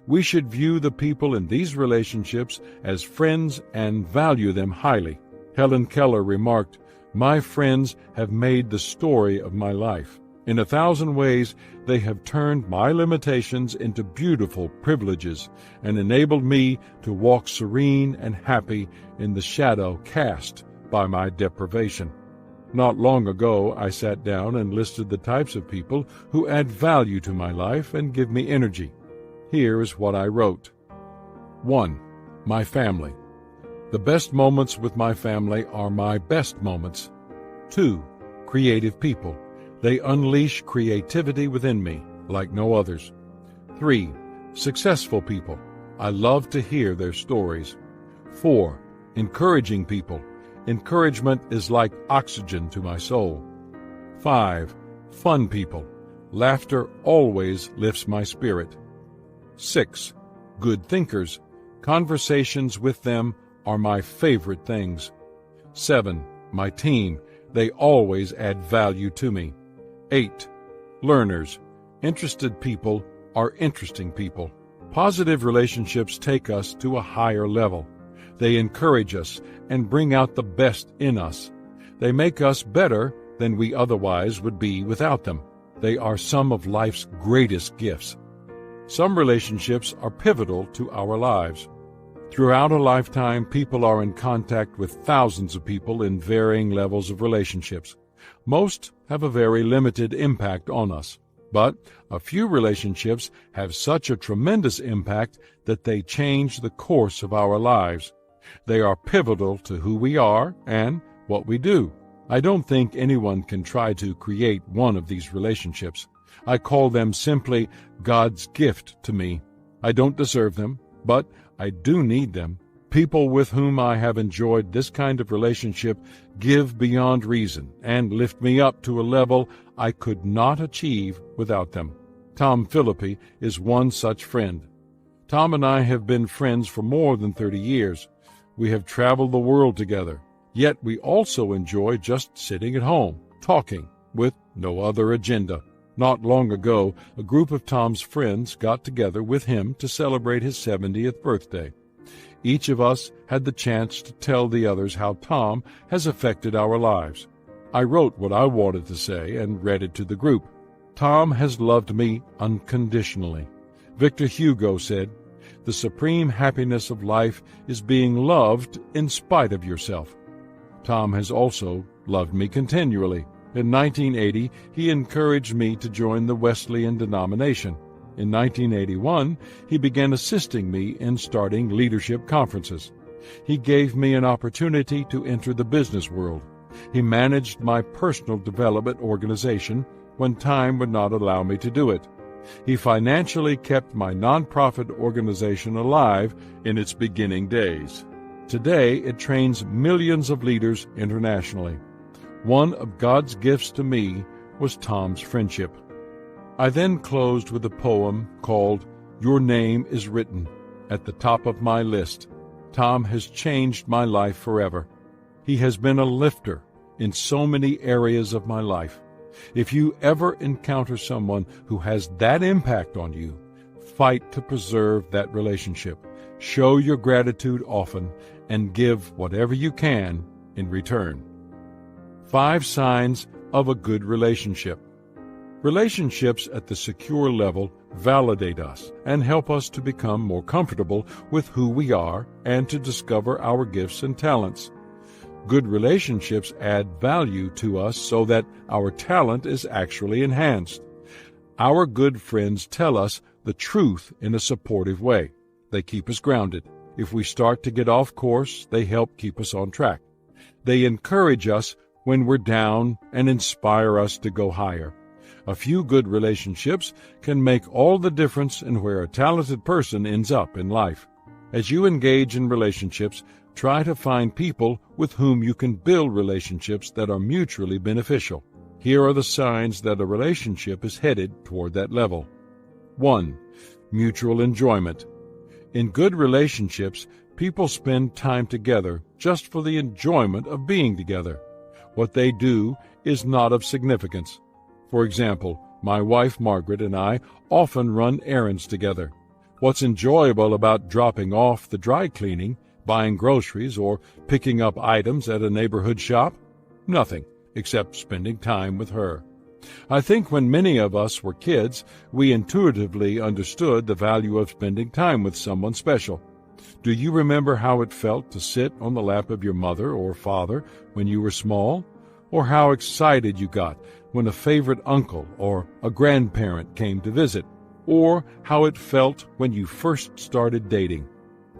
We should view the people in these relationships as friends and value them highly. Helen Keller remarked, "My friends have made the story of my life. In 1,000 ways, they have turned my limitations into beautiful privileges and enabled me to walk serene and happy in the shadow cast by my deprivation." Not long ago, I sat down and listed the types of people who add value to my life and give me energy. Here is what I wrote. 1. My family. The best moments with my family are my best moments. 2. Creative people. They unleash creativity within me like no others. 3. Successful people. I love to hear their stories. 4. Encouraging people. Encouragement is like oxygen to my soul. 5. Fun people. Laughter always lifts my spirit. 6. Good thinkers. Conversations with them are my favorite things. 7. My team. They always add value to me. 8. Learners. Interested people are interesting people. Positive relationships take us to a higher level. They encourage us and bring out the best in us. They make us better than we otherwise would be without them. They are some of life's greatest gifts. Some relationships are pivotal to our lives. Throughout a lifetime, people are in contact with thousands of people in varying levels of relationships. Most have a very limited impact on us, but a few relationships have such a tremendous impact that they change the course of our lives. They are pivotal to who we are and what we do. I don't think anyone can try to create one of these relationships. I call them simply God's gift to me. I don't deserve them, but I do need them. People with whom I have enjoyed this kind of relationship give beyond reason and lift me up to a level I could not achieve without them. Tom Philippi is one such friend. Tom and I have been friends for more than 30 years. We have traveled the world together, yet we also enjoy just sitting at home, talking, with no other agenda. Not long ago, a group of Tom's friends got together with him to celebrate his 70th birthday. Each of us had the chance to tell the others how Tom has affected our lives. I wrote what I wanted to say and read it to the group. Tom has loved me unconditionally. Victor Hugo said, "The supreme happiness of life is being loved in spite of yourself." Tom has also loved me continually. In 1980, he encouraged me to join the Wesleyan denomination. In 1981, he began assisting me in starting leadership conferences. He gave me an opportunity to enter the business world. He managed my personal development organization when time would not allow me to do it. He financially kept my nonprofit organization alive in its beginning days. Today, it trains millions of leaders internationally. One of God's gifts to me was Tom's friendship. I then closed with a poem called "Your Name is Written" at the top of my list. Tom has changed my life forever. He has been a lifter in so many areas of my life. If you ever encounter someone who has that impact on you, fight to preserve that relationship. Show your gratitude often and give whatever you can in return. 5 signs of a good relationship. Relationships at the secure level validate us and help us to become more comfortable with who we are and to discover our gifts and talents. Good relationships add value to us so that our talent is actually enhanced. Our good friends tell us the truth in a supportive way. They keep us grounded. If we start to get off course, they help keep us on track. They encourage us when we're down and inspire us to go higher. A few good relationships can make all the difference in where a talented person ends up in life. As you engage in relationships, try to find people with whom you can build relationships that are mutually beneficial. Here are the signs that a relationship is headed toward that level. 1. Mutual enjoyment. In good relationships, people spend time together just for the enjoyment of being together. What they do is not of significance. For example, my wife Margaret and I often run errands together. What's enjoyable about dropping off the dry cleaning, buying groceries, or picking up items at a neighborhood shop? Nothing, except spending time with her. I think when many of us were kids, we intuitively understood the value of spending time with someone special. Do you remember how it felt to sit on the lap of your mother or father when you were small? Or how excited you got when a favorite uncle or a grandparent came to visit? Or how it felt when you first started dating?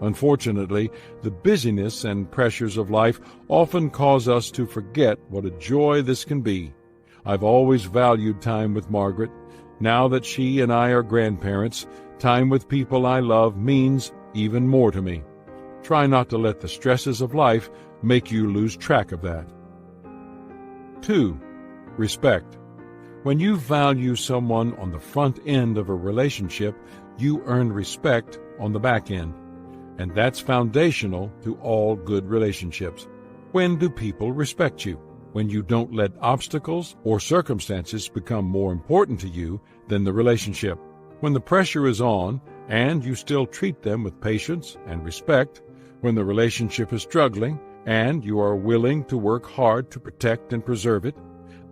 Unfortunately, the busyness and pressures of life often cause us to forget what a joy this can be. I've always valued time with Margaret. Now that she and I are grandparents, Time with people I love means even more to me. Try not to let the stresses of life make you lose track of that. 2. Respect. When you value someone on the front end of a relationship, you earn respect on the back end. And that's foundational to all good relationships. When do people respect you? When you don't let obstacles or circumstances become more important to you than the relationship. When the pressure is on and you still treat them with patience and respect. When the relationship is struggling and you are willing to work hard to protect and preserve it.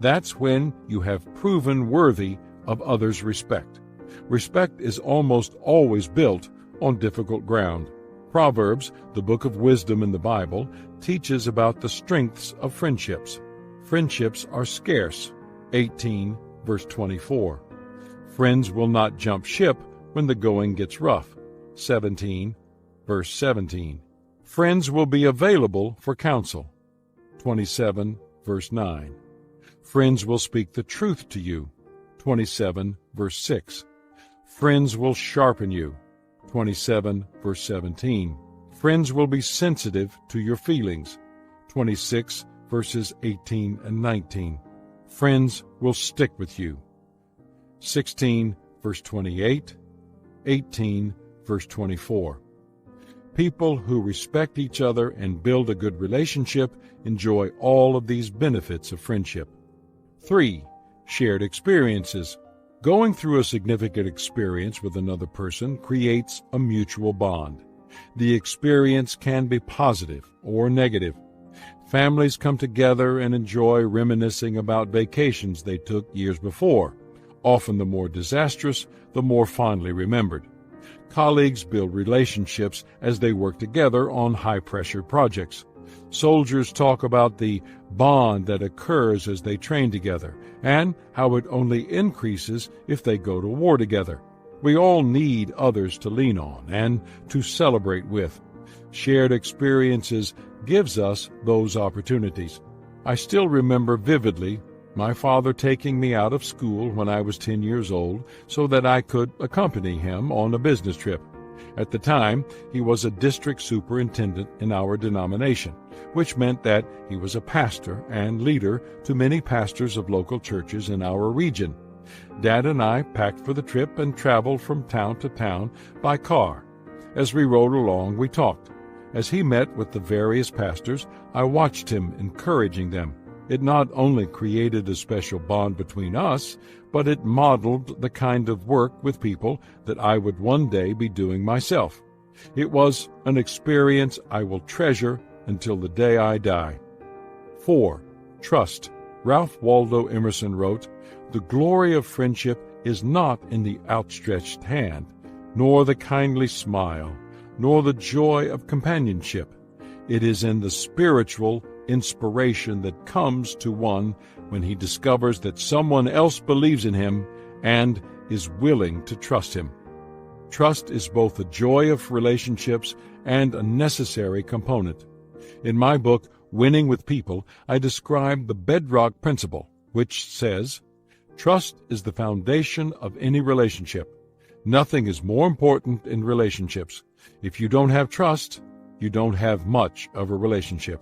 That's when you have proven worthy of others' respect. Respect is almost always built on difficult ground. Proverbs, the book of wisdom in the Bible, teaches about the strengths of friendships. Friendships are scarce. 18, verse 24. Friends will not jump ship when the going gets rough. 17, verse 17. Friends will be available for counsel. 27, verse 9. Friends will speak the truth to you. 27, verse 6. Friends will sharpen you. 27, verse 17. Friends will be sensitive to your feelings. 26, verses 18 and 19. Friends will stick with you. 16, verse 28. 18, verse 24. People who respect each other and build a good relationship enjoy all of these benefits of friendship. 3. Shared experiences. Going through a significant experience with another person creates a mutual bond. The experience can be positive or negative. Families come together and enjoy reminiscing about vacations they took years before. Often the more disastrous, the more fondly remembered. Colleagues build relationships as they work together on high-pressure projects. Soldiers talk about the bond that occurs as they train together, and how it only increases if they go to war together. We all need others to lean on and to celebrate with. Shared experiences gives us those opportunities. I still remember vividly my father taking me out of school when I was 10 years old so that I could accompany him on a business trip. At the time, he was a district superintendent in our denomination, which meant that he was a pastor and leader to many pastors of local churches in our region. Dad and I packed for the trip and traveled from town to town by car. As we rode along, we talked. As he met with the various pastors, I watched him encouraging them. It not only created a special bond between us, but it modeled the kind of work with people that I would one day be doing myself. It was an experience I will treasure until the day I die. 4. Trust. Ralph Waldo Emerson wrote, "The glory of friendship is not in the outstretched hand, nor the kindly smile, nor the joy of companionship. It is in the spiritual inspiration that comes to one when he discovers that someone else believes in him and is willing to trust him." Trust is both the joy of relationships and a necessary component. In my book, Winning with People, I describe the bedrock principle, which says, trust is the foundation of any relationship. Nothing is more important in relationships. If you don't have trust, you don't have much of a relationship.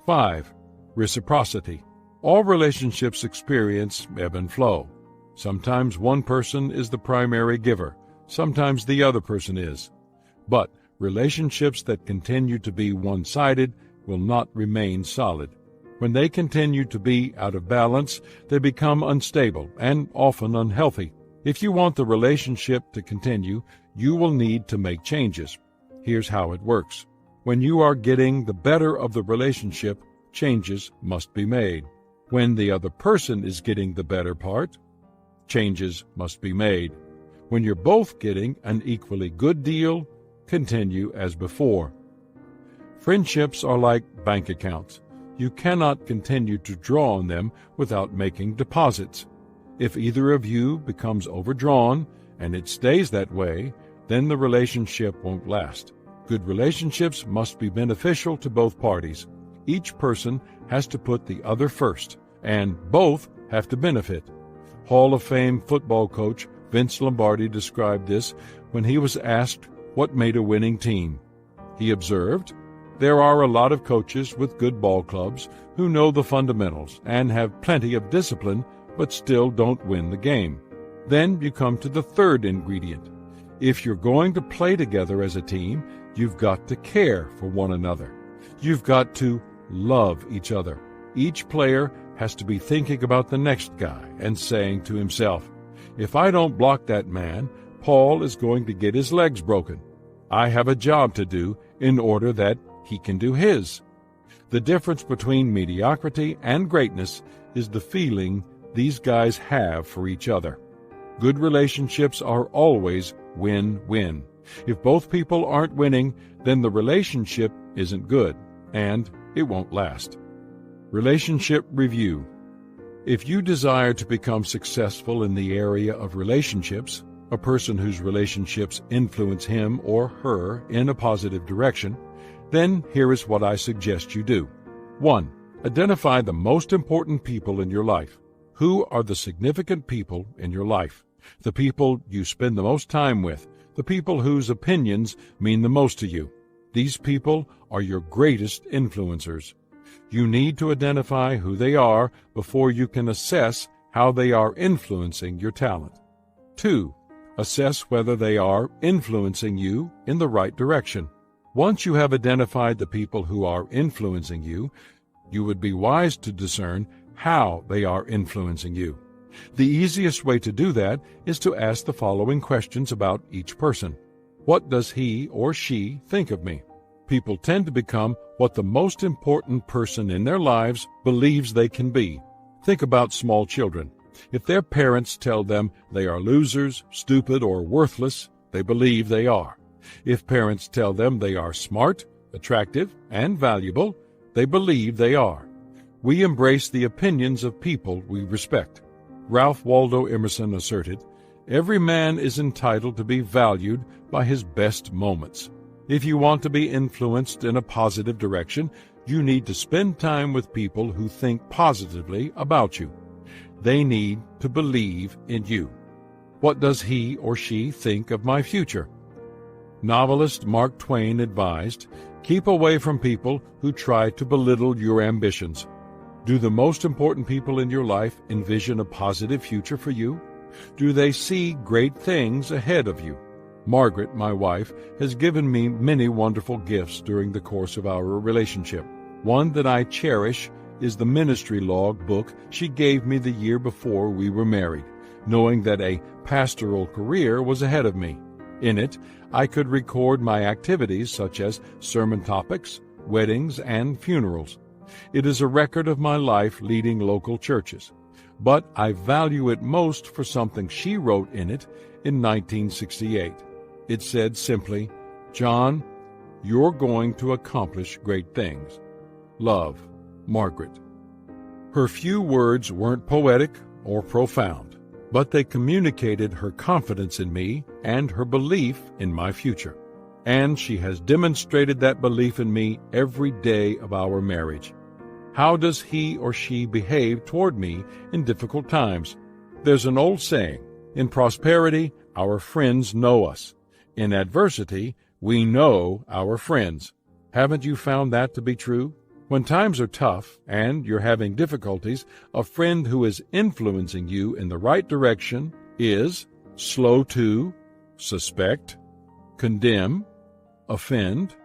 5. Reciprocity. All relationships experience ebb and flow. Sometimes one person is the primary giver. Sometimes the other person is. But relationships that continue to be one-sided will not remain solid. When they continue to be out of balance, they become unstable and often unhealthy. If you want the relationship to continue, you will need to make changes. Here's how it works. When you are getting the better of the relationship, changes must be made. When the other person is getting the better part, changes must be made. When you're both getting an equally good deal, continue as before. Friendships are like bank accounts. You cannot continue to draw on them without making deposits. If either of you becomes overdrawn, and it stays that way, then the relationship won't last. Good relationships must be beneficial to both parties. Each person has to put the other first, and both have to benefit. Hall of Fame football coach Vince Lombardi described this when he was asked what made a winning team. He observed, "There are a lot of coaches with good ball clubs who know the fundamentals and have plenty of discipline but still don't win the game." Then you come to the third ingredient. If you're going to play together as a team, you've got to care for one another. You've got to love each other. Each player has to be thinking about the next guy and saying to himself, "If I don't block that man, Paul is going to get his legs broken. I have a job to do in order that he can do his." The difference between mediocrity and greatness is the feeling these guys have for each other. Good relationships are always win-win. If both people aren't winning, then the relationship isn't good, and it won't last. Relationship review. If you desire to become successful in the area of relationships, a person whose relationships influence him or her in a positive direction, then here is what I suggest you do. 1. Identify the most important people in your life. Who are the significant people in your life? The people you spend the most time with, the people whose opinions mean the most to you. These people are your greatest influencers. You need to identify who they are before you can assess how they are influencing your talent. 2. Assess whether they are influencing you in the right direction. Once you have identified the people who are influencing you, you would be wise to discern how they are influencing you. The easiest way to do that is to ask the following questions about each person. What does he or she think of me? People tend to become what the most important person in their lives believes they can be. Think about small children. If their parents tell them they are losers, stupid, or worthless, they believe they are. If parents tell them they are smart, attractive, and valuable, they believe they are. We embrace the opinions of people we respect. Ralph Waldo Emerson asserted, "Every man is entitled to be valued by his best moments." If you want to be influenced in a positive direction, you need to spend time with people who think positively about you. They need to believe in you. What does he or she think of my future? Novelist Mark Twain advised, "Keep away from people who try to belittle your ambitions." Do the most important people in your life envision a positive future for you? Do they see great things ahead of you? Margaret, my wife, has given me many wonderful gifts during the course of our relationship. One that I cherish is the ministry log book she gave me the year before we were married, knowing that a pastoral career was ahead of me. In it, I could record my activities such as sermon topics, weddings, and funerals. It is a record of my life leading local churches, but I value it most for something she wrote in it in 1968. It said simply, "John, you're going to accomplish great things. Love, Margaret." Her few words weren't poetic or profound, but they communicated her confidence in me and her belief in my future. And she has demonstrated that belief in me every day of our marriage. How does he or she behave toward me in difficult times? There's an old saying, in prosperity, our friends know us. In adversity, we know our friends. Haven't you found that to be true? When times are tough and you're having difficulties, a friend who is influencing you in the right direction is slow to suspect, condemn, offend,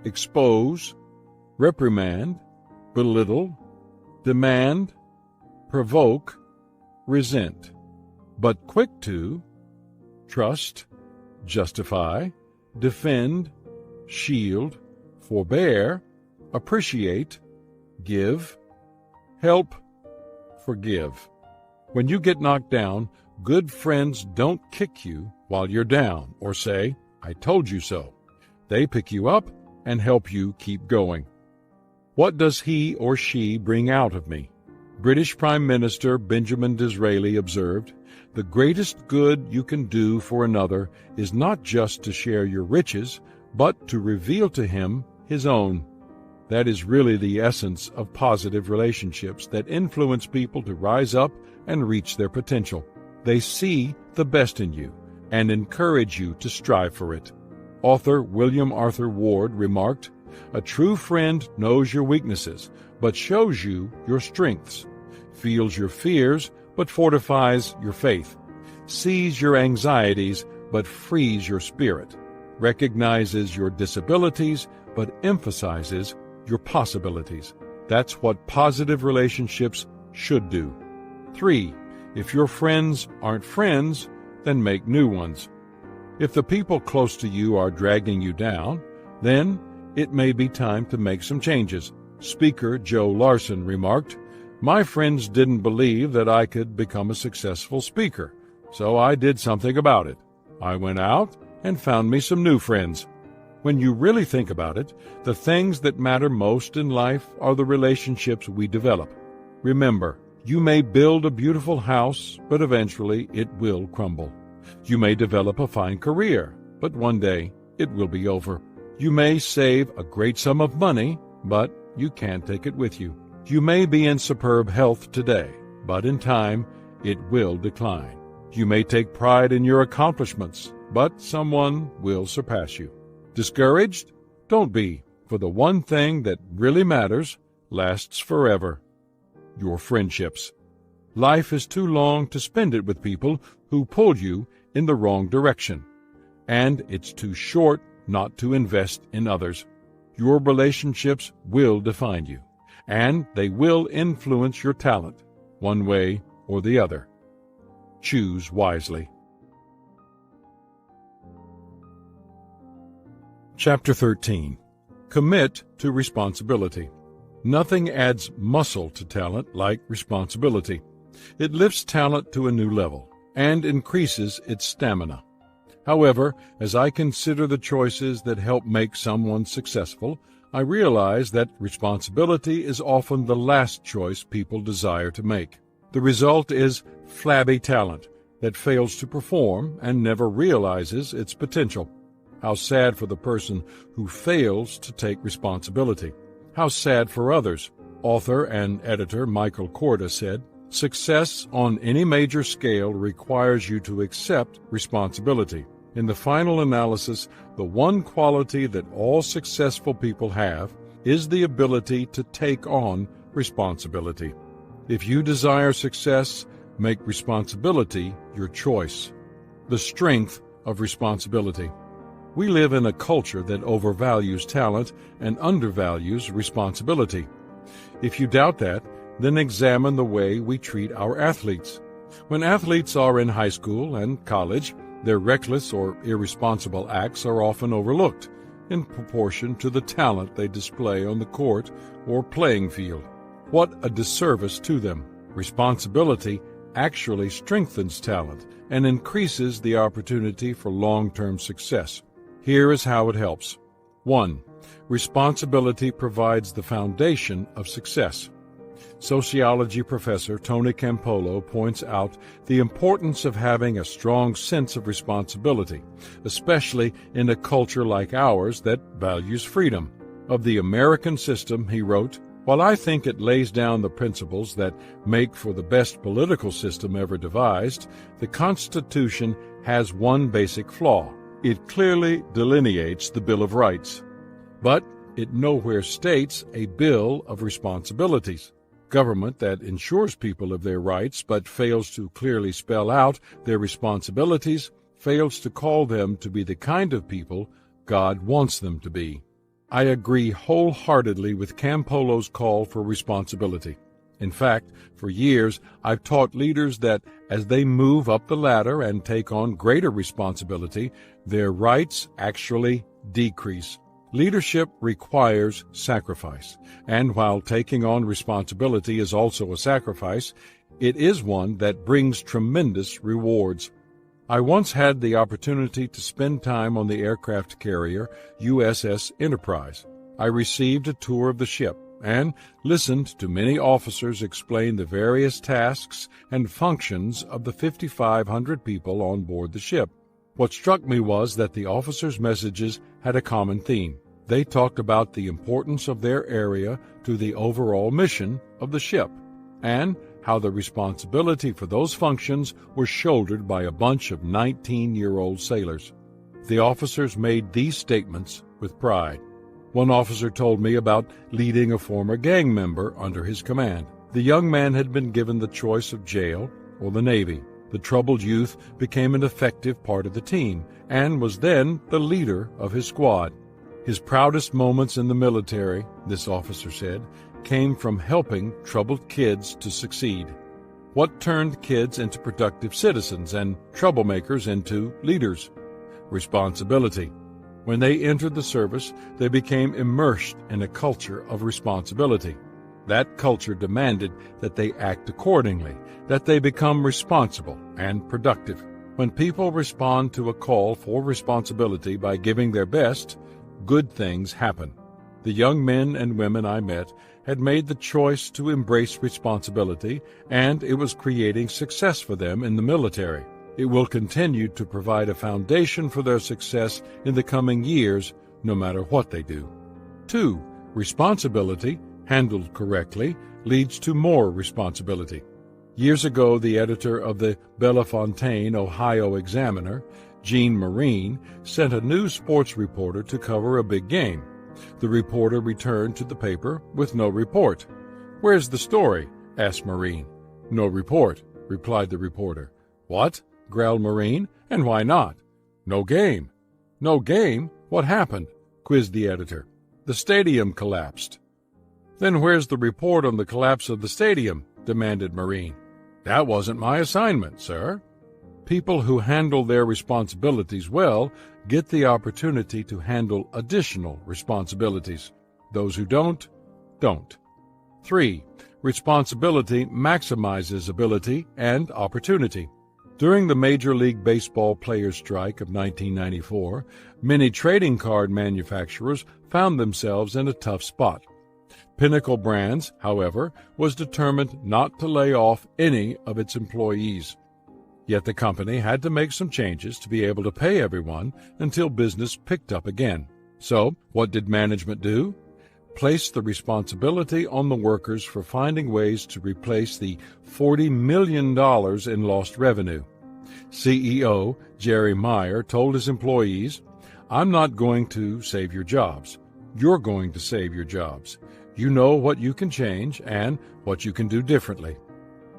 expose, reprimand, belittle, demand, provoke, resent, but quick to trust, justify, defend, shield, forbear, appreciate, give, help, forgive. When you get knocked down, good friends don't kick you while you're down or say, "I told you so." They pick you up and help you keep going. What does he or she bring out of me? British Prime Minister Benjamin Disraeli observed, "The greatest good you can do for another is not just to share your riches, but to reveal to him his own." That is really the essence of positive relationships that influence people to rise up and reach their potential. They see the best in you and encourage you to strive for it. Author William Arthur Ward remarked, "A true friend knows your weaknesses, but shows you your strengths, feels your fears, but fortifies your faith, sees your anxieties, but frees your spirit, recognizes your disabilities, but emphasizes your possibilities." That's what positive relationships should do. 3. If your friends aren't friends, then make new ones. If the people close to you are dragging you down, then it may be time to make some changes. Speaker Joe Larson remarked, "My friends didn't believe that I could become a successful speaker, so I did something about it. I went out and found me some new friends." When you really think about it, the things that matter most in life are the relationships we develop. Remember, you may build a beautiful house, but eventually it will crumble. You may develop a fine career, but one day it will be over. You may save a great sum of money, but you can't take it with you. You may be in superb health today, but in time it will decline. You may take pride in your accomplishments, but someone will surpass you. Discouraged? Don't be, for the one thing that really matters lasts forever: your friendships. Life is too long to spend it with people who pull you in the wrong direction, and it's too short not to invest in others. Your relationships will define you, and they will influence your talent, one way or the other. Choose wisely. Chapter 13. Commit to responsibility. Nothing adds muscle to talent like responsibility. It lifts talent to a new level and increases its stamina. However, as I consider the choices that help make someone successful, I realize that responsibility is often the last choice people desire to make. The result is flabby talent that fails to perform and never realizes its potential. How sad for the person who fails to take responsibility. How sad for others. Author and editor Michael Korda said, "Success on any major scale requires you to accept responsibility. In the final analysis, the one quality that all successful people have is the ability to take on responsibility. If you desire success, make responsibility your choice." The strength of responsibility. We live in a culture that overvalues talent and undervalues responsibility. If you doubt that, then examine the way we treat our athletes. When athletes are in high school and college, their reckless or irresponsible acts are often overlooked in proportion to the talent they display on the court or playing field. What a disservice to them. Responsibility actually strengthens talent and increases the opportunity for long-term success. Here is how it helps. 1. Responsibility provides the foundation of success. Sociology professor Tony Campolo points out the importance of having a strong sense of responsibility, especially in a culture like ours that values freedom. Of the American system, he wrote, "While I think it lays down the principles that make for the best political system ever devised, the Constitution has one basic flaw. It clearly delineates the Bill of Rights, but it nowhere states a Bill of Responsibilities. Government that ensures people of their rights but fails to clearly spell out their responsibilities fails to call them to be the kind of people God wants them to be." I agree wholeheartedly with Campolo's call for responsibility. In fact, for years I've taught leaders that as they move up the ladder and take on greater responsibility, their rights actually decrease. Leadership requires sacrifice, and while taking on responsibility is also a sacrifice, it is one that brings tremendous rewards. I once had the opportunity to spend time on the aircraft carrier USS Enterprise. I received a tour of the ship and listened to many officers explain the various tasks and functions of the 5,500 people on board the ship. What struck me was that the officers' messages had a common theme. They talked about the importance of their area to the overall mission of the ship, and how the responsibility for those functions was shouldered by a bunch of 19-year-old sailors. The officers made these statements with pride. One officer told me about leading a former gang member under his command. The young man had been given the choice of jail or the Navy. The troubled youth became an effective part of the team and was then the leader of his squad. His proudest moments in the military, this officer said, came from helping troubled kids to succeed. What turned kids into productive citizens and troublemakers into leaders? Responsibility. When they entered the service, they became immersed in a culture of responsibility. That culture demanded that they act accordingly, that they become responsible and productive. When people respond to a call for responsibility by giving their best, good things happen. The young men and women I met had made the choice to embrace responsibility, and it was creating success for them in the military. It will continue to provide a foundation for their success in the coming years, no matter what they do. 2. Responsibility, handled correctly, leads to more responsibility. Years ago, the editor of the Bellefontaine, Ohio Examiner, Jean Marine, sent a new sports reporter to cover a big game. The reporter returned to the paper with no report. "Where's the story?" asked Marine. "No report," replied the reporter. "What?" growled Marine. "And why not?" "No game." "No game? What happened?" quizzed the editor. "The stadium collapsed." "Then where's the report on the collapse of the stadium?" demanded Marine. "That wasn't my assignment, sir." People who handle their responsibilities well get the opportunity to handle additional responsibilities. Those who don't. 3. Responsibility maximizes ability and opportunity. During the Major League Baseball players' strike of 1994, many trading card manufacturers found themselves in a tough spot. Pinnacle Brands, however, was determined not to lay off any of its employees. Yet the company had to make some changes to be able to pay everyone until business picked up again. So, what did management do? Place the responsibility on the workers for finding ways to replace the $40 million in lost revenue. CEO Jerry Meyer told his employees, "I'm not going to save your jobs. You're going to save your jobs. You know what you can change and what you can do differently."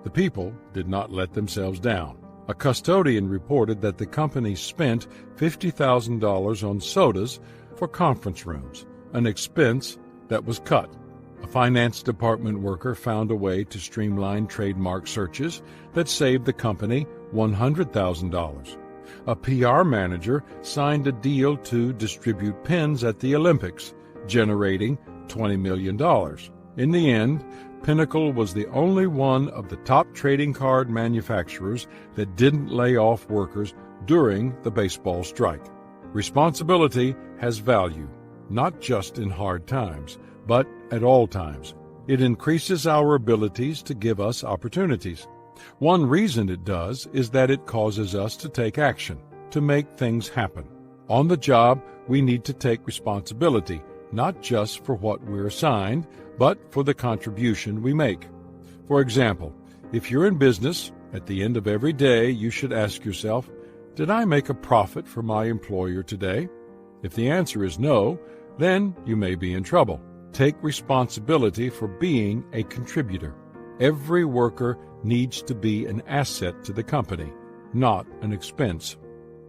The people did not let themselves down. A custodian reported that the company spent $50,000 on sodas for conference rooms, an expense that was cut. A finance department worker found a way to streamline trademark searches that saved the company $100,000. A PR manager signed a deal to distribute pins at the Olympics, generating $20 million. In the end, Pinnacle was the only one of the top trading card manufacturers that didn't lay off workers during the baseball strike. Responsibility has value, not just in hard times, but at all times. It increases our abilities to give us opportunities. One reason it does is that it causes us to take action, to make things happen. On the job, we need to take responsibility, not just for what we're assigned, but for the contribution we make. For example, if you're in business, at the end of every day you should ask yourself, did I make a profit for my employer today? If the answer is no, then you may be in trouble. Take responsibility for being a contributor. Every worker needs to be an asset to the company, not an expense.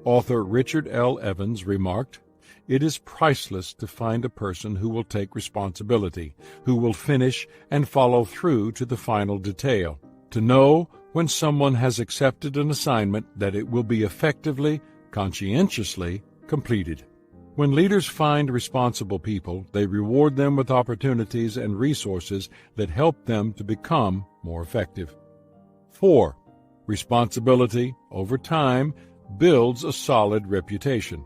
Author Richard L. Evans remarked, "It is priceless to find a person who will take responsibility, who will finish and follow through to the final detail. To know when someone has accepted an assignment that it will be effectively, conscientiously completed." When leaders find responsible people, they reward them with opportunities and resources that help them to become more effective. 4. Responsibility, over time, builds a solid reputation.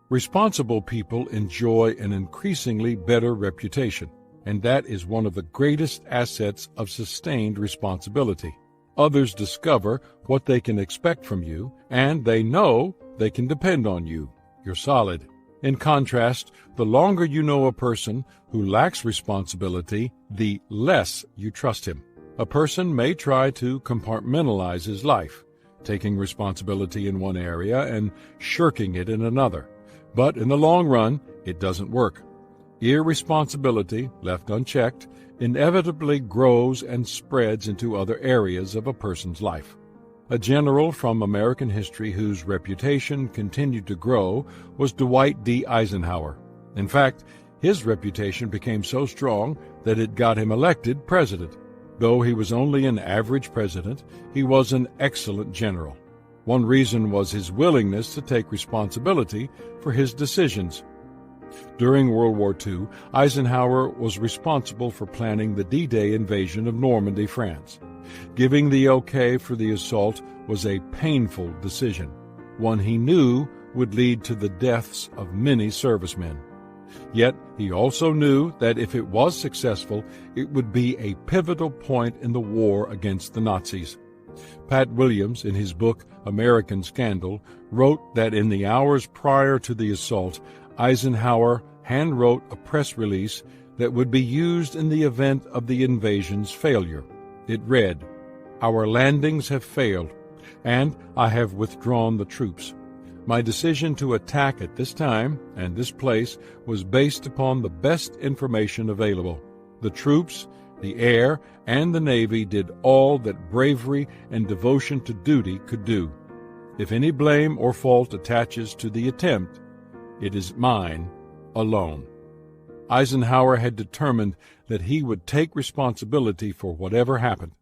Responsible people enjoy an increasingly better reputation, and that is one of the greatest assets of sustained responsibility. Others discover what they can expect from you, and they know they can depend on you. You're solid. In contrast, the longer you know a person who lacks responsibility, the less you trust him. A person may try to compartmentalize his life, taking responsibility in one area and shirking it in another. But in the long run, it doesn't work. Irresponsibility, left unchecked, inevitably grows and spreads into other areas of a person's life. A general from American history whose reputation continued to grow was Dwight D. Eisenhower. In fact, his reputation became so strong that it got him elected president. Though he was only an average president, he was an excellent general. One reason was his willingness to take responsibility for his decisions. During World War II, Eisenhower was responsible for planning the D-Day invasion of Normandy, France. Giving the okay for the assault was a painful decision, one he knew would lead to the deaths of many servicemen. Yet he also knew that if it was successful, it would be a pivotal point in the war against the Nazis. Pat Williams, in his book American Scandal, wrote that in the hours prior to the assault, Eisenhower hand-wrote a press release that would be used in the event of the invasion's failure. It read, "Our landings have failed, and I have withdrawn the troops. My decision to attack at this time and this place was based upon the best information available. The troops, the air, and the Navy did all that bravery and devotion to duty could do. If any blame or fault attaches to the attempt, it is mine alone." Eisenhower had determined that he would take responsibility for whatever happened.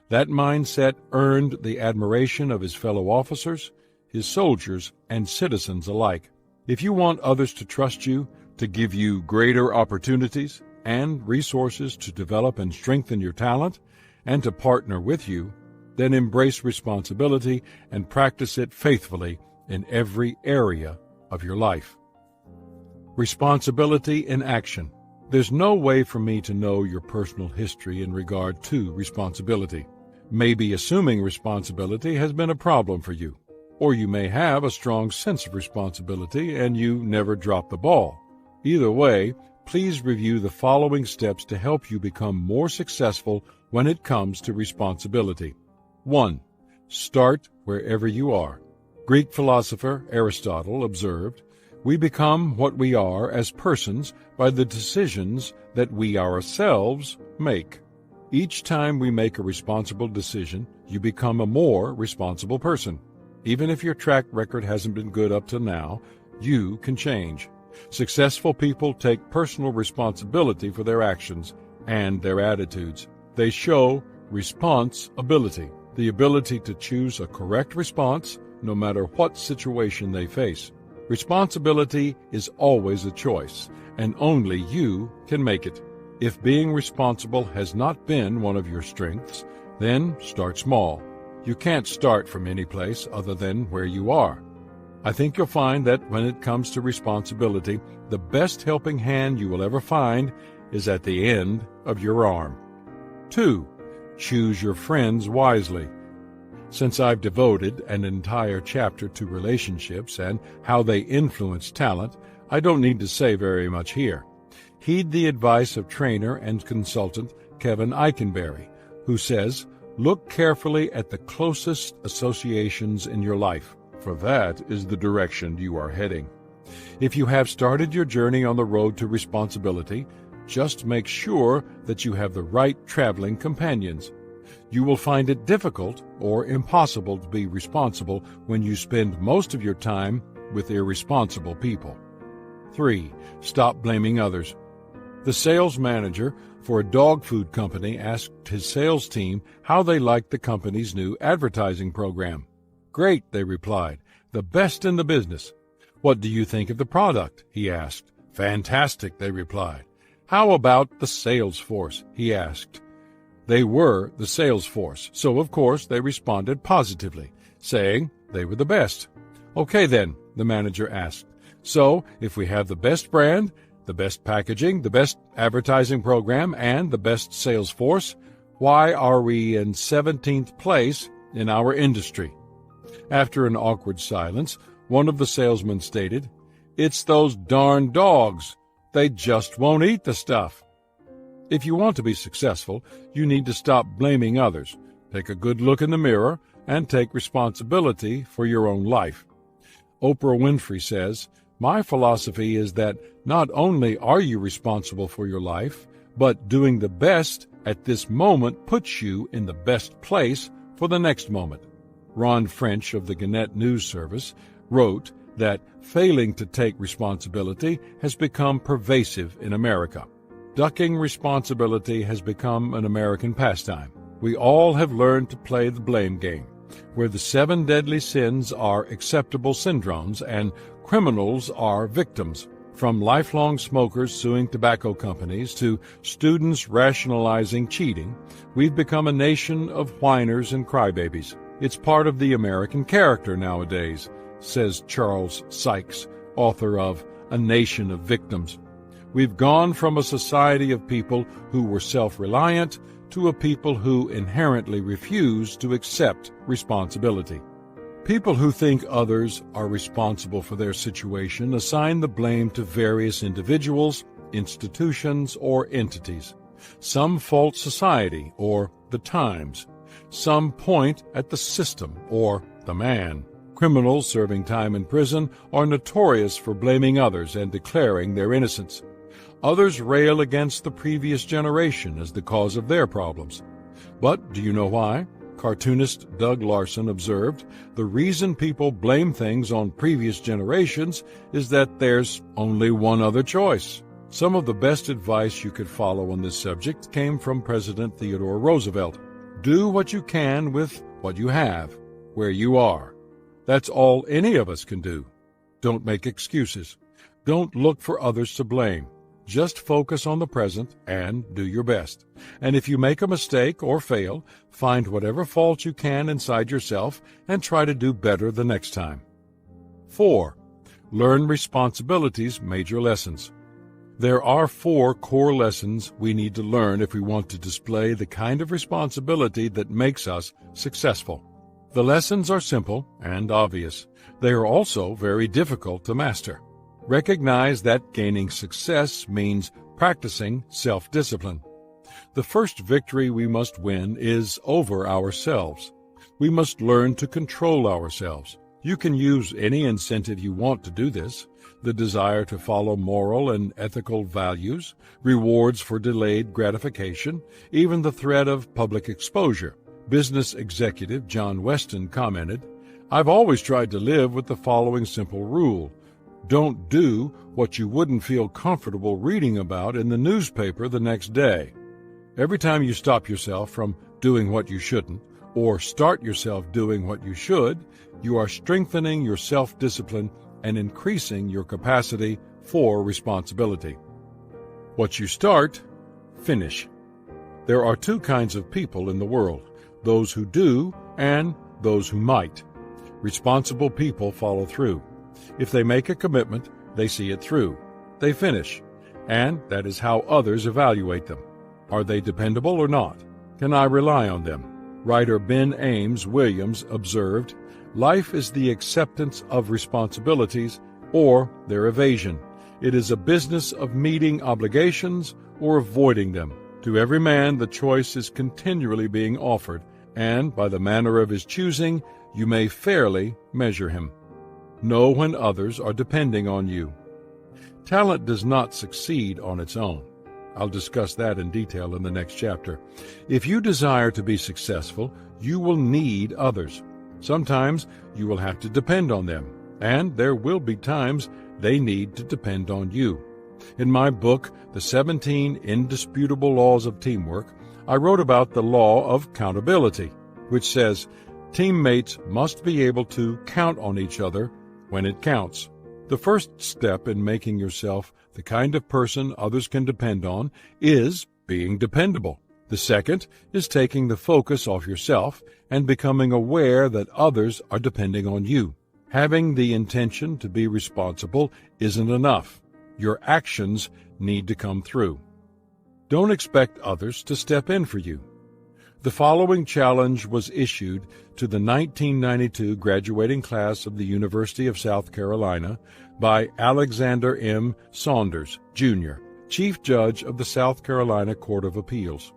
That mindset earned the admiration of his fellow officers, his soldiers, and citizens alike. If you want others to trust you, to give you greater opportunities and resources to develop and strengthen your talent, and to partner with you, then embrace responsibility and practice it faithfully in every area of your life. Responsibility in action. There's no way for me to know your personal history in regard to responsibility. Maybe assuming responsibility has been a problem for you, or you may have a strong sense of responsibility and you never drop the ball. Either way, please review the following steps to help you become more successful when it comes to responsibility. 1. Start wherever you are. Greek philosopher Aristotle observed, "We become what we are as persons by the decisions that we ourselves make." Each time we make a responsible decision, you become a more responsible person. Even if your track record hasn't been good up to now, you can change. Successful people take personal responsibility for their actions and their attitudes. They show responsibility, the ability to choose a correct response no matter what situation they face. Responsibility is always a choice, and only you can make it. If being responsible has not been one of your strengths, then start small. You can't start from any place other than where you are. I think you'll find that when it comes to responsibility, the best helping hand you will ever find is at the end of your arm. 2. Choose your friends wisely. Since I've devoted an entire chapter to relationships and how they influence talent, I don't need to say very much here. Heed the advice of trainer and consultant Kevin Eikenberry, who says, "Look carefully at the closest associations in your life, for that is the direction you are heading." If you have started your journey on the road to responsibility, just make sure that you have the right traveling companions. You will find it difficult or impossible to be responsible when you spend most of your time with irresponsible people. 3. Stop blaming others. The sales manager for a dog food company asked his sales team how they liked the company's new advertising program. "Great," they replied, "the best in the business." "What do you think of the product?" he asked. "Fantastic," they replied. "How about the sales force?" he asked. They were the sales force, so of course they responded positively, saying they were the best. "Okay then," the manager asked. "So if we have the best brand, the best packaging, the best advertising program, and the best sales force, why are we in 17th place in our industry?" After an awkward silence, one of the salesmen stated, "It's those darn dogs. They just won't eat the stuff." If you want to be successful, you need to stop blaming others, take a good look in the mirror, and take responsibility for your own life. Oprah Winfrey says, "My philosophy is that not only are you responsible for your life, but doing the best at this moment puts you in the best place for the next moment." Ron French of the Gannett News Service wrote that failing to take responsibility has become pervasive in America. Ducking responsibility has become an American pastime. We all have learned to play the blame game, where the 7 deadly sins are acceptable syndromes and criminals are victims. From lifelong smokers suing tobacco companies to students rationalizing cheating, we've become a nation of whiners and crybabies. It's part of the American character nowadays, says Charles Sykes, author of A Nation of Victims. We've gone from a society of people who were self-reliant to a people who inherently refuse to accept responsibility. People who think others are responsible for their situation assign the blame to various individuals, institutions, or entities. Some fault society or the times. Some point at the system or the man. Criminals serving time in prison are notorious for blaming others and declaring their innocence. Others rail against the previous generation as the cause of their problems. But do you know why? Cartoonist Doug Larson observed, the reason people blame things on previous generations is that there's only one other choice. Some of the best advice you could follow on this subject came from President Theodore Roosevelt. Do what you can with what you have, where you are. That's all any of us can do. Don't make excuses. Don't look for others to blame. Just focus on the present and do your best. And if you make a mistake or fail, find whatever fault you can inside yourself and try to do better the next time. 4. Learn responsibility's major lessons. There are 4 core lessons we need to learn if we want to display the kind of responsibility that makes us successful. The lessons are simple and obvious. They are also very difficult to master. Recognize that gaining success means practicing self-discipline. The first victory we must win is over ourselves. We must learn to control ourselves. You can use any incentive you want to do this: the desire to follow moral and ethical values, rewards for delayed gratification, even the threat of public exposure. Business executive John Weston commented, "I've always tried to live with the following simple rule. Don't do what you wouldn't feel comfortable reading about in the newspaper the next day." Every time you stop yourself from doing what you shouldn't, or start yourself doing what you should, you are strengthening your self-discipline and increasing your capacity for responsibility. What you start, finish. There are 2 kinds of people in the world, those who do and those who might. Responsible people follow through. If they make a commitment, they see it through. They finish. And that is how others evaluate them. Are they dependable or not? Can I rely on them? Writer Ben Ames Williams observed, "Life is the acceptance of responsibilities or their evasion. It is a business of meeting obligations or avoiding them. To every man the choice is continually being offered, and by the manner of his choosing you may fairly measure him. Know when others are depending on you." Talent does not succeed on its own. I'll discuss that in detail in the next chapter. If you desire to be successful, you will need others. Sometimes you will have to depend on them, and there will be times they need to depend on you. In my book, The 17 Indisputable Laws of Teamwork, I wrote about the law of accountability, which says teammates must be able to count on each other when it counts. The first step in making yourself the kind of person others can depend on is being dependable. The second is taking the focus off yourself and becoming aware that others are depending on you. Having the intention to be responsible isn't enough. Your actions need to come through. Don't expect others to step in for you. The following challenge was issued to the 1992 graduating class of the University of South Carolina by Alexander M. Saunders, Jr., Chief Judge of the South Carolina Court of Appeals.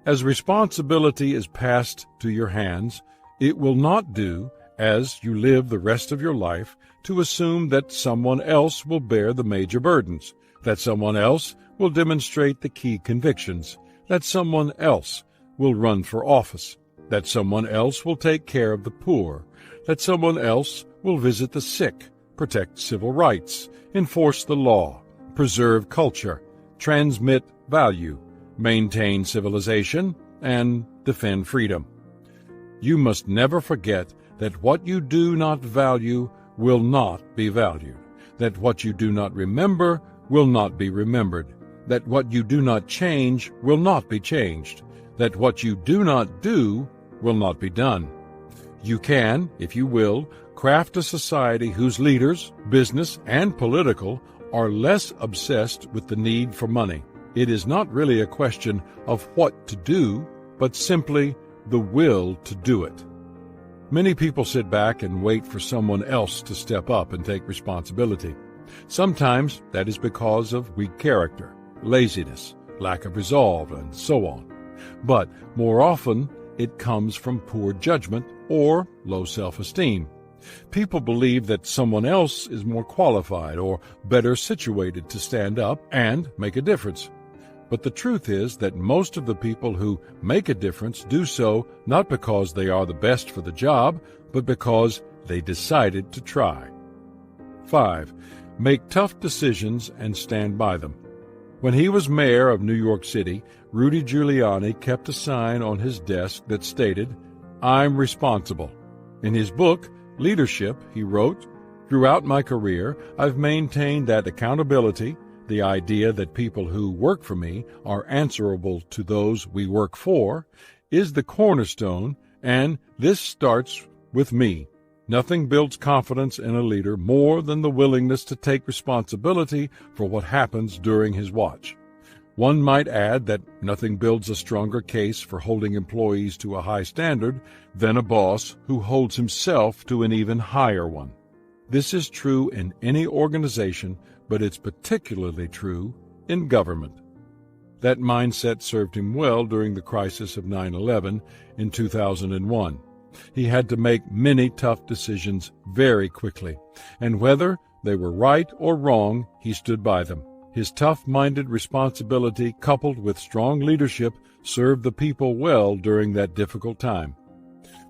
As responsibility is passed to your hands, it will not do, as you live the rest of your life, to assume that someone else will bear the major burdens, that someone else will demonstrate the key convictions, that someone else will run for office, that someone else will take care of the poor, that someone else will visit the sick, protect civil rights, enforce the law, preserve culture, transmit value, maintain civilization, and defend freedom. You must never forget that what you do not value will not be valued, that what you do not remember will not be remembered, that what you do not change will not be changed, that what you do not do will not be done. You can, if you will, craft a society whose leaders, business and political, are less obsessed with the need for money. It is not really a question of what to do, but simply the will to do it. Many people sit back and wait for someone else to step up and take responsibility. Sometimes that is because of weak character, laziness, lack of resolve, and so on. But more often, it comes from poor judgment or low self-esteem. People believe that someone else is more qualified or better situated to stand up and make a difference. But the truth is that most of the people who make a difference do so not because they are the best for the job, but because they decided to try. 5. Make tough decisions and stand by them. When he was mayor of New York City, Rudy Giuliani kept a sign on his desk that stated, "I'm responsible." In his book, Leadership, he wrote, "Throughout my career, I've maintained that accountability, the idea that people who work for me are answerable to those we work for, is the cornerstone, and this starts with me. Nothing builds confidence in a leader more than the willingness to take responsibility for what happens during his watch." One might add that nothing builds a stronger case for holding employees to a high standard than a boss who holds himself to an even higher one. This is true in any organization, but it's particularly true in government. That mindset served him well during the crisis of 9/11 in 2001. He had to make many tough decisions very quickly, and whether they were right or wrong, he stood by them. His tough-minded responsibility coupled with strong leadership served the people well during that difficult time.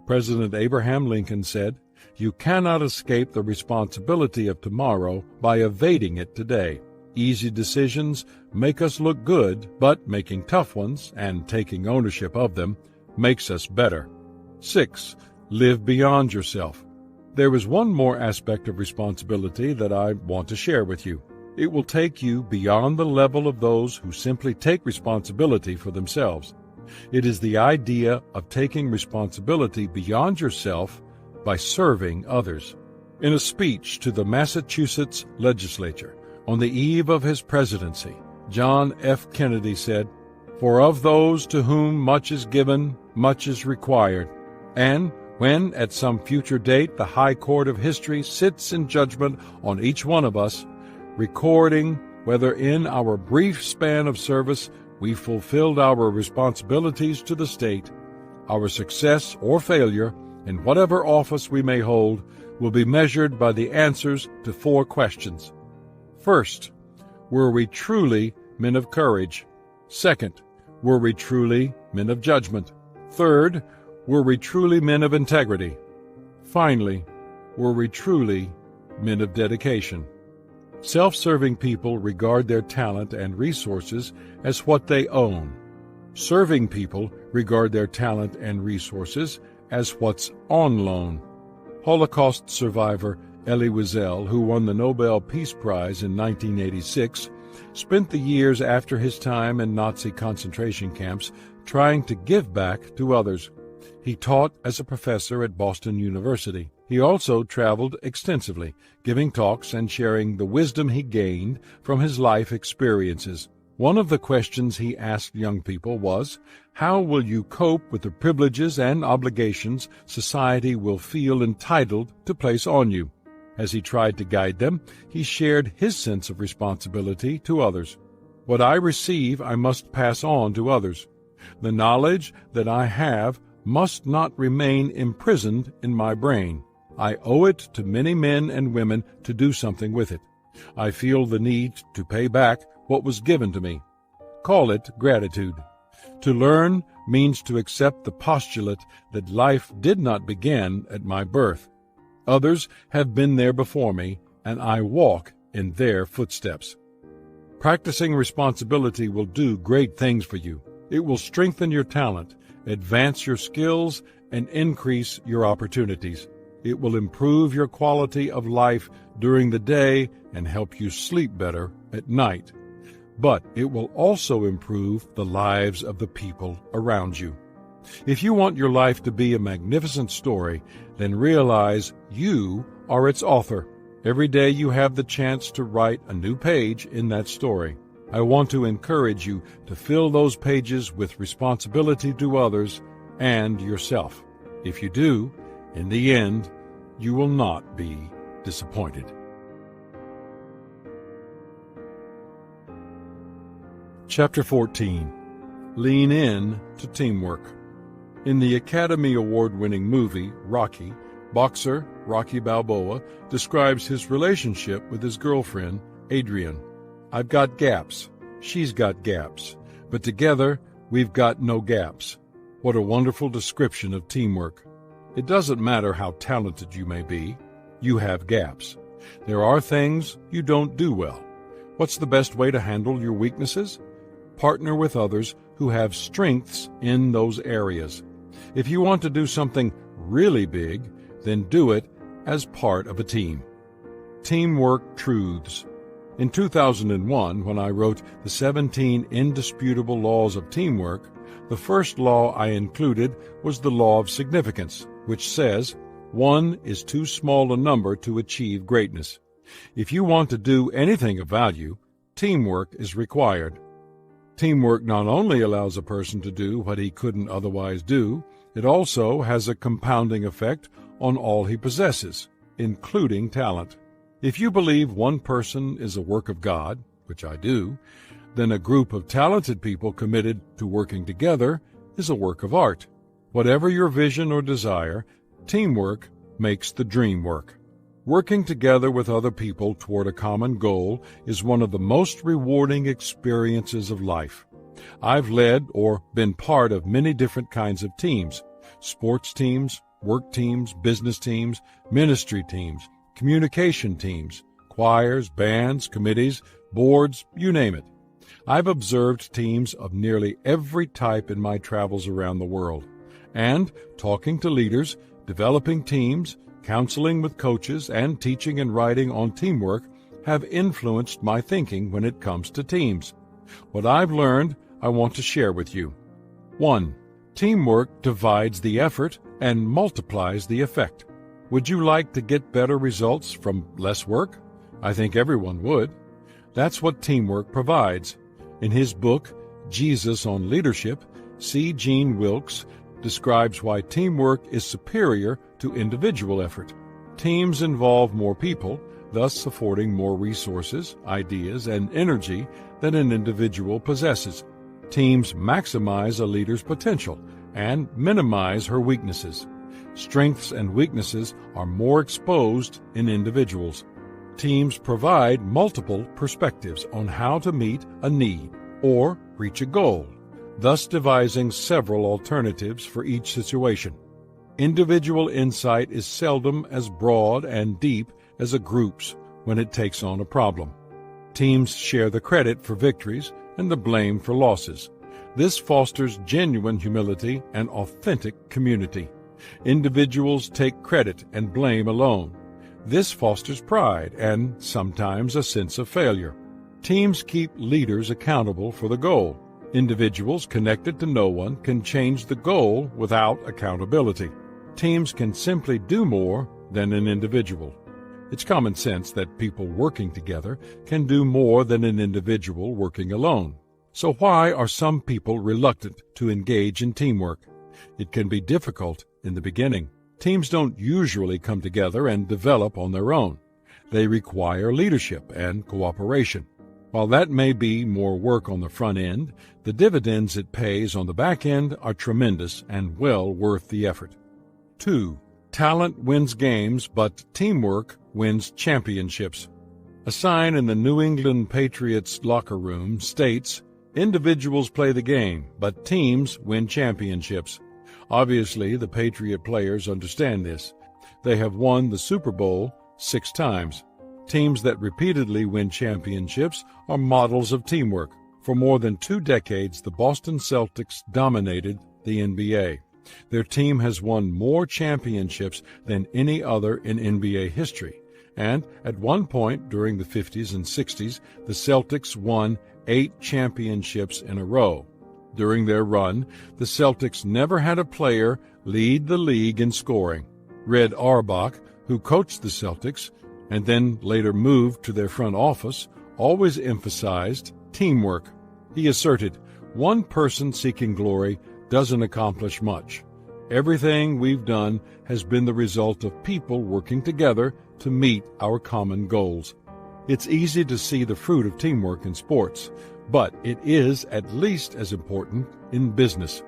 President Abraham Lincoln said, "You cannot escape the responsibility of tomorrow by evading it today. Easy decisions make us look good, but making tough ones and taking ownership of them makes us better." 6. Live beyond yourself. There is one more aspect of responsibility that I want to share with you. It will take you beyond the level of those who simply take responsibility for themselves. It is the idea of taking responsibility beyond yourself by serving others. In a speech to the Massachusetts legislature on the eve of his presidency, John F. Kennedy said, "For of those to whom much is given, much is required." And when, at some future date, the High Court of History sits in judgment on each one of us, recording whether in our brief span of service we fulfilled our responsibilities to the state, our success or failure in whatever office we may hold will be measured by the answers to 4 questions. First, were we truly men of courage? Second, were we truly men of judgment? Third, were we truly men of integrity? Finally, were we truly men of dedication? Self-serving people regard their talent and resources as what they own. Serving people regard their talent and resources as what's on loan. Holocaust survivor Elie Wiesel, who won the Nobel Peace Prize in 1986, spent the years after his time in Nazi concentration camps trying to give back to others. He taught as a professor at Boston University. He also traveled extensively, giving talks and sharing the wisdom he gained from his life experiences. One of the questions he asked young people was, how will you cope with the privileges and obligations society will feel entitled to place on you? As he tried to guide them, he shared his sense of responsibility to others. What I receive I must pass on to others. The knowledge that I have must not remain imprisoned in my brain. I owe it to many men and women to do something with it. I feel the need to pay back what was given to me. Call it gratitude. To learn means to accept the postulate that life did not begin at my birth. Others have been there before me, and I walk in their footsteps. Practicing responsibility will do great things for you. It will strengthen your talent, advance your skills, and increase your opportunities. It will improve your quality of life during the day and help you sleep better at night. But it will also improve the lives of the people around you. If you want your life to be a magnificent story, then realize you are its author. Every day you have the chance to write a new page in that story. I want to encourage you to fill those pages with responsibility to others and yourself. If you do, in the end, you will not be disappointed. Chapter 14. Lean in to teamwork. In the Academy Award-winning movie, Rocky, boxer Rocky Balboa describes his relationship with his girlfriend, Adrian. I've got gaps. She's got gaps. But together, we've got no gaps. What a wonderful description of teamwork. It doesn't matter how talented you may be. You have gaps. There are things you don't do well. What's the best way to handle your weaknesses? Partner with others who have strengths in those areas. If you want to do something really big, then do it as part of a team. Teamwork Truths. In 2001, when I wrote the 17 Indisputable Laws of Teamwork, the first law I included was the law of significance, which says, 1 is too small a number to achieve greatness. If you want to do anything of value, teamwork is required. Teamwork not only allows a person to do what he couldn't otherwise do, it also has a compounding effect on all he possesses, including talent. If you believe one person is a work of God, which I do, then a group of talented people committed to working together is a work of art. Whatever your vision or desire, teamwork makes the dream work. Working together with other people toward a common goal is one of the most rewarding experiences of life. I've led or been part of many different kinds of teams: sports teams, work teams, business teams, ministry teams, communication teams, choirs, bands, committees, boards, you name it. I've observed teams of nearly every type in my travels around the world, and talking to leaders, developing teams, counseling with coaches, and teaching and writing on teamwork have influenced my thinking when it comes to teams. What I've learned, I want to share with you. 1. Teamwork divides the effort and multiplies the effect. Would you like to get better results from less work? I think everyone would. That's what teamwork provides. In his book, Jesus on Leadership, C. Gene Wilkes describes why teamwork is superior to individual effort. Teams involve more people, thus affording more resources, ideas, and energy than an individual possesses. Teams maximize a leader's potential and minimize her weaknesses. Strengths and weaknesses are more exposed in individuals. Teams provide multiple perspectives on how to meet a need or reach a goal, thus devising several alternatives for each situation. Individual insight is seldom as broad and deep as a group's when it takes on a problem. Teams share the credit for victories and the blame for losses. This fosters genuine humility and authentic community. Individuals take credit and blame alone. This fosters pride and sometimes a sense of failure. Teams keep leaders accountable for the goal. Individuals connected to no one can change the goal without accountability. Teams can simply do more than an individual. It's common sense that people working together can do more than an individual working alone. So why are some people reluctant to engage in teamwork? It can be difficult in the beginning. Teams don't usually come together and develop on their own. They require leadership and cooperation. While that may be more work on the front end, the dividends it pays on the back end are tremendous and well worth the effort. 2. Talent wins games, but teamwork wins championships. A sign in the New England Patriots locker room states, "Individuals play the game, but teams win championships." Obviously, the Patriot players understand this. They have won the Super Bowl 6 times. Teams that repeatedly win championships are models of teamwork. For more than 2 decades, the Boston Celtics dominated the NBA. Their team has won more championships than any other in NBA history. And at one point during the 50s and 60s, the Celtics won 8 championships in a row. During their run, the Celtics never had a player lead the league in scoring. Red Auerbach, who coached the Celtics and then later moved to their front office, always emphasized teamwork. He asserted, "One person seeking glory doesn't accomplish much. Everything we've done has been the result of people working together to meet our common goals." It's easy to see the fruit of teamwork in sports, but it is at least as important in business.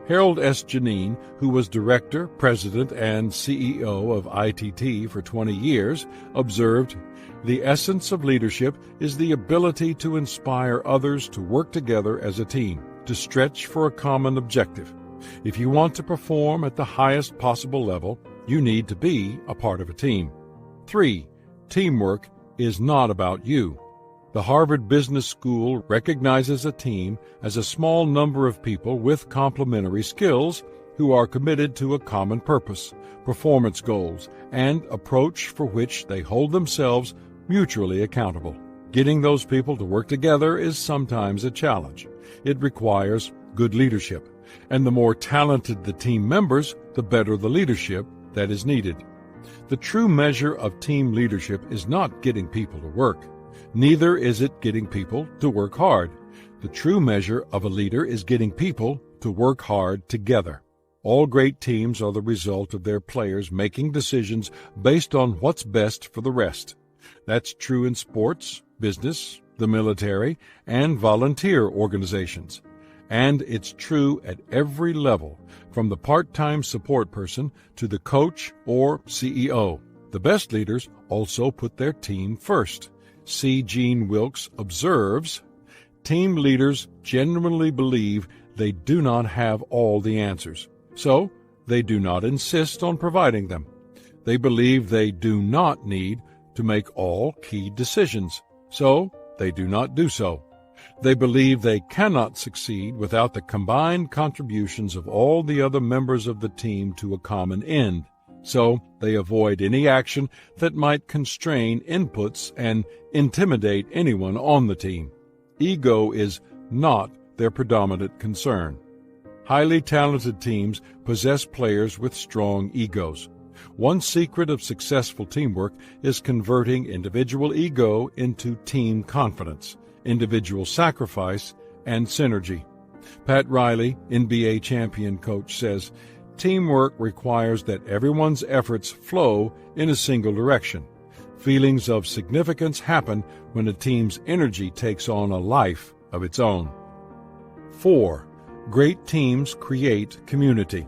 Harold S. Janine, who was director, president, and CEO of ITT for 20 years, observed, "The essence of leadership is the ability to inspire others to work together as a team, to stretch for a common objective. If you want to perform at the highest possible level, you need to be a part of a team." 3. Teamwork is not about you. The Harvard Business School recognizes a team as a small number of people with complementary skills who are committed to a common purpose, performance goals, and approach for which they hold themselves mutually accountable. Getting those people to work together is sometimes a challenge. It requires good leadership, and the more talented the team members, the better the leadership that is needed. The true measure of team leadership is not getting people to work. Neither is it getting people to work hard. The true measure of a leader is getting people to work hard together. All great teams are the result of their players making decisions based on what's best for the rest. That's true in sports, business, the military, and volunteer organizations. And it's true at every level, from the part-time support person to the coach or CEO. The best leaders also put their team first. C. Gene Wilkes observes, "Team leaders genuinely believe they do not have all the answers, so they do not insist on providing them. They believe they do not need to make all key decisions, so they do not do so. They believe they cannot succeed without the combined contributions of all the other members of the team to a common end. So they avoid any action that might constrain inputs and intimidate anyone on the team. Ego is not their predominant concern." Highly talented teams possess players with strong egos. One secret of successful teamwork is converting individual ego into team confidence, individual sacrifice, and synergy. Pat Riley, NBA champion coach, says, "Teamwork requires that everyone's efforts flow in a single direction. Feelings of significance happen when a team's energy takes on a life of its own." 4. Great teams create community.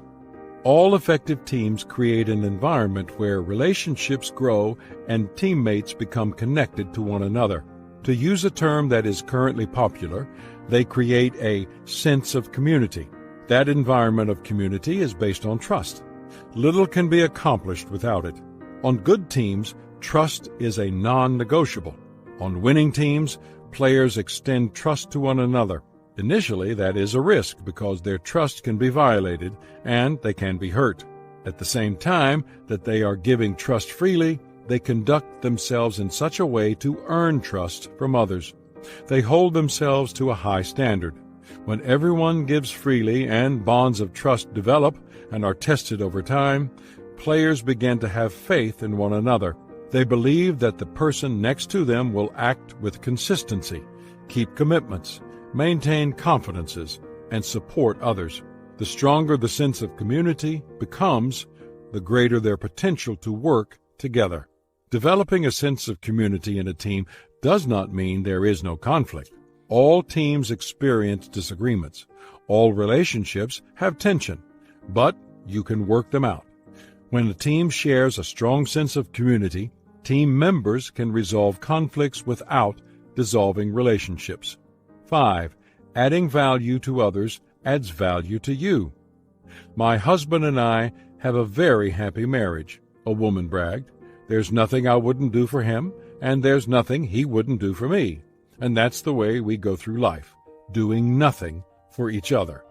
All effective teams create an environment where relationships grow and teammates become connected to one another. To use a term that is currently popular, they create a sense of community. That environment of community is based on trust. Little can be accomplished without it. On good teams, trust is a non-negotiable. On winning teams, players extend trust to one another. Initially, that is a risk because their trust can be violated and they can be hurt. At the same time that they are giving trust freely, they conduct themselves in such a way to earn trust from others. They hold themselves to a high standard. When everyone gives freely and bonds of trust develop and are tested over time, players begin to have faith in one another. They believe that the person next to them will act with consistency, keep commitments, maintain confidences, and support others. The stronger the sense of community becomes, the greater their potential to work together. Developing a sense of community in a team does not mean there is no conflict. All teams experience disagreements. All relationships have tension, but you can work them out. When a team shares a strong sense of community, team members can resolve conflicts without dissolving relationships. 5. Adding value to others adds value to you. My husband and I have a very happy marriage, a woman bragged. There's nothing I wouldn't do for him, and there's nothing he wouldn't do for me. And that's the way we go through life, doing nothing for each other.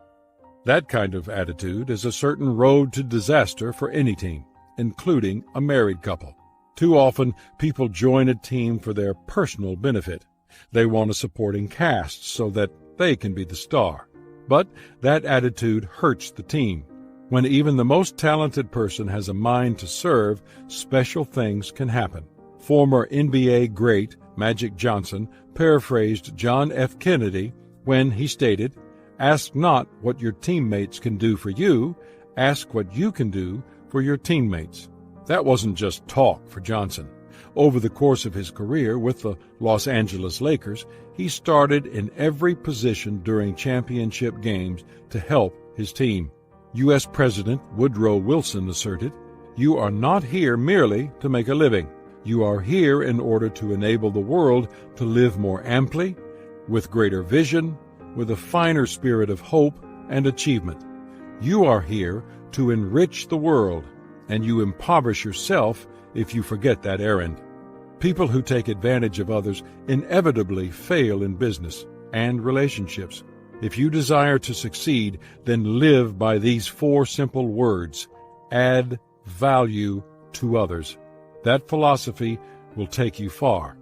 That kind of attitude is a certain road to disaster for any team, including a married couple. Too often, people join a team for their personal benefit. They want a supporting cast so that they can be the star. But that attitude hurts the team. When even the most talented person has a mind to serve, special things can happen. Former NBA great Magic Johnson paraphrased John F. Kennedy when he stated, "Ask not what your teammates can do for you, ask what you can do for your teammates." That wasn't just talk for Johnson. Over the course of his career with the Los Angeles Lakers, he started in every position during championship games to help his team. U.S. President Woodrow Wilson asserted, "You are not here merely to make a living. You are here in order to enable the world to live more amply, with greater vision, with a finer spirit of hope and achievement. You are here to enrich the world, and you impoverish yourself if you forget that errand." People who take advantage of others inevitably fail in business and relationships. If you desire to succeed, then live by these 4 simple words: add value to others. That philosophy will take you far.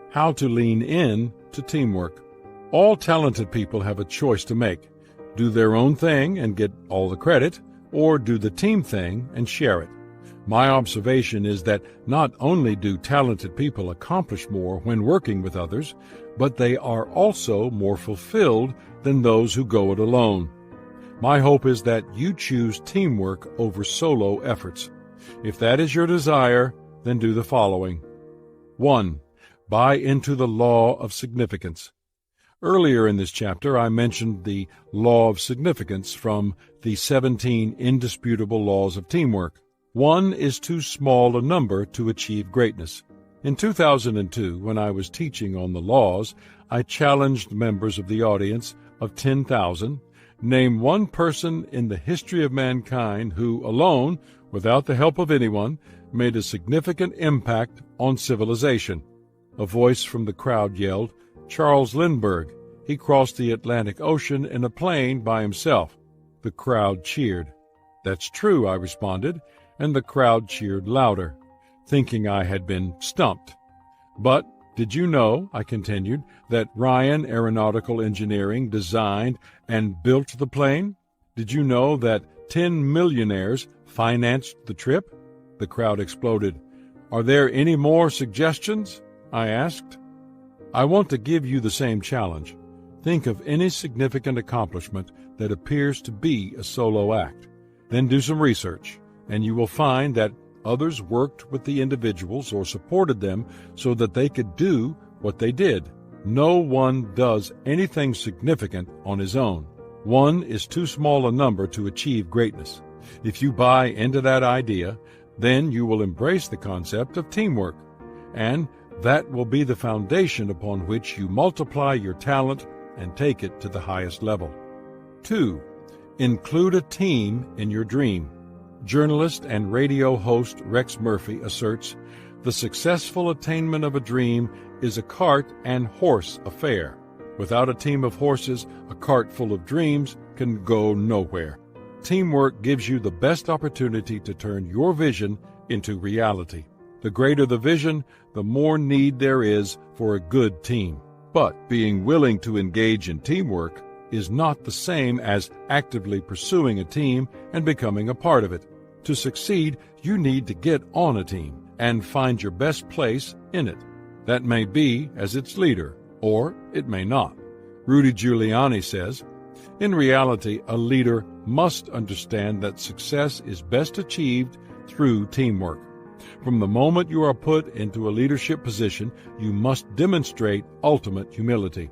How to lean in to teamwork. All talented people have a choice to make: do their own thing and get all the credit, or do the team thing and share it. My observation is that not only do talented people accomplish more when working with others, but they are also more fulfilled than those who go it alone. My hope is that you choose teamwork over solo efforts. If that is your desire, then do the following. 1. Buy into the law of significance. Earlier in this chapter, I mentioned the law of significance from the 17 indisputable laws of teamwork. 1 is too small a number to achieve greatness. In 2002, when I was teaching on the laws, I challenged members of the audience of 10,000, name one person in the history of mankind who, alone, without the help of anyone, made a significant impact on civilization. A voice from the crowd yelled, "Charles Lindbergh. He crossed the Atlantic Ocean in a plane by himself." The crowd cheered. "That's true," I responded, and the crowd cheered louder, thinking I had been stumped. "But did you know," I continued, "that Ryan Aeronautical Engineering designed and built the plane? Did you know that 10 millionaires financed the trip?" The crowd exploded. "Are there any more suggestions?" I asked. I want to give you the same challenge. Think of any significant accomplishment that appears to be a solo act. Then do some research, and you will find that others worked with the individuals or supported them so that they could do what they did. No one does anything significant on his own. 1 is too small a number to achieve greatness. If you buy into that idea, then you will embrace the concept of teamwork, and that will be the foundation upon which you multiply your talent and take it to the highest level. 2. Include a team in your dream. Journalist and radio host Rex Murphy asserts, "The successful attainment of a dream is a cart and horse affair. Without a team of horses, a cart full of dreams can go nowhere." Teamwork gives you the best opportunity to turn your vision into reality. The greater the vision, the more need there is for a good team. But being willing to engage in teamwork is not the same as actively pursuing a team and becoming a part of it. To succeed, you need to get on a team and find your best place in it. That may be as its leader, or it may not. Rudy Giuliani says, "In reality, a leader must understand that success is best achieved through teamwork. From the moment you are put into a leadership position, you must demonstrate ultimate humility.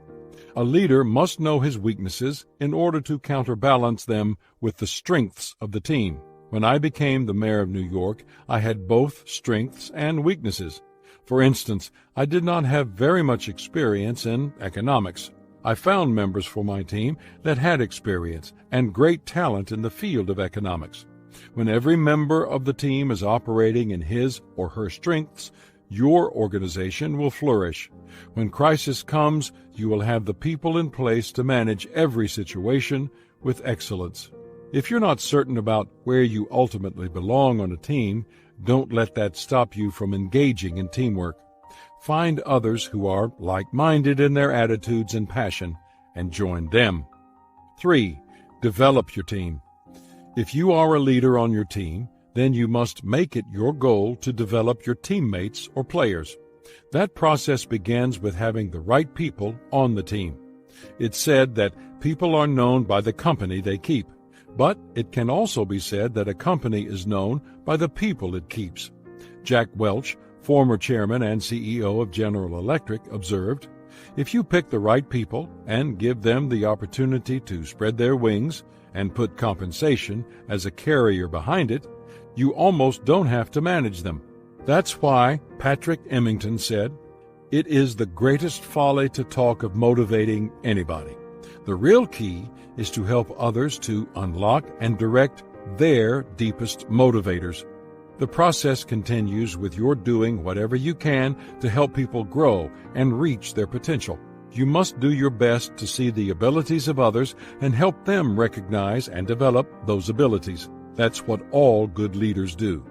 A leader must know his weaknesses in order to counterbalance them with the strengths of the team. When I became the mayor of New York, I had both strengths and weaknesses. For instance, I did not have very much experience in economics. I found members for my team that had experience and great talent in the field of economics. When every member of the team is operating in his or her strengths, your organization will flourish. When crisis comes, you will have the people in place to manage every situation with excellence. If you're not certain about where you ultimately belong on a team, don't let that stop you from engaging in teamwork. Find others who are like-minded in their attitudes and passion, and join them. 3. Develop your team. If you are a leader on your team, then you must make it your goal to develop your teammates or players. That process begins with having the right people on the team. It's said that people are known by the company they keep, but it can also be said that a company is known by the people it keeps. Jack Welch, former chairman and CEO of General Electric, observed, "If you pick the right people and give them the opportunity to spread their wings and put compensation as a carrier behind it, you almost don't have to manage them." That's why Patrick Emmington said, "It is the greatest folly to talk of motivating anybody. The real key is to help others to unlock and direct their deepest motivators." The process continues with your doing whatever you can to help people grow and reach their potential. You must do your best to see the abilities of others and help them recognize and develop those abilities. That's what all good leaders do.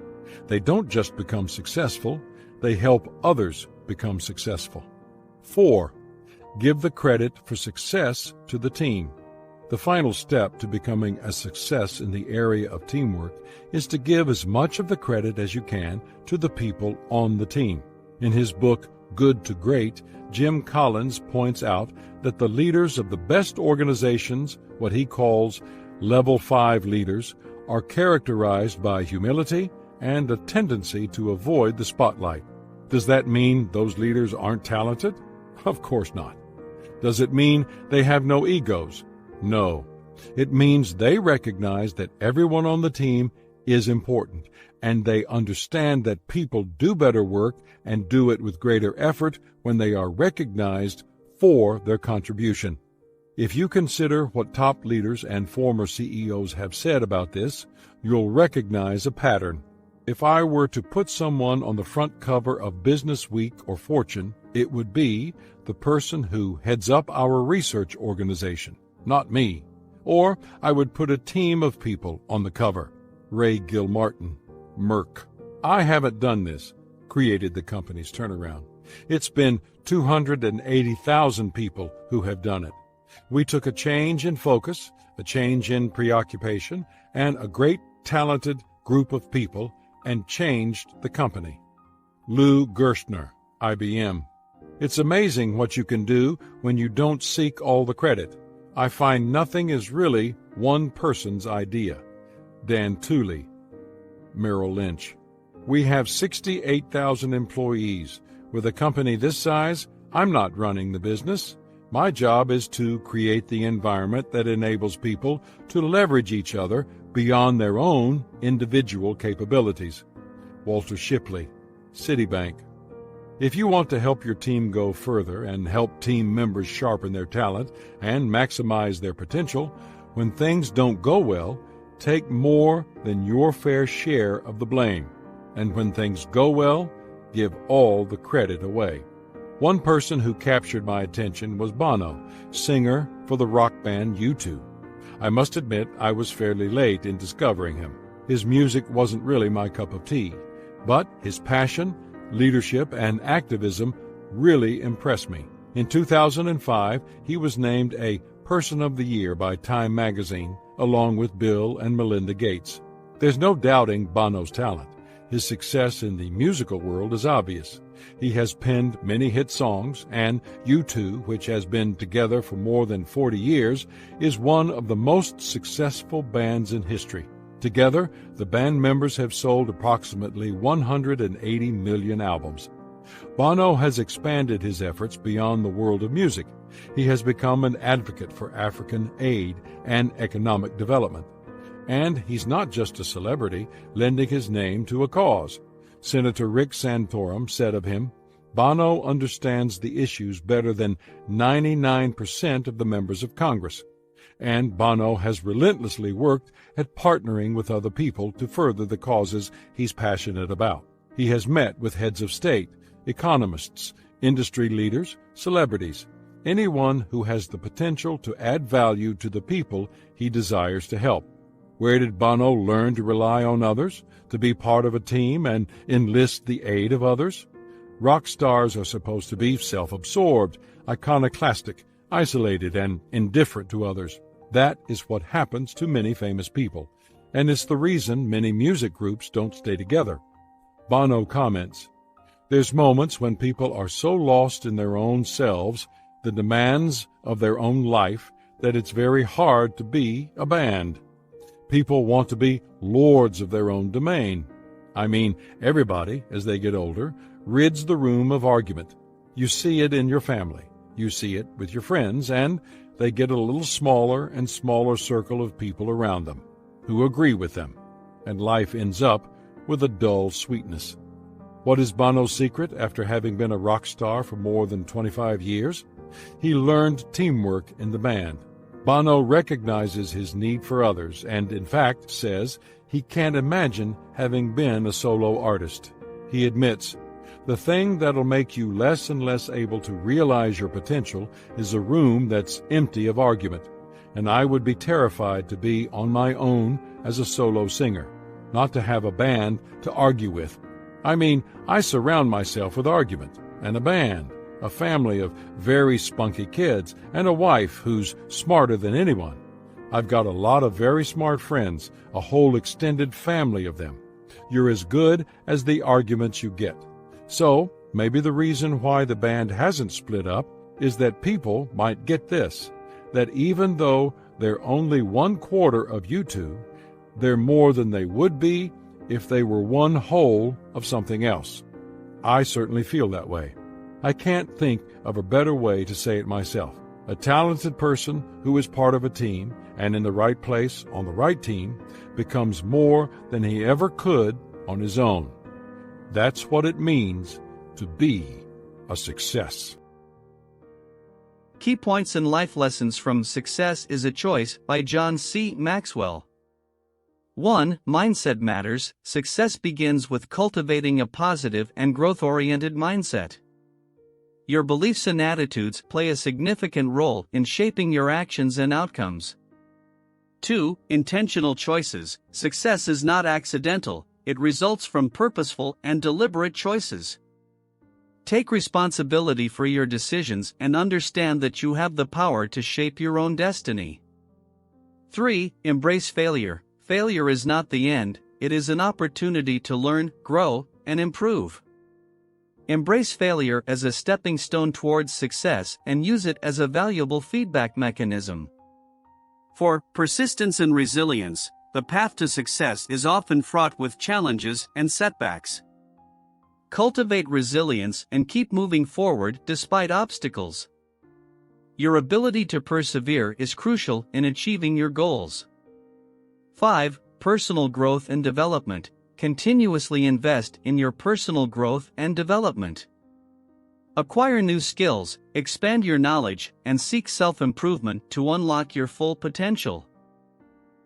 They don't just become successful, they help others become successful. 4. Give the credit for success to the team. The final step to becoming a success in the area of teamwork is to give as much of the credit as you can to the people on the team. In his book, Good to Great, Jim Collins points out that the leaders of the best organizations, what he calls Level 5 leaders, are characterized by humility and a tendency to avoid the spotlight. Does that mean those leaders aren't talented? Of course not. Does it mean they have no egos? No. It means they recognize that everyone on the team is important, and they understand that people do better work and do it with greater effort when they are recognized for their contribution. If you consider what top leaders and former CEOs have said about this, you'll recognize a pattern. If I were to put someone on the front cover of Business Week or Fortune, it would be the person who heads up our research organization, not me. Or I would put a team of people on the cover. Ray Gilmartin, Merck. I haven't done this, created the company's turnaround. It's been 280,000 people who have done it. We took a change in focus, a change in preoccupation, and a great talented group of people and changed the company. Lou Gerstner, IBM. It's amazing what you can do when you don't seek all the credit. I find nothing is really one person's idea. Dan Tooley, Merrill Lynch. We have 68,000 employees. With a company this size, I'm not running the business. My job is to create the environment that enables people to leverage each other beyond their own individual capabilities. Walter Shipley, Citibank. If you want to help your team go further and help team members sharpen their talent and maximize their potential, when things don't go well, take more than your fair share of the blame. And when things go well, give all the credit away. One person who captured my attention was Bono, singer for the rock band U2. I must admit I was fairly late in discovering him. His music wasn't really my cup of tea, but his passion, leadership, and activism really impressed me. In 2005, he was named a Person of the Year by Time magazine, along with Bill and Melinda Gates. There's no doubting Bono's talent. His success in the musical world is obvious. He has penned many hit songs, and U2, which has been together for more than 40 years, is one of the most successful bands in history. Together, the band members have sold approximately 180 million albums. Bono has expanded his efforts beyond the world of music. He has become an advocate for African aid and economic development. And he's not just a celebrity lending his name to a cause. Senator Rick Santorum said of him, "Bono understands the issues better than 99% of the members of Congress." And Bono has relentlessly worked at partnering with other people to further the causes he's passionate about. He has met with heads of state, economists, industry leaders, celebrities, anyone who has the potential to add value to the people he desires to help. Where did Bono learn to rely on others, to be part of a team and enlist the aid of others? Rock stars are supposed to be self-absorbed, iconoclastic, isolated, and indifferent to others. That is what happens to many famous people, and it's the reason many music groups don't stay together. Bono comments, "There's moments when people are so lost in their own selves, the demands of their own life, that it's very hard to be a band. People want to be lords of their own domain. I mean, everybody, as they get older, rids the room of argument. You see it in your family. You see it with your friends, and they get a little smaller and smaller circle of people around them who agree with them, and life ends up with a dull sweetness." What is Bono's secret after having been a rock star for more than 25 years? He learned teamwork in the band. Bono recognizes his need for others and, in fact, says he can't imagine having been a solo artist. He admits, "The thing that'll make you less and less able to realize your potential is a room that's empty of argument, and I would be terrified to be on my own as a solo singer, not to have a band to argue with. I mean, I surround myself with argument, and a band, a family of very spunky kids, and a wife who's smarter than anyone. I've got a lot of very smart friends, a whole extended family of them. You're as good as the arguments you get." So, maybe the reason why the band hasn't split up is that people might get this, that even though they're only 1/4 of you two, they're more than they would be if they were one whole of something else. I certainly feel that way. I can't think of a better way to say it myself. A talented person who is part of a team and in the right place on the right team becomes more than he ever could on his own. That's what it means to be a success. Key Points and Life Lessons from Success is a Choice by John C. Maxwell. 1. Mindset matters. Success begins with cultivating a positive and growth-oriented mindset. Your beliefs and attitudes play a significant role in shaping your actions and outcomes. 2. Intentional choices. Success is not accidental, it results from purposeful and deliberate choices. Take responsibility for your decisions and understand that you have the power to shape your own destiny. 3. Embrace failure. Failure is not the end, it is an opportunity to learn, grow, and improve. Embrace failure as a stepping stone towards success and use it as a valuable feedback mechanism. 4. Persistence and resilience. The path to success is often fraught with challenges and setbacks. Cultivate resilience and keep moving forward despite obstacles. Your ability to persevere is crucial in achieving your goals. 5. Personal growth and development. Continuously invest in your personal growth and development. Acquire new skills, expand your knowledge, and seek self-improvement to unlock your full potential.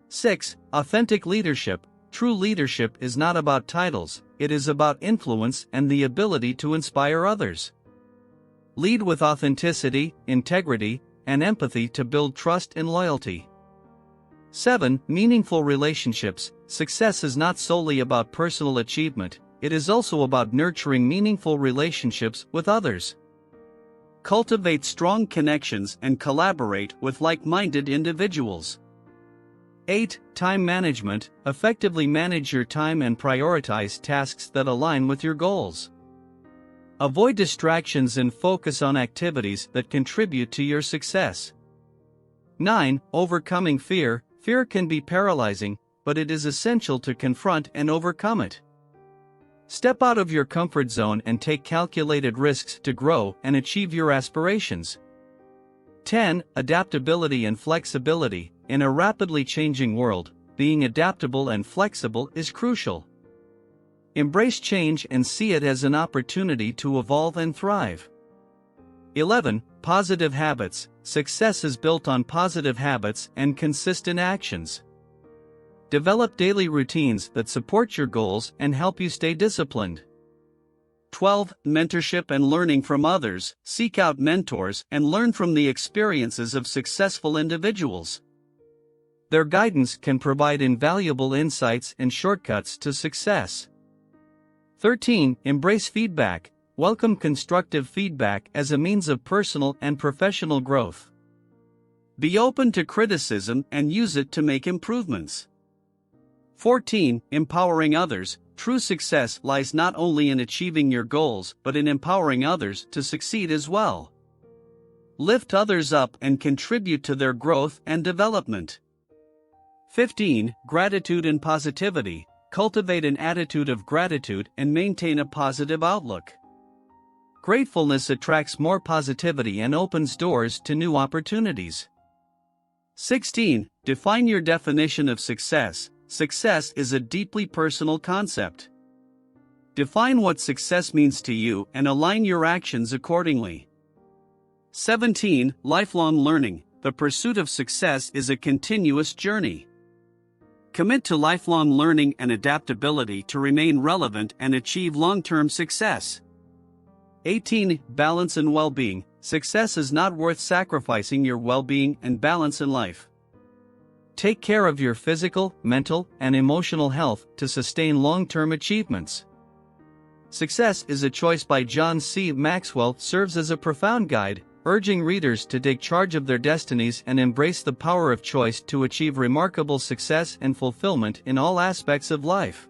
6. Authentic leadership. True leadership is not about titles, it is about influence and the ability to inspire others. Lead with authenticity, integrity, and empathy to build trust and loyalty. 7. Meaningful relationships. Success is not solely about personal achievement, it is also about nurturing meaningful relationships with others. Cultivate strong connections and collaborate with like-minded individuals. 8. Time management. Effectively manage your time and prioritize tasks that align with your goals. Avoid distractions and focus on activities that contribute to your success. 9. Overcoming fear. Fear can be paralyzing, but it is essential to confront and overcome it. Step out of your comfort zone and take calculated risks to grow and achieve your aspirations. 10. Adaptability and flexibility. In a rapidly changing world, being adaptable and flexible is crucial. Embrace change and see it as an opportunity to evolve and thrive. 11. Positive habits. Success is built on positive habits and consistent actions. Develop daily routines that support your goals and help you stay disciplined. 12. Mentorship and learning from others. Seek out mentors and learn from the experiences of successful individuals. Their guidance can provide invaluable insights and shortcuts to success. 13. Embrace feedback. Welcome constructive feedback as a means of personal and professional growth. Be open to criticism and use it to make improvements. 14. Empowering others. True success lies not only in achieving your goals but in empowering others to succeed as well. Lift others up and contribute to their growth and development. 15. Gratitude and positivity. Cultivate an attitude of gratitude and maintain a positive outlook. Gratefulness attracts more positivity and opens doors to new opportunities. 16. Define your definition of success. Success is a deeply personal concept. Define what success means to you and align your actions accordingly. 17. Lifelong learning. The pursuit of success is a continuous journey. Commit to lifelong learning and adaptability to remain relevant and achieve long-term success. 18. Balance and well-being. Success is not worth sacrificing your well-being and balance in life. Take care of your physical, mental, and emotional health to sustain long-term achievements. Success is a Choice by John C. Maxwell serves as a profound guide, urging readers to take charge of their destinies and embrace the power of choice to achieve remarkable success and fulfillment in all aspects of life.